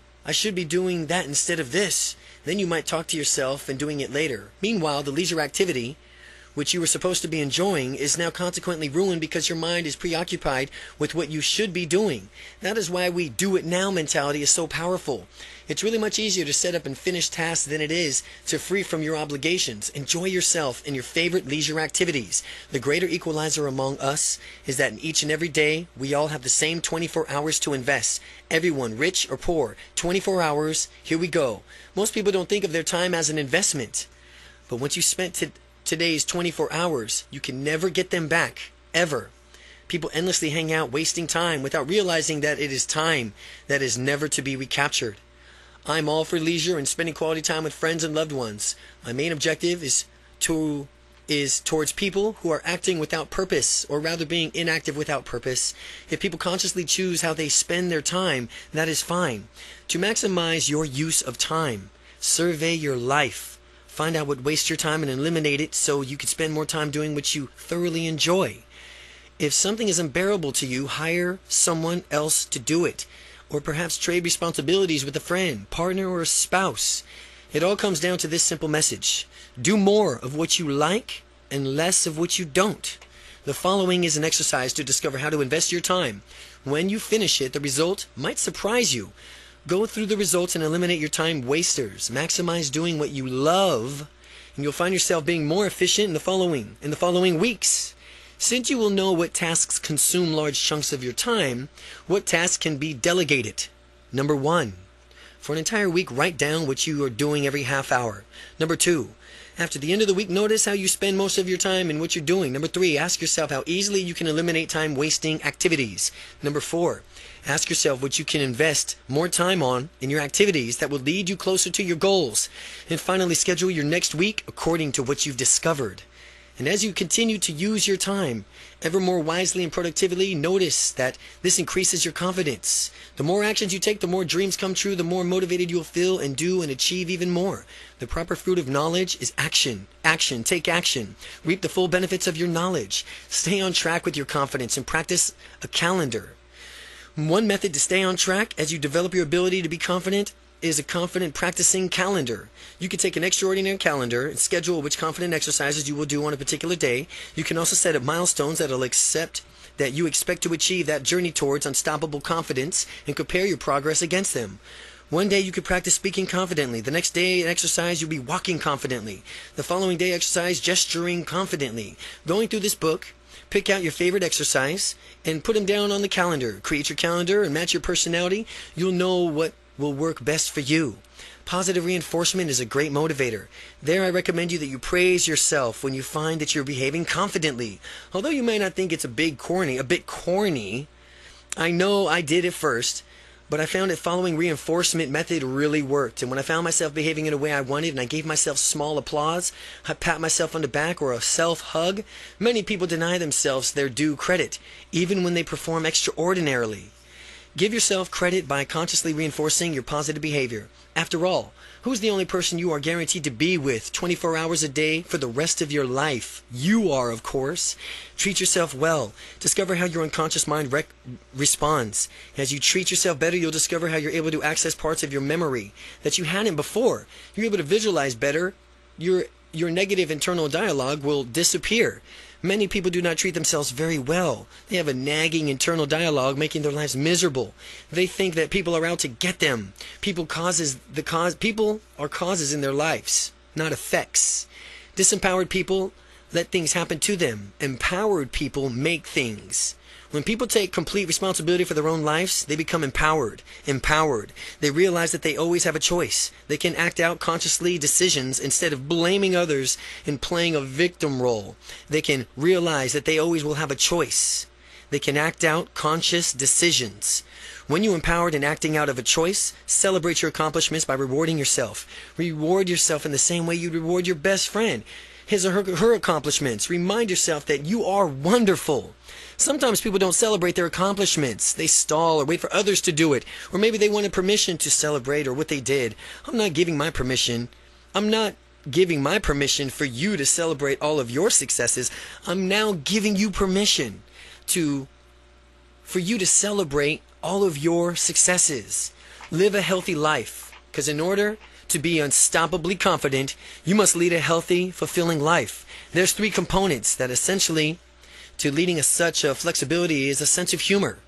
be doing that instead of this. Then you might talk to yourself and doing it later. Meanwhile, the leisure activity, which you were supposed to be enjoying, is now consequently ruined because your mind is preoccupied with what you should be doing. That is why we do it now mentality is so powerful. It's really much easier to set up and finish tasks than it is to free from your obligations. Enjoy yourself in your favorite leisure activities. The greater equalizer among us is that in each and every day, we all have the same 24 hours to invest. Everyone, rich or poor, 24 hours, here we go. Most people don't think of their time as an investment. But once you spent today's 24 hours, you can never get them back, ever. People endlessly hang out wasting time without realizing that it is time that is never to be recaptured. I'm all for leisure and spending quality time with friends and loved ones. My main objective is towards people who are acting without purpose, or rather being inactive without purpose. If people consciously choose how they spend their time, that is fine. To maximize your use of time, survey your life. Find out what wastes your time and eliminate it so you can spend more time doing what you thoroughly enjoy. If something is unbearable to you, hire someone else to do it. Or perhaps trade responsibilities with a friend, partner, or a spouse. It all comes down to this simple message. Do more of what you like and less of what you don't. The following is an exercise to discover how to invest your time. When you finish it, the result might surprise you. Go through the results and eliminate your time wasters. Maximize doing what you love, and you'll find yourself being more efficient in the following weeks. Since you will know what tasks consume large chunks of your time, what tasks can be delegated? Number 1. For an entire week, write down what you are doing every half hour. Number 2. After the end of the week, notice how you spend most of your time and what you're doing. Number 3. Ask yourself how easily you can eliminate time-wasting activities. Number 4. Ask yourself what you can invest more time on in your activities that will lead you closer to your goals. And finally, schedule your next week according to what you've discovered. And as you continue to use your time ever more wisely and productively, notice that this increases your confidence. The more actions you take, the more dreams come true, the more motivated you'll feel and do and achieve even more. The proper fruit of knowledge is action. Action. Take action. Reap the full benefits of your knowledge. Stay on track with your confidence and practice a calendar. One method to stay on track as you develop your ability to be confident is a confident practicing calendar. You can take an extraordinary calendar and schedule which confident exercises you will do on a particular day. You can also set up milestones that you expect to achieve that journey towards unstoppable confidence and compare your progress against them. One day you could practice speaking confidently. The next day exercise you'll be walking confidently. The following day exercise gesturing confidently. Going through this book, pick out your favorite exercise and put them down on the calendar. Create your calendar and match your personality. You'll know what will work best for you. Positive reinforcement is a great motivator. There I recommend you that you praise yourself when you find that you're behaving confidently. Although you may not think it's a bit corny, I know I did at first, but I found that following reinforcement method really worked. And when I found myself behaving in a way I wanted and I gave myself small applause, a pat myself on the back, or a self-hug, many people deny themselves their due credit, even when they perform extraordinarily. Give yourself credit by consciously reinforcing your positive behavior. After all, who's the only person you are guaranteed to be with 24 hours a day for the rest of your life? You are, of course. Treat yourself well. Discover how your unconscious mind responds. As you treat yourself better, you'll discover how you're able to access parts of your memory that you hadn't before. You're able to visualize better. Your negative internal dialogue will disappear. Many people do not treat themselves very well. They have a nagging internal dialogue making their lives miserable. They think that people are out to get them. People are causes in their lives, not effects. Disempowered people let things happen to them. Empowered people make things. When people take complete responsibility for their own lives, they become empowered. They realize that they always have a choice. They can act out consciously decisions instead of blaming others and playing a victim role. They can realize that they always will have a choice. They can act out conscious decisions. When you're empowered and acting out of a choice, celebrate your accomplishments by rewarding yourself. Reward yourself in the same way you reward your best friend. His or her accomplishments. Remind yourself that you are wonderful. Sometimes people don't celebrate their accomplishments. They stall or wait for others to do it. Or maybe they wanted permission to celebrate or what they did. I'm not giving my permission for you to celebrate all of your successes. I'm now giving you permission for you to celebrate all of your successes. Live a healthy life. Because in order to be unstoppably confident, you must lead a healthy, fulfilling life. There's 3 components that essentially to leading such a flexibility is a sense of humor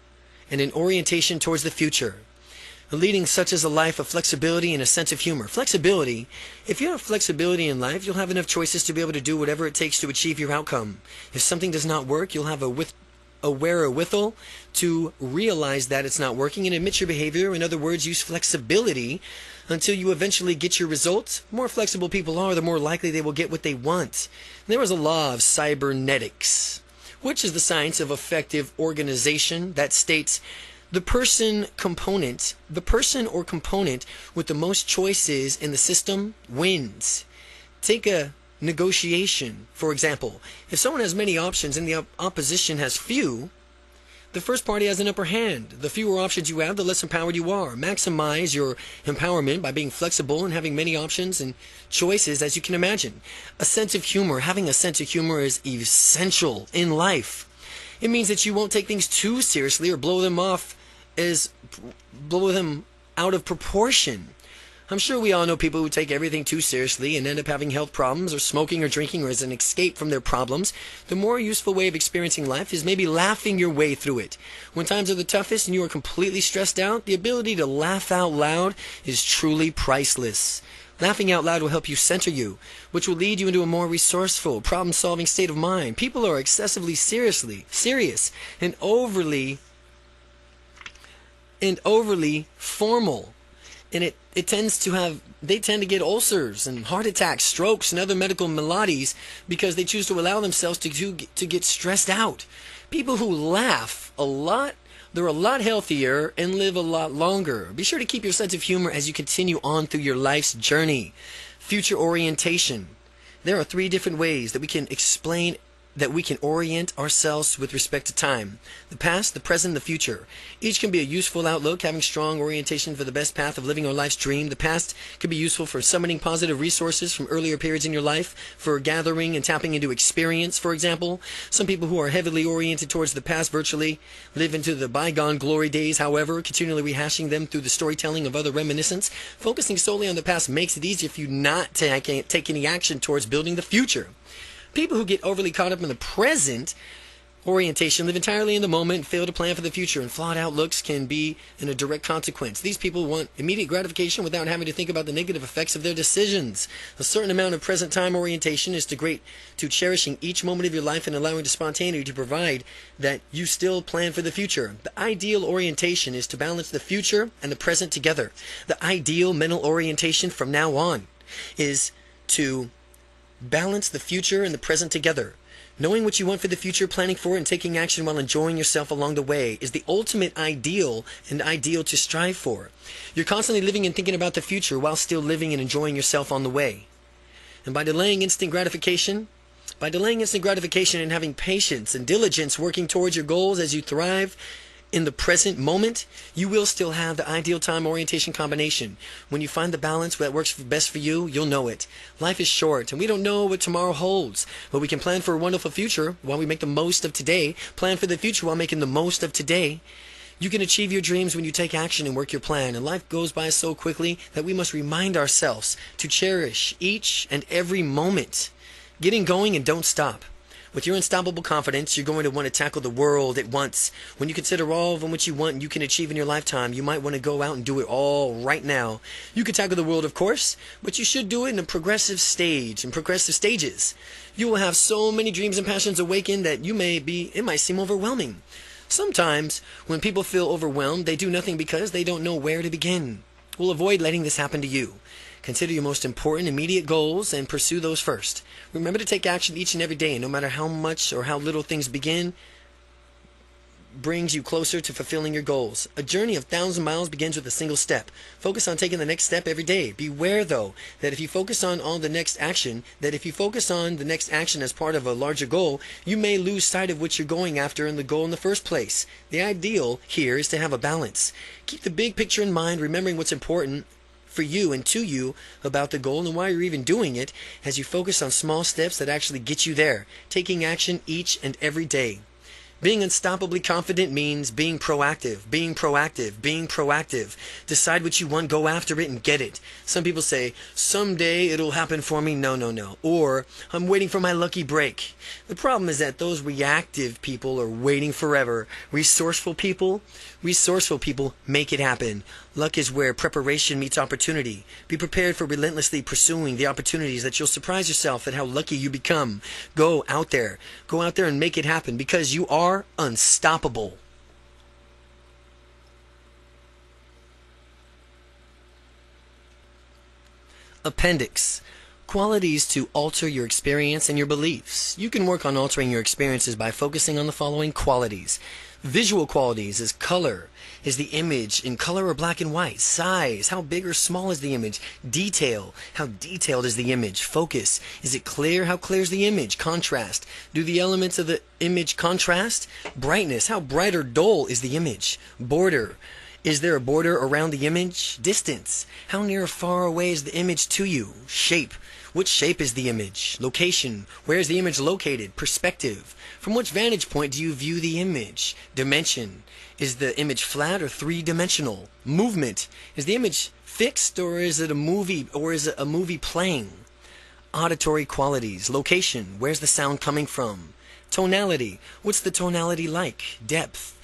and an orientation towards the future. Leading such as a life of flexibility and a sense of humor. Flexibility, if you have flexibility in life, you'll have enough choices to be able to do whatever it takes to achieve your outcome. If something does not work, you'll have a wherewithal to realize that it's not working and admit your behavior. In other words, use flexibility until you eventually get your results. The more flexible people are, the more likely they will get what they want. And there was a law of cybernetics, which is the science of effective organization that states the person or component with the most choices in the system wins. Take a negotiation, for example. If someone has many options and the opposition has few, the first party has an upper hand. The fewer options you have, the less empowered you are. Maximize your empowerment by being flexible and having many options and choices as you can imagine. A sense of humor. Having a sense of humor is essential in life. It means that you won't take things too seriously or blow them out of proportion. I'm sure we all know people who take everything too seriously and end up having health problems or smoking or drinking or as an escape from their problems. The more useful way of experiencing life is maybe laughing your way through it. When times are the toughest and you are completely stressed out, the ability to laugh out loud is truly priceless. Laughing out loud will help you center you, which will lead you into a more resourceful, problem-solving state of mind. People are excessively serious and overly formal. And they tend to get ulcers and heart attacks, strokes, and other medical maladies because they choose to allow themselves to get stressed out. People who laugh a lot, they're a lot healthier and live a lot longer. Be sure to keep your sense of humor as you continue on through your life's journey. Future orientation. There are 3 different ways that we can orient ourselves with respect to time: the past, the present, the future. Each can be a useful outlook, having strong orientation for the best path of living our life's dream. The past could be useful for summoning positive resources from earlier periods in your life, for gathering and tapping into experience, for example. Some people who are heavily oriented towards the past virtually live into the bygone glory days, however, continually rehashing them through the storytelling of other reminiscence. Focusing solely on the past makes it easier for you not to take any action towards building the future. People who get overly caught up in the present orientation live entirely in the moment and fail to plan for the future, and flawed outlooks can be in a direct consequence. These people want immediate gratification without having to think about the negative effects of their decisions. A certain amount of present time orientation is to cherishing each moment of your life and allowing the spontaneity to provide that you still plan for the future. The ideal orientation is to balance the future and the present together. The ideal mental orientation from now on is to balance the future and the present together. Knowing what you want for the future, planning for it, and taking action while enjoying yourself along the way is the ultimate ideal and ideal to strive for. You're constantly living and thinking about the future while still living and enjoying yourself on the way. And by delaying instant gratification and having patience and diligence working towards your goals as you thrive in the present moment, you will still have the ideal time orientation combination. When you find the balance that works best for you, you'll know it. Life is short, and we don't know what tomorrow holds. But we can plan for a wonderful future while we make the most of today. Plan for the future while making the most of today. You can achieve your dreams when you take action and work your plan. And life goes by so quickly that we must remind ourselves to cherish each and every moment. Getting going and don't stop. With your unstoppable confidence, you're going to want to tackle the world at once. When you consider all of what you want and you can achieve in your lifetime, you might want to go out and do it all right now. You can tackle the world, of course, but you should do it in a progressive stages. You will have so many dreams and passions awakened that it might seem overwhelming. Sometimes, when people feel overwhelmed, they do nothing because they don't know where to begin. We'll avoid letting this happen to you. Consider your most important immediate goals and pursue those first. Remember to take action each and every day, and no matter how much or how little things brings you closer to fulfilling your goals. A journey of 1,000 miles begins with a single step. Focus on taking the next step every day. Beware, though, that if you focus on the next action as part of a larger goal, you may lose sight of what you're going after in the goal in the first place. The ideal here is to have a balance. Keep the big picture in mind, remembering what's important for you and to you about the goal and why you're even doing it, as you focus on small steps that actually get you there, taking action each and every day. Being unstoppably confident means being proactive. Decide what you want, go after it, and get it. Some people say, someday it'll happen for me. No. Or, I'm waiting for my lucky break. The problem is that those reactive people are waiting forever. Resourceful people make it happen. Luck is where preparation meets opportunity. Be prepared for relentlessly pursuing the opportunities that you'll surprise yourself at how lucky you become. Go out there and make it happen, because you are unstoppable. Appendix. Qualities to alter your experience and your beliefs. You can work on altering your experiences by focusing on the following qualities. Visual qualities is color. Is the image in color or black and white? Size. How big or small is the image? Detail. How detailed is the image? Focus. Is it clear? How clear is the image? Contrast. Do the elements of the image contrast? Brightness. How bright or dull is the image? Border. Is there a border around the image? Distance. How near or far away is the image to you? Shape. Which shape is the image? Location. Where is the image located? Perspective. From which vantage point do you view the image? Dimension. Is the image flat or three-dimensional? Movement. Is the image fixed or is it a movie playing? Auditory qualities. Location. Where's the sound coming from? Tonality. What's the tonality like? Depth.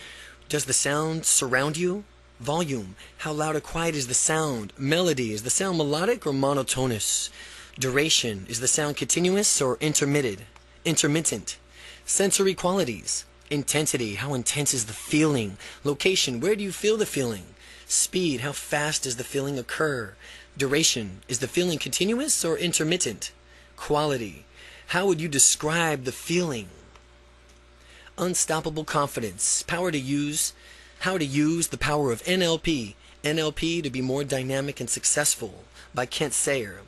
Does the sound surround you? Volume. How loud or quiet is the sound? Melody. Is the sound melodic or monotonous? Duration. Is the sound continuous or intermittent? Sensory qualities. Intensity. How intense is the feeling? Location. Where do you feel the feeling? Speed. How fast does the feeling occur? Duration. Is the feeling continuous or intermittent? Quality. How would you describe the feeling? Unstoppable confidence. How to use the power of NLP. NLP to be more dynamic and successful by Kent Sayer.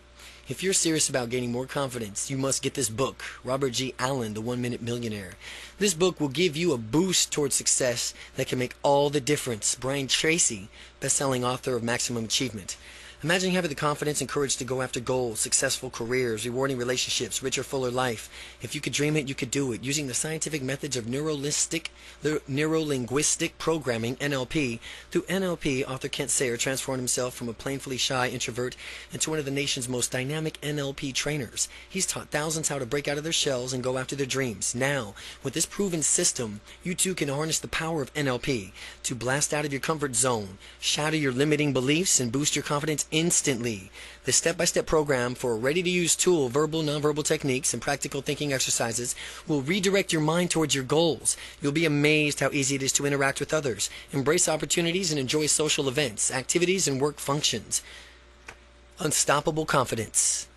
If you're serious about gaining more confidence, you must get this book, Robert G. Allen, The 1 Minute Millionaire. This book will give you a boost towards success that can make all the difference. Brian Tracy, best-selling author of Maximum Achievement. Imagine having the confidence and courage to go after goals, successful careers, rewarding relationships, richer, fuller life. If you could dream it, you could do it. Using the scientific methods of neuro-linguistic programming, NLP. Through NLP, author Kent Sayer transformed himself from a plainly shy introvert into one of the nation's most dynamic NLP trainers. He's taught thousands how to break out of their shells and go after their dreams. Now, with this proven system, you too can harness the power of NLP to blast out of your comfort zone, shatter your limiting beliefs, and boost your confidence instantly. The step-by-step program for a ready-to-use tool, verbal, nonverbal techniques, and practical thinking exercises will redirect your mind towards your goals. You'll be amazed how easy it is to interact with others, embrace opportunities, and enjoy social events, activities, and work functions. Unstoppable confidence.